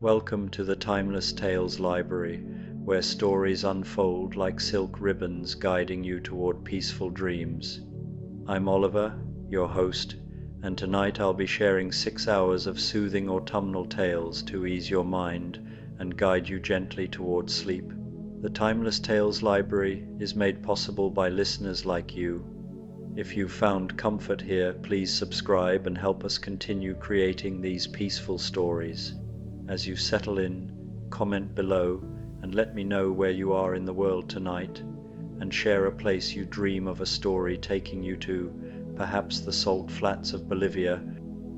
Welcome to the Timeless Tales Library, where stories unfold like silk ribbons guiding you toward peaceful dreams. I'm Oliver, your host, and tonight I'll be sharing 6 hours of soothing autumnal tales to ease your mind and guide you gently toward sleep. The Timeless Tales Library is made possible by listeners like you. If you've found comfort here, please subscribe and help us continue creating these peaceful stories. As you settle in, comment below and let me know where you are in the world tonight, and share a place you dream of a story taking you to, perhaps the salt flats of Bolivia,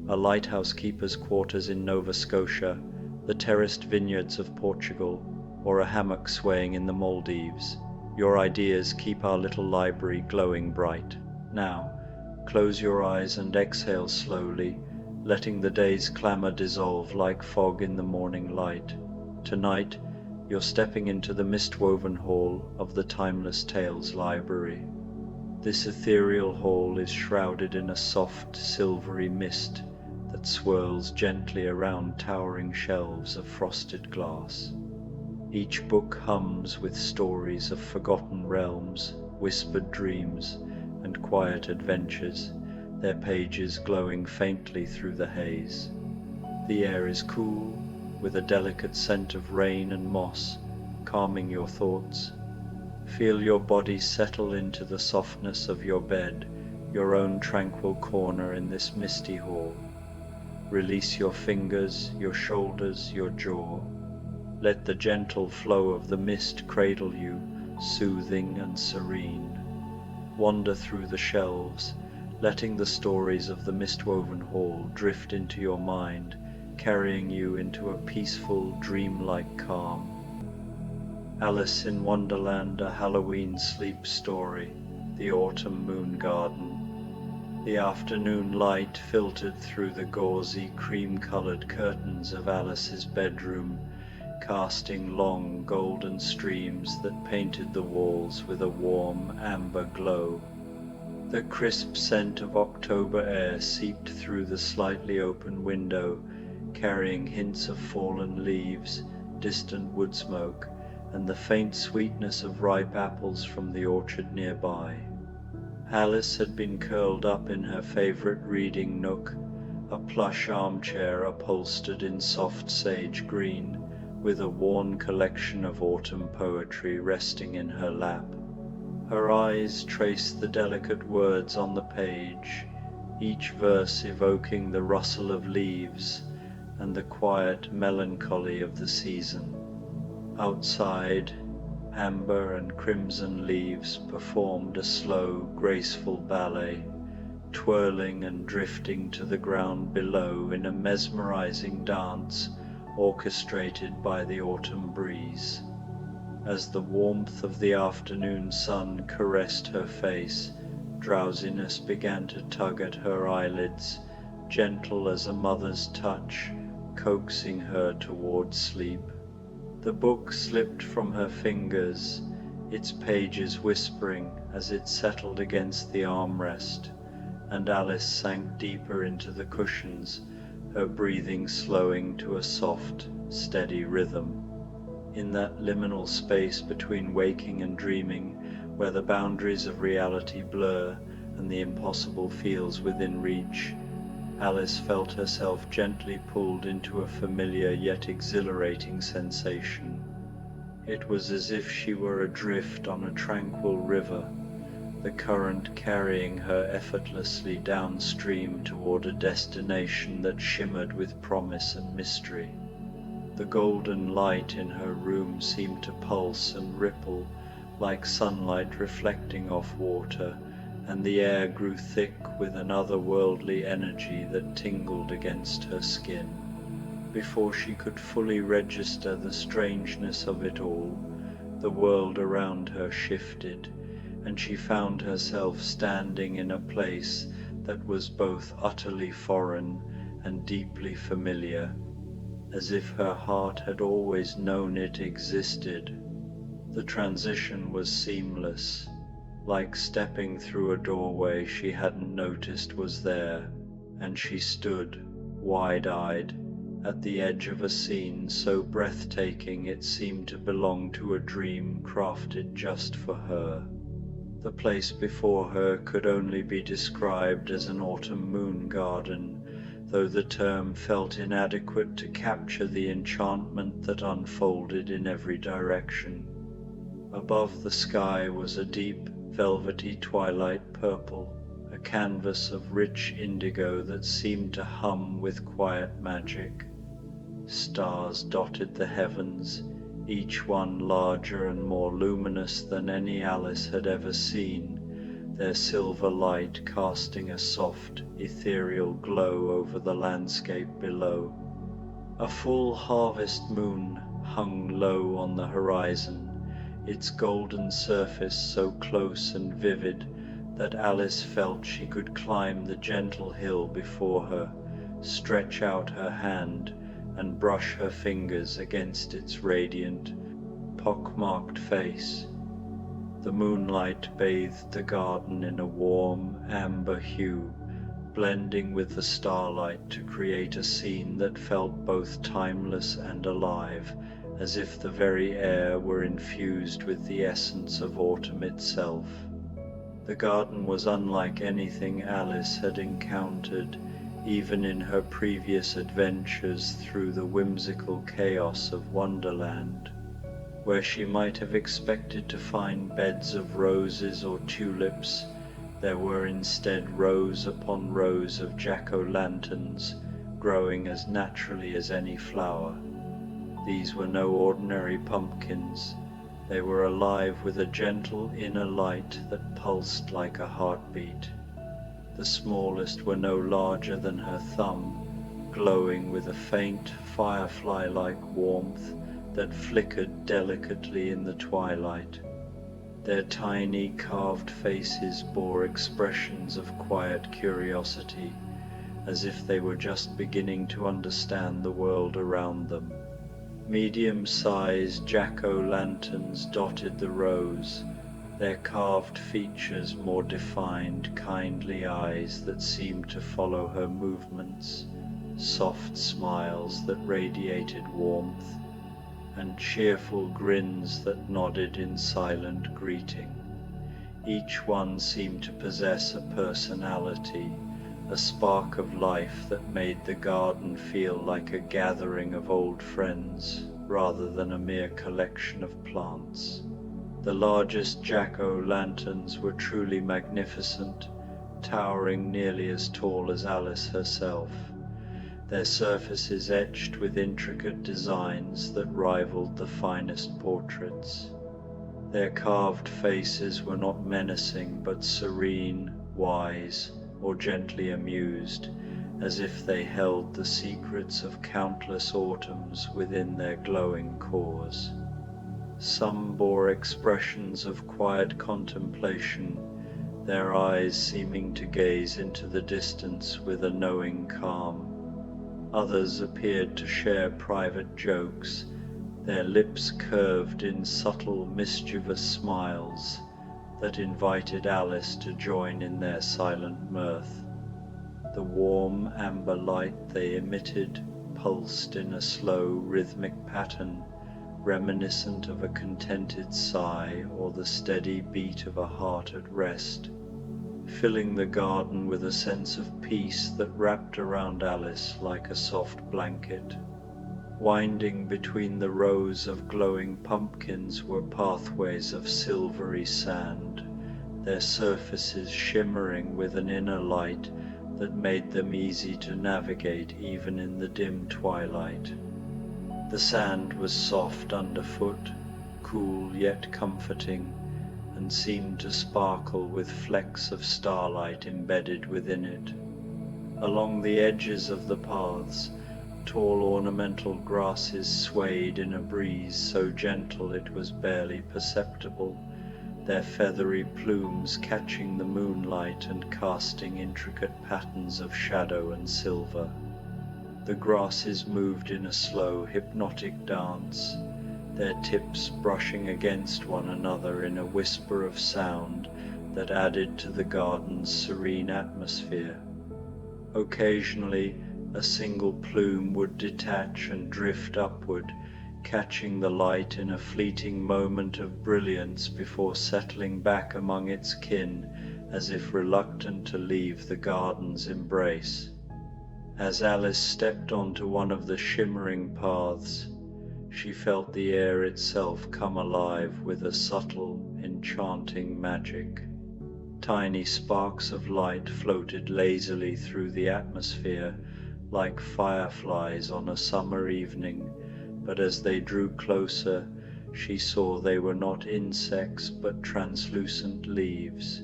a lighthouse keeper's quarters in Nova Scotia, the terraced vineyards of Portugal, or a hammock swaying in the Maldives. Your ideas keep our little library glowing bright. Now, close your eyes and exhale slowly, letting the day's clamor dissolve like fog in the morning light. Tonight, you're stepping into the mist-woven hall of the Timeless Tales Library. This ethereal hall is shrouded in a soft, silvery mist that swirls gently around towering shelves of frosted glass. Each book hums with stories of forgotten realms, whispered dreams, and quiet adventures, their pages glowing faintly through the haze. The air is cool, with a delicate scent of rain and moss, calming your thoughts. Feel your body settle into the softness of your bed, your own tranquil corner in this misty hall. Release your fingers, your shoulders, your jaw. Let the gentle flow of the mist cradle you, soothing and serene. Wander through the shelves, letting the stories of the mist-woven hall drift into your mind, carrying you into a peaceful, dreamlike calm. Alice in Wonderland, a Halloween sleep story, the autumn moon garden. The afternoon light filtered through the gauzy, cream-colored curtains of Alice's bedroom, casting long, golden streams that painted the walls with a warm, amber glow. The crisp scent of October air seeped through the slightly open window, carrying hints of fallen leaves, distant wood smoke, and the faint sweetness of ripe apples from the orchard nearby. Alice had been curled up in her favorite reading nook, a plush armchair upholstered in soft sage green, with a worn collection of autumn poetry resting in her lap. Her eyes traced the delicate words on the page, each verse evoking the rustle of leaves and the quiet melancholy of the season. Outside, amber and crimson leaves performed a slow, graceful ballet, twirling and drifting to the ground below in a mesmerizing dance orchestrated by the autumn breeze. As the warmth of the afternoon sun caressed her face, drowsiness began to tug at her eyelids, gentle as a mother's touch, coaxing her toward sleep. The book slipped from her fingers, its pages whispering as it settled against the armrest, and Alice sank deeper into the cushions, her breathing slowing to a soft, steady rhythm. In that liminal space between waking and dreaming, where the boundaries of reality blur and the impossible feels within reach, Alice felt herself gently pulled into a familiar yet exhilarating sensation. It was as if she were adrift on a tranquil river, the current carrying her effortlessly downstream toward a destination that shimmered with promise and mystery. The golden light in her room seemed to pulse and ripple like sunlight reflecting off water, and the air grew thick with an otherworldly energy that tingled against her skin. Before she could fully register the strangeness of it all, the world around her shifted, and she found herself standing in a place that was both utterly foreign and deeply familiar, as if her heart had always known it existed. The transition was seamless, like stepping through a doorway she hadn't noticed was there, and she stood, wide-eyed, at the edge of a scene so breathtaking it seemed to belong to a dream crafted just for her. The place before her could only be described as an autumn moon garden, though the term felt inadequate to capture the enchantment that unfolded in every direction. Above the sky was a deep, velvety twilight purple, a canvas of rich indigo that seemed to hum with quiet magic. Stars dotted the heavens, each one larger and more luminous than any Alice had ever seen, their silver light casting a soft, ethereal glow over the landscape below. A full harvest moon hung low on the horizon, its golden surface so close and vivid that Alice felt she could climb the gentle hill before her, stretch out her hand, and brush her fingers against its radiant, pock-marked face. The moonlight bathed the garden in a warm, amber hue, blending with the starlight to create a scene that felt both timeless and alive, as if the very air were infused with the essence of autumn itself. The garden was unlike anything Alice had encountered, even in her previous adventures through the whimsical chaos of Wonderland. Where she might have expected to find beds of roses or tulips, there were instead rows upon rows of jack-o'-lanterns, growing as naturally as any flower. These were no ordinary pumpkins. They were alive with a gentle inner light that pulsed like a heartbeat. The smallest were no larger than her thumb, glowing with a faint, firefly-like warmth that flickered delicately in the twilight. Their tiny, carved faces bore expressions of quiet curiosity, as if they were just beginning to understand the world around them. Medium-sized jack-o'-lanterns dotted the rows, their carved features more defined, kindly eyes that seemed to follow her movements, soft smiles that radiated warmth, and cheerful grins that nodded in silent greeting. Each one seemed to possess a personality, a spark of life that made the garden feel like a gathering of old friends rather than a mere collection of plants. The largest jack-o'-lanterns were truly magnificent, towering nearly as tall as Alice herself, their surfaces etched with intricate designs that rivaled the finest portraits. Their carved faces were not menacing but serene, wise, or gently amused, as if they held the secrets of countless autumns within their glowing cores. Some bore expressions of quiet contemplation, their eyes seeming to gaze into the distance with a knowing calm. Others appeared to share private jokes, their lips curved in subtle, mischievous smiles that invited Alice to join in their silent mirth. The warm amber light they emitted pulsed in a slow, rhythmic pattern, reminiscent of a contented sigh or the steady beat of a heart at rest, filling the garden with a sense of peace that wrapped around Alice like a soft blanket. Winding between the rows of glowing pumpkins were pathways of silvery sand, their surfaces shimmering with an inner light that made them easy to navigate even in the dim twilight. The sand was soft underfoot, cool yet comforting, and seemed to sparkle with flecks of starlight embedded within it. Along the edges of the paths, tall ornamental grasses swayed in a breeze so gentle it was barely perceptible, their feathery plumes catching the moonlight and casting intricate patterns of shadow and silver. The grasses moved in a slow, hypnotic dance, their tips brushing against one another in a whisper of sound that added to the garden's serene atmosphere. Occasionally, A single plume would detach and drift upward, catching the light in a fleeting moment of brilliance before settling back among its kin, as if reluctant to leave the garden's embrace. As Alice stepped onto one of the shimmering paths, she felt the air itself come alive with a subtle, enchanting magic. Tiny sparks of light floated lazily through the atmosphere, like fireflies on a summer evening, but as they drew closer, she saw they were not insects but translucent leaves,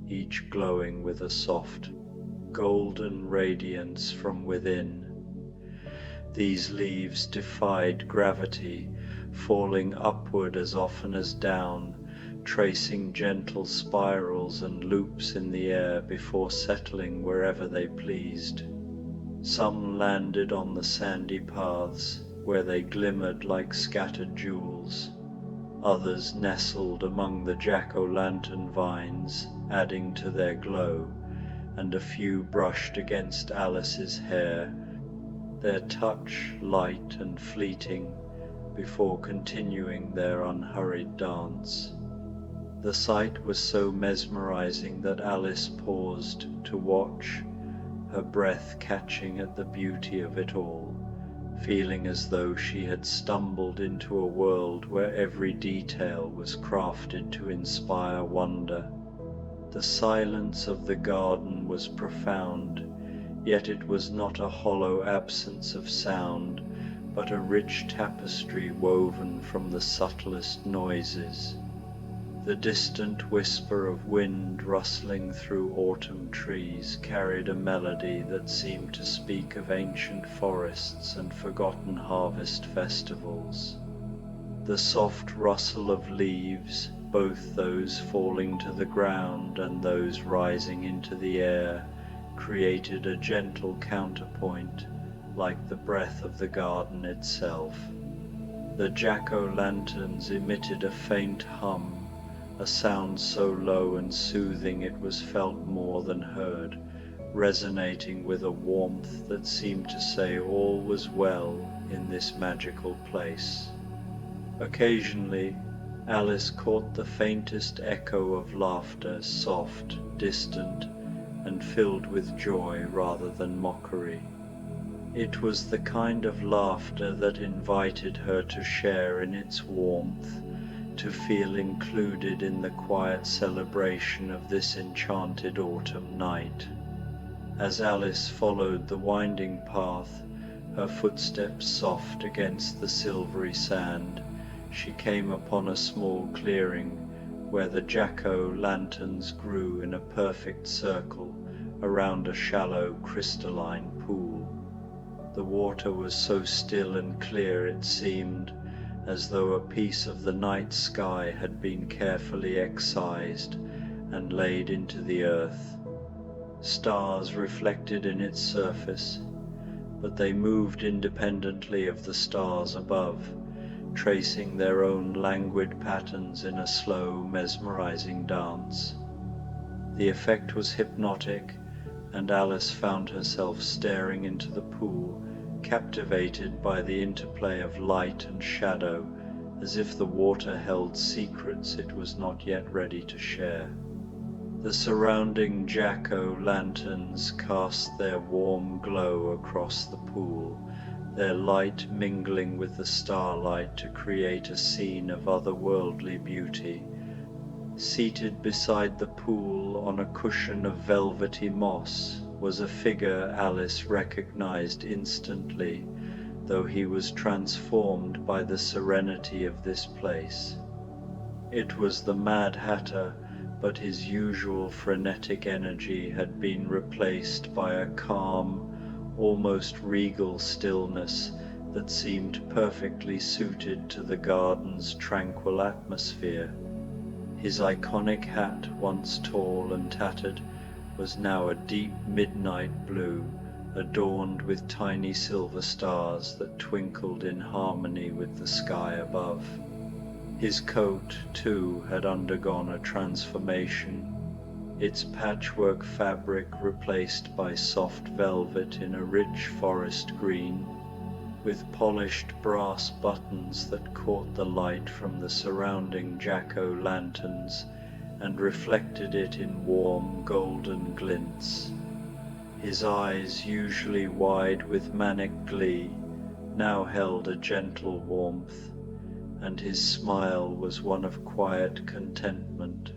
each glowing with a soft, golden radiance from within. These leaves defied gravity, falling upward as often as down, tracing gentle spirals and loops in the air before settling wherever they pleased. Some landed on the sandy paths, where they glimmered like scattered jewels. Others nestled among the jack-o'-lantern vines, adding to their glow, and a few brushed against Alice's hair, their touch light and fleeting, before continuing their unhurried dance. The sight was so mesmerizing that Alice paused to watch, her breath catching at the beauty of it all, feeling as though she had stumbled into a world where every detail was crafted to inspire wonder. The silence of the garden was profound, yet it was not a hollow absence of sound, but a rich tapestry woven from the subtlest noises. The distant whisper of wind rustling through autumn trees carried a melody that seemed to speak of ancient forests and forgotten harvest festivals. The soft rustle of leaves, both those falling to the ground and those rising into the air, created a gentle counterpoint, like the breath of the garden itself. The jack-o'-lanterns emitted a faint hum, a sound so low and soothing it was felt more than heard, resonating with a warmth that seemed to say all was well in this magical place. Occasionally, Alice caught the faintest echo of laughter, soft, distant, and filled with joy rather than mockery. It was the kind of laughter that invited her to share in its warmth, to feel included in the quiet celebration of this enchanted autumn night. As Alice followed the winding path, her footsteps soft against the silvery sand, she came upon a small clearing where the jack-o'-lanterns grew in a perfect circle around a shallow crystalline pool. The water was so still and clear it seemed as though a piece of the night sky had been carefully excised and laid into the earth. Stars reflected in its surface, but they moved independently of the stars above, tracing their own languid patterns in a slow, mesmerizing dance. The effect was hypnotic, and Alice found herself staring into the pool, captivated by the interplay of light and shadow, as if the water held secrets it was not yet ready to share. The surrounding jack-o'-lanterns cast their warm glow across the pool, their light mingling with the starlight to create a scene of otherworldly beauty. Seated beside the pool on a cushion of velvety moss was a figure Alice recognized instantly, though he was transformed by the serenity of this place. It was the Mad Hatter, but his usual frenetic energy had been replaced by a calm, almost regal stillness that seemed perfectly suited to the garden's tranquil atmosphere. His iconic hat, once tall and tattered, was now a deep midnight blue, adorned with tiny silver stars that twinkled in harmony with the sky above. His coat, too, had undergone a transformation. its patchwork fabric replaced by soft velvet in a rich forest green, with polished brass buttons that caught the light from the surrounding jack-o'-lanterns and reflected it in warm golden glints. His eyes, usually wide with manic glee, now held a gentle warmth, and his smile was one of quiet contentment.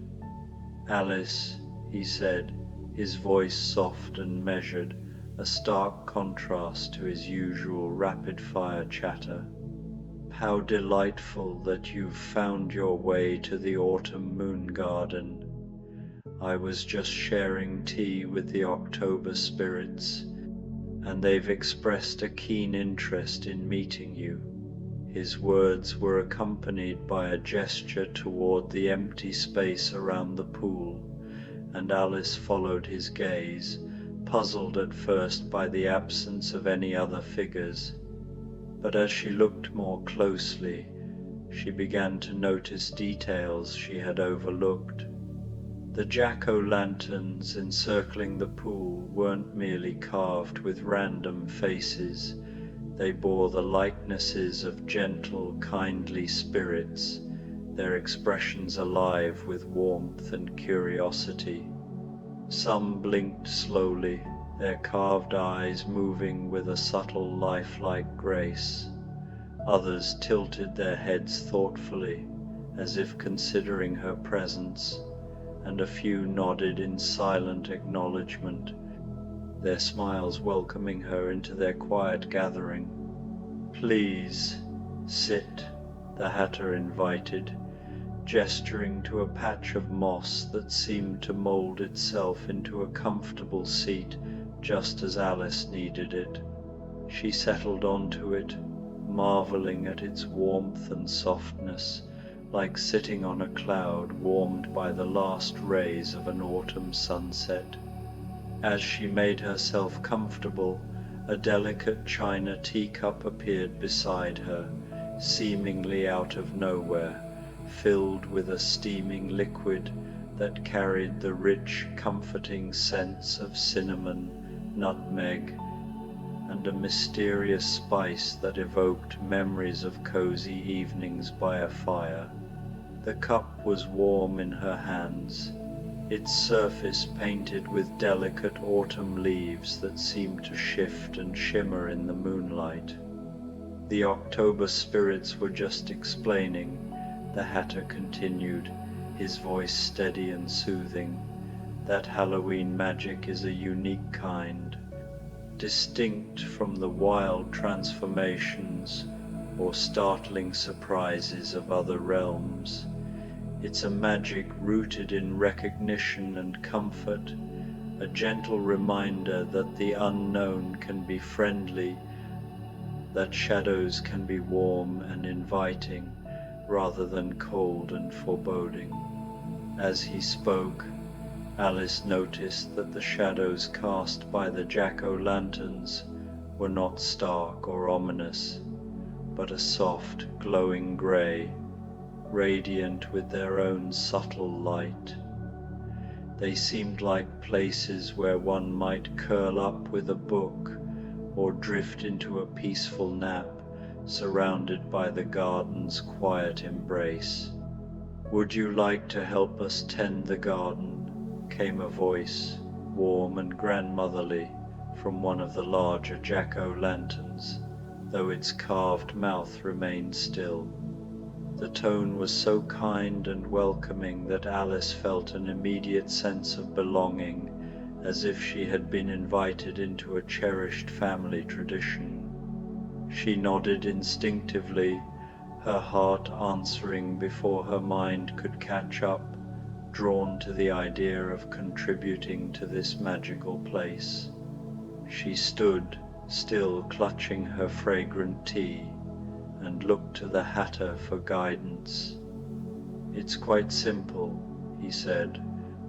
"Alice," he said, his voice soft and measured, a stark contrast to his usual rapid-fire chatter. "How delightful that you've found your way to the autumn moon garden. I was just sharing tea with the October spirits, and they've expressed a keen interest in meeting you." His words were accompanied by a gesture toward the empty space around the pool, and Alice followed his gaze, puzzled at first by the absence of any other figures. But as she looked more closely, she began to notice details she had overlooked. The jack-o'-lanterns encircling the pool weren't merely carved with random faces. They bore the likenesses of gentle, kindly spirits, their expressions alive with warmth and curiosity. Some blinked slowly, their carved eyes moving with a subtle, lifelike grace. Others tilted their heads thoughtfully, as if considering her presence, and a few nodded in silent acknowledgement, their smiles welcoming her into their quiet gathering. "Please, sit," the Hatter invited, gesturing to a patch of moss that seemed to mold itself into a comfortable seat just as Alice needed it. She settled onto it, marveling at its warmth and softness, like sitting on a cloud warmed by the last rays of an autumn sunset. As she made herself comfortable, a delicate china teacup appeared beside her, seemingly out of nowhere, filled with a steaming liquid that carried the rich, comforting scents of cinnamon, nutmeg, and a mysterious spice that evoked memories of cozy evenings by a fire. The cup was warm in her hands, its surface painted with delicate autumn leaves that seemed to shift and shimmer in the moonlight. "The October spirits were just explaining," the Hatter continued, his voice steady and soothing, "that Halloween magic is a unique kind, distinct from the wild transformations or startling surprises of other realms. It's a magic rooted in recognition and comfort, a gentle reminder that the unknown can be friendly, that shadows can be warm and inviting rather than cold and foreboding." As he spoke, Alice noticed that the shadows cast by the jack-o'-lanterns were not stark or ominous, but a soft, glowing grey, radiant with their own subtle light. They seemed like places where one might curl up with a book or drift into a peaceful nap, surrounded by the garden's quiet embrace. "Would you like to help us tend the garden?" came a voice, warm and grandmotherly, from one of the larger jack-o'-lanterns, though its carved mouth remained still. The tone was so kind and welcoming that Alice felt an immediate sense of belonging, as if she had been invited into a cherished family tradition. She nodded instinctively, her heart answering before her mind could catch up, drawn to the idea of contributing to this magical place. She stood, still clutching her fragrant tea, and looked to the Hatter for guidance. "It's quite simple," he said,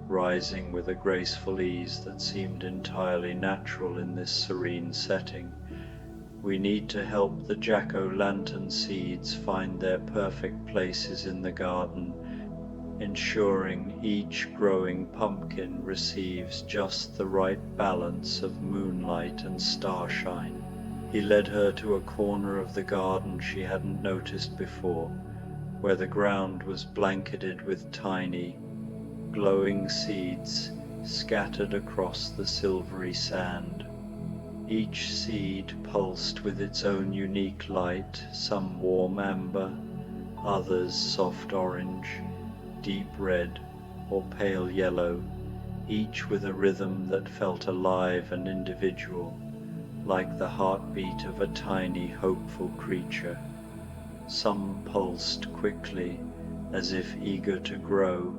rising with a graceful ease that seemed entirely natural in this serene setting. "We need to help the jack-o'-lantern seeds find their perfect places in the garden, ensuring each growing pumpkin receives just the right balance of moonlight and starshine. He led her to a corner of the garden she hadn't noticed before, where the ground was blanketed with tiny, glowing seeds scattered across the silvery sand. Each seed pulsed with its own unique light, some warm amber, others soft orange, deep red, or pale yellow, each with a rhythm that felt alive and individual, like the heartbeat of a tiny, hopeful creature. Some pulsed quickly, as if eager to grow,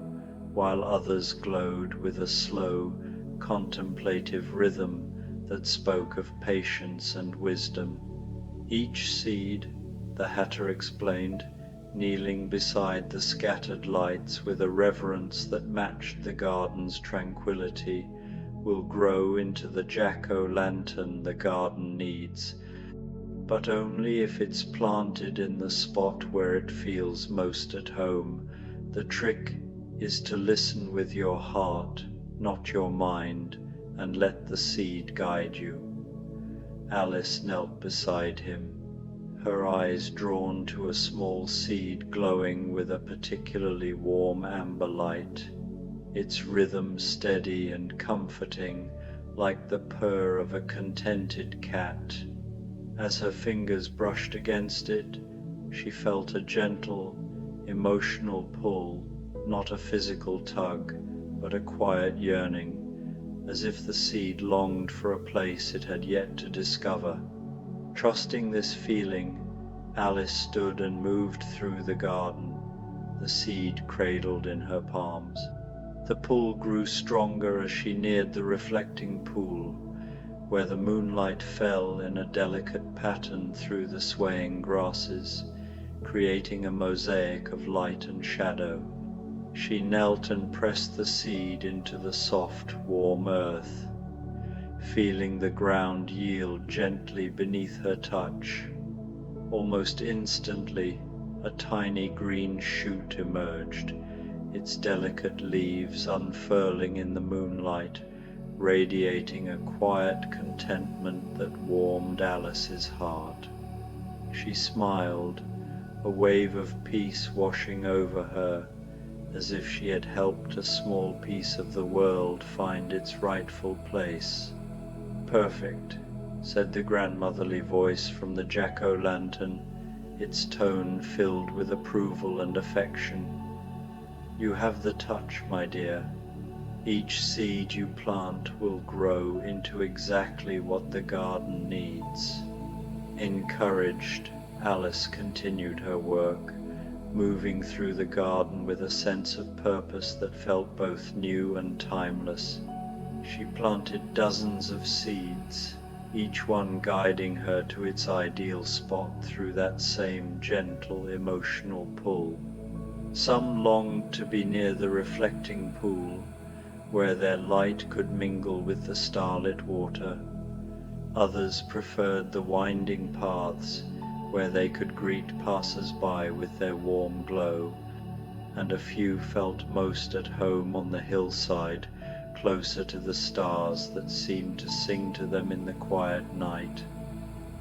while others glowed with a slow, contemplative rhythm that spoke of patience and wisdom. Each seed, the Hatter explained, kneeling beside the scattered lights with a reverence that matched the garden's tranquility, will grow into the jack-o'-lantern the garden needs, but only if it's planted in the spot where it feels most at home. The trick is to listen with your heart, not your mind, and let the seed guide you. Alice knelt beside him, her eyes drawn to a small seed glowing with a particularly warm amber light, its rhythm steady and comforting, like the purr of a contented cat. As her fingers brushed against it, she felt a gentle, emotional pull, not a physical tug, but a quiet yearning, as if the seed longed for a place it had yet to discover. Trusting this feeling, Alice stood and moved through the garden, the seed cradled in her palms. The pull grew stronger as she neared the reflecting pool, where the moonlight fell in a delicate pattern through the swaying grasses, creating a mosaic of light and shadow. She knelt and pressed the seed into the soft, warm earth, feeling the ground yield gently beneath her touch. Almost instantly, a tiny green shoot emerged, its delicate leaves unfurling in the moonlight, radiating a quiet contentment that warmed Alice's heart. She smiled, a wave of peace washing over her, as if she had helped a small piece of the world find its rightful place. "Perfect," said the grandmotherly voice from the jack-o'-lantern, its tone filled with approval and affection. "You have the touch, my dear. Each seed you plant will grow into exactly what the garden needs." Encouraged, Alice continued her work, moving through the garden with a sense of purpose that felt both new and timeless. She planted dozens of seeds, each one guiding her to its ideal spot through that same gentle emotional pull. Some longed to be near the reflecting pool, where their light could mingle with the starlit water. Others preferred the winding paths, where they could greet passers-by with their warm glow, and a few felt most at home on the hillside, closer to the stars that seemed to sing to them in the quiet night.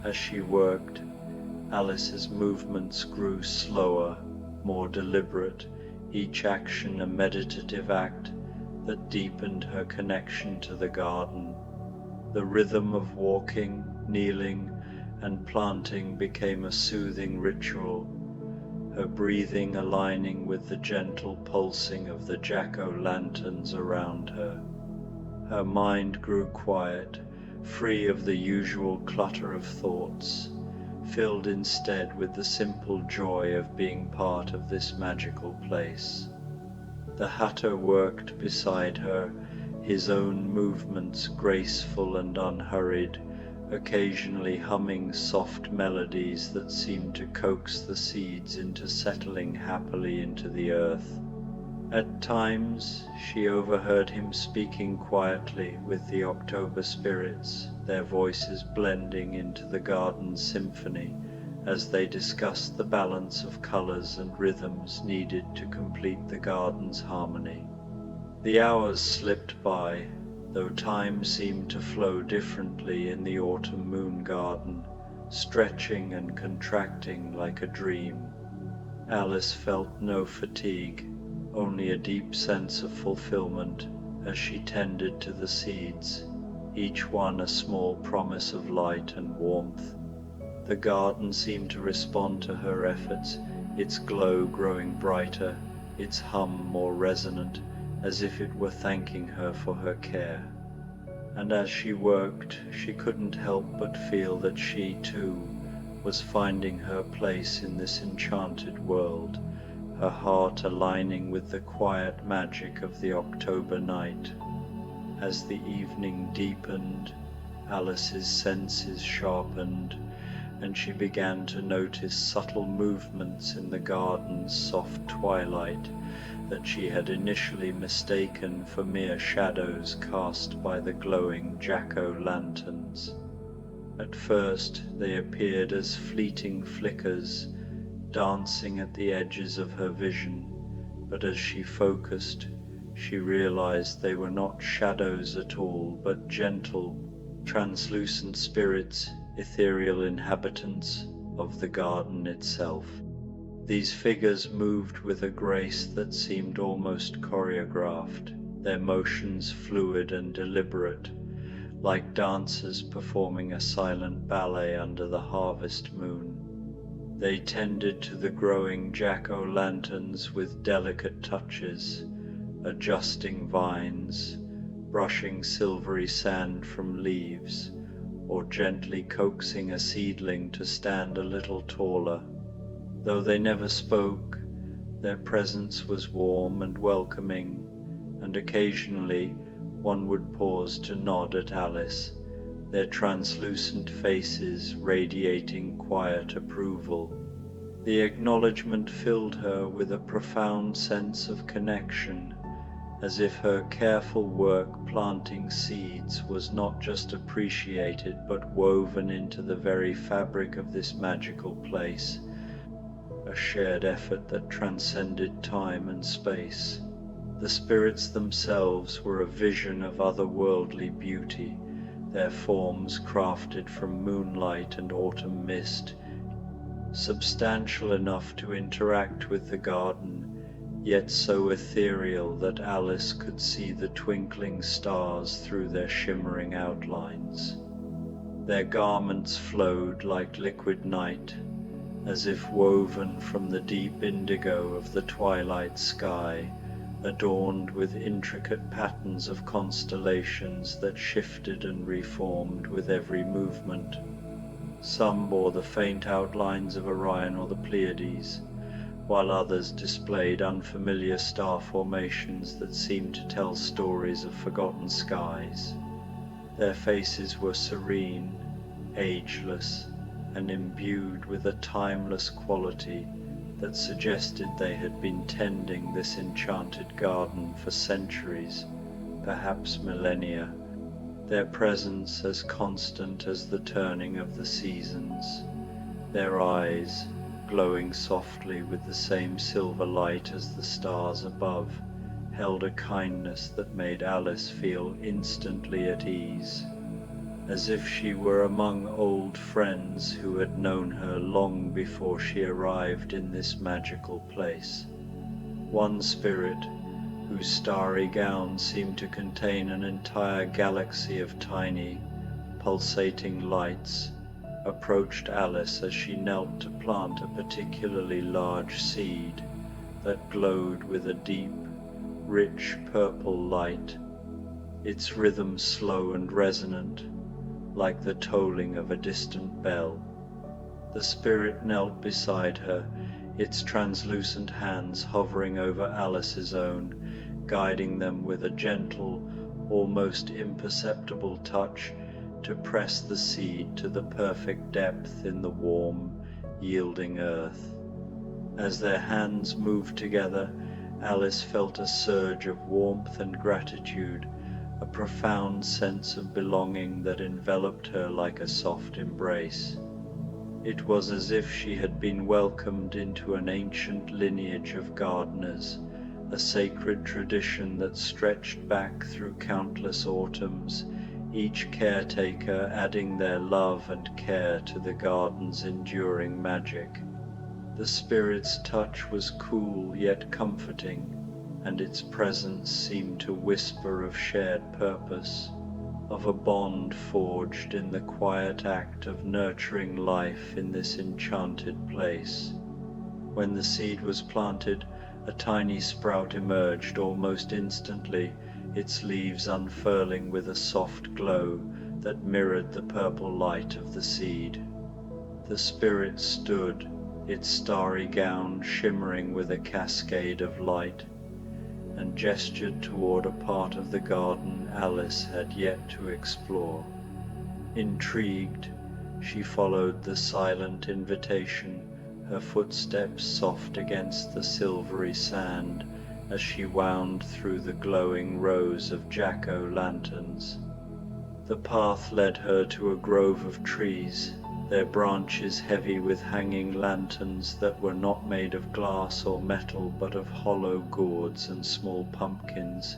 As she worked, Alice's movements grew slower, more deliberate, each action a meditative act that deepened her connection to the garden. The rhythm of walking, kneeling, and planting became a soothing ritual, her breathing aligning with the gentle pulsing of the jack-o'-lanterns around her. Her mind grew quiet, free of the usual clutter of thoughts, filled instead with the simple joy of being part of this magical place. The Hatter worked beside her, his own movements graceful and unhurried, occasionally humming soft melodies that seemed to coax the seeds into settling happily into the earth. At times, she overheard him speaking quietly with the October spirits, their voices blending into the garden's symphony as they discussed the balance of colors and rhythms needed to complete the garden's harmony. The hours slipped by, though time seemed to flow differently in the autumn moon garden, stretching and contracting like a dream. Alice felt no fatigue, only a deep sense of fulfillment as she tended to the seeds, each one a small promise of light and warmth. The garden seemed to respond to her efforts, its glow growing brighter, its hum more resonant, as if it were thanking her for her care. And as she worked, she couldn't help but feel that she, too, was finding her place in this enchanted world, her heart aligning with the quiet magic of the October night. As the evening deepened, Alice's senses sharpened, and she began to notice subtle movements in the garden's soft twilight that she had initially mistaken for mere shadows cast by the glowing jack-o'-lanterns. At first they appeared as fleeting flickers, dancing at the edges of her vision, but as she focused, she realized they were not shadows at all, but gentle, translucent spirits, ethereal inhabitants of the garden itself. These figures moved with a grace that seemed almost choreographed, their motions fluid and deliberate, like dancers performing a silent ballet under the harvest moon. They tended to the growing jack-o'-lanterns with delicate touches, adjusting vines, brushing silvery sand from leaves, or gently coaxing a seedling to stand a little taller. Though they never spoke, their presence was warm and welcoming, and occasionally one would pause to nod at Alice, their translucent faces radiating quiet approval. The acknowledgement filled her with a profound sense of connection, as if her careful work planting seeds was not just appreciated but woven into the very fabric of this magical place, a shared effort that transcended time and space. The spirits themselves were a vision of otherworldly beauty, their forms crafted from moonlight and autumn mist, substantial enough to interact with the garden, yet so ethereal that Alice could see the twinkling stars through their shimmering outlines. Their garments flowed like liquid night, as if woven from the deep indigo of the twilight sky, adorned with intricate patterns of constellations that shifted and reformed with every movement. Some bore the faint outlines of Orion or the Pleiades, while others displayed unfamiliar star formations that seemed to tell stories of forgotten skies. Their faces were serene, ageless, and imbued with a timeless quality that suggested they had been tending this enchanted garden for centuries, perhaps millennia, their presence as constant as the turning of the seasons, their eyes, glowing softly with the same silver light as the stars above, held a kindness that made Alice feel instantly at ease, as if she were among old friends who had known her long before she arrived in this magical place. One spirit, whose starry gown seemed to contain an entire galaxy of tiny, pulsating lights, approached Alice as she knelt to plant a particularly large seed that glowed with a deep, rich purple light, its rhythm slow and resonant, like the tolling of a distant bell. The spirit knelt beside her, its translucent hands hovering over Alice's own, guiding them with a gentle, almost imperceptible touch to press the seed to the perfect depth in the warm, yielding earth. As their hands moved together, Alice felt a surge of warmth and gratitude, a profound sense of belonging that enveloped her like a soft embrace. It was as if she had been welcomed into an ancient lineage of gardeners, a sacred tradition that stretched back through countless autumns, each caretaker adding their love and care to the garden's enduring magic. The spirit's touch was cool yet comforting, and its presence seemed to whisper of shared purpose, of a bond forged in the quiet act of nurturing life in this enchanted place. When the seed was planted, a tiny sprout emerged almost instantly, its leaves unfurling with a soft glow that mirrored the purple light of the seed. The spirit stood, its starry gown shimmering with a cascade of light, and gestured toward a part of the garden Alice had yet to explore. Intrigued, she followed the silent invitation, her footsteps soft against the silvery sand as she wound through the glowing rows of jack-o'-lanterns. The path led her to a grove of trees, their branches heavy with hanging lanterns that were not made of glass or metal but of hollow gourds and small pumpkins,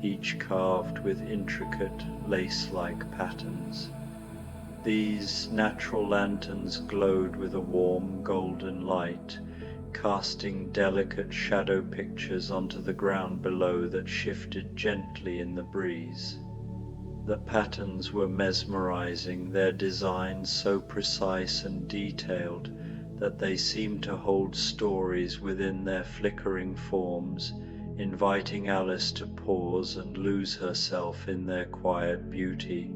each carved with intricate lace-like patterns. These natural lanterns glowed with a warm golden light, casting delicate shadow pictures onto the ground below that shifted gently in the breeze. The patterns were mesmerizing, their designs so precise and detailed that they seemed to hold stories within their flickering forms, inviting Alice to pause and lose herself in their quiet beauty.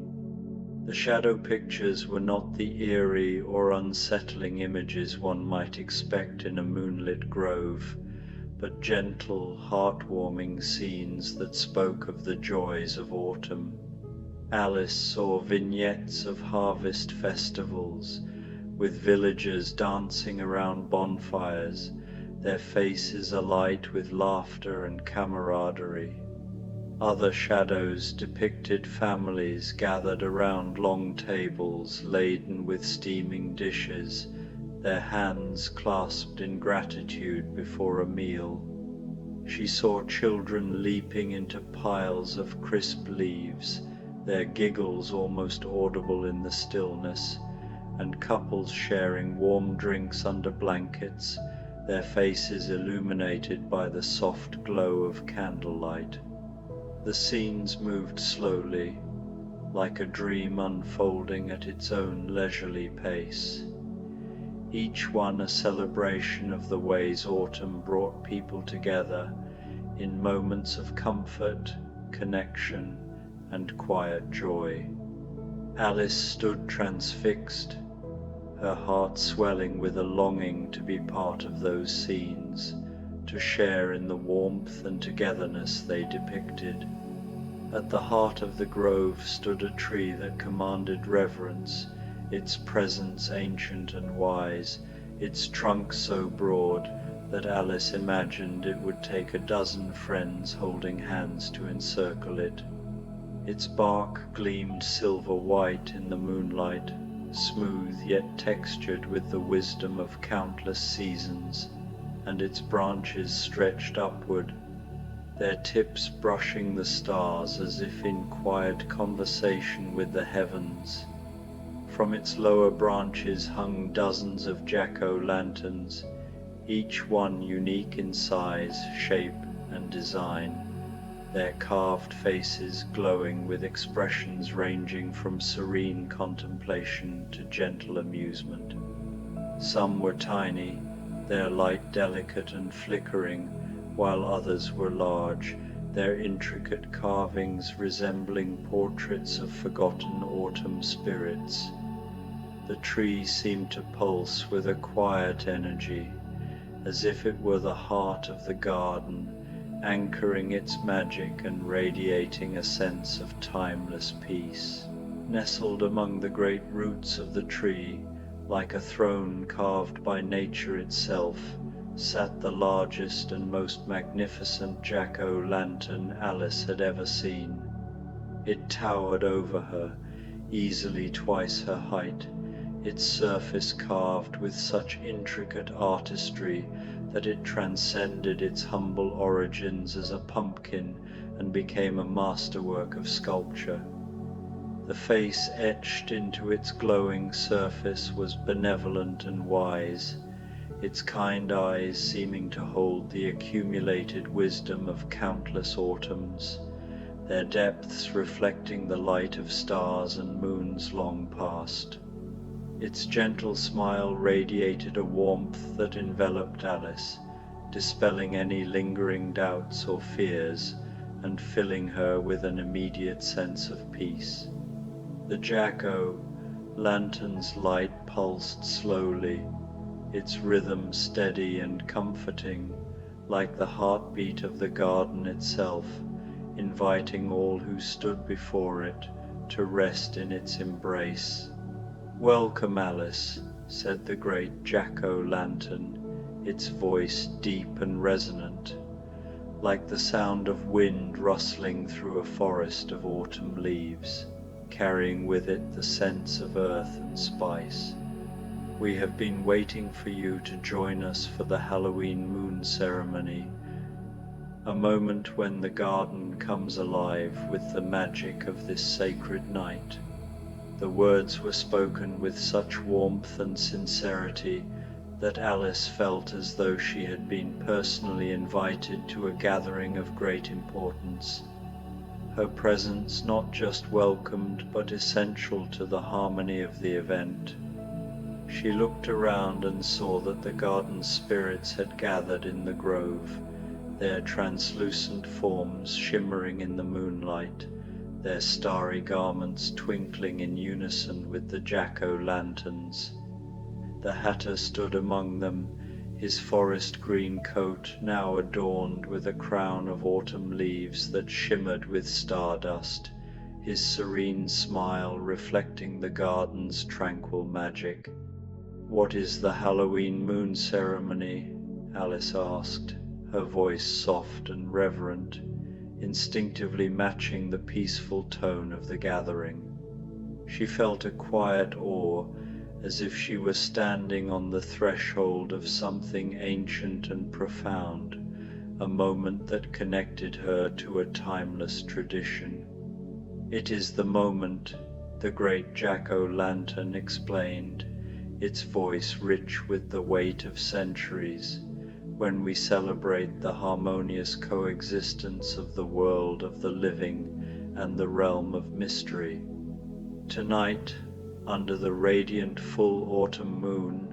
The shadow pictures were not the eerie or unsettling images one might expect in a moonlit grove, but gentle, heartwarming scenes that spoke of the joys of autumn. Alice saw vignettes of harvest festivals, with villagers dancing around bonfires, their faces alight with laughter and camaraderie. Other shadows depicted families gathered around long tables laden with steaming dishes, their hands clasped in gratitude before a meal. She saw children leaping into piles of crisp leaves, their giggles almost audible in the stillness, and couples sharing warm drinks under blankets, their faces illuminated by the soft glow of candlelight. The scenes moved slowly, like a dream unfolding at its own leisurely pace, each one a celebration of the ways autumn brought people together in moments of comfort, connection, and quiet joy. Alice stood transfixed, her heart swelling with a longing to be part of those scenes, to share in the warmth and togetherness they depicted. At the heart of the grove stood a tree that commanded reverence, its presence ancient and wise, its trunk so broad that Alice imagined it would take a dozen friends holding hands to encircle it. Its bark gleamed silver-white in the moonlight, smooth yet textured with the wisdom of countless seasons, and its branches stretched upward, their tips brushing the stars as if in quiet conversation with the heavens. From its lower branches hung dozens of jack-o'-lanterns, each one unique in size, shape, and design, their carved faces glowing with expressions ranging from serene contemplation to gentle amusement. Some were tiny, their light delicate and flickering, while others were large, their intricate carvings resembling portraits of forgotten autumn spirits. The tree seemed to pulse with a quiet energy, as if it were the heart of the garden, anchoring its magic and radiating a sense of timeless peace. Nestled among the great roots of the tree, like a throne carved by nature itself, sat the largest and most magnificent jack-o'-lantern Alice had ever seen. It towered over her, easily twice her height, its surface carved with such intricate artistry that it transcended its humble origins as a pumpkin and became a masterwork of sculpture. The face etched into its glowing surface was benevolent and wise, its kind eyes seeming to hold the accumulated wisdom of countless autumns, their depths reflecting the light of stars and moons long past. Its gentle smile radiated a warmth that enveloped Alice, dispelling any lingering doubts or fears and filling her with an immediate sense of peace. The jack-o'-lantern's light pulsed slowly, its rhythm steady and comforting, like the heartbeat of the garden itself, inviting all who stood before it to rest in its embrace. "Welcome, Alice," said the great jack-o'-lantern, its voice deep and resonant, like the sound of wind rustling through a forest of autumn leaves, carrying with it the scents of earth and spice. "We have been waiting for you to join us for the Halloween moon ceremony, a moment when the garden comes alive with the magic of this sacred night." The words were spoken with such warmth and sincerity that Alice felt as though she had been personally invited to a gathering of great importance, her presence not just welcomed but essential to the harmony of the event. She looked around and saw that the garden spirits had gathered in the grove, their translucent forms shimmering in the moonlight, their starry garments twinkling in unison with the jack-o'-lanterns. The hatter stood among them, his forest green coat now adorned with a crown of autumn leaves that shimmered with stardust, his serene smile reflecting the garden's tranquil magic. "What is the Halloween moon ceremony?" Alice asked, her voice soft and reverent, instinctively matching the peaceful tone of the gathering. She felt a quiet awe, as if she were standing on the threshold of something ancient and profound, a moment that connected her to a timeless tradition. "It is the moment," the great jack-o'-lantern explained, its voice rich with the weight of centuries, "when we celebrate the harmonious coexistence of the world of the living and the realm of mystery. Tonight, under the radiant full autumn moon,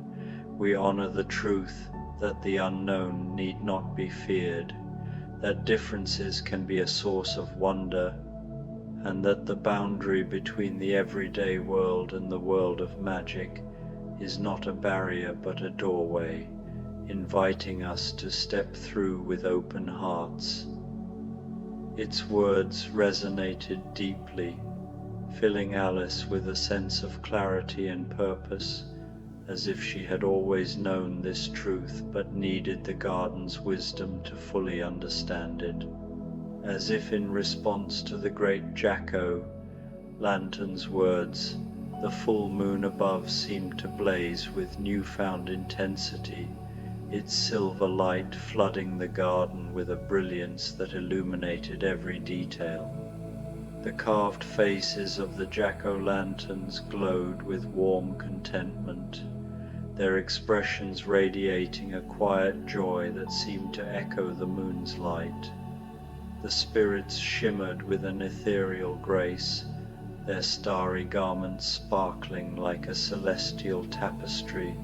we honor the truth that the unknown need not be feared, that differences can be a source of wonder, and that the boundary between the everyday world and the world of magic is not a barrier but a doorway, inviting us to step through with open hearts." Its words resonated deeply, filling Alice with a sense of clarity and purpose, as if she had always known this truth but needed the garden's wisdom to fully understand it. As if in response to the great jack-o'-lantern's words, the full moon above seemed to blaze with newfound intensity, its silver light flooding the garden with a brilliance that illuminated every detail. The carved faces of the jack-o'-lanterns glowed with warm contentment, their expressions radiating a quiet joy that seemed to echo the moon's light. The spirits shimmered with an ethereal grace, their starry garments sparkling like a celestial tapestry,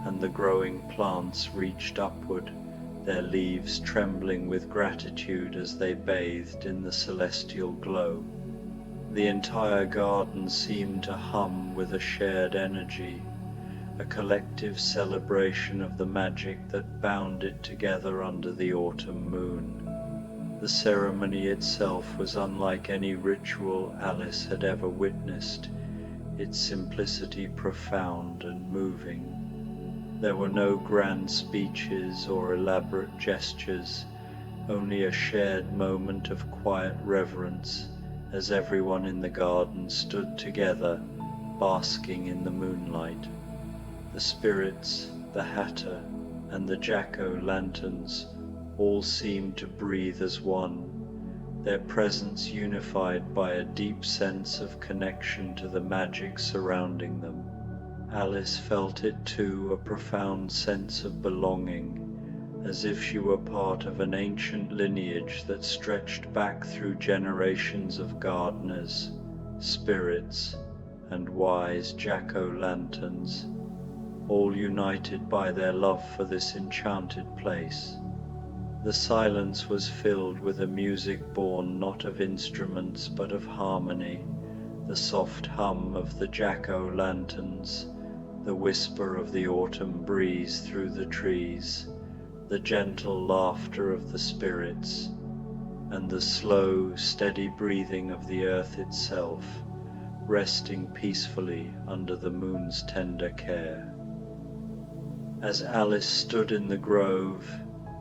and the growing plants reached upward, their leaves trembling with gratitude as they bathed in the celestial glow. The entire garden seemed to hum with a shared energy, a collective celebration of the magic that bound it together under the autumn moon. The ceremony itself was unlike any ritual Alice had ever witnessed, its simplicity profound and moving. There were no grand speeches or elaborate gestures, only a shared moment of quiet reverence as everyone in the garden stood together, basking in the moonlight. The spirits, the hatter, and the jack-o'-lanterns all seemed to breathe as one, their presence unified by a deep sense of connection to the magic surrounding them. Alice felt it too, a profound sense of belonging, as if she were part of an ancient lineage that stretched back through generations of gardeners, spirits, and wise jack-o'-lanterns, all united by their love for this enchanted place. The silence was filled with a music born not of instruments but of harmony, the soft hum of the jack-o'-lanterns, the whisper of the autumn breeze through the trees, the gentle laughter of the spirits, and the slow, steady breathing of the earth itself, resting peacefully under the moon's tender care. As Alice stood in the grove,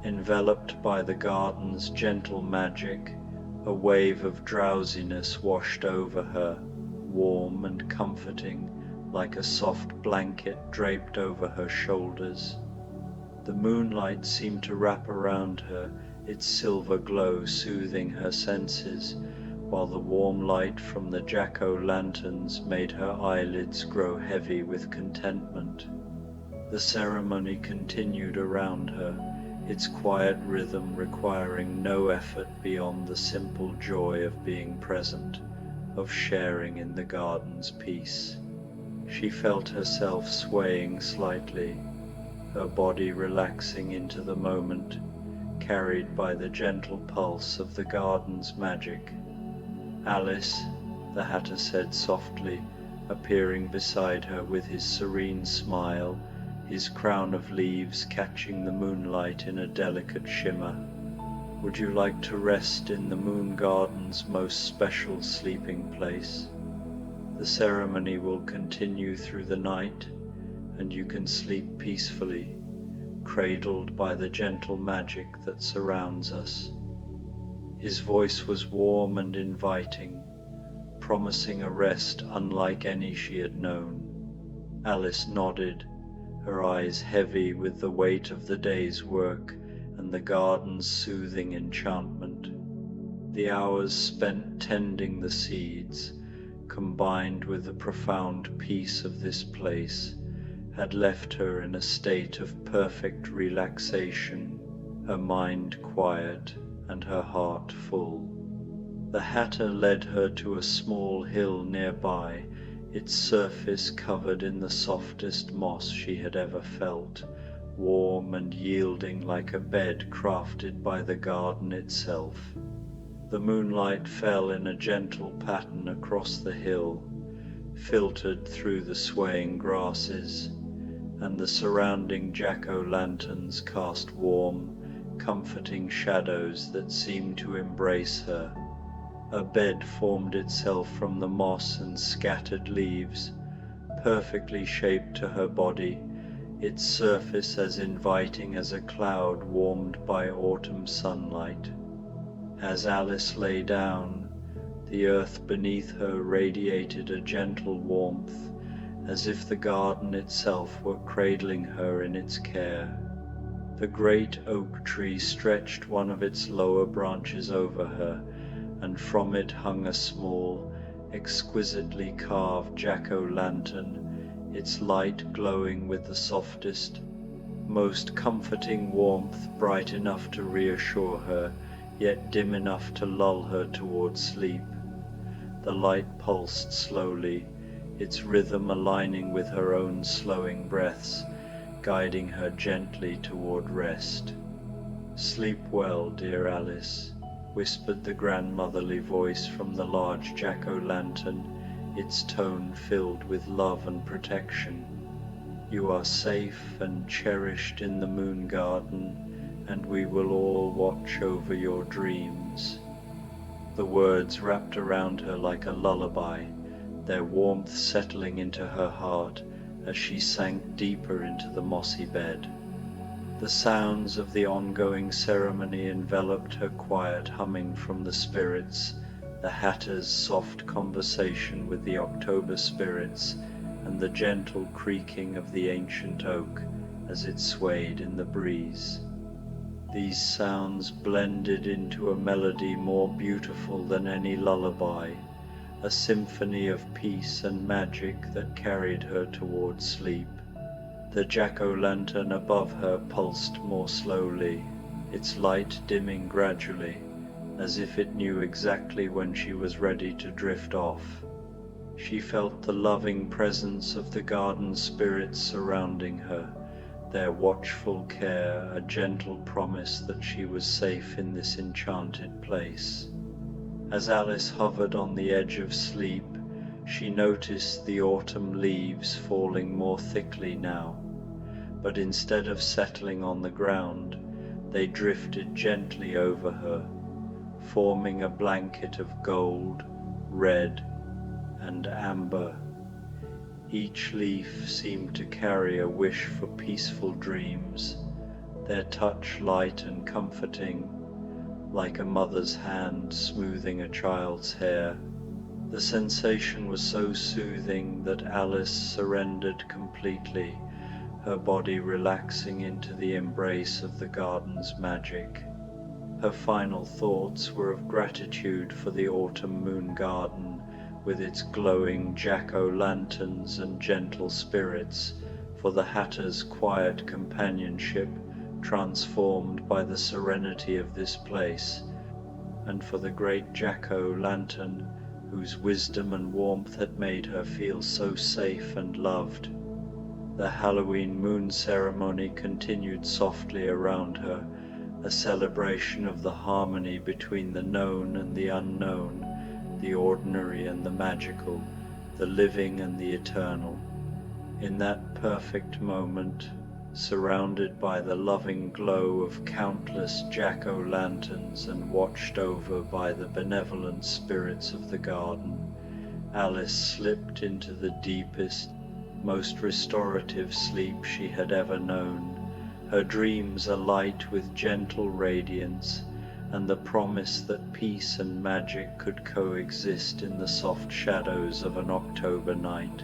enveloped by the garden's gentle magic, a wave of drowsiness washed over her, warm and comforting, like a soft blanket draped over her shoulders. The moonlight seemed to wrap around her, its silver glow soothing her senses, while the warm light from the jack-o'-lanterns made her eyelids grow heavy with contentment. The ceremony continued around her, its quiet rhythm requiring no effort beyond the simple joy of being present, of sharing in the garden's peace. She felt herself swaying slightly, her body relaxing into the moment, carried by the gentle pulse of the garden's magic. "Alice," the Hatter said softly, appearing beside her with his serene smile, his crown of leaves catching the moonlight in a delicate shimmer. "Would you like to rest in the moon garden's most special sleeping place? The ceremony will continue through the night, and you can sleep peacefully, cradled by the gentle magic that surrounds us." His voice was warm and inviting, promising a rest unlike any she had known. Alice nodded, her eyes heavy with the weight of the day's work and the garden's soothing enchantment. The hours spent tending the seeds, combined with the profound peace of this place, had left her in a state of perfect relaxation, her mind quiet and her heart full. The Hatter led her to a small hill nearby, its surface covered in the softest moss she had ever felt, warm and yielding like a bed crafted by the garden itself. The moonlight fell in a gentle pattern across the hill, filtered through the swaying grasses, and the surrounding jack-o'-lanterns cast warm, comforting shadows that seemed to embrace her. A bed formed itself from the moss and scattered leaves, perfectly shaped to her body, its surface as inviting as a cloud warmed by autumn sunlight. As Alice lay down, the earth beneath her radiated a gentle warmth, as if the garden itself were cradling her in its care. The great oak tree stretched one of its lower branches over her, and from it hung a small, exquisitely carved jack-o'-lantern, its light glowing with the softest, most comforting warmth, bright enough to reassure her, yet dim enough to lull her toward sleep. The light pulsed slowly, its rhythm aligning with her own slowing breaths, guiding her gently toward rest. "Sleep well, dear Alice," whispered the grandmotherly voice from the large jack-o'-lantern, its tone filled with love and protection. "You are safe and cherished in the moon garden, and we will all watch over your dreams." The words wrapped around her like a lullaby, their warmth settling into her heart as she sank deeper into the mossy bed. The sounds of the ongoing ceremony enveloped her, quiet humming from the spirits, the hatter's soft conversation with the October spirits, and the gentle creaking of the ancient oak as it swayed in the breeze. These sounds blended into a melody more beautiful than any lullaby, a symphony of peace and magic that carried her toward sleep. The jack-o'-lantern above her pulsed more slowly, its light dimming gradually, as if it knew exactly when she was ready to drift off. She felt the loving presence of the garden spirits surrounding her, their watchful care a gentle promise that she was safe in this enchanted place. As Alice hovered on the edge of sleep, she noticed the autumn leaves falling more thickly now, but instead of settling on the ground, they drifted gently over her, forming a blanket of gold, red, and amber. Each leaf seemed to carry a wish for peaceful dreams, their touch light and comforting, like a mother's hand smoothing a child's hair. The sensation was so soothing that Alice surrendered completely, her body relaxing into the embrace of the garden's magic. Her final thoughts were of gratitude for the autumn moon garden, with its glowing jack-o'-lanterns and gentle spirits, for the hatter's quiet companionship transformed by the serenity of this place, and for the great jack-o'-lantern whose wisdom and warmth had made her feel so safe and loved. The Halloween moon ceremony continued softly around her, a celebration of the harmony between the known and the unknown, the ordinary and the magical, the living and the eternal. In that perfect moment, surrounded by the loving glow of countless jack-o'-lanterns and watched over by the benevolent spirits of the garden, Alice slipped into the deepest, most restorative sleep she had ever known, her dreams alight with gentle radiance, and the promise that peace and magic could coexist in the soft shadows of an October night.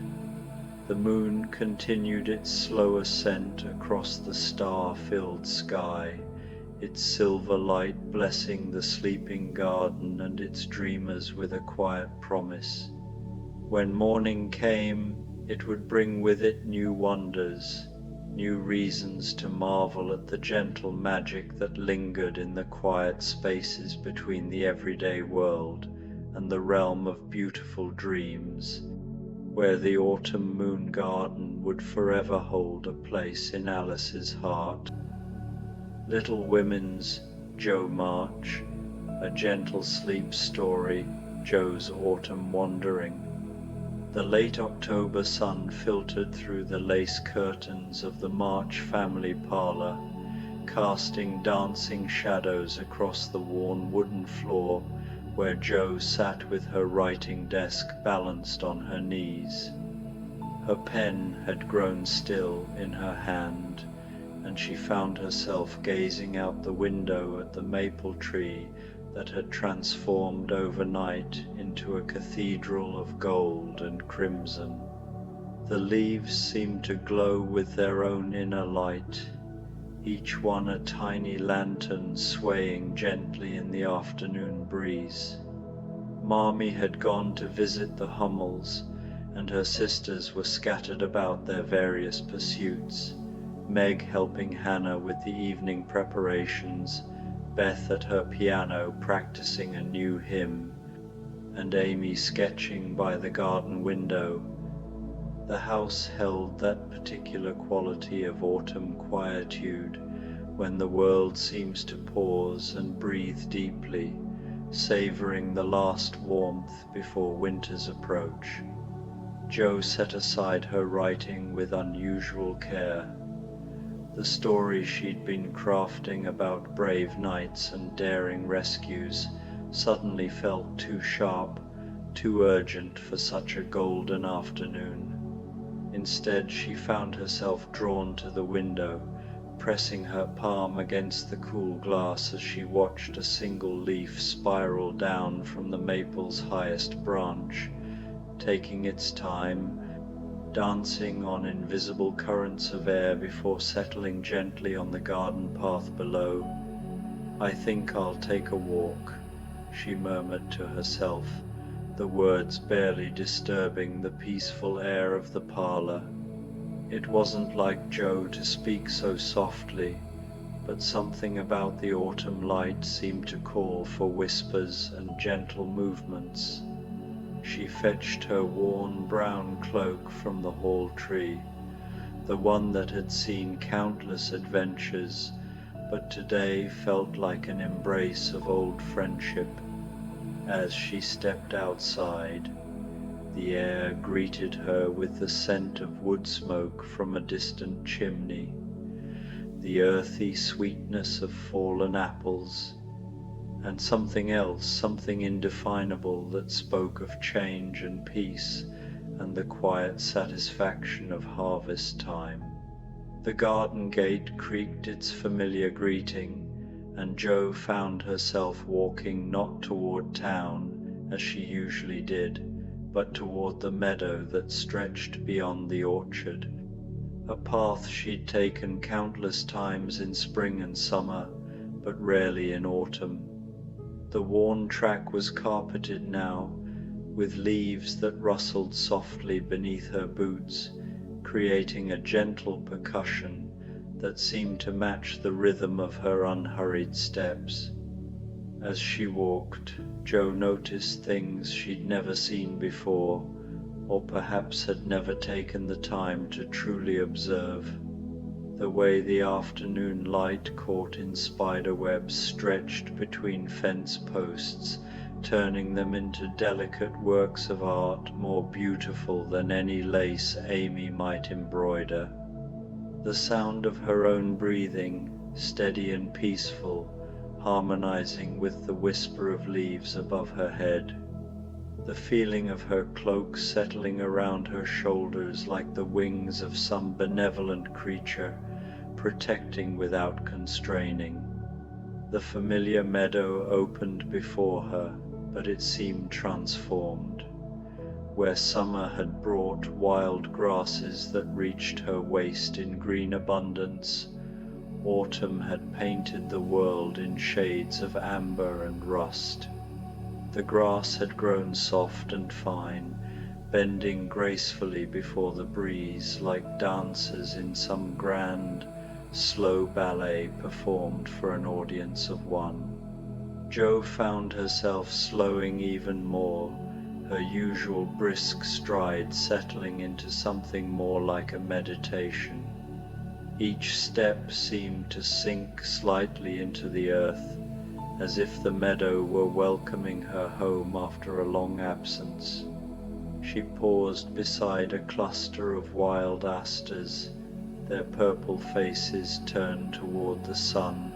The moon continued its slow ascent across the star-filled sky, its silver light blessing the sleeping garden and its dreamers with a quiet promise. When morning came, it would bring with it new wonders, new reasons to marvel at the gentle magic that lingered in the quiet spaces between the everyday world and the realm of beautiful dreams, where the autumn moon garden would forever hold a place in Alice's heart. Little Women's Joe March, a gentle sleep story, Joe's autumn wandering. The late October sun filtered through the lace curtains of the March family parlor, casting dancing shadows across the worn wooden floor where Jo sat with her writing desk balanced on her knees. Her pen had grown still in her hand, and she found herself gazing out the window at the maple tree that had transformed overnight into a cathedral of gold and crimson. The leaves seemed to glow with their own inner light, each one a tiny lantern swaying gently in the afternoon breeze. Marmee had gone to visit the Hummels, and her sisters were scattered about their various pursuits, Meg helping Hannah with the evening preparations, Beth at her piano practicing a new hymn, and Amy sketching by the garden window. The house held that particular quality of autumn quietude when the world seems to pause and breathe deeply, savoring the last warmth before winter's approach. Jo set aside her writing with unusual care. The story she'd been crafting about brave knights and daring rescues suddenly felt too sharp, too urgent for such a golden afternoon. Instead, she found herself drawn to the window, pressing her palm against the cool glass as she watched a single leaf spiral down from the maple's highest branch, taking its time, dancing on invisible currents of air before settling gently on the garden path below. "I think I'll take a walk," she murmured to herself, the words barely disturbing the peaceful air of the parlor. It wasn't like Joe to speak so softly, but something about the autumn light seemed to call for whispers and gentle movements. She fetched her worn brown cloak from the hall tree, the one that had seen countless adventures, but today felt like an embrace of old friendship. As she stepped outside, the air greeted her with the scent of wood smoke from a distant chimney, the earthy sweetness of fallen apples, and something else, something indefinable that spoke of change and peace and the quiet satisfaction of harvest time. The garden gate creaked its familiar greeting, and Jo found herself walking not toward town as she usually did, but toward the meadow that stretched beyond the orchard, a path she'd taken countless times in spring and summer, but rarely in autumn. The worn track was carpeted now, with leaves that rustled softly beneath her boots, creating a gentle percussion that seemed to match the rhythm of her unhurried steps. As she walked, Jo noticed things she'd never seen before, or perhaps had never taken the time to truly observe. The way the afternoon light caught in spider webs stretched between fence posts, turning them into delicate works of art more beautiful than any lace Amy might embroider. The sound of her own breathing, steady and peaceful, harmonizing with the whisper of leaves above her head. The feeling of her cloak settling around her shoulders like the wings of some benevolent creature, protecting without constraining. The familiar meadow opened before her, but it seemed transformed. Where summer had brought wild grasses that reached her waist in green abundance, autumn had painted the world in shades of amber and rust. The grass had grown soft and fine, bending gracefully before the breeze like dancers in some grand, slow ballet performed for an audience of one. Jo found herself slowing even more, her usual brisk stride settling into something more like a meditation. Each step seemed to sink slightly into the earth, as if the meadow were welcoming her home after a long absence. She paused beside a cluster of wild asters, their purple faces turned toward the sun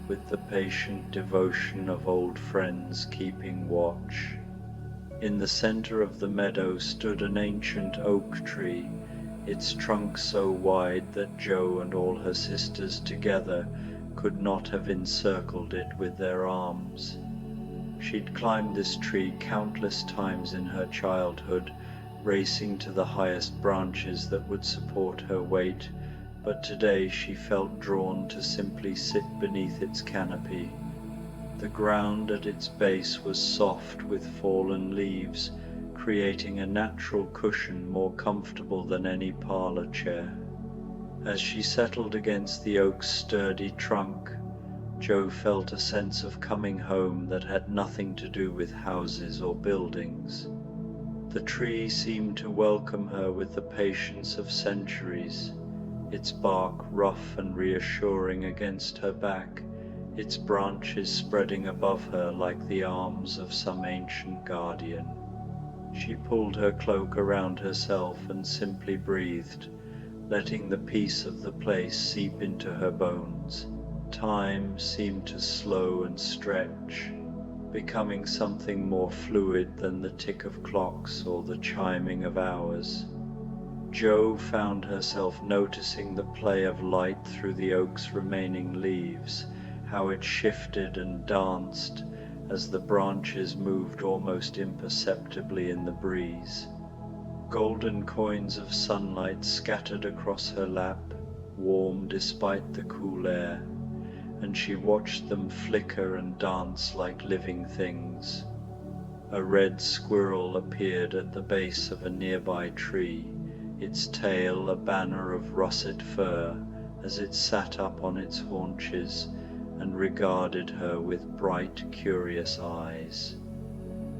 with the patient devotion of old friends keeping watch. In the center of the meadow stood an ancient oak tree, its trunk so wide that Jo and all her sisters together could not have encircled it with their arms. She'd climbed this tree countless times in her childhood, racing to the highest branches that would support her weight, but today she felt drawn to simply sit beneath its canopy. The ground at its base was soft with fallen leaves, creating a natural cushion more comfortable than any parlor chair. As she settled against the oak's sturdy trunk, Jo felt a sense of coming home that had nothing to do with houses or buildings. The tree seemed to welcome her with the patience of centuries, its bark rough and reassuring against her back, its branches spreading above her like the arms of some ancient guardian. She pulled her cloak around herself and simply breathed, letting the peace of the place seep into her bones. Time seemed to slow and stretch, becoming something more fluid than the tick of clocks or the chiming of hours. Jo found herself noticing the play of light through the oak's remaining leaves, how it shifted and danced as the branches moved almost imperceptibly in the breeze. Golden coins of sunlight scattered across her lap, warm despite the cool air, and she watched them flicker and dance like living things. A red squirrel appeared at the base of a nearby tree, its tail a banner of russet fur as it sat up on its haunches and regarded her with bright, curious eyes.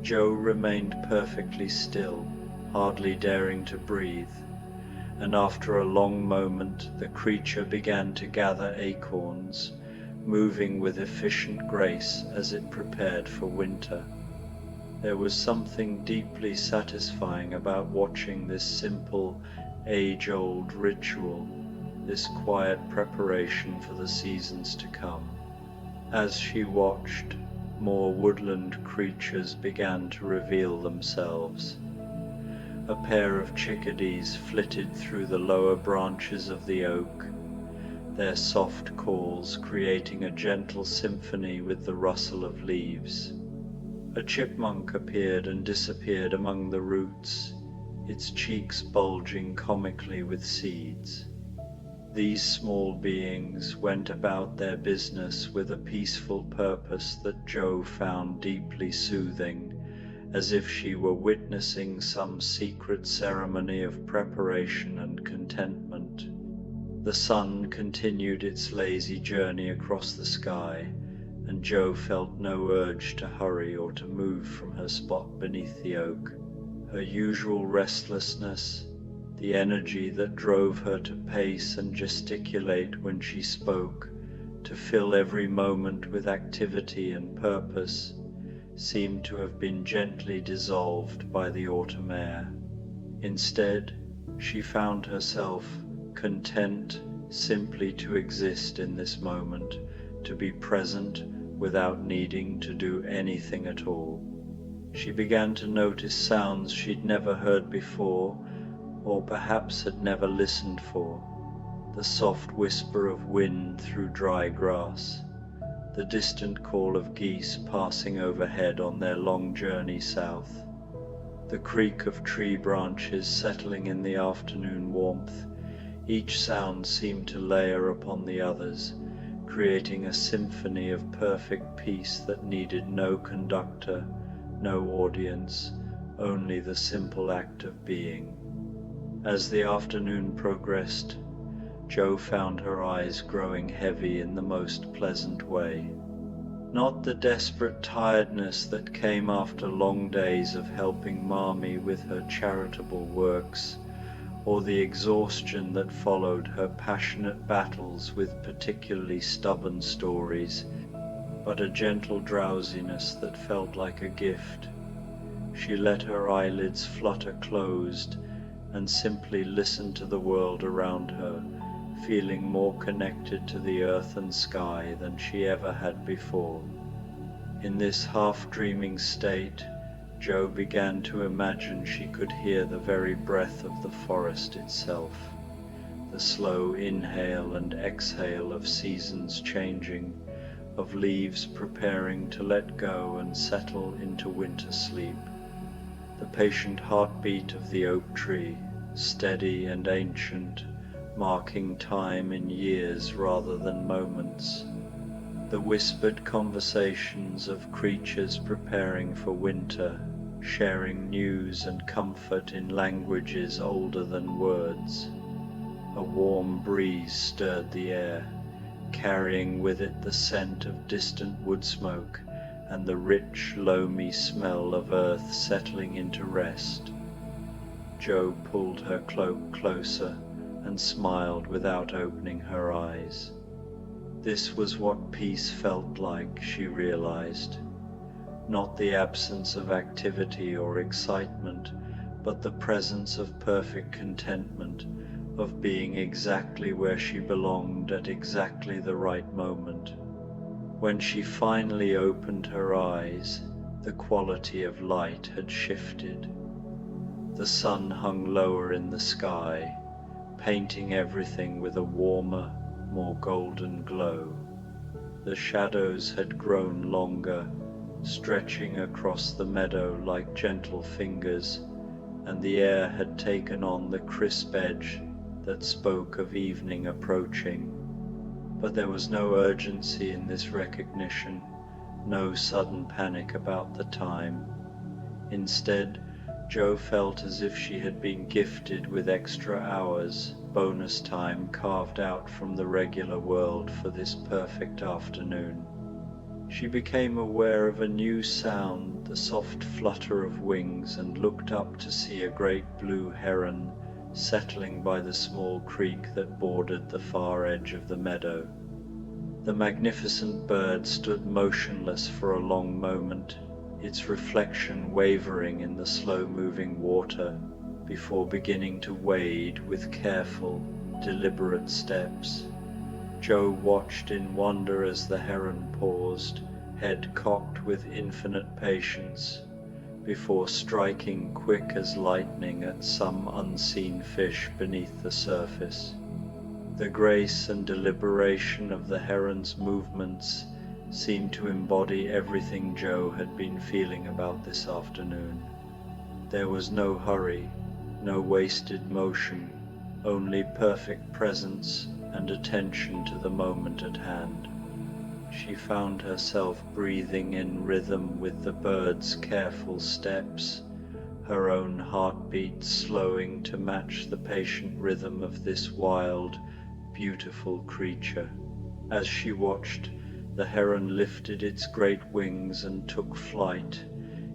Jo remained perfectly still, hardly daring to breathe, and after a long moment the creature began to gather acorns, moving with efficient grace as it prepared for winter. There was something deeply satisfying about watching this simple, age-old ritual, this quiet preparation for the seasons to come. As she watched, more woodland creatures began to reveal themselves. A pair of chickadees flitted through the lower branches of the oak, their soft calls creating a gentle symphony with the rustle of leaves. A chipmunk appeared and disappeared among the roots, its cheeks bulging comically with seeds. These small beings went about their business with a peaceful purpose that Jo found deeply soothing, as if she were witnessing some secret ceremony of preparation and contentment. The sun continued its lazy journey across the sky, and Jo felt no urge to hurry or to move from her spot beneath the oak. Her usual restlessness, the energy that drove her to pace and gesticulate when she spoke, to fill every moment with activity and purpose, seemed to have been gently dissolved by the autumn air. Instead, she found herself content simply to exist in this moment, to be present without needing to do anything at all. She began to notice sounds she'd never heard before, or perhaps had never listened for. The soft whisper of wind through dry grass, the distant call of geese passing overhead on their long journey south, the creak of tree branches settling in the afternoon warmth. Each sound seemed to layer upon the others, creating a symphony of perfect peace that needed no conductor, no audience, only the simple act of being. As the afternoon progressed, Jo found her eyes growing heavy in the most pleasant way. Not the desperate tiredness that came after long days of helping Mommy with her charitable works, or the exhaustion that followed her passionate battles with particularly stubborn stories, but a gentle drowsiness that felt like a gift. She let her eyelids flutter closed and simply listened to the world around her, feeling more connected to the earth and sky than she ever had before. In this half-dreaming state, Jo began to imagine she could hear the very breath of the forest itself, the slow inhale and exhale of seasons changing, of leaves preparing to let go and settle into winter sleep. The patient heartbeat of the oak tree, steady and ancient, marking time in years rather than moments. The whispered conversations of creatures preparing for winter, sharing news and comfort in languages older than words. A warm breeze stirred the air, carrying with it the scent of distant wood smoke and the rich, loamy smell of earth settling into rest. Jo pulled her cloak closer and smiled without opening her eyes. This was what peace felt like, she realized. Not the absence of activity or excitement, but the presence of perfect contentment, of being exactly where she belonged at exactly the right moment. When she finally opened her eyes, the quality of light had shifted. The sun hung lower in the sky, painting everything with a warmer, more golden glow. The shadows had grown longer, stretching across the meadow like gentle fingers, and the air had taken on the crisp edge that spoke of evening approaching. But there was no urgency in this recognition, no sudden panic about the time. Instead, Jo felt as if she had been gifted with extra hours, bonus time carved out from the regular world for this perfect afternoon. She became aware of a new sound, the soft flutter of wings, and looked up to see a great blue heron settling by the small creek that bordered the far edge of the meadow. The magnificent bird stood motionless for a long moment, its reflection wavering in the slow-moving water, before beginning to wade with careful, deliberate steps. Jo watched in wonder as the heron paused, head cocked with infinite patience, before striking quick as lightning at some unseen fish beneath the surface. The grace and deliberation of the heron's movements seemed to embody everything Jo had been feeling about this afternoon. There was no hurry, no wasted motion, only perfect presence and attention to the moment at hand. She found herself breathing in rhythm with the bird's careful steps, her own heartbeat slowing to match the patient rhythm of this wild, beautiful creature. As she watched, the heron lifted its great wings and took flight,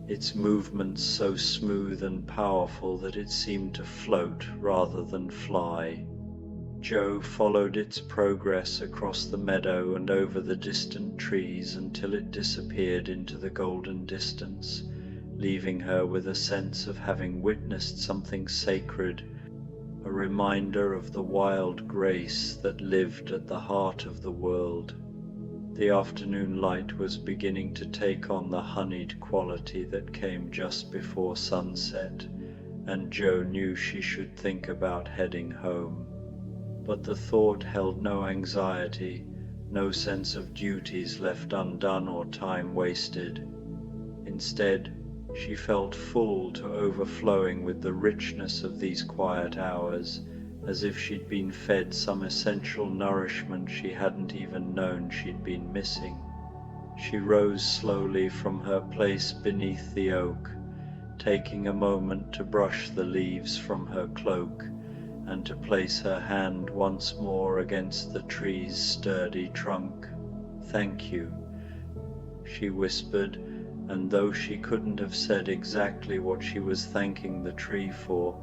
its movements so smooth and powerful that it seemed to float rather than fly. Jo followed its progress across the meadow and over the distant trees until it disappeared into the golden distance, leaving her with a sense of having witnessed something sacred, a reminder of the wild grace that lived at the heart of the world. The afternoon light was beginning to take on the honeyed quality that came just before sunset, and Jo knew she should think about heading home. But the thought held no anxiety, no sense of duties left undone or time wasted. Instead, she felt full to overflowing with the richness of these quiet hours, as if she'd been fed some essential nourishment she hadn't even known she'd been missing. She rose slowly from her place beneath the oak, taking a moment to brush the leaves from her cloak, and to place her hand once more against the tree's sturdy trunk. "Thank you," she whispered, and though she couldn't have said exactly what she was thanking the tree for,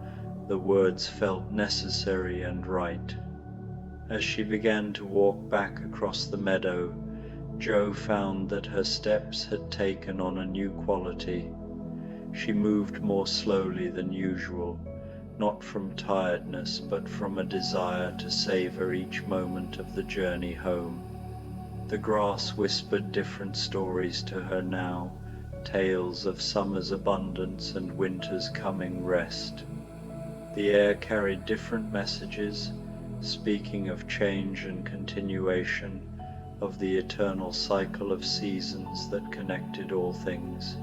the words felt necessary and right. As she began to walk back across the meadow, Jo found that her steps had taken on a new quality. She moved more slowly than usual, not from tiredness, but from a desire to savor each moment of the journey home. The grass whispered different stories to her now, tales of summer's abundance and winter's coming rest. The air carried different messages, speaking of change and continuation, of the eternal cycle of seasons that connected all things.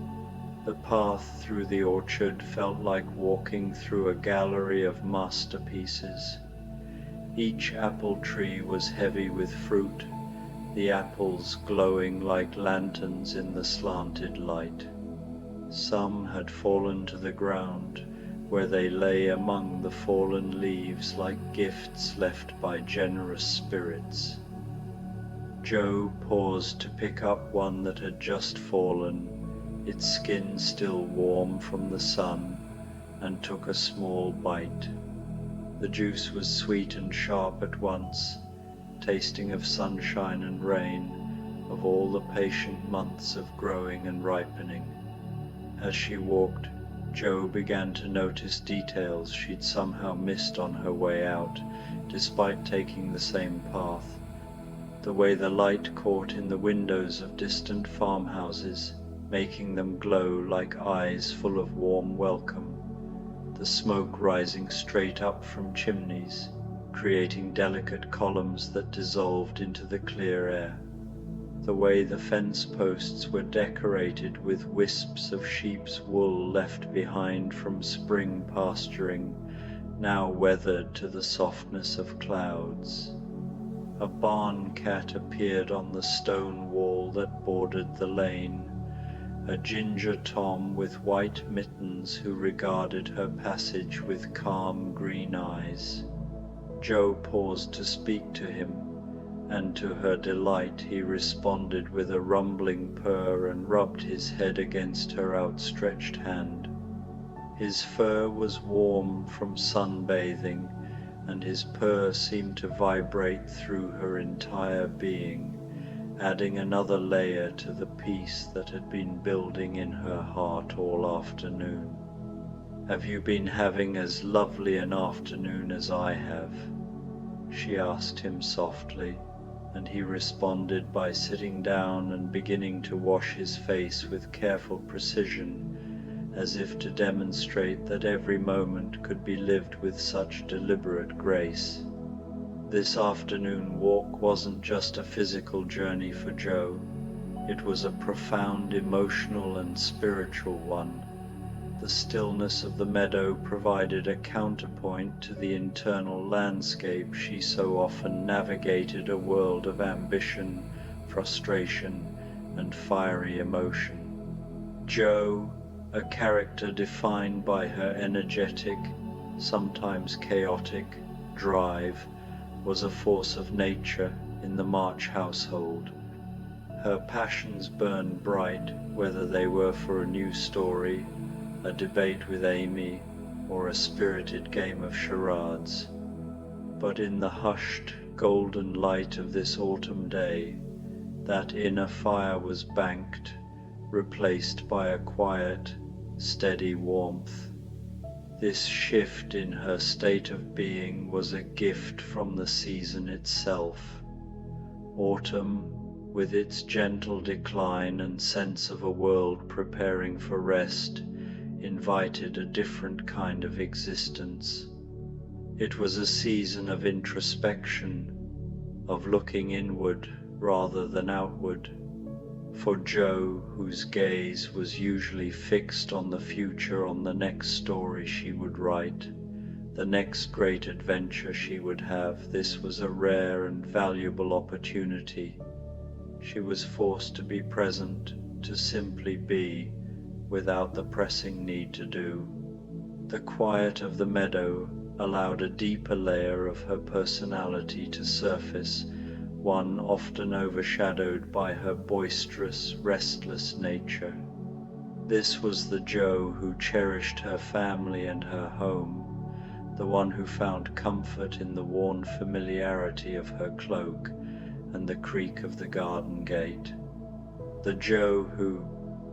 The path through the orchard felt like walking through a gallery of masterpieces. Each apple tree was heavy with fruit, the apples glowing like lanterns in the slanted light. Some had fallen to the ground, where they lay among the fallen leaves like gifts left by generous spirits. Jo paused to pick up one that had just fallen, its skin still warm from the sun, and took a small bite. The juice was sweet and sharp at once, tasting of sunshine and rain, of all the patient months of growing and ripening. As she walked, Jo began to notice details she'd somehow missed on her way out, despite taking the same path. The way the light caught in the windows of distant farmhouses, making them glow like eyes full of warm welcome. the smoke rising straight up from chimneys, creating delicate columns that dissolved into the clear air. The way the fence posts were decorated with wisps of sheep's wool left behind from spring pasturing, now weathered to the softness of clouds. A barn cat appeared on the stone wall that bordered the lane, a ginger Tom with white mittens who regarded her passage with calm green eyes. Jo paused to speak to him, and to her delight he responded with a rumbling purr and rubbed his head against her outstretched hand. His fur was warm from sunbathing, and his purr seemed to vibrate through her entire being, adding another layer to the peace that had been building in her heart all afternoon. "Have you been having as lovely an afternoon as I have?" she asked him softly, and he responded by sitting down and beginning to wash his face with careful precision, as if to demonstrate that every moment could be lived with such deliberate grace. This afternoon walk wasn't just a physical journey for Jo, it was a profound emotional and spiritual one. The stillness of the meadow provided a counterpoint to the internal landscape she so often navigated, a world of ambition, frustration, and fiery emotion. Jo, a character defined by her energetic, sometimes chaotic, drive, was a force of nature in the March household. Her passions burned bright, whether they were for a new story, a debate with Amy, or a spirited game of charades. But in the hushed, golden light of this autumn day, that inner fire was banked, replaced by a quiet, steady warmth. This shift in her state of being was a gift from the season itself. Autumn, with its gentle decline and sense of a world preparing for rest, invited a different kind of existence. It was a season of introspection, of looking inward rather than outward. For Jo, whose gaze was usually fixed on the future, on the next story she would write, the next great adventure she would have, this was a rare and valuable opportunity. She was forced to be present, to simply be, without the pressing need to do. The quiet of the meadow allowed a deeper layer of her personality to surface, one often overshadowed by her boisterous, restless nature. This was the Jo who cherished her family and her home, the one who found comfort in the worn familiarity of her cloak and the creak of the garden gate. The Jo who,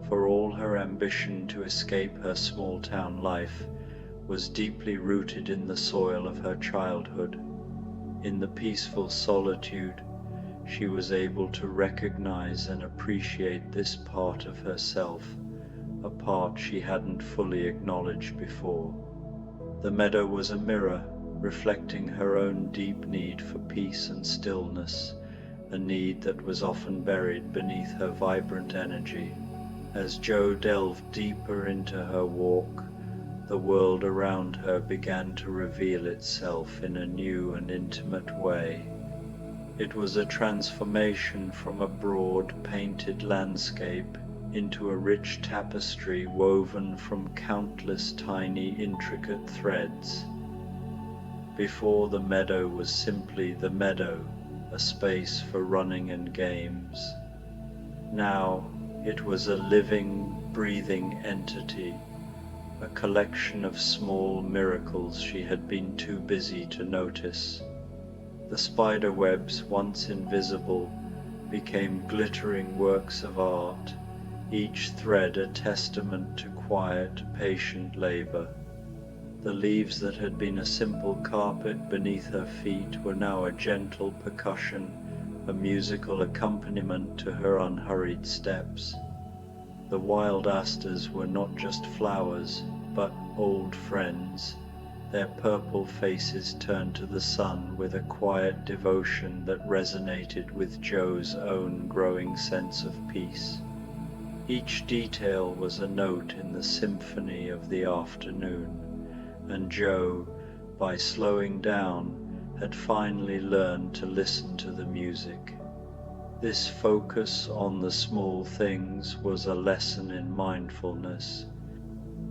for all her ambition to escape her small-town life, was deeply rooted in the soil of her childhood. In the peaceful solitude, she was able to recognize and appreciate this part of herself, a part she hadn't fully acknowledged before. The meadow was a mirror, reflecting her own deep need for peace and stillness, a need that was often buried beneath her vibrant energy. As Jo delved deeper into her walk, the world around her began to reveal itself in a new and intimate way. It was a transformation from a broad, painted landscape into a rich tapestry woven from countless tiny, intricate threads. Before, the meadow was simply the meadow, a space for running and games. Now, it was a living, breathing entity, a collection of small miracles she had been too busy to notice. The spider webs, once invisible, became glittering works of art, each thread a testament to quiet, patient labor. The leaves that had been a simple carpet beneath her feet were now a gentle percussion, a musical accompaniment to her unhurried steps. The wild asters were not just flowers, but old friends, their purple faces turned to the sun with a quiet devotion that resonated with Joe's own growing sense of peace. Each detail was a note in the symphony of the afternoon, and Joe, by slowing down, had finally learned to listen to the music. This focus on the small things was a lesson in mindfulness.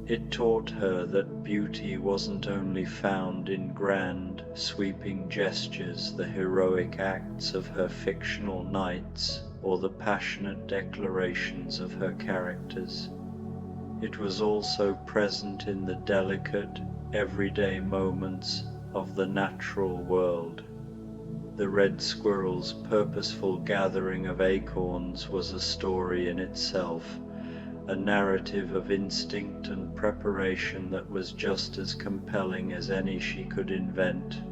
It taught her that beauty wasn't only found in grand, sweeping gestures, the heroic acts of her fictional knights, or the passionate declarations of her characters. It was also present in the delicate, everyday moments of the natural world. The red squirrel's purposeful gathering of acorns was a story in itself, a narrative of instinct and preparation that was just as compelling as any she could invent.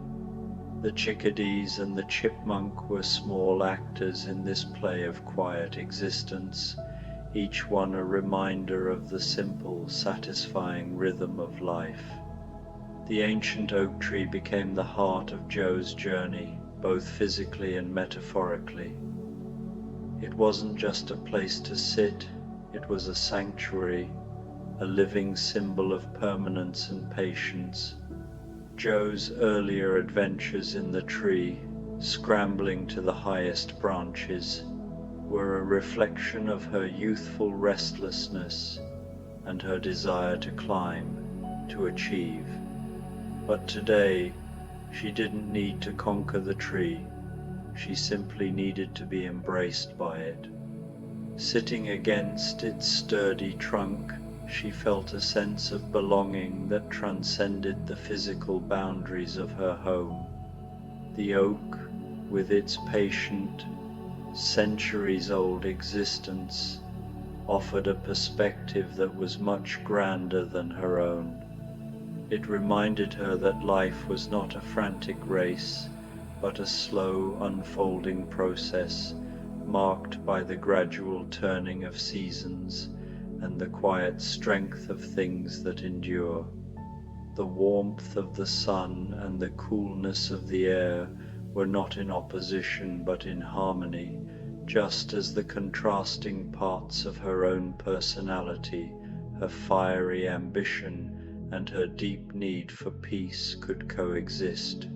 The chickadees and the chipmunk were small actors in this play of quiet existence, each one a reminder of the simple, satisfying rhythm of life. The ancient oak tree became the heart of Joe's journey, both physically and metaphorically. It wasn't just a place to sit, it was a sanctuary, a living symbol of permanence and patience. Joe's earlier adventures in the tree, scrambling to the highest branches, were a reflection of her youthful restlessness and her desire to climb, to achieve. But today, she didn't need to conquer the tree, she simply needed to be embraced by it. Sitting against its sturdy trunk, she felt a sense of belonging that transcended the physical boundaries of her home. The oak, with its patient, centuries-old existence, offered a perspective that was much grander than her own. It reminded her that life was not a frantic race, but a slow, unfolding process, marked by the gradual turning of seasons and the quiet strength of things that endure. The warmth of the sun and the coolness of the air were not in opposition but in harmony, just as the contrasting parts of her own personality, her fiery ambition and her deep need for peace could coexist.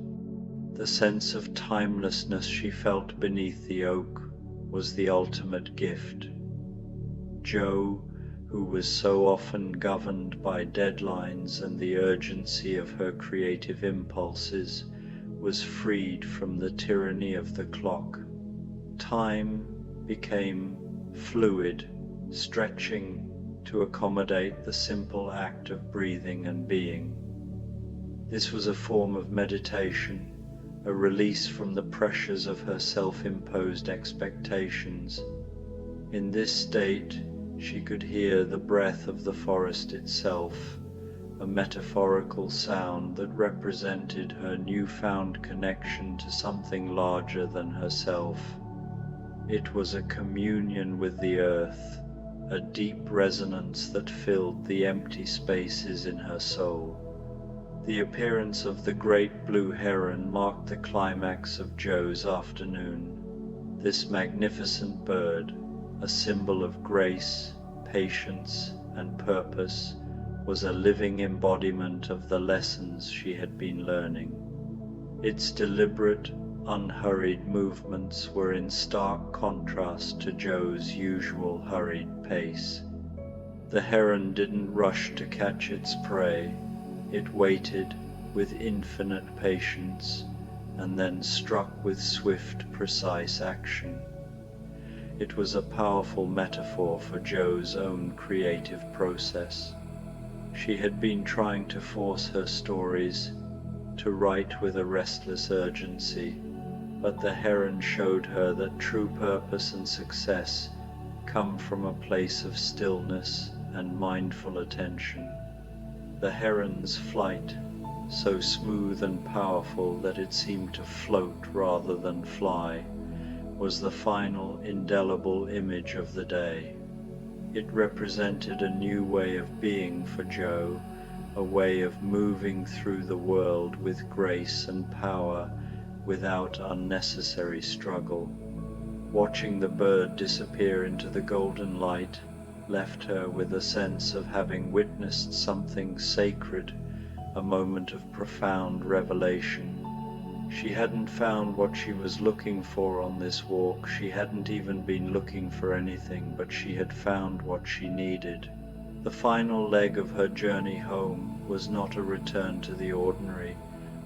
The sense of timelessness she felt beneath the oak was the ultimate gift. Joe, who was so often governed by deadlines and the urgency of her creative impulses, was freed from the tyranny of the clock. Time became fluid, stretching to accommodate the simple act of breathing and being. This was a form of meditation, a release from the pressures of her self-imposed expectations. In this state, she could hear the breath of the forest itself, a metaphorical sound that represented her newfound connection to something larger than herself. It was a communion with the earth, a deep resonance that filled the empty spaces in her soul. The appearance of the great blue heron marked the climax of Joe's afternoon. This magnificent bird, a symbol of grace, patience, and purpose, was a living embodiment of the lessons she had been learning. Its deliberate, unhurried movements were in stark contrast to Joe's usual hurried pace. The heron didn't rush to catch its prey. It waited with infinite patience and then struck with swift, precise action. It was a powerful metaphor for Joe's own creative process. She had been trying to force her stories, to write with a restless urgency, but the heron showed her that true purpose and success come from a place of stillness and mindful attention. The heron's flight, so smooth and powerful that it seemed to float rather than fly, was the final indelible image of the day. It represented a new way of being for Joe, a way of moving through the world with grace and power without unnecessary struggle. Watching the bird disappear into the golden light left her with a sense of having witnessed something sacred, a moment of profound revelation. She hadn't found what she was looking for on this walk. She hadn't even been looking for anything, but she had found what she needed. The final leg of her journey home was not a return to the ordinary,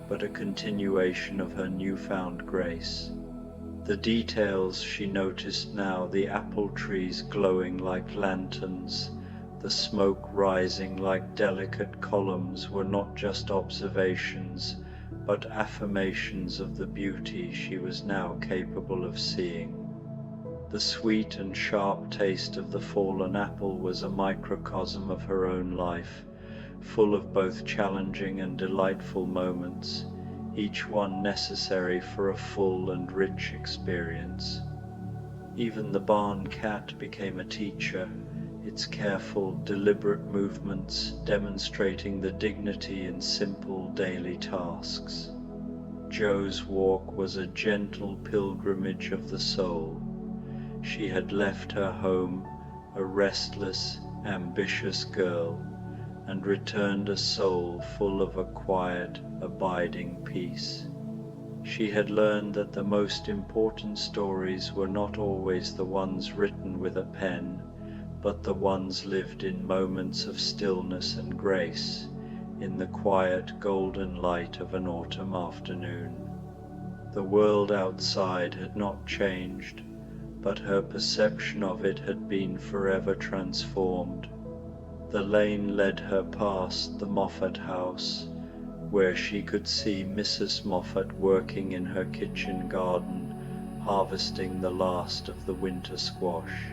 but a continuation of her newfound grace. The details she noticed now, the apple trees glowing like lanterns, the smoke rising like delicate columns, were not just observations, but affirmations of the beauty she was now capable of seeing. The sweet and sharp taste of the fallen apple was a microcosm of her own life, full of both challenging and delightful moments, each one necessary for a full and rich experience. Even the barn cat became a teacher, its careful, deliberate movements demonstrating the dignity in simple daily tasks. Jo's walk was a gentle pilgrimage of the soul. She had left her home a restless, ambitious girl, and returned a soul full of a quiet, abiding peace. She had learned that the most important stories were not always the ones written with a pen, but the ones lived in moments of stillness and grace, in the quiet golden light of an autumn afternoon. The world outside had not changed, but her perception of it had been forever transformed. The lane led her past the Moffat house, where she could see Mrs. Moffat working in her kitchen garden, harvesting the last of the winter squash.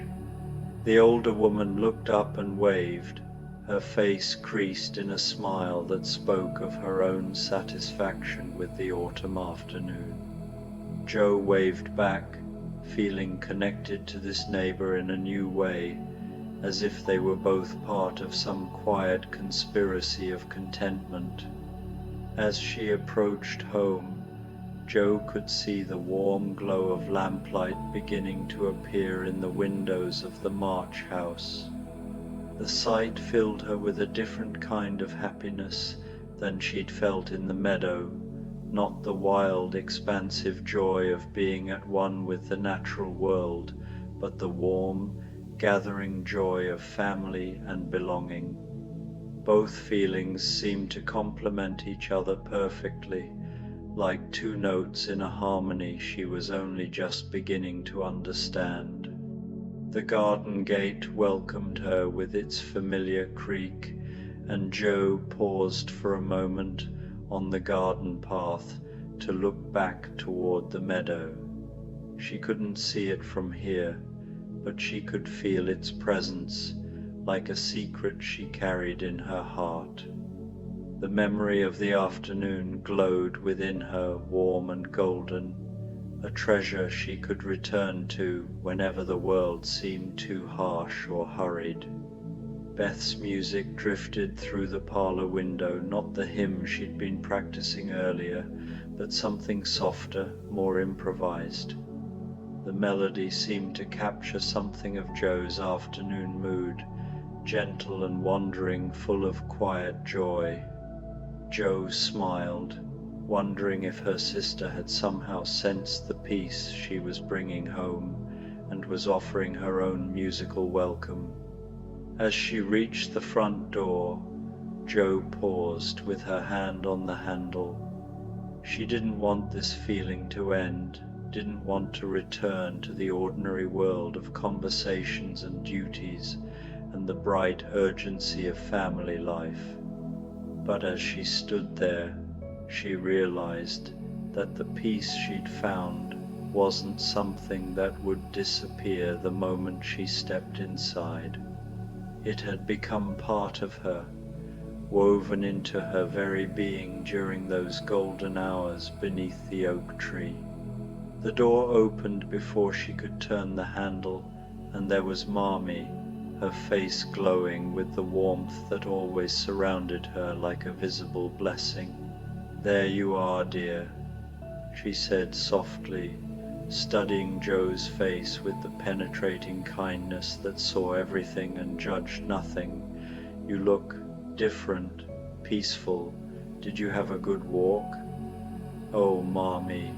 The older woman looked up and waved, her face creased in a smile that spoke of her own satisfaction with the autumn afternoon. Jo waved back, feeling connected to this neighbor in a new way, as if they were both part of some quiet conspiracy of contentment. As she approached home, Jo could see the warm glow of lamplight beginning to appear in the windows of the March house. The sight filled her with a different kind of happiness than she'd felt in the meadow, not the wild, expansive joy of being at one with the natural world, but the warm, gathering joy of family and belonging. Both feelings seemed to complement each other perfectly, like two notes in a harmony she was only just beginning to understand. The garden gate welcomed her with its familiar creak, and Jo paused for a moment on the garden path to look back toward the meadow. She couldn't see it from here, but she could feel its presence, like a secret she carried in her heart. The memory of the afternoon glowed within her, warm and golden, a treasure she could return to whenever the world seemed too harsh or hurried. Beth's music drifted through the parlor window, not the hymn she'd been practicing earlier, but something softer, more improvised. The melody seemed to capture something of Jo's afternoon mood, gentle and wandering, full of quiet joy. Jo smiled, wondering if her sister had somehow sensed the peace she was bringing home and was offering her own musical welcome. As she reached the front door, Jo paused with her hand on the handle. She didn't want this feeling to end, didn't want to return to the ordinary world of conversations and duties and the bright urgency of family life. But as she stood there, she realized that the peace she'd found wasn't something that would disappear the moment she stepped inside. It had become part of her, woven into her very being during those golden hours beneath the oak tree. The door opened before she could turn the handle, and there was Marmee, her face glowing with the warmth that always surrounded her like a visible blessing. "There you are, dear," she said softly, studying Joe's face with the penetrating kindness that saw everything and judged nothing. "You look different, peaceful. Did you have a good walk?" "Oh, Mommy,"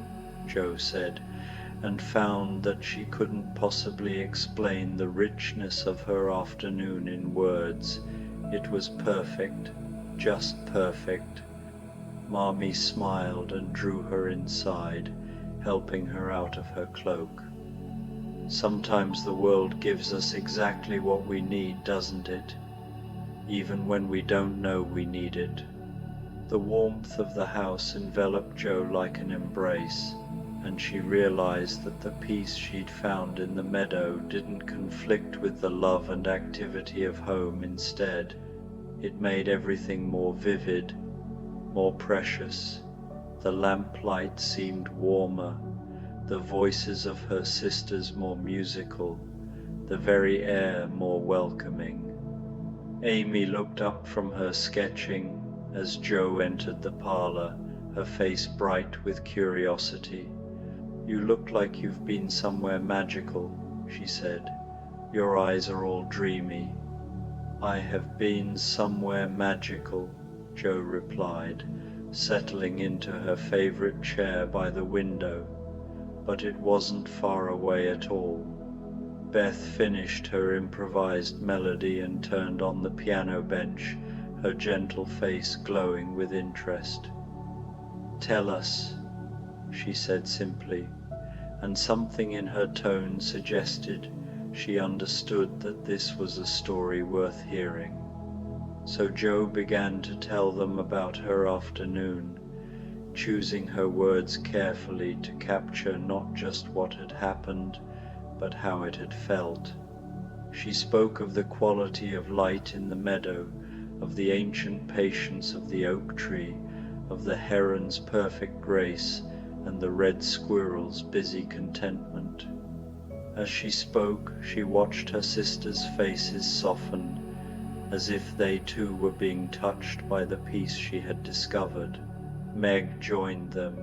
Joe said, and found that she couldn't possibly explain the richness of her afternoon in words. It was perfect, just perfect. Mommy smiled and drew her inside, helping her out of her cloak. "Sometimes the world gives us exactly what we need, doesn't it? Even when we don't know we need it." The warmth of the house enveloped Joe like an embrace, and she realized that the peace she'd found in the meadow didn't conflict with the love and activity of home. Instead, it made everything more vivid, more precious. The lamplight seemed warmer, the voices of her sisters more musical, the very air more welcoming. Amy looked up from her sketching as Joe entered the parlor, her face bright with curiosity. "You look like you've been somewhere magical," she said. "Your eyes are all dreamy." "I have been somewhere magical," Joe replied, settling into her favorite chair by the window, "but it wasn't far away at all." Beth finished her improvised melody and turned on the piano bench, her gentle face glowing with interest. "Tell us," she said simply, and something in her tone suggested she understood that this was a story worth hearing. So Joe began to tell them about her afternoon, choosing her words carefully to capture not just what had happened, but how it had felt. She spoke of the quality of light in the meadow, of the ancient patience of the oak tree, of the heron's perfect grace, and the red squirrel's busy contentment. As she spoke, she watched her sisters' faces soften, as if they too were being touched by the peace she had discovered. Meg joined them,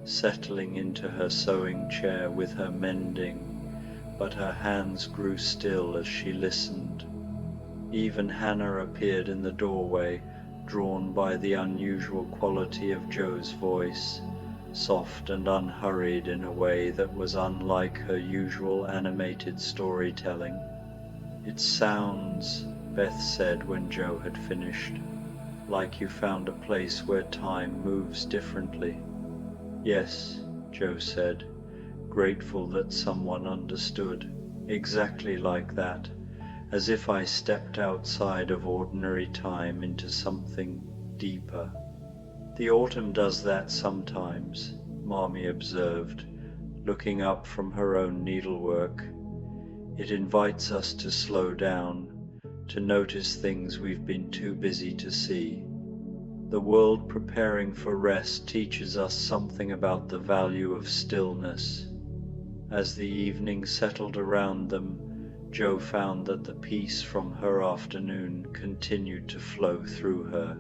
settling into her sewing chair with her mending, but her hands grew still as she listened. Even Hannah appeared in the doorway, drawn by the unusual quality of Joe's voice, soft and unhurried in a way that was unlike her usual animated storytelling. "It sounds," Beth said when Joe had finished, "like you found a place where time moves differently." "Yes," Joe said, grateful that someone understood. "Exactly like that, as if I stepped outside of ordinary time into something deeper." "The autumn does that sometimes," Mommy observed, looking up from her own needlework. "It invites us to slow down, to notice things we've been too busy to see. The world preparing for rest teaches us something about the value of stillness." As the evening settled around them, Joe found that the peace from her afternoon continued to flow through her.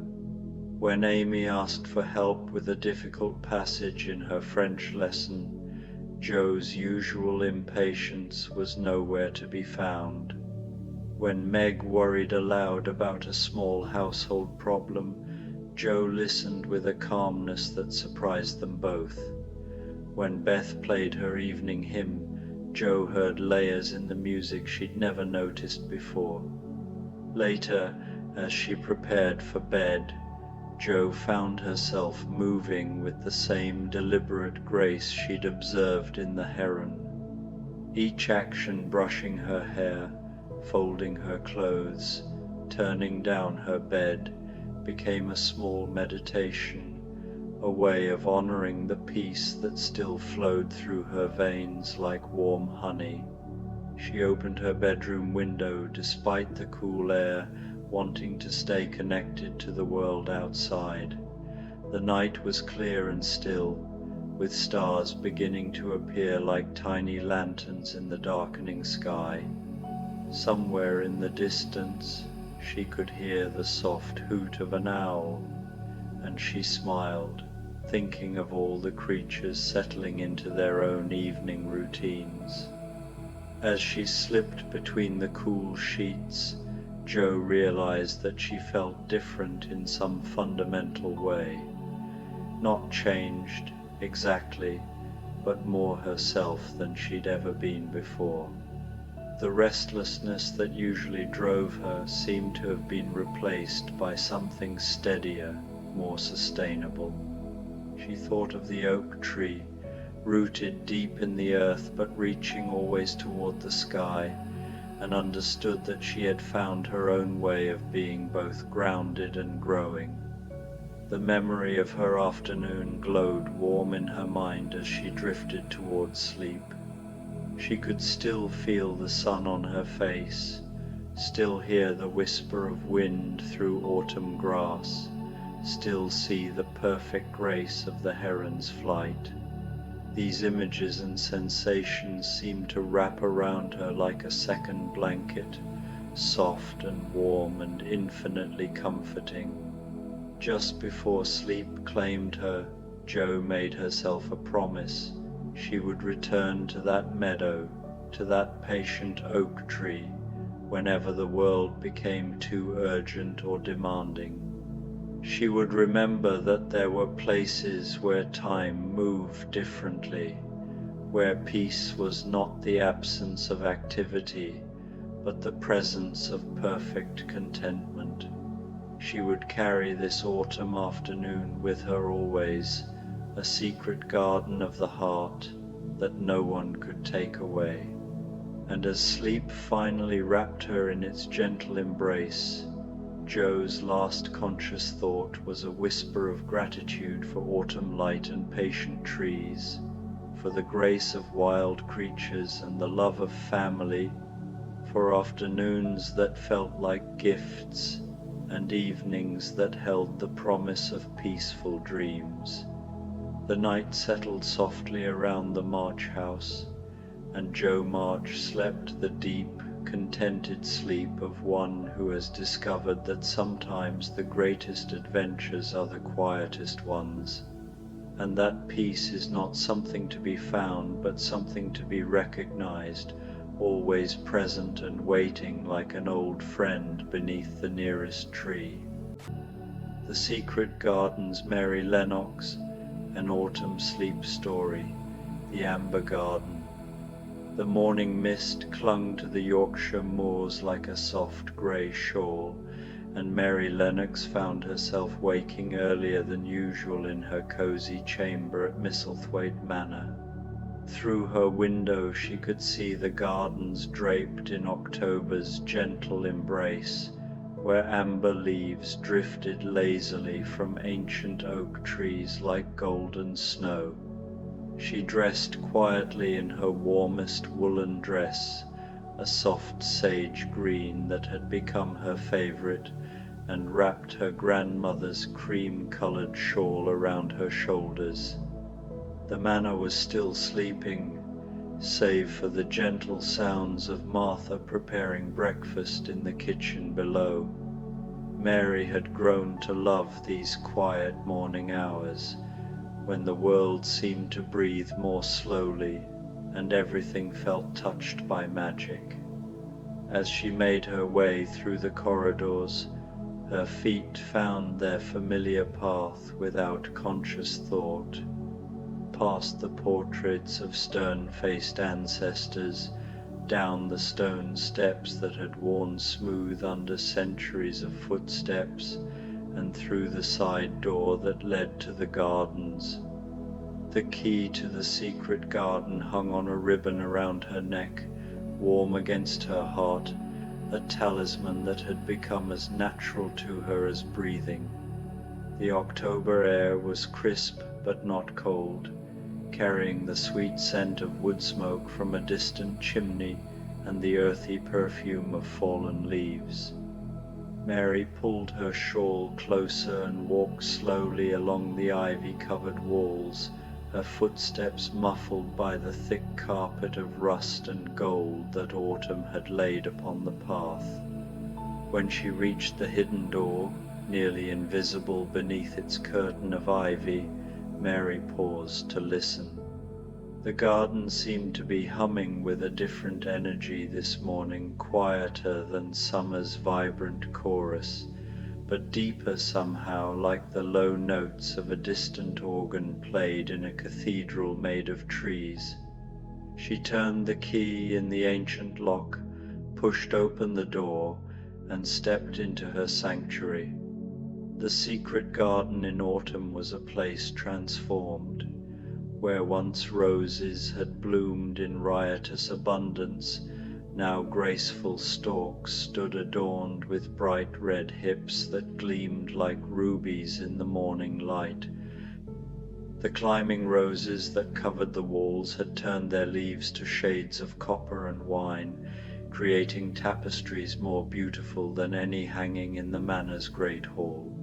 When Amy asked for help with a difficult passage in her French lesson, Joe's usual impatience was nowhere to be found. When Meg worried aloud about a small household problem, Joe listened with a calmness that surprised them both. When Beth played her evening hymn, Joe heard layers in the music she'd never noticed before. Later, as she prepared for bed, Joe found herself moving with the same deliberate grace she'd observed in the heron. Each action, brushing her hair, folding her clothes, turning down her bed, became a small meditation, a way of honoring the peace that still flowed through her veins like warm honey. She opened her bedroom window despite the cool air, wanting to stay connected to the world outside. The night was clear and still, with stars beginning to appear like tiny lanterns in the darkening sky. Somewhere in the distance, she could hear the soft hoot of an owl, and she smiled, thinking of all the creatures settling into their own evening routines. As she slipped between the cool sheets, Jo realized that she felt different in some fundamental way. Not changed, exactly, but more herself than she'd ever been before. The restlessness that usually drove her seemed to have been replaced by something steadier, more sustainable. She thought of the oak tree, rooted deep in the earth but reaching always toward the sky, and understood that she had found her own way of being both grounded and growing. The memory of her afternoon glowed warm in her mind as she drifted towards sleep. She could still feel the sun on her face, still hear the whisper of wind through autumn grass, still see the perfect grace of the heron's flight. These images and sensations seemed to wrap around her like a second blanket, soft and warm and infinitely comforting. Just before sleep claimed her, Jo made herself a promise. She would return to that meadow, to that patient oak tree, whenever the world became too urgent or demanding. She would remember that there were places where time moved differently, where peace was not the absence of activity, but the presence of perfect contentment. She would carry this autumn afternoon with her always, a secret garden of the heart that no one could take away. And as sleep finally wrapped her in its gentle embrace, Jo's last conscious thought was a whisper of gratitude for autumn light and patient trees, for the grace of wild creatures and the love of family, for afternoons that felt like gifts and evenings that held the promise of peaceful dreams. The night settled softly around the March house, and Jo March slept the deep, contented sleep of one who has discovered that sometimes the greatest adventures are the quietest ones, and that peace is not something to be found but something to be recognized, always present and waiting like an old friend beneath the nearest tree. The Secret Garden's Mary Lennox, An Autumn Sleep Story, The Amber Garden. The morning mist clung to the Yorkshire moors like a soft grey shawl, and Mary Lennox found herself waking earlier than usual in her cosy chamber at Misselthwaite Manor. Through her window she could see the gardens draped in October's gentle embrace, where amber leaves drifted lazily from ancient oak trees like golden snow. She dressed quietly in her warmest woolen dress, a soft sage green that had become her favorite, and wrapped her grandmother's cream-colored shawl around her shoulders. The manor was still sleeping, save for the gentle sounds of Martha preparing breakfast in the kitchen below. Mary had grown to love these quiet morning hours, when the world seemed to breathe more slowly and everything felt touched by magic. As she made her way through the corridors, her feet found their familiar path without conscious thought, past the portraits of stern-faced ancestors, down the stone steps that had worn smooth under centuries of footsteps, and through the side door that led to the gardens. The key to the secret garden hung on a ribbon around her neck, warm against her heart, a talisman that had become as natural to her as breathing. The October air was crisp but not cold, carrying the sweet scent of wood smoke from a distant chimney and the earthy perfume of fallen leaves. Mary pulled her shawl closer and walked slowly along the ivy-covered walls, her footsteps muffled by the thick carpet of rust and gold that autumn had laid upon the path. When she reached the hidden door, nearly invisible beneath its curtain of ivy, Mary paused to listen. The garden seemed to be humming with a different energy this morning, quieter than summer's vibrant chorus, but deeper somehow, like the low notes of a distant organ played in a cathedral made of trees. She turned the key in the ancient lock, pushed open the door, and stepped into her sanctuary. The secret garden in autumn was a place transformed. Where once roses had bloomed in riotous abundance, now graceful stalks stood adorned with bright red hips that gleamed like rubies in the morning light. The climbing roses that covered the walls had turned their leaves to shades of copper and wine, creating tapestries more beautiful than any hanging in the manor's great hall.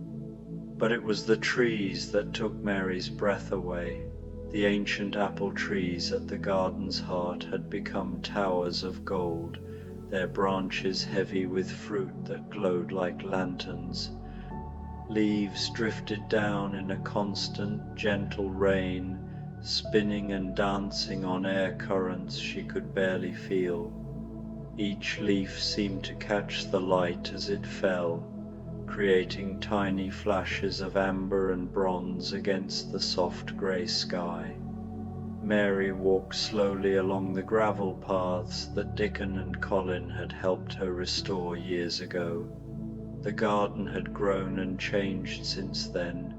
But it was the trees that took Mary's breath away. The ancient apple trees at the garden's heart had become towers of gold, their branches heavy with fruit that glowed like lanterns. Leaves drifted down in a constant, gentle rain, spinning and dancing on air currents she could barely feel. Each leaf seemed to catch the light as it fell, creating tiny flashes of amber and bronze against the soft grey sky. Mary walked slowly along the gravel paths that Dickon and Colin had helped her restore years ago. The garden had grown and changed since then,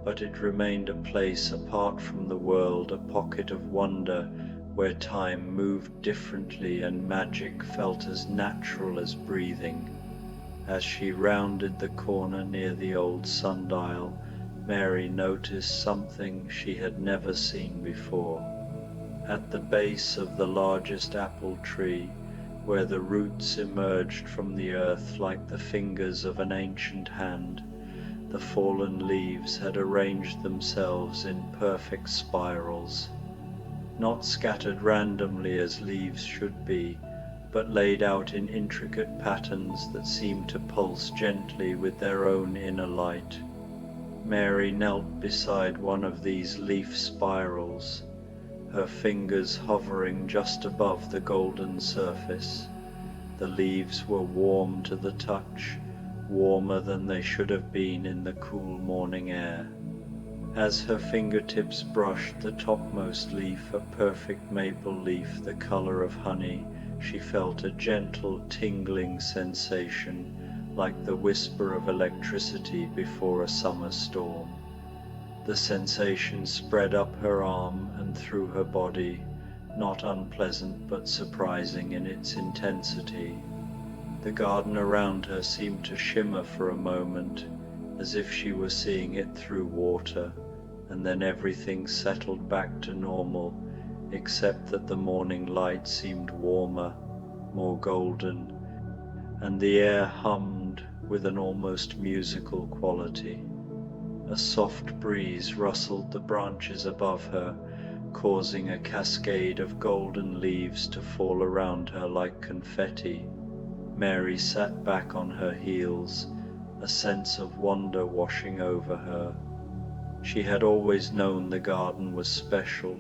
but it remained a place apart from the world, a pocket of wonder where time moved differently and magic felt as natural as breathing. As she rounded the corner near the old sundial, Mary noticed something she had never seen before. At the base of the largest apple tree, where the roots emerged from the earth like the fingers of an ancient hand, the fallen leaves had arranged themselves in perfect spirals. Not scattered randomly as leaves should be, but laid out in intricate patterns that seemed to pulse gently with their own inner light. Mary knelt beside one of these leaf spirals, her fingers hovering just above the golden surface. The leaves were warm to the touch, warmer than they should have been in the cool morning air. As her fingertips brushed the topmost leaf, a perfect maple leaf the color of honey, she felt a gentle tingling sensation, like the whisper of electricity before a summer storm. The sensation spread up her arm and through her body, not unpleasant but surprising in its intensity. The garden around her seemed to shimmer for a moment, as if she were seeing it through water, and then everything settled back to normal, except that the morning light seemed warmer, more golden, and the air hummed with an almost musical quality. A soft breeze rustled the branches above her, causing a cascade of golden leaves to fall around her like confetti. Mary sat back on her heels, a sense of wonder washing over her. She had always known the garden was special,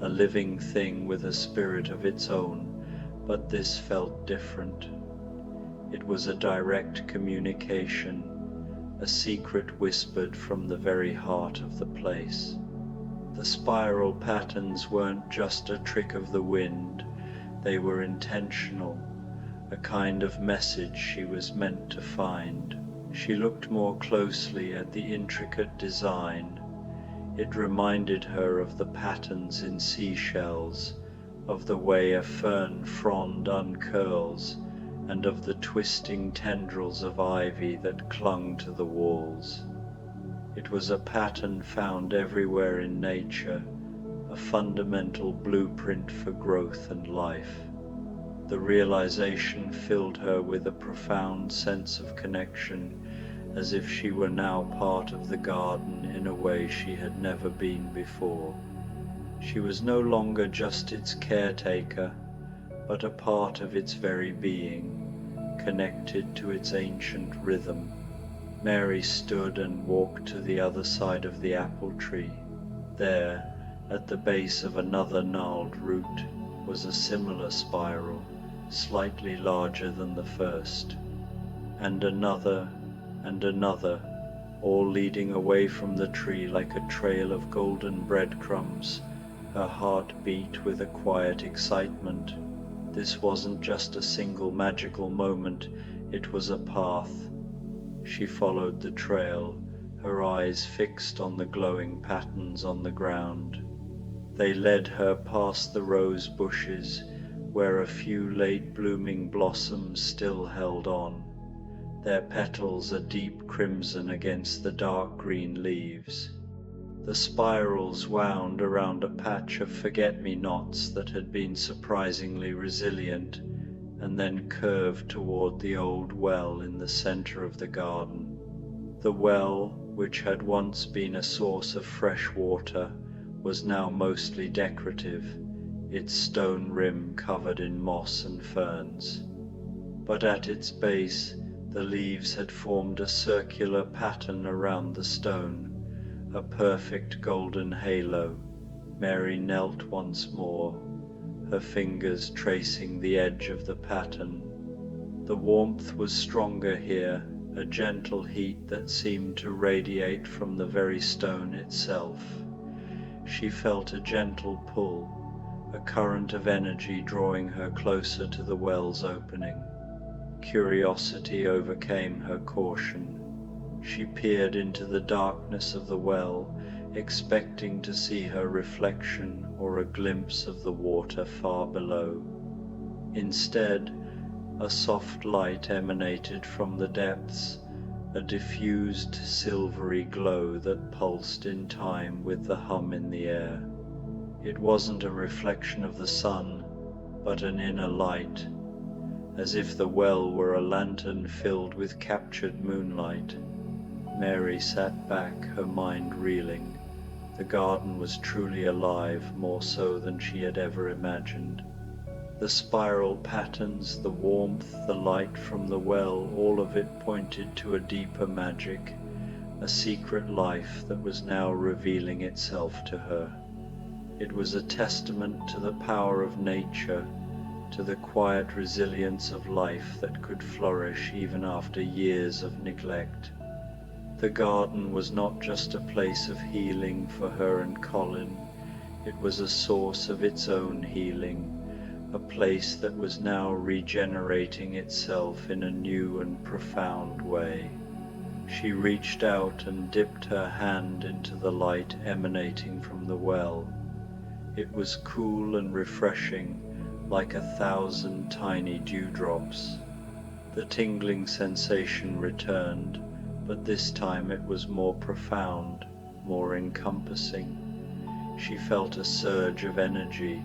a living thing with a spirit of its own, but this felt different. It was a direct communication, a secret whispered from the very heart of the place. The spiral patterns weren't just a trick of the wind, they were intentional, a kind of message she was meant to find. She looked more closely at the intricate design. It reminded her of the patterns in seashells, of the way a fern frond uncurls, and of the twisting tendrils of ivy that clung to the walls. It was a pattern found everywhere in nature, a fundamental blueprint for growth and life. The realization filled her with a profound sense of connection, as if she were now part of the garden in a way she had never been before. She was no longer just its caretaker, but a part of its very being, connected to its ancient rhythm. Mary stood and walked to the other side of the apple tree. There, at the base of another gnarled root, was a similar spiral, slightly larger than the first, and another, all leading away from the tree like a trail of golden breadcrumbs. Her heart beat with a quiet excitement. This wasn't just a single magical moment, it was a path. She followed the trail, her eyes fixed on the glowing patterns on the ground. They led her past the rose bushes, where a few late-blooming blossoms still held on, their petals a deep crimson against the dark green leaves. The spirals wound around a patch of forget-me-nots that had been surprisingly resilient, and then curved toward the old well in the center of the garden. The well, which had once been a source of fresh water, was now mostly decorative, its stone rim covered in moss and ferns. But at its base, the leaves had formed a circular pattern around the stone, a perfect golden halo. Mary knelt once more, her fingers tracing the edge of the pattern. The warmth was stronger here, a gentle heat that seemed to radiate from the very stone itself. She felt a gentle pull, a current of energy drawing her closer to the well's opening. Curiosity overcame her caution. She peered into the darkness of the well, expecting to see her reflection or a glimpse of the water far below. Instead, a soft light emanated from the depths, a diffused silvery glow that pulsed in time with the hum in the air. It wasn't a reflection of the sun, but an inner light, as if the well were a lantern filled with captured moonlight. Mary sat back, her mind reeling. The garden was truly alive, more so than she had ever imagined. The spiral patterns, the warmth, the light from the well, all of it pointed to a deeper magic, a secret life that was now revealing itself to her. It was a testament to the power of nature, to the quiet resilience of life that could flourish even after years of neglect. The garden was not just a place of healing for her and Colin, it was a source of its own healing, a place that was now regenerating itself in a new and profound way. She reached out and dipped her hand into the light emanating from the well. It was cool and refreshing, like 1,000 tiny dewdrops. The tingling sensation returned, but this time it was more profound, more encompassing. She felt a surge of energy,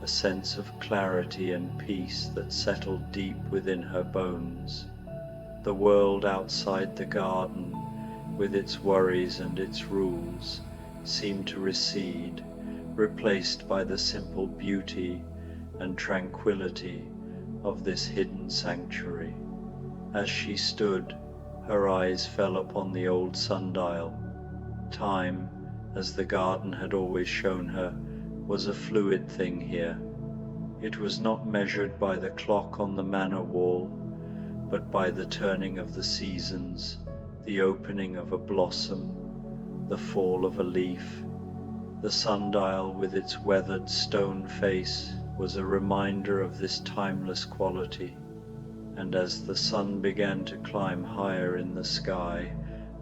a sense of clarity and peace that settled deep within her bones. The world outside the garden, with its worries and its rules, seemed to recede, replaced by the simple beauty and tranquility of this hidden sanctuary. As she stood, her eyes fell upon the old sundial. Time, as the garden had always shown her, was a fluid thing here. It was not measured by the clock on the manor wall, but by the turning of the seasons, the opening of a blossom, the fall of a leaf. The sundial, with its weathered stone face, was a reminder of this timeless quality, and as the sun began to climb higher in the sky,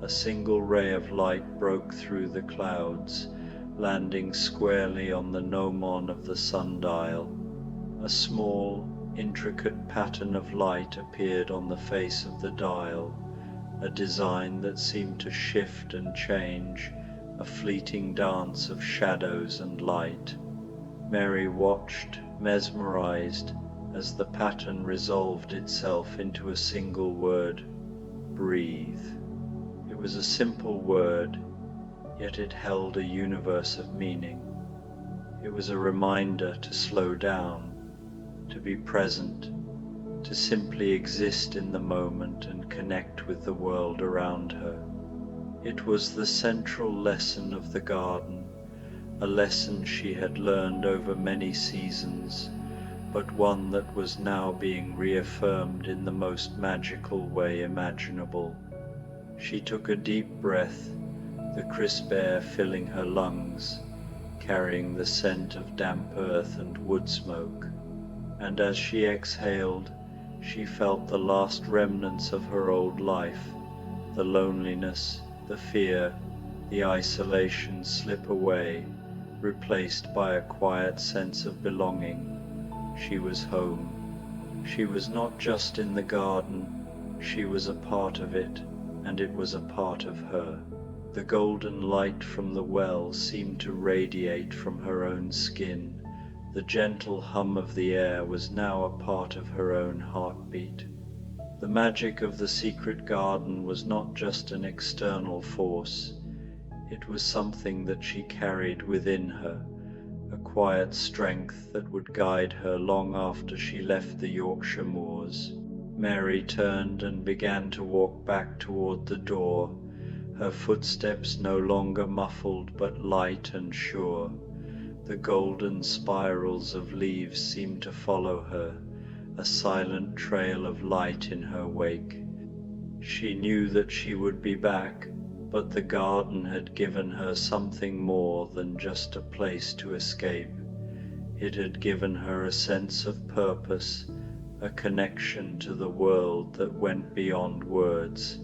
a single ray of light broke through the clouds, landing squarely on the gnomon of the sundial. A small, intricate pattern of light appeared on the face of the dial, a design that seemed to shift and change, a fleeting dance of shadows and light. Mary watched, mesmerized, as the pattern resolved itself into a single word: breathe. It was a simple word, yet it held a universe of meaning. It was a reminder to slow down, to be present, to simply exist in the moment and connect with the world around her. It was the central lesson of the garden, a lesson she had learned over many seasons, but one that was now being reaffirmed in the most magical way imaginable. She took a deep breath, the crisp air filling her lungs, carrying the scent of damp earth and wood smoke, and as she exhaled, she felt the last remnants of her old life, the loneliness, the fear, the isolation slip away, replaced by a quiet sense of belonging. She was home. She was not just in the garden, she was a part of it, and it was a part of her. The golden light from the well seemed to radiate from her own skin. The gentle hum of the air was now a part of her own heartbeat. The magic of the secret garden was not just an external force. It was something that she carried within her, a quiet strength that would guide her long after she left the Yorkshire moors. Mary turned and began to walk back toward the door, her footsteps no longer muffled but light and sure. The golden spirals of leaves seemed to follow her, a silent trail of light in her wake. She knew that she would be back, but the garden had given her something more than just a place to escape. It had given her a sense of purpose, a connection to the world that went beyond words.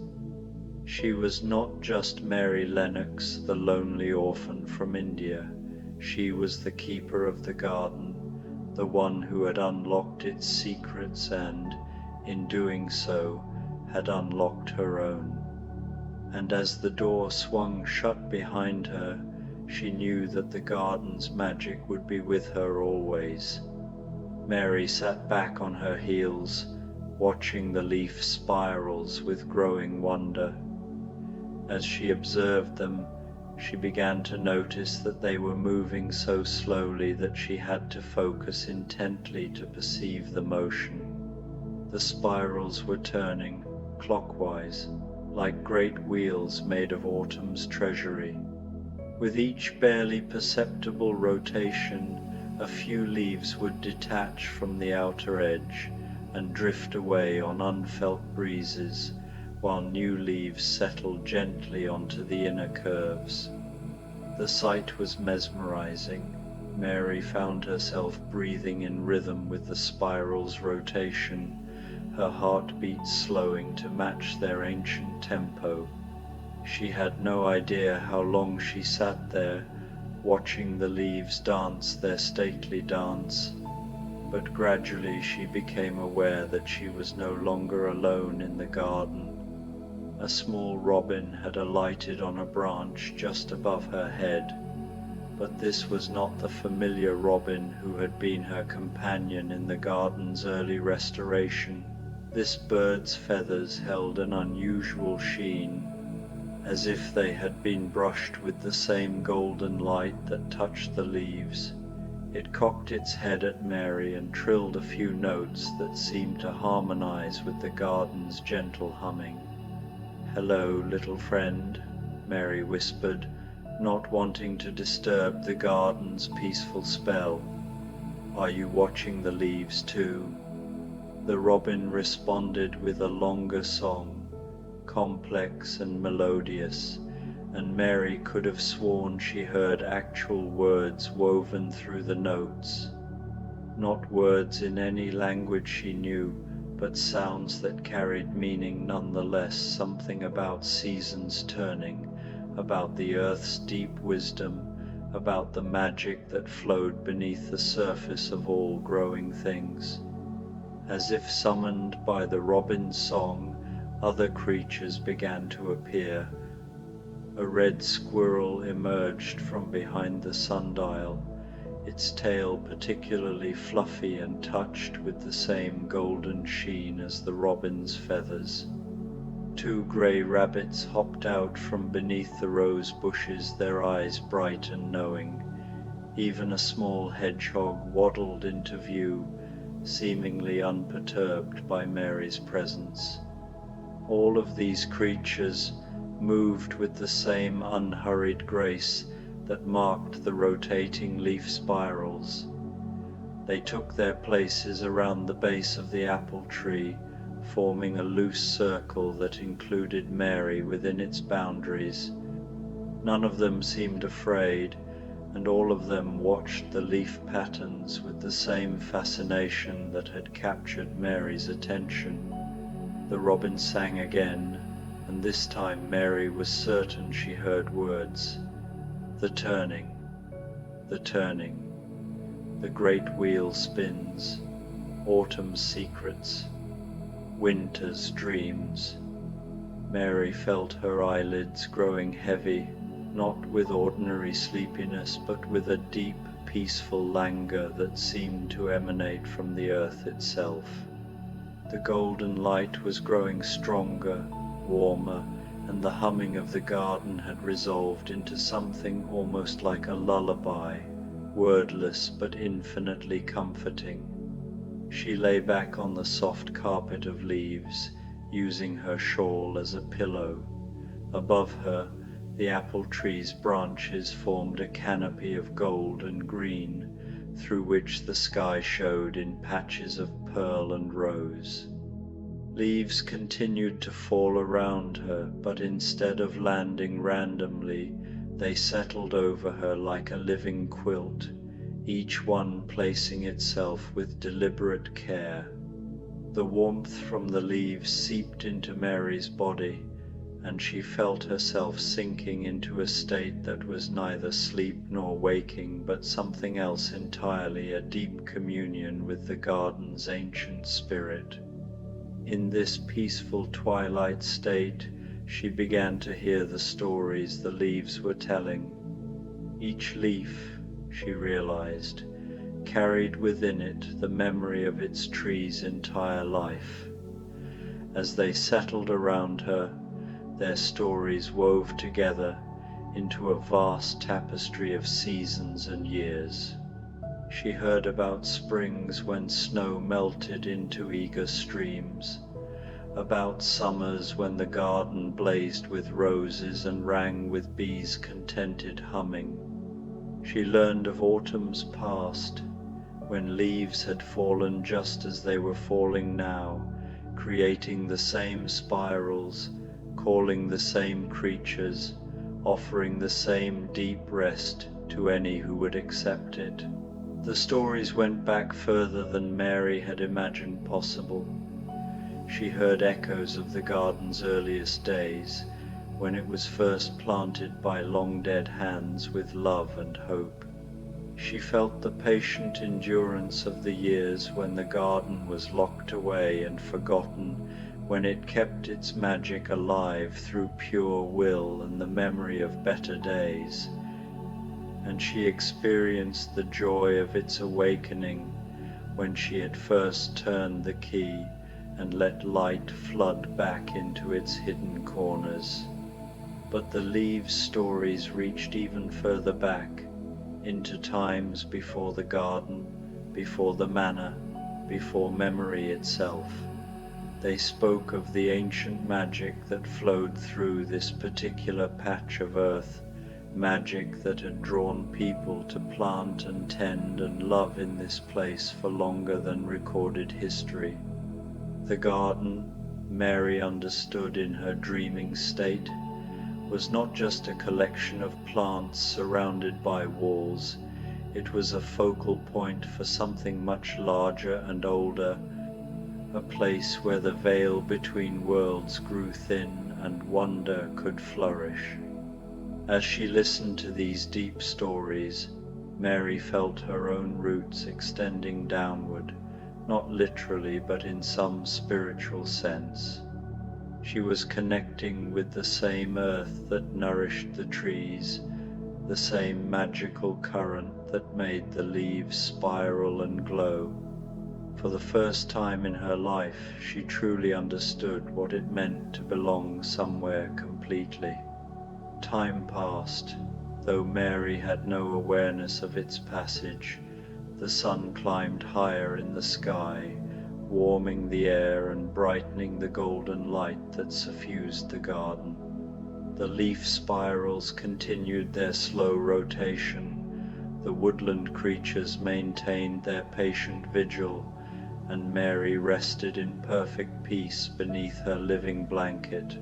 She was not just Mary Lennox, the lonely orphan from India. She was the keeper of the garden, the one who had unlocked its secrets and, in doing so, had unlocked her own. And as the door swung shut behind her, she knew that the garden's magic would be with her always. Mary sat back on her heels, watching the leaf spirals with growing wonder. As she observed them, she began to notice that they were moving so slowly that she had to focus intently to perceive the motion. The spirals were turning, clockwise, like great wheels made of autumn's treasury. With each barely perceptible rotation, a few leaves would detach from the outer edge and drift away on unfelt breezes, while new leaves settled gently onto the inner curves. The sight was mesmerizing. Mary found herself breathing in rhythm with the spiral's rotation, her heartbeat slowing to match their ancient tempo. She had no idea how long she sat there, watching the leaves dance their stately dance, but gradually she became aware that she was no longer alone in the garden. A small robin had alighted on a branch just above her head, but this was not the familiar robin who had been her companion in the garden's early restoration. This bird's feathers held an unusual sheen, as if they had been brushed with the same golden light that touched the leaves. It cocked its head at Mary and trilled a few notes that seemed to harmonize with the garden's gentle humming. "Hello, little friend," Mary whispered, not wanting to disturb the garden's peaceful spell. "Are you watching the leaves too?" The robin responded with a longer song, complex and melodious, and Mary could have sworn she heard actual words woven through the notes. Not words in any language she knew, but sounds that carried meaning nonetheless, something about seasons turning, about the earth's deep wisdom, about the magic that flowed beneath the surface of all growing things. As if summoned by the robin's song, other creatures began to appear. A red squirrel emerged from behind the sundial, its tail particularly fluffy and touched with the same golden sheen as the robin's feathers. 2 grey rabbits hopped out from beneath the rose bushes, their eyes bright and knowing. Even a small hedgehog waddled into view, seemingly unperturbed by Mary's presence. All of these creatures moved with the same unhurried grace that marked the rotating leaf spirals. They took their places around the base of the apple tree, forming a loose circle that included Mary within its boundaries. None of them seemed afraid, and all of them watched the leaf patterns with the same fascination that had captured Mary's attention. The robin sang again, and this time Mary was certain she heard words. The turning, the turning. The great wheel spins, autumn's secrets, winter's dreams. Mary felt her eyelids growing heavy, not with ordinary sleepiness, but with a deep, peaceful languor that seemed to emanate from the earth itself. The golden light was growing stronger, warmer, and the humming of the garden had resolved into something almost like a lullaby, wordless but infinitely comforting. She lay back on the soft carpet of leaves, using her shawl as a pillow. Above her, the apple tree's branches formed a canopy of gold and green, through which the sky showed in patches of pearl and rose. Leaves continued to fall around her, but instead of landing randomly, they settled over her like a living quilt, each one placing itself with deliberate care. The warmth from the leaves seeped into Mary's body, and she felt herself sinking into a state that was neither sleep nor waking, but something else entirely, a deep communion with the garden's ancient spirit. In this peaceful twilight state, she began to hear the stories the leaves were telling. Each leaf, she realized, carried within it the memory of its tree's entire life. As they settled around her, their stories wove together into a vast tapestry of seasons and years. She heard about springs when snow melted into eager streams, about summers when the garden blazed with roses and rang with bees' contented humming. She learned of autumns past, when leaves had fallen just as they were falling now, creating the same spirals, calling the same creatures, offering the same deep rest to any who would accept it. The stories went back further than Mary had imagined possible. She heard echoes of the garden's earliest days, when it was first planted by long-dead hands with love and hope. She felt the patient endurance of the years when the garden was locked away and forgotten, when it kept its magic alive through pure will and the memory of better days. And she experienced the joy of its awakening when she had first turned the key and let light flood back into its hidden corners. But the leaves' stories reached even further back, into times before the garden, before the manor, before memory itself. They spoke of the ancient magic that flowed through this particular patch of earth, magic that had drawn people to plant and tend and love in this place for longer than recorded history. The garden, Mary understood in her dreaming state, was not just a collection of plants surrounded by walls. It was a focal point for something much larger and older, a place where the veil between worlds grew thin and wonder could flourish. As she listened to these deep stories, Mary felt her own roots extending downward, not literally but in some spiritual sense. She was connecting with the same earth that nourished the trees, the same magical current that made the leaves spiral and glow. For the first time in her life, she truly understood what it meant to belong somewhere completely. Time passed. Though Mary had no awareness of its passage, the sun climbed higher in the sky, warming the air and brightening the golden light that suffused the garden. The leaf spirals continued their slow rotation, the woodland creatures maintained their patient vigil, and Mary rested in perfect peace beneath her living blanket.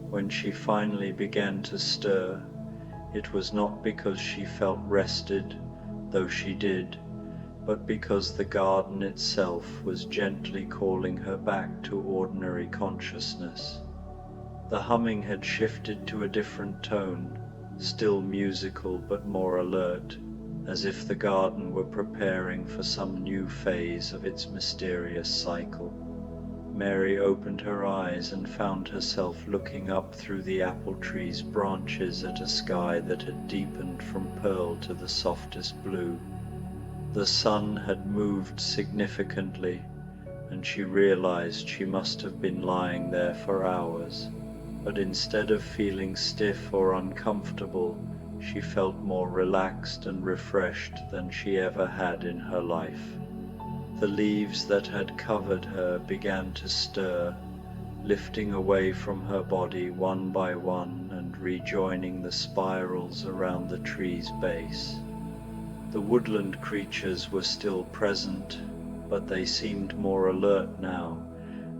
When she finally began to stir, it was not because she felt rested, though she did, but because the garden itself was gently calling her back to ordinary consciousness. The humming had shifted to a different tone, still musical but more alert, as if the garden were preparing for some new phase of its mysterious cycle. Mary opened her eyes and found herself looking up through the apple tree's branches at a sky that had deepened from pearl to the softest blue. The sun had moved significantly, and she realized she must have been lying there for hours. But instead of feeling stiff or uncomfortable, she felt more relaxed and refreshed than she ever had in her life. The leaves that had covered her began to stir, lifting away from her body one by one and rejoining the spirals around the tree's base. The woodland creatures were still present, but they seemed more alert now,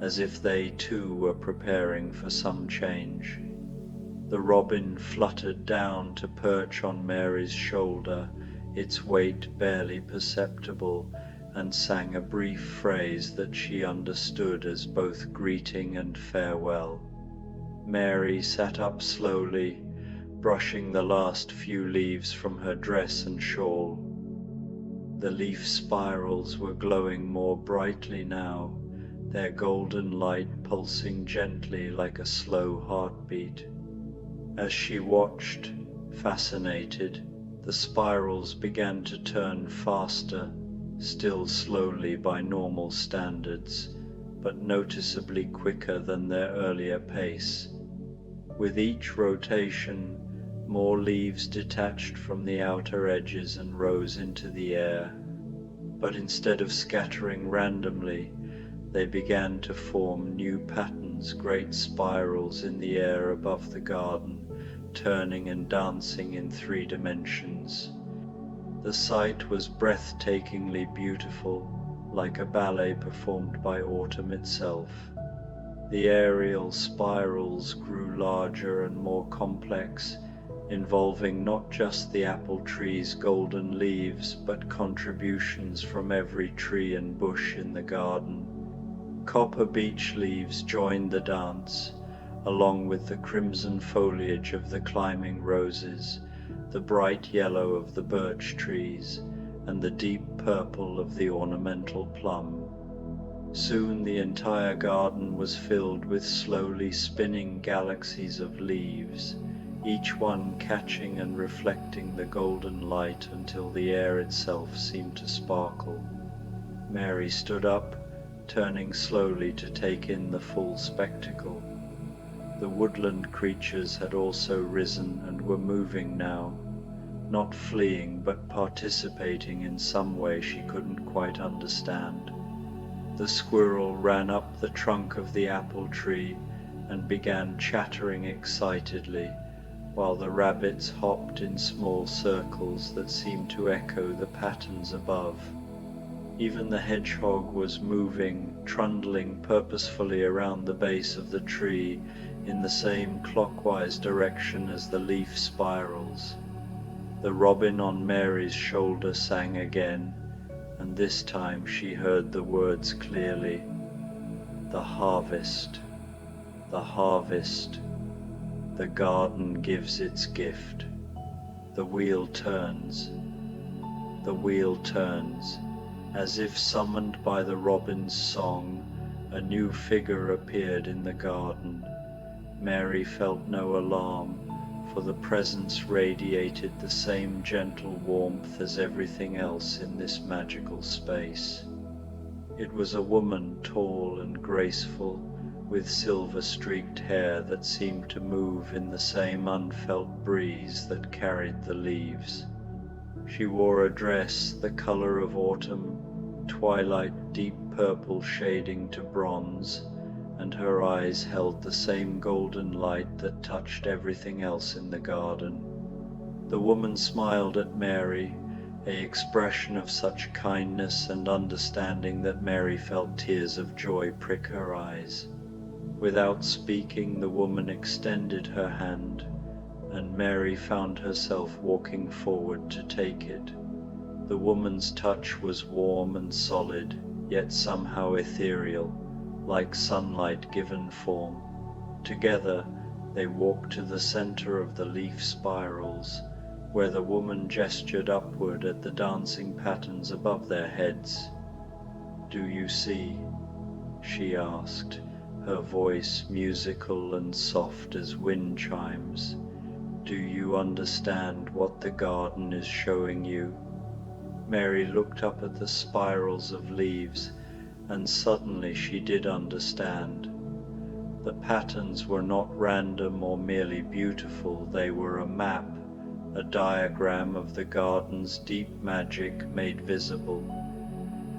as if they too were preparing for some change. The robin fluttered down to perch on Mary's shoulder, its weight barely perceptible, and sang a brief phrase that she understood as both greeting and farewell. Mary sat up slowly, brushing the last few leaves from her dress and shawl. The leaf spirals were glowing more brightly now, their golden light pulsing gently like a slow heartbeat. As she watched, fascinated, the spirals began to turn faster, still slowly by normal standards, but noticeably quicker than their earlier pace. With each rotation, more leaves detached from the outer edges and rose into the air, but instead of scattering randomly, they began to form new patterns, great spirals in the air above the garden, turning and dancing in 3 dimensions. The sight was breathtakingly beautiful, like a ballet performed by autumn itself. The aerial spirals grew larger and more complex, involving not just the apple tree's golden leaves, but contributions from every tree and bush in the garden. Copper beech leaves joined the dance, along with the crimson foliage of the climbing roses, the bright yellow of the birch trees, and the deep purple of the ornamental plum. Soon the entire garden was filled with slowly spinning galaxies of leaves, each one catching and reflecting the golden light until the air itself seemed to sparkle. Mary stood up, turning slowly to take in the full spectacle. The woodland creatures had also risen and were moving now, not fleeing but participating in some way she couldn't quite understand. The squirrel ran up the trunk of the apple tree and began chattering excitedly, while the rabbits hopped in small circles that seemed to echo the patterns above. Even the hedgehog was moving, trundling purposefully around the base of the tree in the same clockwise direction as the leaf spirals. The robin on Mary's shoulder sang again, and this time she heard the words clearly. The harvest, the harvest, the garden gives its gift. The wheel turns, the wheel turns, as if summoned by the robin's song, a new figure appeared in the garden. Mary felt no alarm, for the presence radiated the same gentle warmth as everything else in this magical space. It was a woman, tall and graceful, with silver-streaked hair that seemed to move in the same unfelt breeze that carried the leaves. She wore a dress the color of autumn, twilight deep purple shading to bronze, and her eyes held the same golden light that touched everything else in the garden. The woman smiled at Mary, an expression of such kindness and understanding that Mary felt tears of joy prick her eyes. Without speaking, the woman extended her hand, and Mary found herself walking forward to take it. The woman's touch was warm and solid, yet somehow ethereal, like sunlight given form. Together, they walked to the center of the leaf spirals, where the woman gestured upward at the dancing patterns above their heads. "Do you see?" she asked, her voice musical and soft as wind chimes. "Do you understand what the garden is showing you?" Mary looked up at the spirals of leaves, and suddenly she did understand. The patterns were not random or merely beautiful, they were a map, a diagram of the garden's deep magic made visible.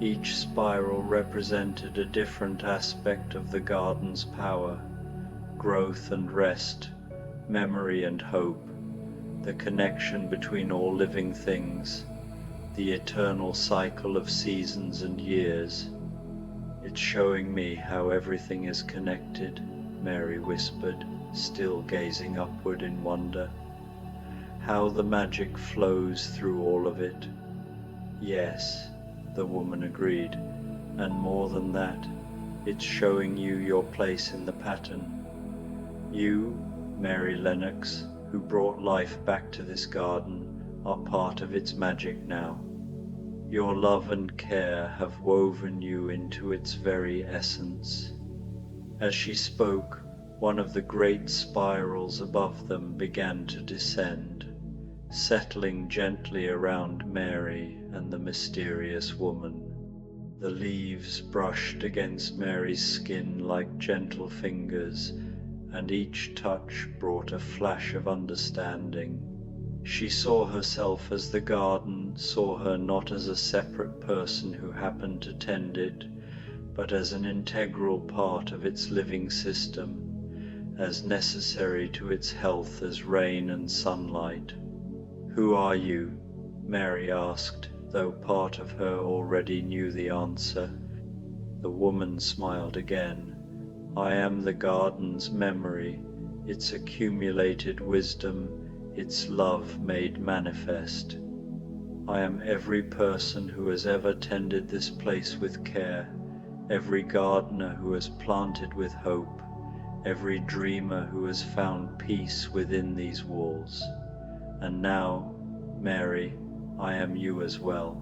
Each spiral represented a different aspect of the garden's power: growth and rest, memory and hope, the connection between all living things, the eternal cycle of seasons and years. "It's showing me how everything is connected," Mary whispered, still gazing upward in wonder. "How the magic flows through all of it." "Yes," the woman agreed, "and more than that, it's showing you your place in the pattern. You, Mary Lennox, who brought life back to this garden, are part of its magic now. Your love and care have woven you into its very essence." As she spoke, one of the great spirals above them began to descend, settling gently around Mary and the mysterious woman. The leaves brushed against Mary's skin like gentle fingers, and each touch brought a flash of understanding. She saw herself as the garden saw her, not as a separate person who happened to tend it, but as an integral part of its living system, as necessary to its health as rain and sunlight. "Who are you?" Mary asked, though part of her already knew the answer. The woman smiled again. "I am the garden's memory, its accumulated wisdom, its love made manifest. I am every person who has ever tended this place with care, every gardener who has planted with hope, every dreamer who has found peace within these walls. And now, Mary, I am you as well."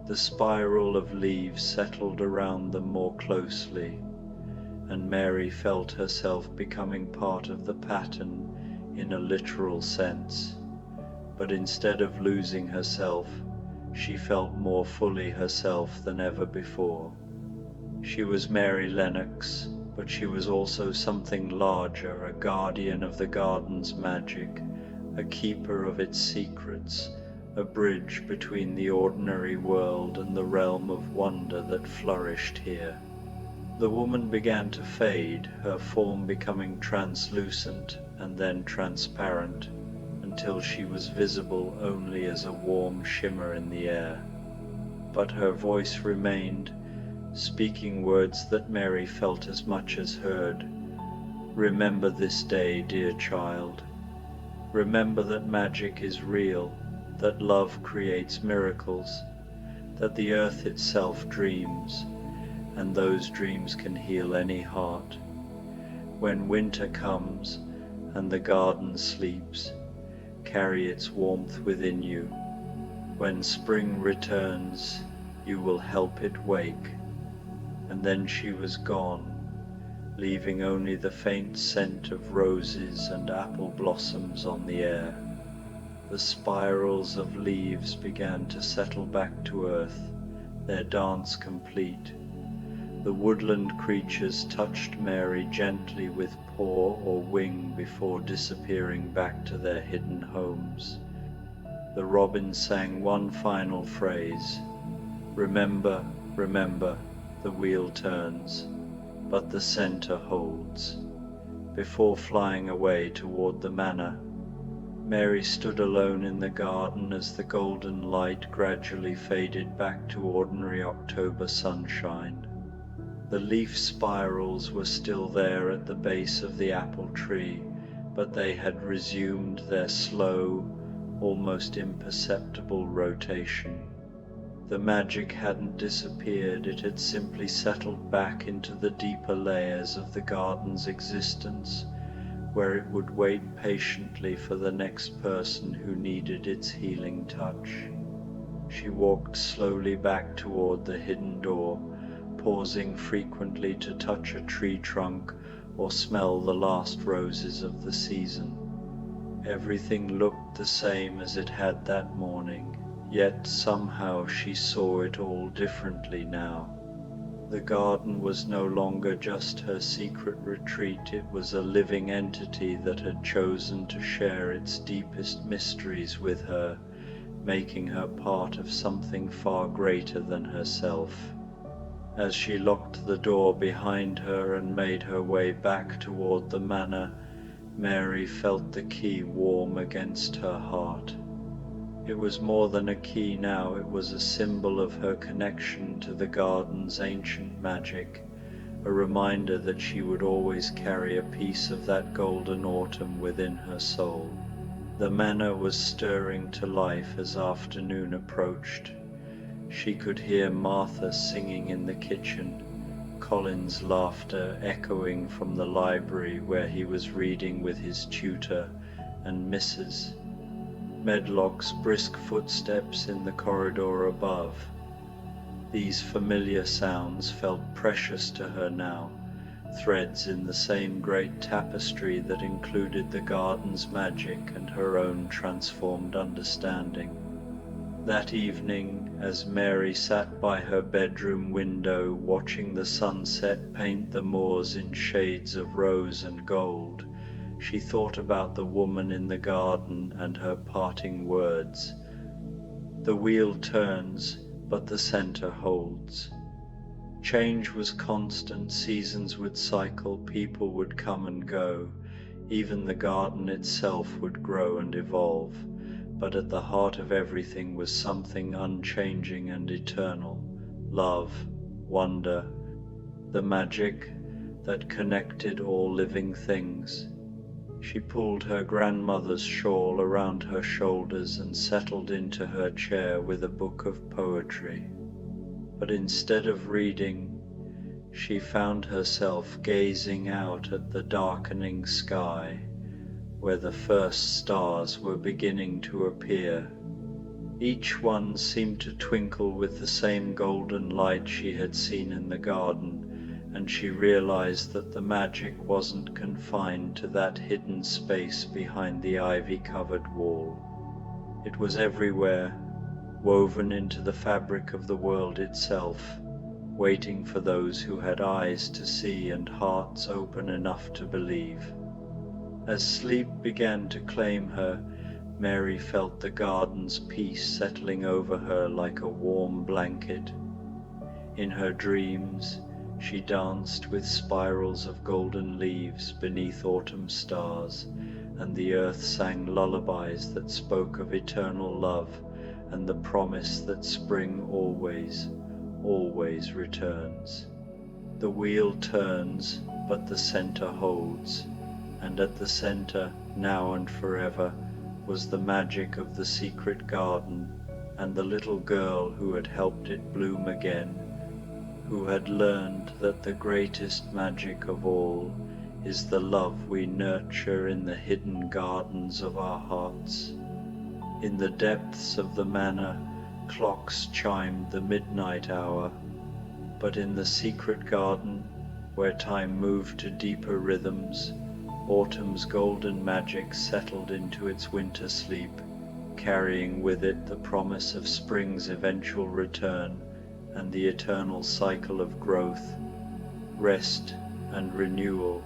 The spiral of leaves settled around them more closely, and Mary felt herself becoming part of the pattern in a literal sense. But instead of losing herself, she felt more fully herself than ever before. She was Mary Lennox, but she was also something larger, a guardian of the garden's magic, a keeper of its secrets, a bridge between the ordinary world and the realm of wonder that flourished here. The woman began to fade, her form becoming translucent and then transparent, until she was visible only as a warm shimmer in the air. But her voice remained, speaking words that Mary felt as much as heard. "Remember this day, dear child. Remember that magic is real, that love creates miracles, that the earth itself dreams, and those dreams can heal any heart. When winter comes and the garden sleeps, carry its warmth within you. When spring returns, you will help it wake." And then she was gone, leaving only the faint scent of roses and apple blossoms on the air. The spirals of leaves began to settle back to earth, their dance complete. The woodland creatures touched Mary gently with paw or wing before disappearing back to their hidden homes. The robin sang one final phrase, "Remember, remember, the wheel turns, but the center holds," before flying away toward the manor. Mary stood alone in the garden as the golden light gradually faded back to ordinary October sunshine. The leaf spirals were still there at the base of the apple tree, but they had resumed their slow, almost imperceptible rotation. The magic hadn't disappeared, it had simply settled back into the deeper layers of the garden's existence, where it would wait patiently for the next person who needed its healing touch. She walked slowly back toward the hidden door, pausing frequently to touch a tree trunk or smell the last roses of the season. Everything looked the same as it had that morning, yet somehow she saw it all differently now. The garden was no longer just her secret retreat, it was a living entity that had chosen to share its deepest mysteries with her, making her part of something far greater than herself. As she locked the door behind her and made her way back toward the manor, Mary felt the key warm against her heart. It was more than a key now, it was a symbol of her connection to the garden's ancient magic, a reminder that she would always carry a piece of that golden autumn within her soul. The manor was stirring to life as afternoon approached. She could hear Martha singing in the kitchen, Colin's laughter echoing from the library where he was reading with his tutor, and Mrs. Medlock's brisk footsteps in the corridor above. These familiar sounds felt precious to her now, threads in the same great tapestry that included the garden's magic and her own transformed understanding. That evening, as Mary sat by her bedroom window watching the sunset paint the moors in shades of rose and gold, she thought about the woman in the garden and her parting words. The wheel turns, but the center holds. Change was constant, seasons would cycle, people would come and go, even the garden itself would grow and evolve. But at the heart of everything was something unchanging and eternal, love, wonder, the magic that connected all living things. She pulled her grandmother's shawl around her shoulders and settled into her chair with a book of poetry. But instead of reading, she found herself gazing out at the darkening sky, where the first stars were beginning to appear. Each one seemed to twinkle with the same golden light she had seen in the garden, and she realized that the magic wasn't confined to that hidden space behind the ivy-covered wall. It was everywhere, woven into the fabric of the world itself, waiting for those who had eyes to see and hearts open enough to believe. As sleep began to claim her, Mary felt the garden's peace settling over her like a warm blanket. In her dreams, she danced with spirals of golden leaves beneath autumn stars, and the earth sang lullabies that spoke of eternal love and the promise that spring always, always returns. The wheel turns, but the center holds, and at the center, now and forever, was the magic of the secret garden and the little girl who had helped it bloom again, who had learned that the greatest magic of all is the love we nurture in the hidden gardens of our hearts. In the depths of the manor, clocks chimed the midnight hour, but in the secret garden, where time moved to deeper rhythms, autumn's golden magic settled into its winter sleep, carrying with it the promise of spring's eventual return and the eternal cycle of growth, rest and renewal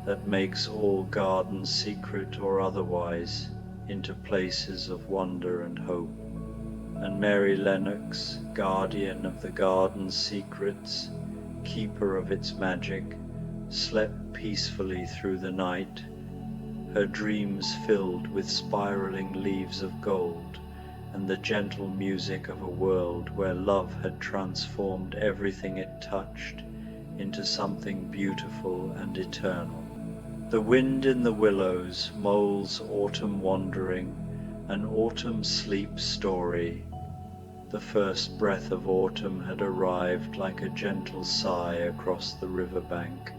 that makes all gardens, secret or otherwise, into places of wonder and hope. And Mary Lennox, guardian of the garden's secrets, keeper of its magic, slept peacefully through the night, her dreams filled with spiraling leaves of gold and the gentle music of a world where love had transformed everything it touched into something beautiful and eternal. The wind in the willows, Mole's autumn wandering, an autumn sleep story. The first breath of autumn had arrived like a gentle sigh across the riverbank,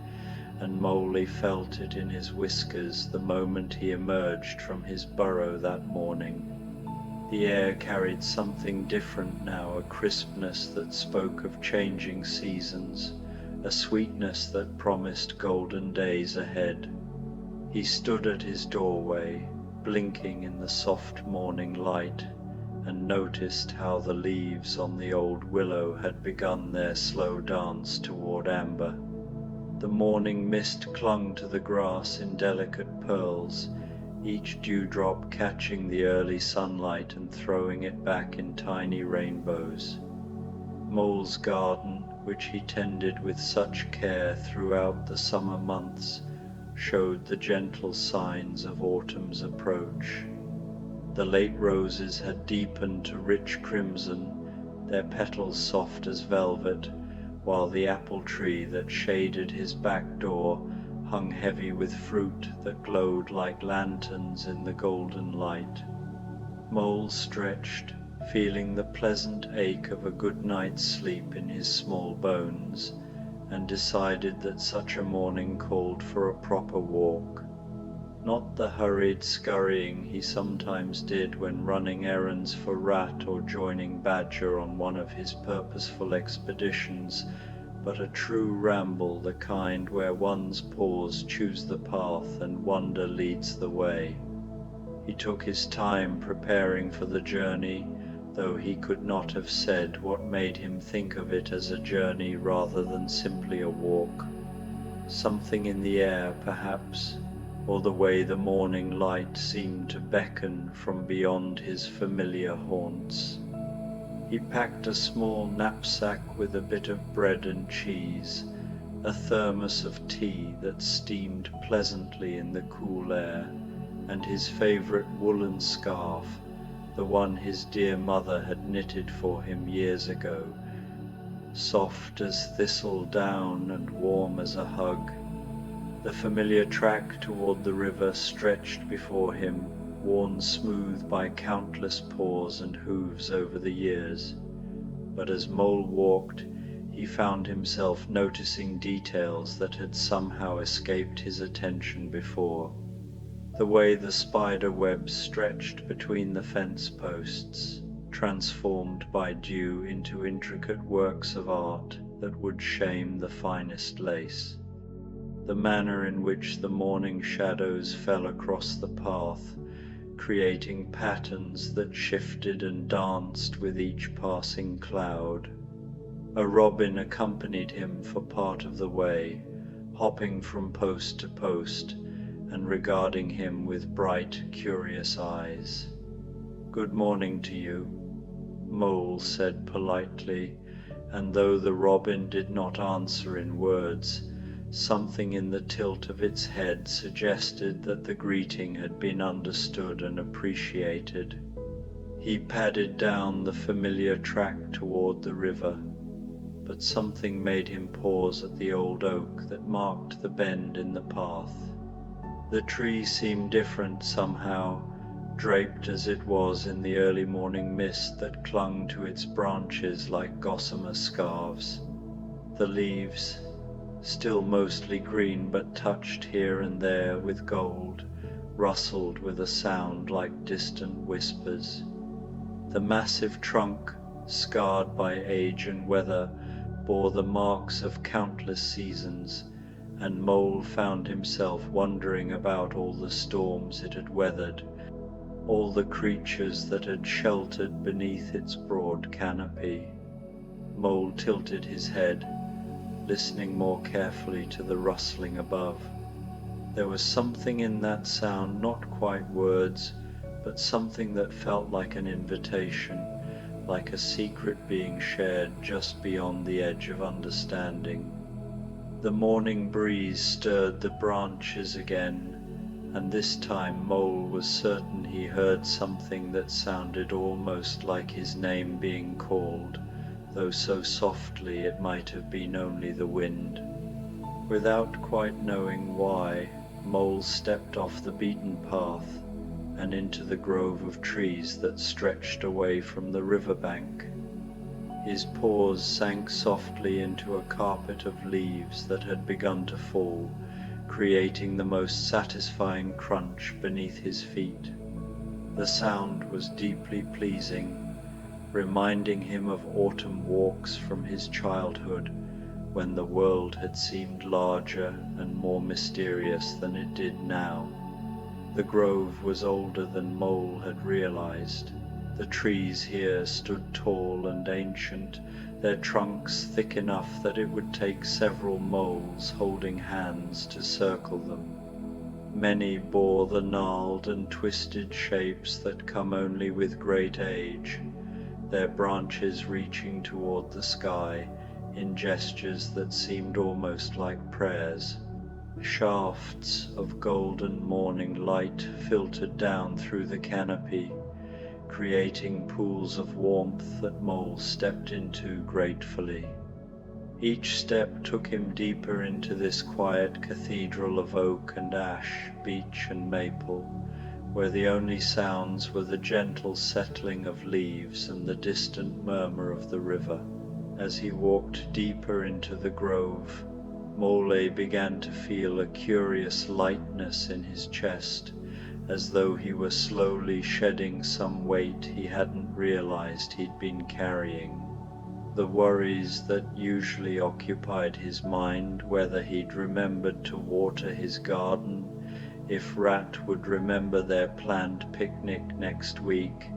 and Mole felt it in his whiskers the moment he emerged from his burrow that morning. The air carried something different now, a crispness that spoke of changing seasons, a sweetness that promised golden days ahead. He stood at his doorway, blinking in the soft morning light, and noticed how the leaves on the old willow had begun their slow dance toward amber. The morning mist clung to the grass in delicate pearls, each dewdrop catching the early sunlight and throwing it back in tiny rainbows. Mole's garden, which he tended with such care throughout the summer months, showed the gentle signs of autumn's approach. The late roses had deepened to rich crimson, their petals soft as velvet, while the apple tree that shaded his back door hung heavy with fruit that glowed like lanterns in the golden light. Mole stretched, feeling the pleasant ache of a good night's sleep in his small bones, and decided that such a morning called for a proper walk. Not the hurried scurrying he sometimes did when running errands for Rat or joining Badger on one of his purposeful expeditions, but a true ramble, the kind where one's paws choose the path and wonder leads the way. He took his time preparing for the journey, though he could not have said what made him think of it as a journey rather than simply a walk. Something in the air, perhaps, or the way the morning light seemed to beckon from beyond his familiar haunts. He packed a small knapsack with a bit of bread and cheese, a thermos of tea that steamed pleasantly in the cool air, and his favorite woolen scarf, the one his dear mother had knitted for him years ago, soft as thistle down and warm as a hug. The familiar track toward the river stretched before him, worn smooth by countless paws and hooves over the years. But as Mole walked, he found himself noticing details that had somehow escaped his attention before. The way the spider webs stretched between the fence posts, transformed by dew into intricate works of art that would shame the finest lace. The manner in which the morning shadows fell across the path, creating patterns that shifted and danced with each passing cloud. A robin accompanied him for part of the way, hopping from post to post and regarding him with bright, curious eyes. "Good morning to you," Mole said politely, and though the robin did not answer in words, something in the tilt of its head suggested that the greeting had been understood and appreciated. He padded down the familiar track toward the river, but something made him pause at the old oak that marked the bend in the path. The tree seemed different somehow, draped as it was in the early morning mist that clung to its branches like gossamer scarves. The leaves, still mostly green but touched here and there with gold, rustled with a sound like distant whispers. The massive trunk, scarred by age and weather, bore the marks of countless seasons, and Mole found himself wondering about all the storms it had weathered, all the creatures that had sheltered beneath its broad canopy. Mole tilted his head. listening more carefully to the rustling above. There was something in that sound, not quite words, but something that felt like an invitation, like a secret being shared just beyond the edge of understanding. The morning breeze stirred the branches again, and this time Mole was certain he heard something that sounded almost like his name being called, though so softly it might have been only the wind. Without quite knowing why, Mole stepped off the beaten path and into the grove of trees that stretched away from the riverbank. His paws sank softly into a carpet of leaves that had begun to fall, creating the most satisfying crunch beneath his feet. The sound was deeply pleasing, reminding him of autumn walks from his childhood, when the world had seemed larger and more mysterious than it did now. The grove was older than Mole had realized. The trees here stood tall and ancient, their trunks thick enough that it would take several moles holding hands to circle them. Many bore the gnarled and twisted shapes that come only with great age, their branches reaching toward the sky in gestures that seemed almost like prayers. Shafts of golden morning light filtered down through the canopy, creating pools of warmth that Mole stepped into gratefully. Each step took him deeper into this quiet cathedral of oak and ash, beech and maple, where the only sounds were the gentle settling of leaves and the distant murmur of the river. As he walked deeper into the grove, Mole began to feel a curious lightness in his chest, as though he were slowly shedding some weight he hadn't realized he'd been carrying. The worries that usually occupied his mind, whether he'd remembered to water his garden, if Rat would remember their planned picnic next week,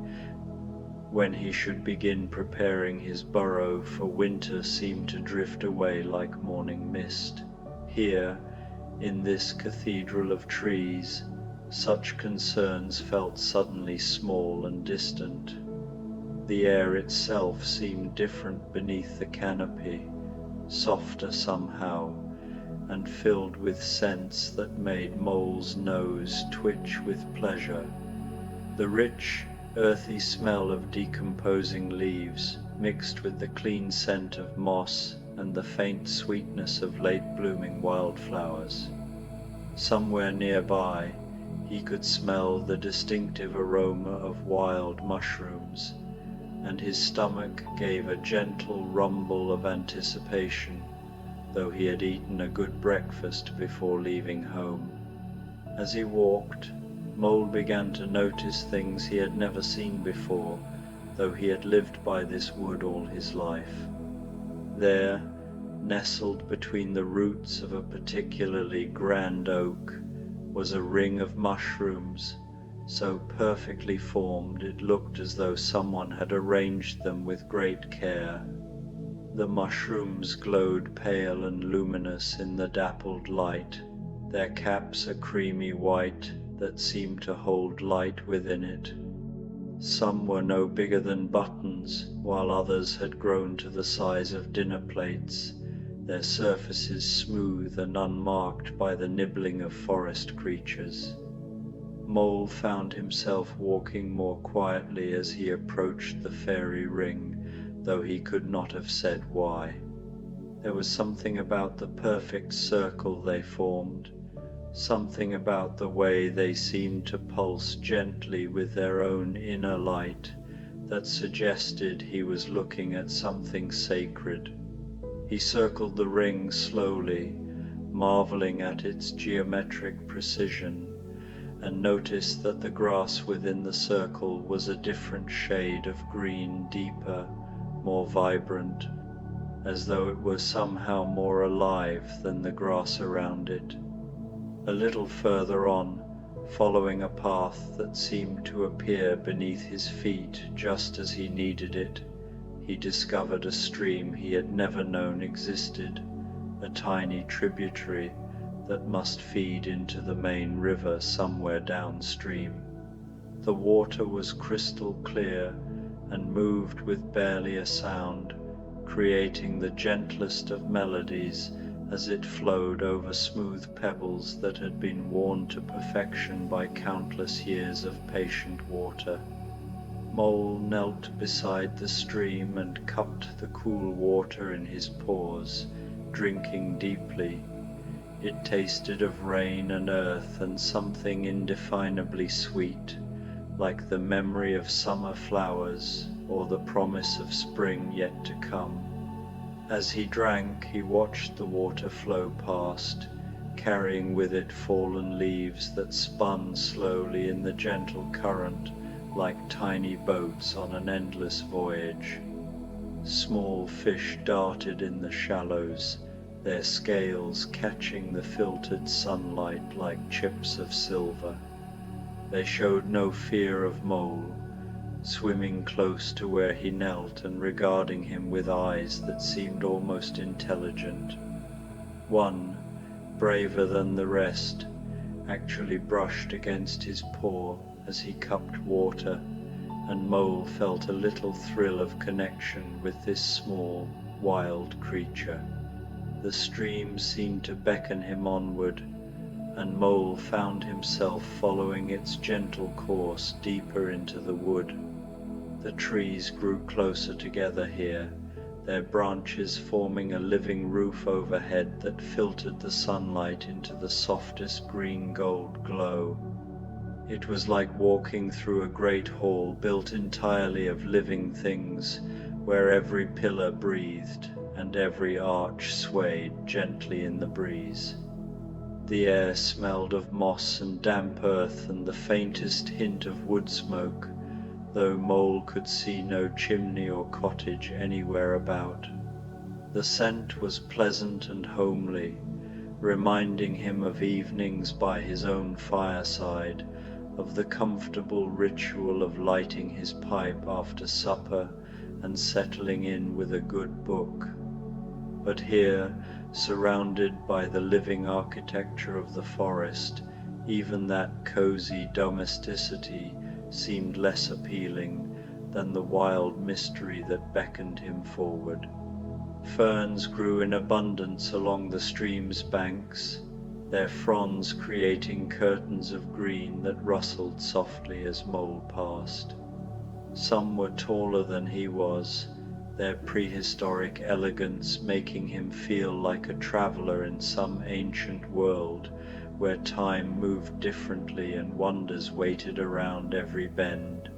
when he should begin preparing his burrow for winter, seemed to drift away like morning mist. Here, in this cathedral of trees, such concerns felt suddenly small and distant. The air itself seemed different beneath the canopy, softer somehow, and filled with scents that made Mole's nose twitch with pleasure. The rich, earthy smell of decomposing leaves mixed with the clean scent of moss and the faint sweetness of late-blooming wildflowers. Somewhere nearby, he could smell the distinctive aroma of wild mushrooms, and his stomach gave a gentle rumble of anticipation, though he had eaten a good breakfast before leaving home. As he walked, Mole began to notice things he had never seen before, though he had lived by this wood all his life. There, nestled between the roots of a particularly grand oak, was a ring of mushrooms, so perfectly formed it looked as though someone had arranged them with great care. The mushrooms glowed pale and luminous in the dappled light, their caps a creamy white that seemed to hold light within it. Some were no bigger than buttons, while others had grown to the size of dinner plates, their surfaces smooth and unmarked by the nibbling of forest creatures. Mole found himself walking more quietly as he approached the fairy ring, though he could not have said why. There was something about the perfect circle they formed, something about the way they seemed to pulse gently with their own inner light, that suggested he was looking at something sacred. He circled the ring slowly, marveling at its geometric precision, and noticed that the grass within the circle was a different shade of green, deeper, more vibrant, as though it were somehow more alive than the grass around it. A little further on, following a path that seemed to appear beneath his feet just as he needed it, he discovered a stream he had never known existed, a tiny tributary that must feed into the main river somewhere downstream. The water was crystal clear and moved with barely a sound, creating the gentlest of melodies as it flowed over smooth pebbles that had been worn to perfection by countless years of patient water. Mole knelt beside the stream and cupped the cool water in his paws, drinking deeply. It tasted of rain and earth and something indefinably sweet, like the memory of summer flowers or the promise of spring yet to come. As he drank, he watched the water flow past, carrying with it fallen leaves that spun slowly in the gentle current like tiny boats on an endless voyage. Small fish darted in the shallows, their scales catching the filtered sunlight like chips of silver. They showed no fear of Mole, swimming close to where he knelt and regarding him with eyes that seemed almost intelligent. One, braver than the rest, actually brushed against his paw as he cupped water, and Mole felt a little thrill of connection with this small, wild creature. The stream seemed to beckon him onward, and Mole found himself following its gentle course deeper into the wood. The trees grew closer together here, their branches forming a living roof overhead that filtered the sunlight into the softest green-gold glow. It was like walking through a great hall built entirely of living things, where every pillar breathed and every arch swayed gently in the breeze. The air smelled of moss and damp earth and the faintest hint of wood smoke, though Mole could see no chimney or cottage anywhere about. The scent was pleasant and homely, reminding him of evenings by his own fireside, of the comfortable ritual of lighting his pipe after supper and settling in with a good book. But here, surrounded by the living architecture of the forest, even that cozy domesticity seemed less appealing than the wild mystery that beckoned him forward. Ferns grew in abundance along the stream's banks, their fronds creating curtains of green that rustled softly as Mole passed. Some were taller than he was, their prehistoric elegance making him feel like a traveler in some ancient world where time moved differently and wonders waited around every bend.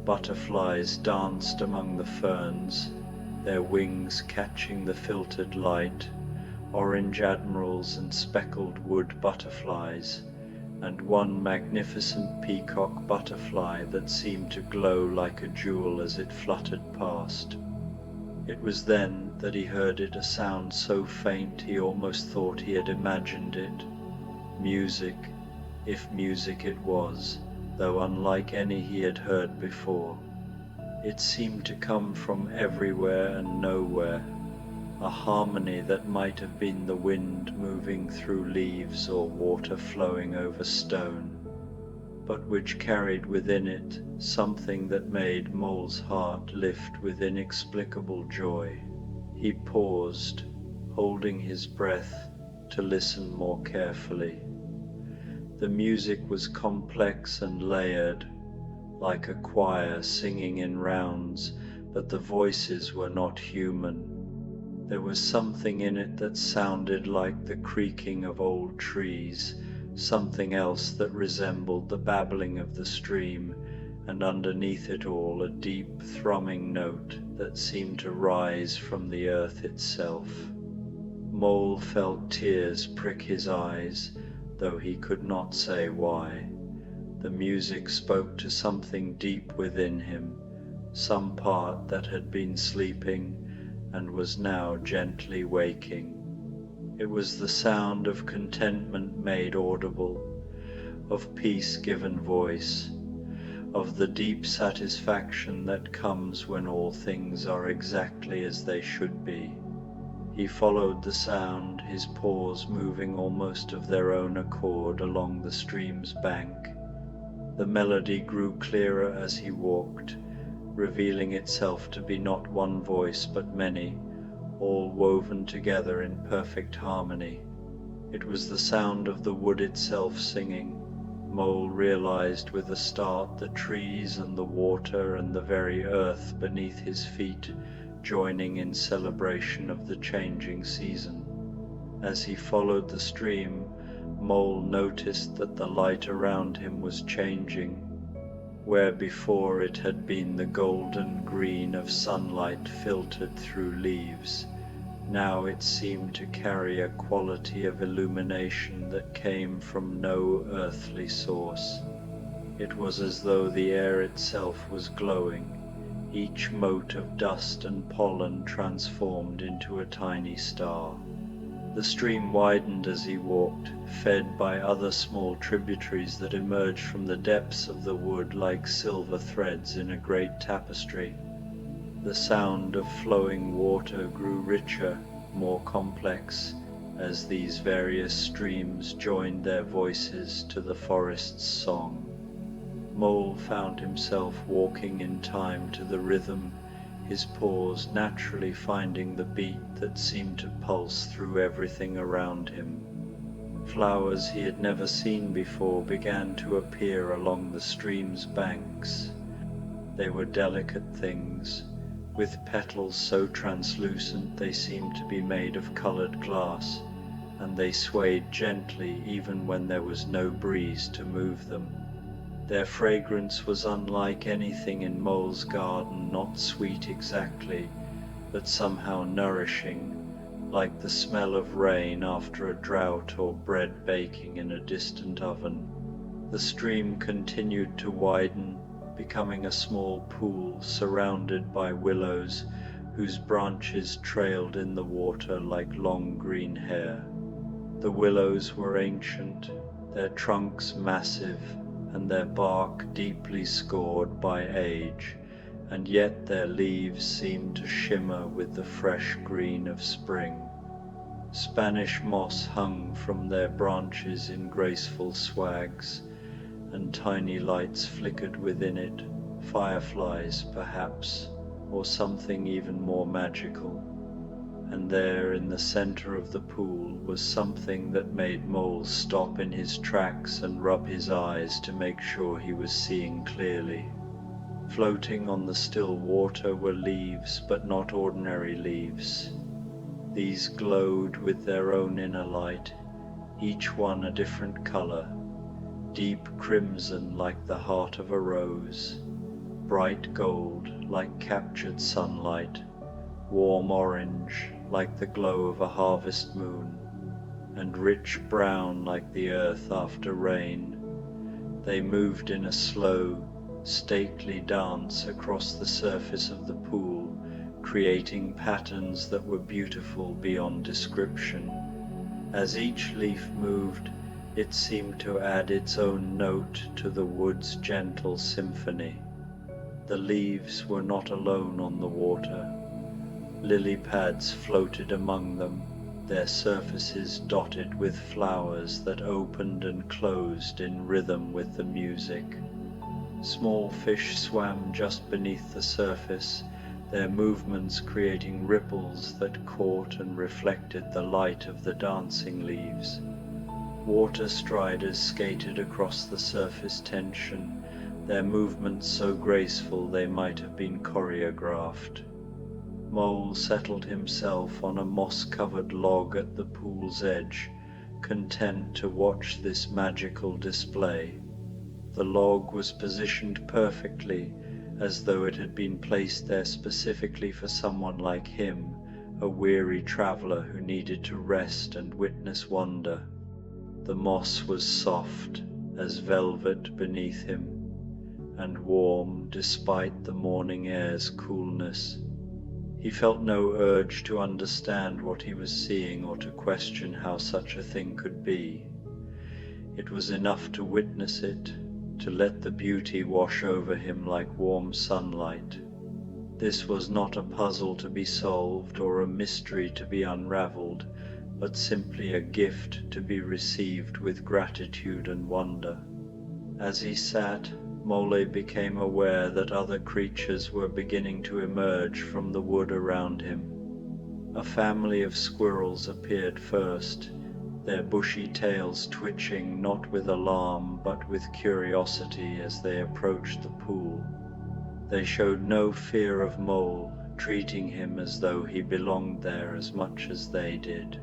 Butterflies danced among the ferns, their wings catching the filtered light, orange admirals and speckled wood butterflies, and one magnificent peacock butterfly that seemed to glow like a jewel as it fluttered past. It was then that he heard it, a sound so faint he almost thought he had imagined it. Music, if music it was, though unlike any he had heard before. It seemed to come from everywhere and nowhere, a harmony that might have been the wind moving through leaves or water flowing over stone, but which carried within it something that made Mole's heart lift with inexplicable joy. He paused, holding his breath to listen more carefully. The music was complex and layered, like a choir singing in rounds, but the voices were not human. There was something in it that sounded like the creaking of old trees, something else that resembled the babbling of the stream, and underneath it all a deep thrumming note that seemed to rise from the earth itself. Mole felt tears prick his eyes, though he could not say why. The music spoke to something deep within him, some part that had been sleeping and was now gently waking. It was the sound of contentment made audible, of peace given voice, of the deep satisfaction that comes when all things are exactly as they should be. He followed the sound, his paws moving almost of their own accord along the stream's bank. The melody grew clearer as he walked, revealing itself to be not one voice but many, all woven together in perfect harmony. It was the sound of the wood itself singing. Mole realized with a start the trees and the water and the very earth beneath his feet joining in celebration of the changing season. As he followed the stream, Mole noticed that the light around him was changing. Where before it had been the golden green of sunlight filtered through leaves, now it seemed to carry a quality of illumination that came from no earthly source. It was as though the air itself was glowing, each mote of dust and pollen transformed into a tiny star. The stream widened as he walked, fed by other small tributaries that emerged from the depths of the wood like silver threads in a great tapestry. The sound of flowing water grew richer, more complex, as these various streams joined their voices to the forest's song. Mole found himself walking in time to the rhythm, his paws naturally finding the beat that seemed to pulse through everything around him. Flowers he had never seen before began to appear along the stream's banks. They were delicate things, with petals so translucent they seemed to be made of colored glass, and they swayed gently even when there was no breeze to move them. Their fragrance was unlike anything in Mole's garden, not sweet exactly, but somehow nourishing, like the smell of rain after a drought or bread baking in a distant oven. The stream continued to widen, becoming a small pool surrounded by willows whose branches trailed in the water like long green hair. The willows were ancient, their trunks massive, and their bark deeply scored by age, and yet their leaves seemed to shimmer with the fresh green of spring. Spanish moss hung from their branches in graceful swags, and tiny lights flickered within it, fireflies perhaps, or something even more magical. And there in the center of the pool was something that made Mole stop in his tracks and rub his eyes to make sure he was seeing clearly. Floating on the still water were leaves, but not ordinary leaves. These glowed with their own inner light, each one a different color, deep crimson like the heart of a rose, bright gold like captured sunlight, warm orange like the glow of a harvest moon, and rich brown like the earth after rain. They moved in a slow, stately dance across the surface of the pool, creating patterns that were beautiful beyond description. As each leaf moved, it seemed to add its own note to the wood's gentle symphony. The leaves were not alone on the water. Lily pads floated among them, their surfaces dotted with flowers that opened and closed in rhythm with the music. Small fish swam just beneath the surface, their movements creating ripples that caught and reflected the light of the dancing leaves. Water striders skated across the surface tension, their movements so graceful they might have been choreographed. Mole settled himself on a moss-covered log at the pool's edge, content to watch this magical display. The log was positioned perfectly, as though it had been placed there specifically for someone like him, a weary traveler who needed to rest and witness wonder. The moss was soft as velvet beneath him, and warm despite the morning air's coolness. He felt no urge to understand what he was seeing or to question how such a thing could be. It was enough to witness it, to let the beauty wash over him like warm sunlight. This was not a puzzle to be solved or a mystery to be unraveled, but simply a gift to be received with gratitude and wonder. As he sat, Mole became aware that other creatures were beginning to emerge from the wood around him. A family of squirrels appeared first, their bushy tails twitching not with alarm but with curiosity as they approached the pool. They showed no fear of Mole, treating him as though he belonged there as much as they did.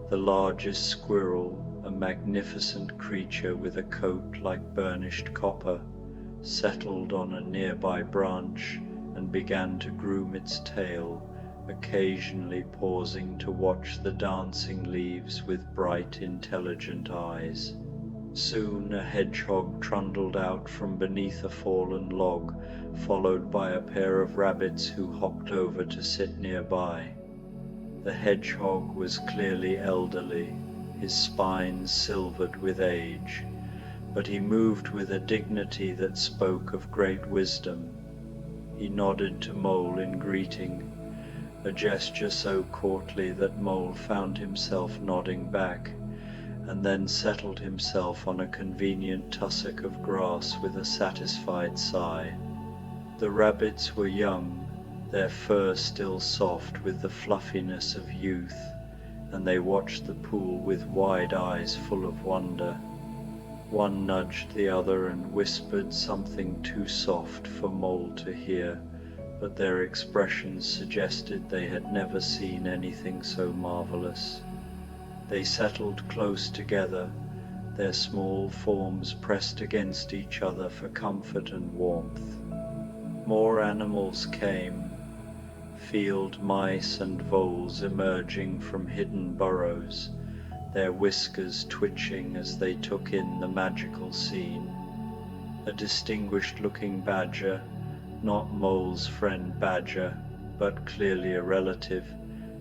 The largest squirrel, a magnificent creature with a coat like burnished copper, settled on a nearby branch and began to groom its tail, occasionally pausing to watch the dancing leaves with bright, intelligent eyes. Soon a hedgehog trundled out from beneath a fallen log, followed by a pair of rabbits who hopped over to sit nearby. The hedgehog was clearly elderly, his spine silvered with age, but he moved with a dignity that spoke of great wisdom. He nodded to Mole in greeting, a gesture so courtly that Mole found himself nodding back, and then settled himself on a convenient tussock of grass with a satisfied sigh. The rabbits were young, their fur still soft with the fluffiness of youth, and they watched the pool with wide eyes full of wonder. One nudged the other and whispered something too soft for Mole to hear, but their expressions suggested they had never seen anything so marvelous. They settled close together, their small forms pressed against each other for comfort and warmth. More animals came, field mice and voles emerging from hidden burrows, their whiskers twitching as they took in the magical scene. A distinguished-looking badger, not Mole's friend Badger, but clearly a relative,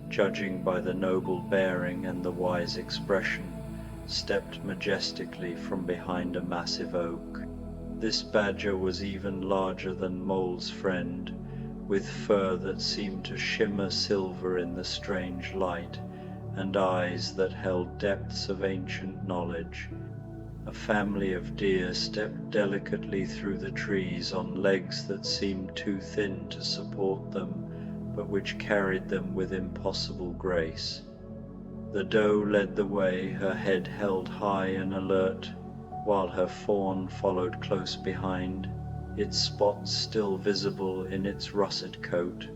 judging by the noble bearing and the wise expression, stepped majestically from behind a massive oak. This badger was even larger than Mole's friend, with fur that seemed to shimmer silver in the strange light, and eyes that held depths of ancient knowledge. A family of deer stepped delicately through the trees on legs that seemed too thin to support them, but which carried them with impossible grace. The doe led the way, her head held high and alert, while her fawn followed close behind, its spots still visible in its russet coat.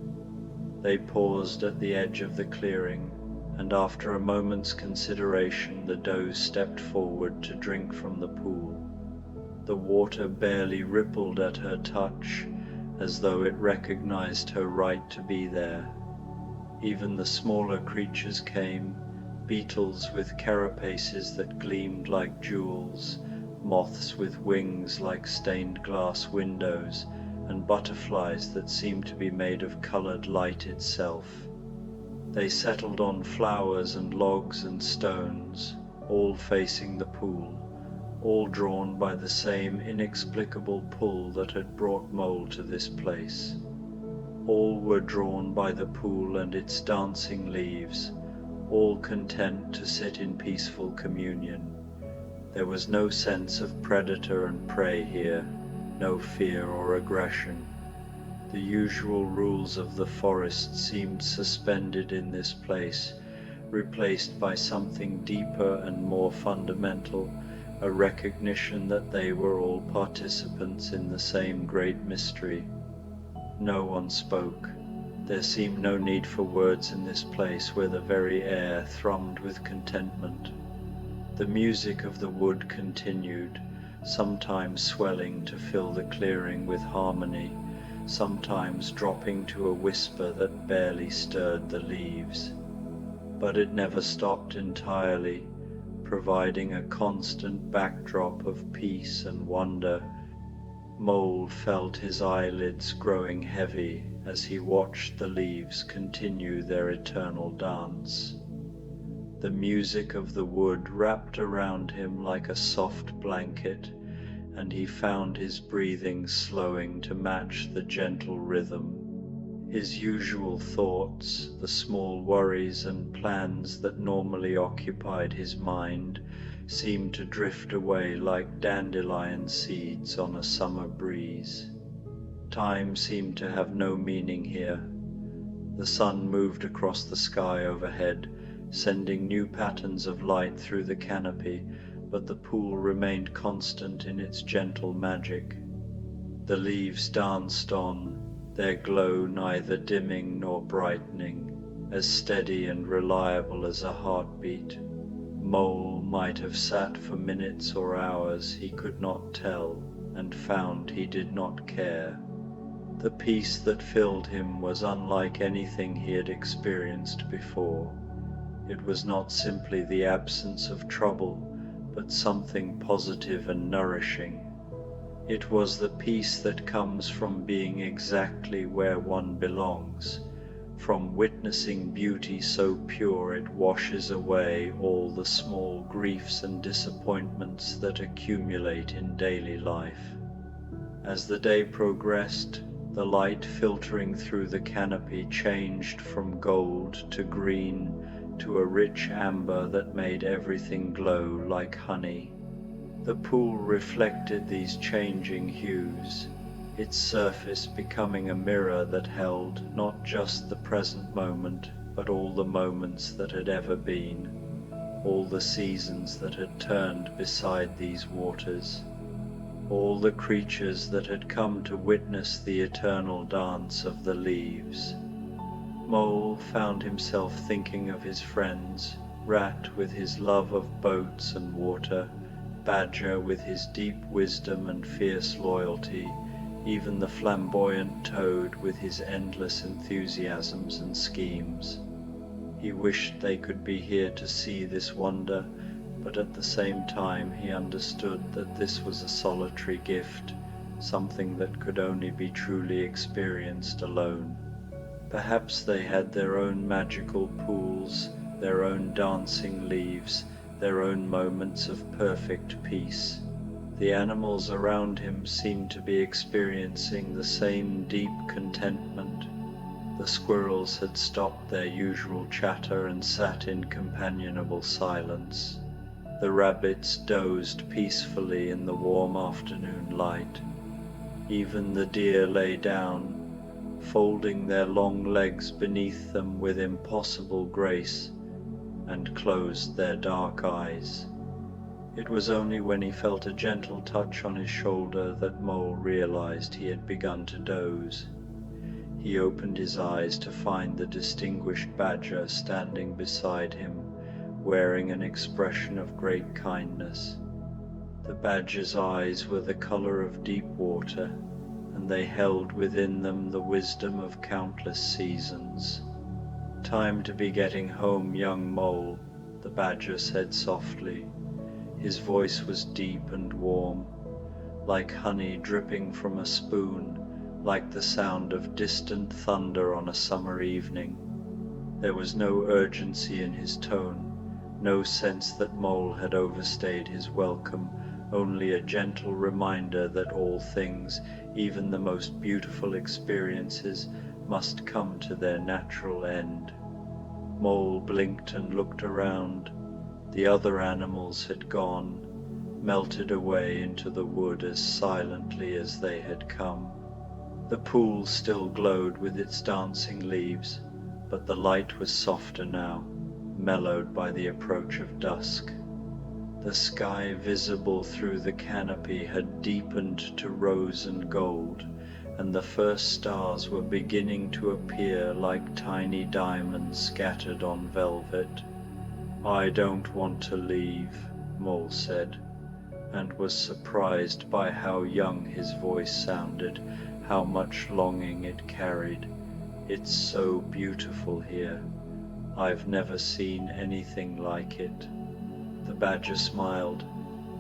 They paused at the edge of the clearing, and after a moment's consideration the doe stepped forward to drink from the pool. The water barely rippled at her touch, as though it recognized her right to be there. Even the smaller creatures came, beetles with carapaces that gleamed like jewels, moths with wings like stained glass windows, and butterflies that seemed to be made of colored light itself. They settled on flowers and logs and stones, all facing the pool, all drawn by the same inexplicable pull that had brought Mole to this place. All were drawn by the pool and its dancing leaves, all content to sit in peaceful communion. There was no sense of predator and prey here, no fear or aggression. The usual rules of the forest seemed suspended in this place, replaced by something deeper and more fundamental, a recognition that they were all participants in the same great mystery. No one spoke. There seemed no need for words in this place where the very air thrummed with contentment. The music of the wood continued, sometimes swelling to fill the clearing with harmony, sometimes dropping to a whisper that barely stirred the leaves. But it never stopped entirely, providing a constant backdrop of peace and wonder. Mole felt his eyelids growing heavy as he watched the leaves continue their eternal dance. The music of the wood wrapped around him like a soft blanket, and he found his breathing slowing to match the gentle rhythm. His usual thoughts, the small worries and plans that normally occupied his mind, seemed to drift away like dandelion seeds on a summer breeze. Time seemed to have no meaning here. The sun moved across the sky overhead, sending new patterns of light through the canopy, but the pool remained constant in its gentle magic. The leaves danced on, their glow neither dimming nor brightening, as steady and reliable as a heartbeat. Mole might have sat for minutes or hours, he could not tell, and found he did not care. The peace that filled him was unlike anything he had experienced before. It was not simply the absence of trouble, but something positive and nourishing. It was the peace that comes from being exactly where one belongs, from witnessing beauty so pure it washes away all the small griefs and disappointments that accumulate in daily life. As the day progressed, the light filtering through the canopy changed from gold to green to a rich amber that made everything glow like honey. The pool reflected these changing hues, its surface becoming a mirror that held not just the present moment, but all the moments that had ever been, all the seasons that had turned beside these waters, all the creatures that had come to witness the eternal dance of the leaves. Mole found himself thinking of his friends, Rat with his love of boats and water, Badger with his deep wisdom and fierce loyalty, even the flamboyant Toad with his endless enthusiasms and schemes. He wished they could be here to see this wonder, but at the same time he understood that this was a solitary gift, something that could only be truly experienced alone. Perhaps they had their own magical pools, their own dancing leaves, their own moments of perfect peace. The animals around him seemed to be experiencing the same deep contentment. The squirrels had stopped their usual chatter and sat in companionable silence. The rabbits dozed peacefully in the warm afternoon light. Even the deer lay down, folding their long legs beneath them with impossible grace, and closed their dark eyes. It was only when he felt a gentle touch on his shoulder that Mole realized he had begun to doze. He opened his eyes to find the distinguished Badger standing beside him, wearing an expression of great kindness. The Badger's eyes were the color of deep water, and they held within them the wisdom of countless seasons. "Time to be getting home, young Mole," the Badger said softly. His voice was deep and warm, like honey dripping from a spoon, like the sound of distant thunder on a summer evening. There was no urgency in his tone, no sense that Mole had overstayed his welcome, only a gentle reminder that all things, even the most beautiful experiences, must come to their natural end. Mole blinked and looked around. The other animals had gone, melted away into the wood as silently as they had come. The pool still glowed with its dancing leaves, but the light was softer now, mellowed by the approach of dusk. The sky visible through the canopy had deepened to rose and gold, and the first stars were beginning to appear like tiny diamonds scattered on velvet. "I don't want to leave," Mole said, and was surprised by how young his voice sounded, how much longing it carried. "It's so beautiful here. I've never seen anything like it." The Badger smiled,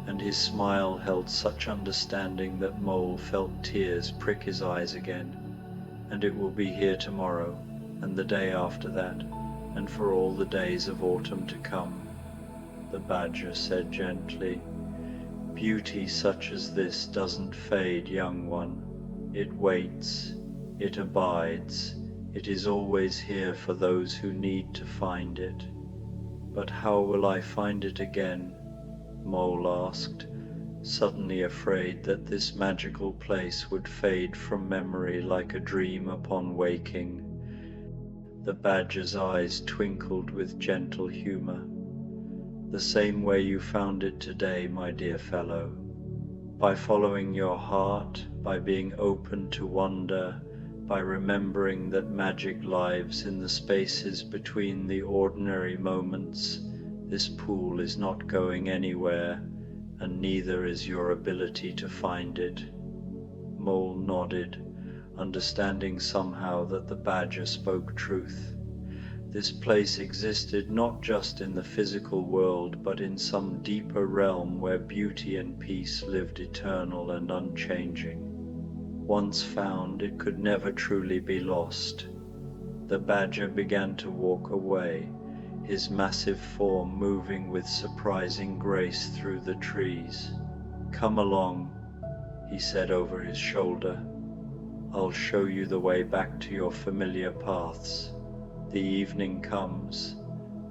and his smile held such understanding that Mole felt tears prick his eyes again. "And it will be here tomorrow, and the day after that, and for all the days of autumn to come," the Badger said gently. "Beauty such as this doesn't fade, young one. It waits, it abides, It is always here for those who need to find it. But how will I find it again? Mole asked, suddenly afraid that this magical place would fade from memory like a dream upon waking. The badger's eyes twinkled with gentle humor. The same way you found it today, my dear fellow. By following your heart, by being open to wonder, by remembering that magic lives in the spaces between the ordinary moments. This pool is not going anywhere, and neither is your ability to find it. Mole nodded, understanding somehow that the badger spoke truth. This place existed not just in the physical world, but in some deeper realm where beauty and peace lived eternal and unchanging. Once found, it could never truly be lost. The badger began to walk away, his massive form moving with surprising grace through the trees. "Come along," he said over his shoulder. "I'll show you the way back to your familiar paths. The evening comes,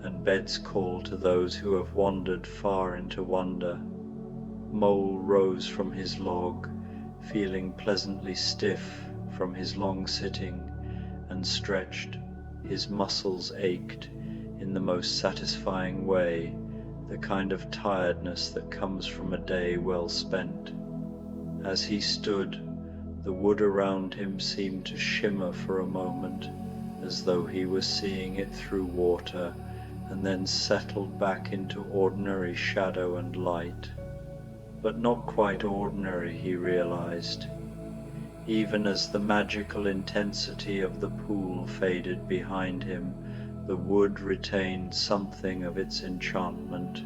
and beds call to those who have wandered far into wonder." Mole rose from his log, feeling pleasantly stiff from his long sitting, and stretched. His muscles ached in the most satisfying way, the kind of tiredness that comes from a day well spent. As he stood, the wood around him seemed to shimmer for a moment, as though he was seeing it through water, and then settled back into ordinary shadow and light. But not quite ordinary, he realized. Even as the magical intensity of the pool faded behind him, the wood retained something of its enchantment.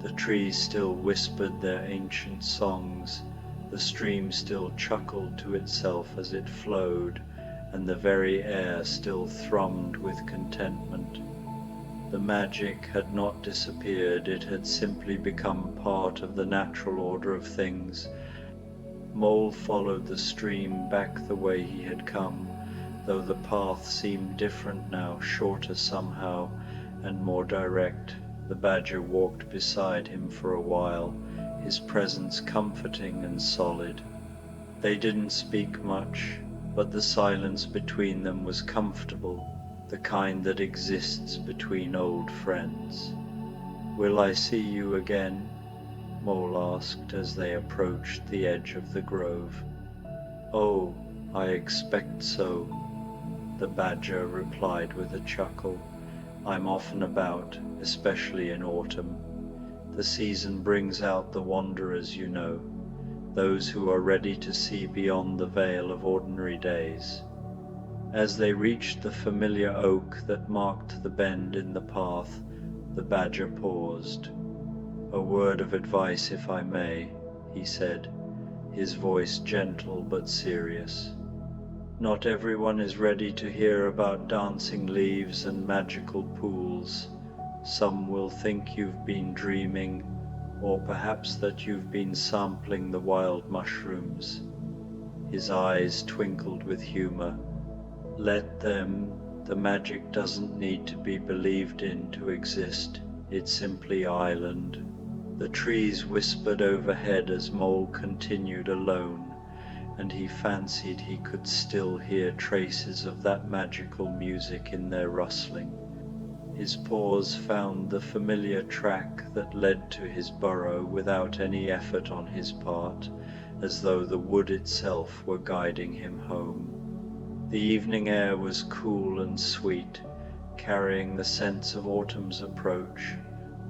The trees still whispered their ancient songs, the stream still chuckled to itself as it flowed, and the very air still thrummed with contentment. The magic had not disappeared, it had simply become part of the natural order of things. Mole followed the stream back the way he had come, though the path seemed different now, shorter somehow, and more direct. The badger walked beside him for a while, his presence comforting and solid. They didn't speak much, but the silence between them was comfortable, the kind that exists between old friends. "Will I see you again?" Mole asked as they approached the edge of the grove. "Oh, I expect so," the badger replied with a chuckle. "I'm often about, especially in autumn. The season brings out the wanderers, you know, those who are ready to see beyond the veil of ordinary days." As they reached the familiar oak that marked the bend in the path, the badger paused. "A word of advice, if I may," he said, his voice gentle but serious. "Not everyone is ready to hear about dancing leaves and magical pools. Some will think you've been dreaming, or perhaps that you've been sampling the wild mushrooms." His eyes twinkled with humor. "Let them. The magic doesn't need to be believed in to exist. It's simply island." The trees whispered overhead as Mole continued alone, and he fancied he could still hear traces of that magical music in their rustling. His paws found the familiar track that led to his burrow without any effort on his part, as though the wood itself were guiding him home. The evening air was cool and sweet, carrying the sense of autumn's approach,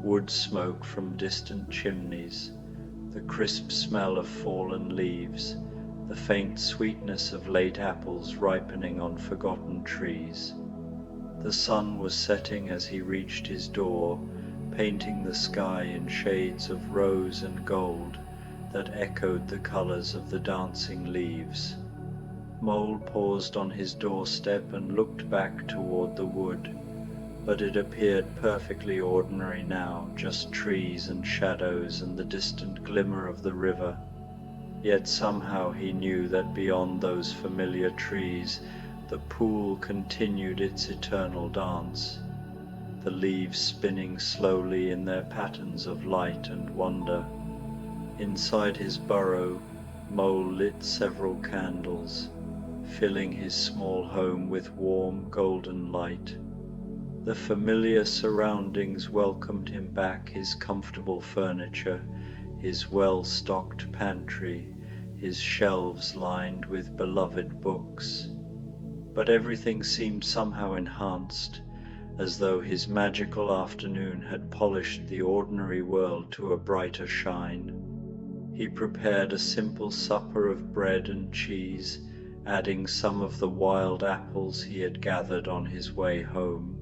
wood smoke from distant chimneys, the crisp smell of fallen leaves, the faint sweetness of late apples ripening on forgotten trees. The sun was setting as he reached his door, painting the sky in shades of rose and gold that echoed the colors of the dancing leaves. Mole paused on his doorstep and looked back toward the wood, but it appeared perfectly ordinary now, just trees and shadows and the distant glimmer of the river. Yet somehow he knew that beyond those familiar trees The pool continued its eternal dance, the leaves spinning slowly in their patterns of light and wonder. Inside his burrow, Mole lit several candles, filling his small home with warm golden light. The familiar surroundings welcomed him back, his comfortable furniture, his well-stocked pantry, his shelves lined with beloved books. But everything seemed somehow enhanced, as though his magical afternoon had polished the ordinary world to a brighter shine. He prepared a simple supper of bread and cheese, adding some of the wild apples he had gathered on his way home.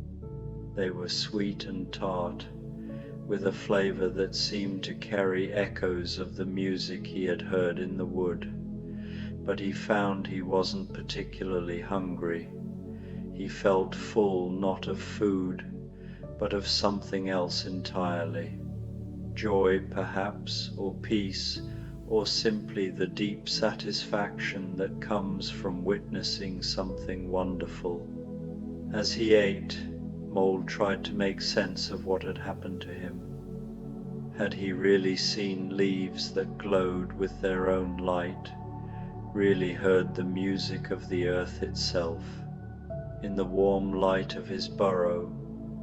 They were sweet and tart, with a flavor that seemed to carry echoes of the music he had heard in the wood. But he found he wasn't particularly hungry. He felt full not of food, but of something else entirely. Joy, perhaps, or peace, or simply the deep satisfaction that comes from witnessing something wonderful. As he ate, Mole tried to make sense of what had happened to him. Had he really seen leaves that glowed with their own light, really heard the music of the earth itself? In the warm light of his burrow,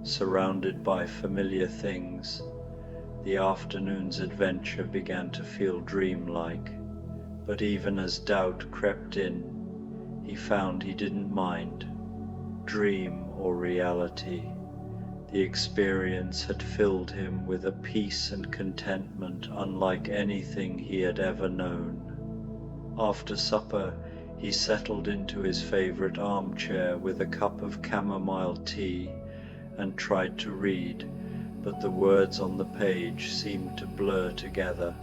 surrounded by familiar things, the afternoon's adventure began to feel dreamlike. But even as doubt crept in, he found he didn't mind. Dream or reality, the experience had filled him with a peace and contentment unlike anything he had ever known. After supper, he settled into his favorite armchair with a cup of chamomile tea and tried to read, but the words on the page seemed to blur together.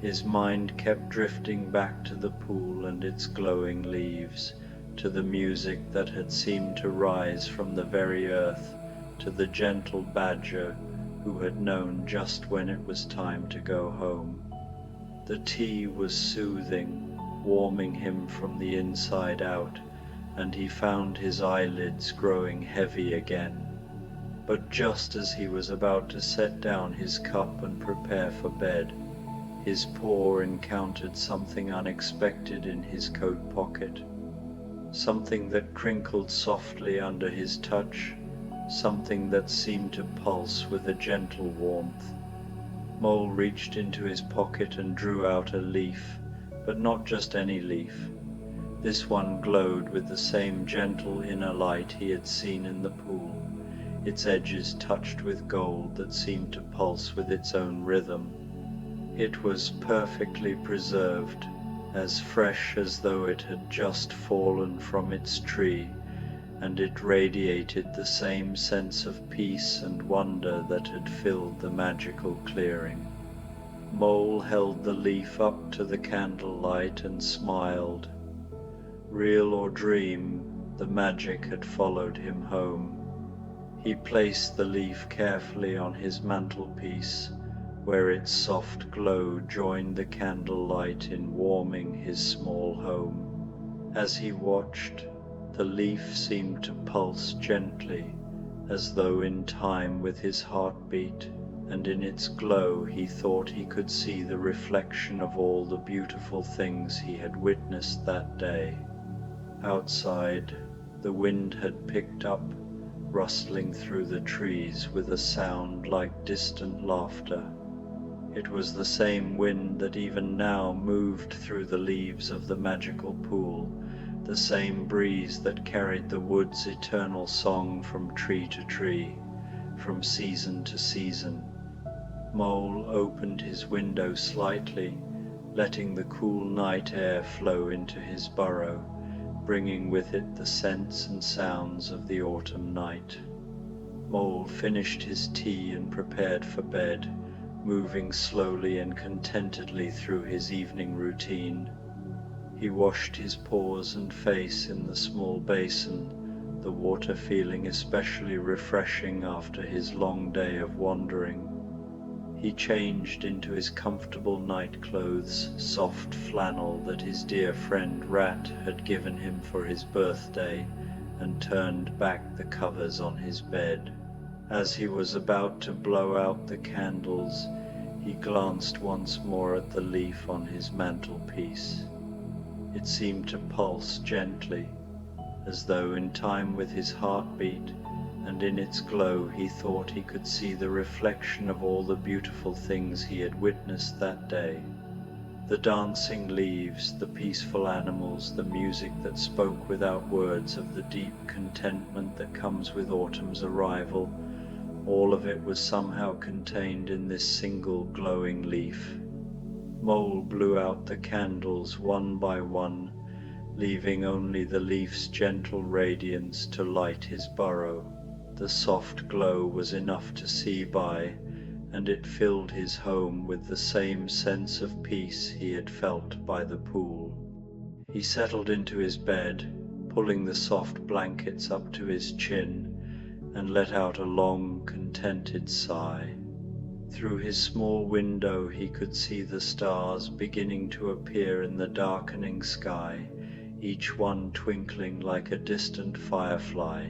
His mind kept drifting back to the pool and its glowing leaves, to the music that had seemed to rise from the very earth, to the gentle badger who had known just when it was time to go home. The tea was soothing, warming him from the inside out, and he found his eyelids growing heavy again. But just as he was about to set down his cup and prepare for bed, his paw encountered something unexpected in his coat pocket. Something that crinkled softly under his touch, something that seemed to pulse with a gentle warmth. Mole reached into his pocket and drew out a leaf, but not just any leaf. This one glowed with the same gentle inner light he had seen in the pool, its edges touched with gold that seemed to pulse with its own rhythm. It was perfectly preserved, as fresh as though it had just fallen from its tree, and it radiated the same sense of peace and wonder that had filled the magical clearing. Mole held the leaf up to the candlelight and smiled. Real or dream, the magic had followed him home. He placed the leaf carefully on his mantelpiece, where its soft glow joined the candlelight in warming his small home. As he watched, the leaf seemed to pulse gently, as though in time with his heartbeat, and in its glow he thought he could see the reflection of all the beautiful things he had witnessed that day. Outside, the wind had picked up, rustling through the trees with a sound like distant laughter. It was the same wind that even now moved through the leaves of the magical pool, the same breeze that carried the wood's eternal song from tree to tree, from season to season. Mole opened his window slightly, letting the cool night air flow into his burrow, bringing with it the scents and sounds of the autumn night. Mole finished his tea and prepared for bed, moving slowly and contentedly through his evening routine. He washed his paws and face in the small basin, the water feeling especially refreshing after his long day of wandering. He changed into his comfortable night clothes, soft flannel that his dear friend Rat had given him for his birthday, and turned back the covers on his bed. As he was about to blow out the candles, he glanced once more at the leaf on his mantelpiece. It seemed to pulse gently, as though in time with his heartbeat, and in its glow he thought he could see the reflection of all the beautiful things he had witnessed that day. The dancing leaves, the peaceful animals, the music that spoke without words of the deep contentment that comes with autumn's arrival, all of it was somehow contained in this single glowing leaf. Mole blew out the candles one by one, leaving only the leaf's gentle radiance to light his burrow. The soft glow was enough to see by, and it filled his home with the same sense of peace he had felt by the pool. He settled into his bed, pulling the soft blankets up to his chin, and let out a long, contented sigh. Through his small window he could see the stars beginning to appear in the darkening sky, each one twinkling like a distant firefly.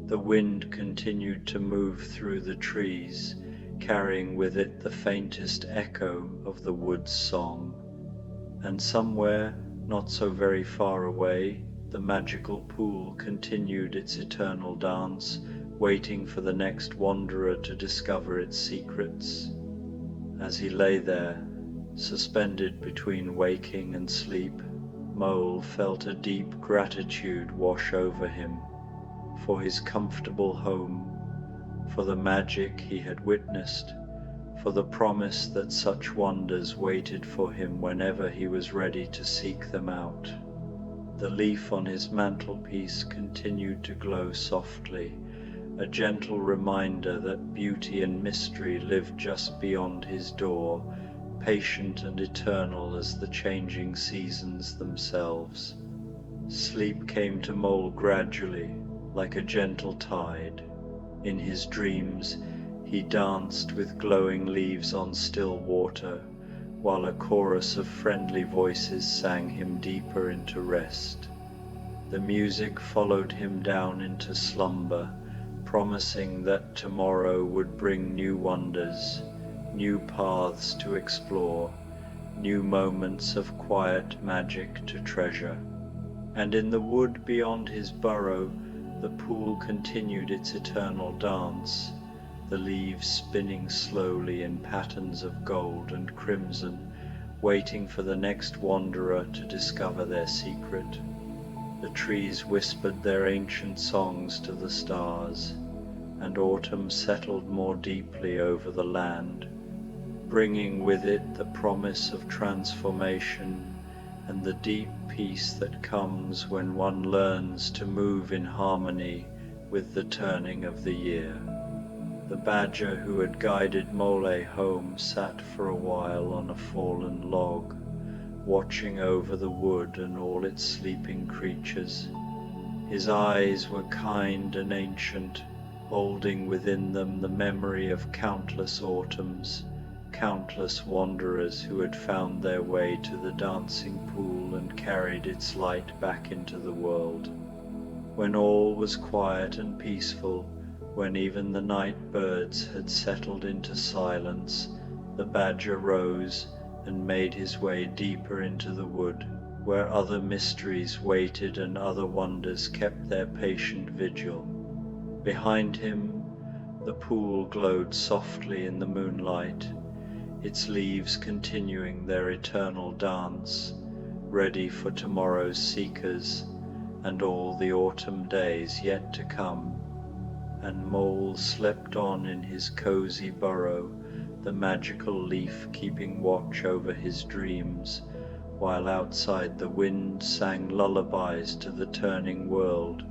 The wind continued to move through the trees, carrying with it the faintest echo of the wood's song. And somewhere, not so very far away, the magical pool continued its eternal dance, waiting for the next wanderer to discover its secrets. As he lay there, suspended between waking and sleep, Mole felt a deep gratitude wash over him, for his comfortable home, for the magic he had witnessed, for the promise that such wonders waited for him whenever he was ready to seek them out. The leaf on his mantelpiece continued to glow softly, a gentle reminder that beauty and mystery lived just beyond his door, patient and eternal as the changing seasons themselves. Sleep came to Mole gradually, like a gentle tide. In his dreams, he danced with glowing leaves on still water, while a chorus of friendly voices sang him deeper into rest. The music followed him down into slumber, promising that tomorrow would bring new wonders, new paths to explore, new moments of quiet magic to treasure. And in the wood beyond his burrow, the pool continued its eternal dance, the leaves spinning slowly in patterns of gold and crimson, waiting for the next wanderer to discover their secret. The trees whispered their ancient songs to the stars, and autumn settled more deeply over the land, bringing with it the promise of transformation and the deep peace that comes when one learns to move in harmony with the turning of the year. The badger who had guided Mole home sat for a while on a fallen log, watching over the wood and all its sleeping creatures. His eyes were kind and ancient, holding within them the memory of countless autumns, countless wanderers who had found their way to the dancing pool and carried its light back into the world. When all was quiet and peaceful, when even the night birds had settled into silence, the badger rose and made his way deeper into the wood, where other mysteries waited and other wonders kept their patient vigil. Behind him, the pool glowed softly in the moonlight, its leaves continuing their eternal dance, ready for tomorrow's seekers and all the autumn days yet to come. And Mole slept on in his cozy burrow, the magical leaf keeping watch over his dreams, while outside the wind sang lullabies to the turning world,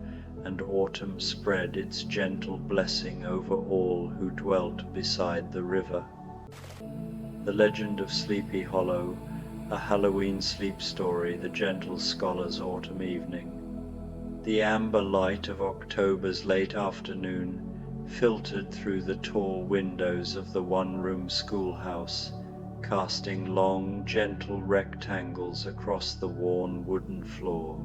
and autumn spread its gentle blessing over all who dwelt beside the river. The Legend of Sleepy Hollow, a Halloween sleep story, the gentle scholar's autumn evening. The amber light of October's late afternoon filtered through the tall windows of the one-room schoolhouse, casting long, gentle rectangles across the worn wooden floor.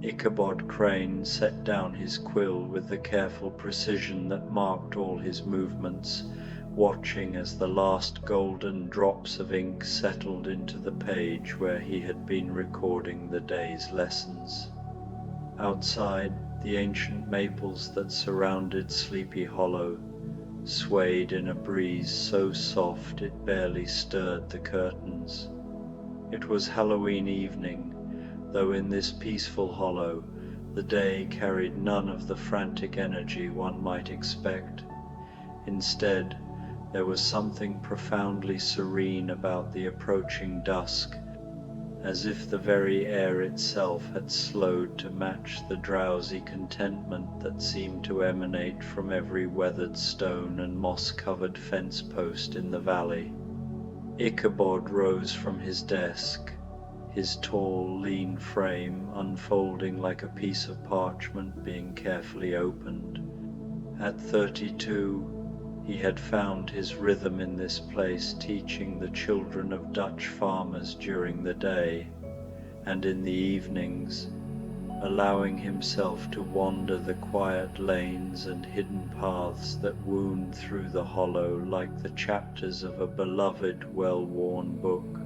Ichabod Crane set down his quill with the careful precision that marked all his movements, watching as the last golden drops of ink settled into the page where he had been recording the day's lessons. Outside, the ancient maples that surrounded Sleepy Hollow swayed in a breeze so soft it barely stirred the curtains. It was Halloween evening, though in this peaceful hollow the day carried none of the frantic energy one might expect. Instead, there was something profoundly serene about the approaching dusk, as if the very air itself had slowed to match the drowsy contentment that seemed to emanate from every weathered stone and moss-covered fence post in the valley. Ichabod rose from his desk, his tall, lean frame unfolding like a piece of parchment being carefully opened. At 32, he had found his rhythm in this place, teaching the children of Dutch farmers during the day, and in the evenings, allowing himself to wander the quiet lanes and hidden paths that wound through the hollow like the chapters of a beloved, well-worn book.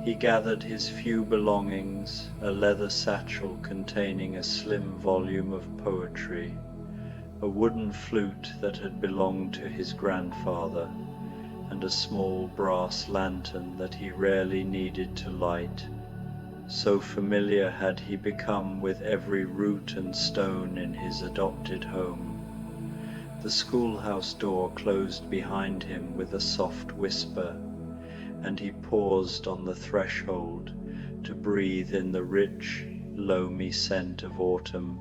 He gathered his few belongings, a leather satchel containing a slim volume of poetry, a wooden flute that had belonged to his grandfather, and a small brass lantern that he rarely needed to light. So familiar had he become with every root and stone in his adopted home. The schoolhouse door closed behind him with a soft whisper, and he paused on the threshold to breathe in the rich, loamy scent of autumn.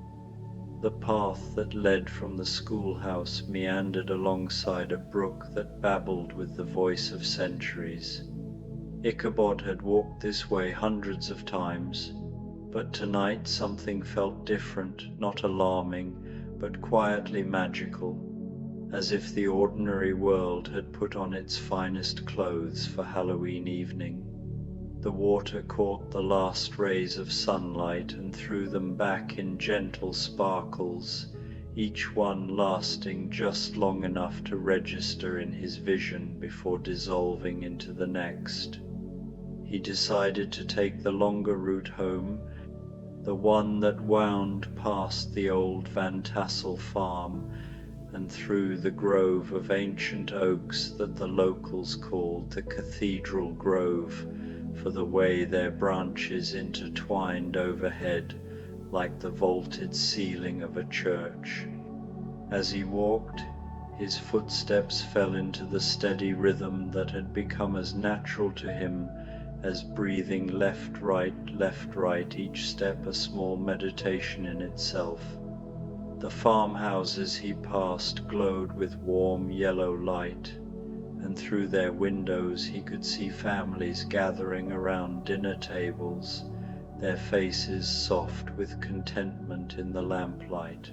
The path that led from the schoolhouse meandered alongside a brook that babbled with the voice of centuries. Ichabod had walked this way hundreds of times, but tonight something felt different, not alarming, but quietly magical, as if the ordinary world had put on its finest clothes for Halloween evening. The water caught the last rays of sunlight and threw them back in gentle sparkles, each one lasting just long enough to register in his vision before dissolving into the next. He decided to take the longer route home, the one that wound past the old Van Tassel farm and through the grove of ancient oaks that the locals called the Cathedral Grove, for the way their branches intertwined overhead like the vaulted ceiling of a church. As he walked, his footsteps fell into the steady rhythm that had become as natural to him as breathing left, right, each step a small meditation in itself. The farmhouses he passed glowed with warm yellow light, and through their windows he could see families gathering around dinner tables, their faces soft with contentment in the lamplight.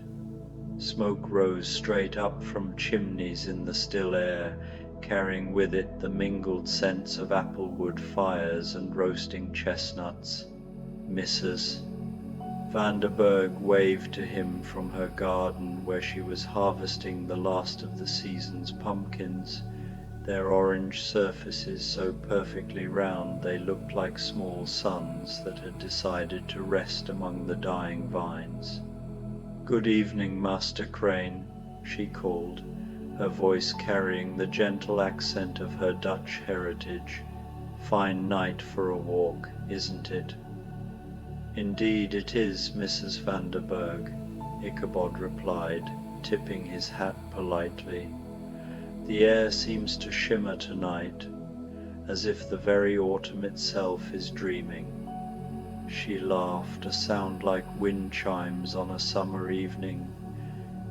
Smoke rose straight up from chimneys in the still air, carrying with it the mingled scents of applewood fires and roasting chestnuts. Mrs. Vanderberg waved to him from her garden where she was harvesting the last of the season's pumpkins, their orange surfaces so perfectly round they looked like small suns that had decided to rest among the dying vines. "Good evening, Master Crane," she called, her voice carrying the gentle accent of her Dutch heritage. "Fine night for a walk, isn't it?" "Indeed it is, Mrs. Vanderberg," Ichabod replied, tipping his hat politely. "The air seems to shimmer tonight, as if the very autumn itself is dreaming." She laughed, a sound like wind chimes on a summer evening.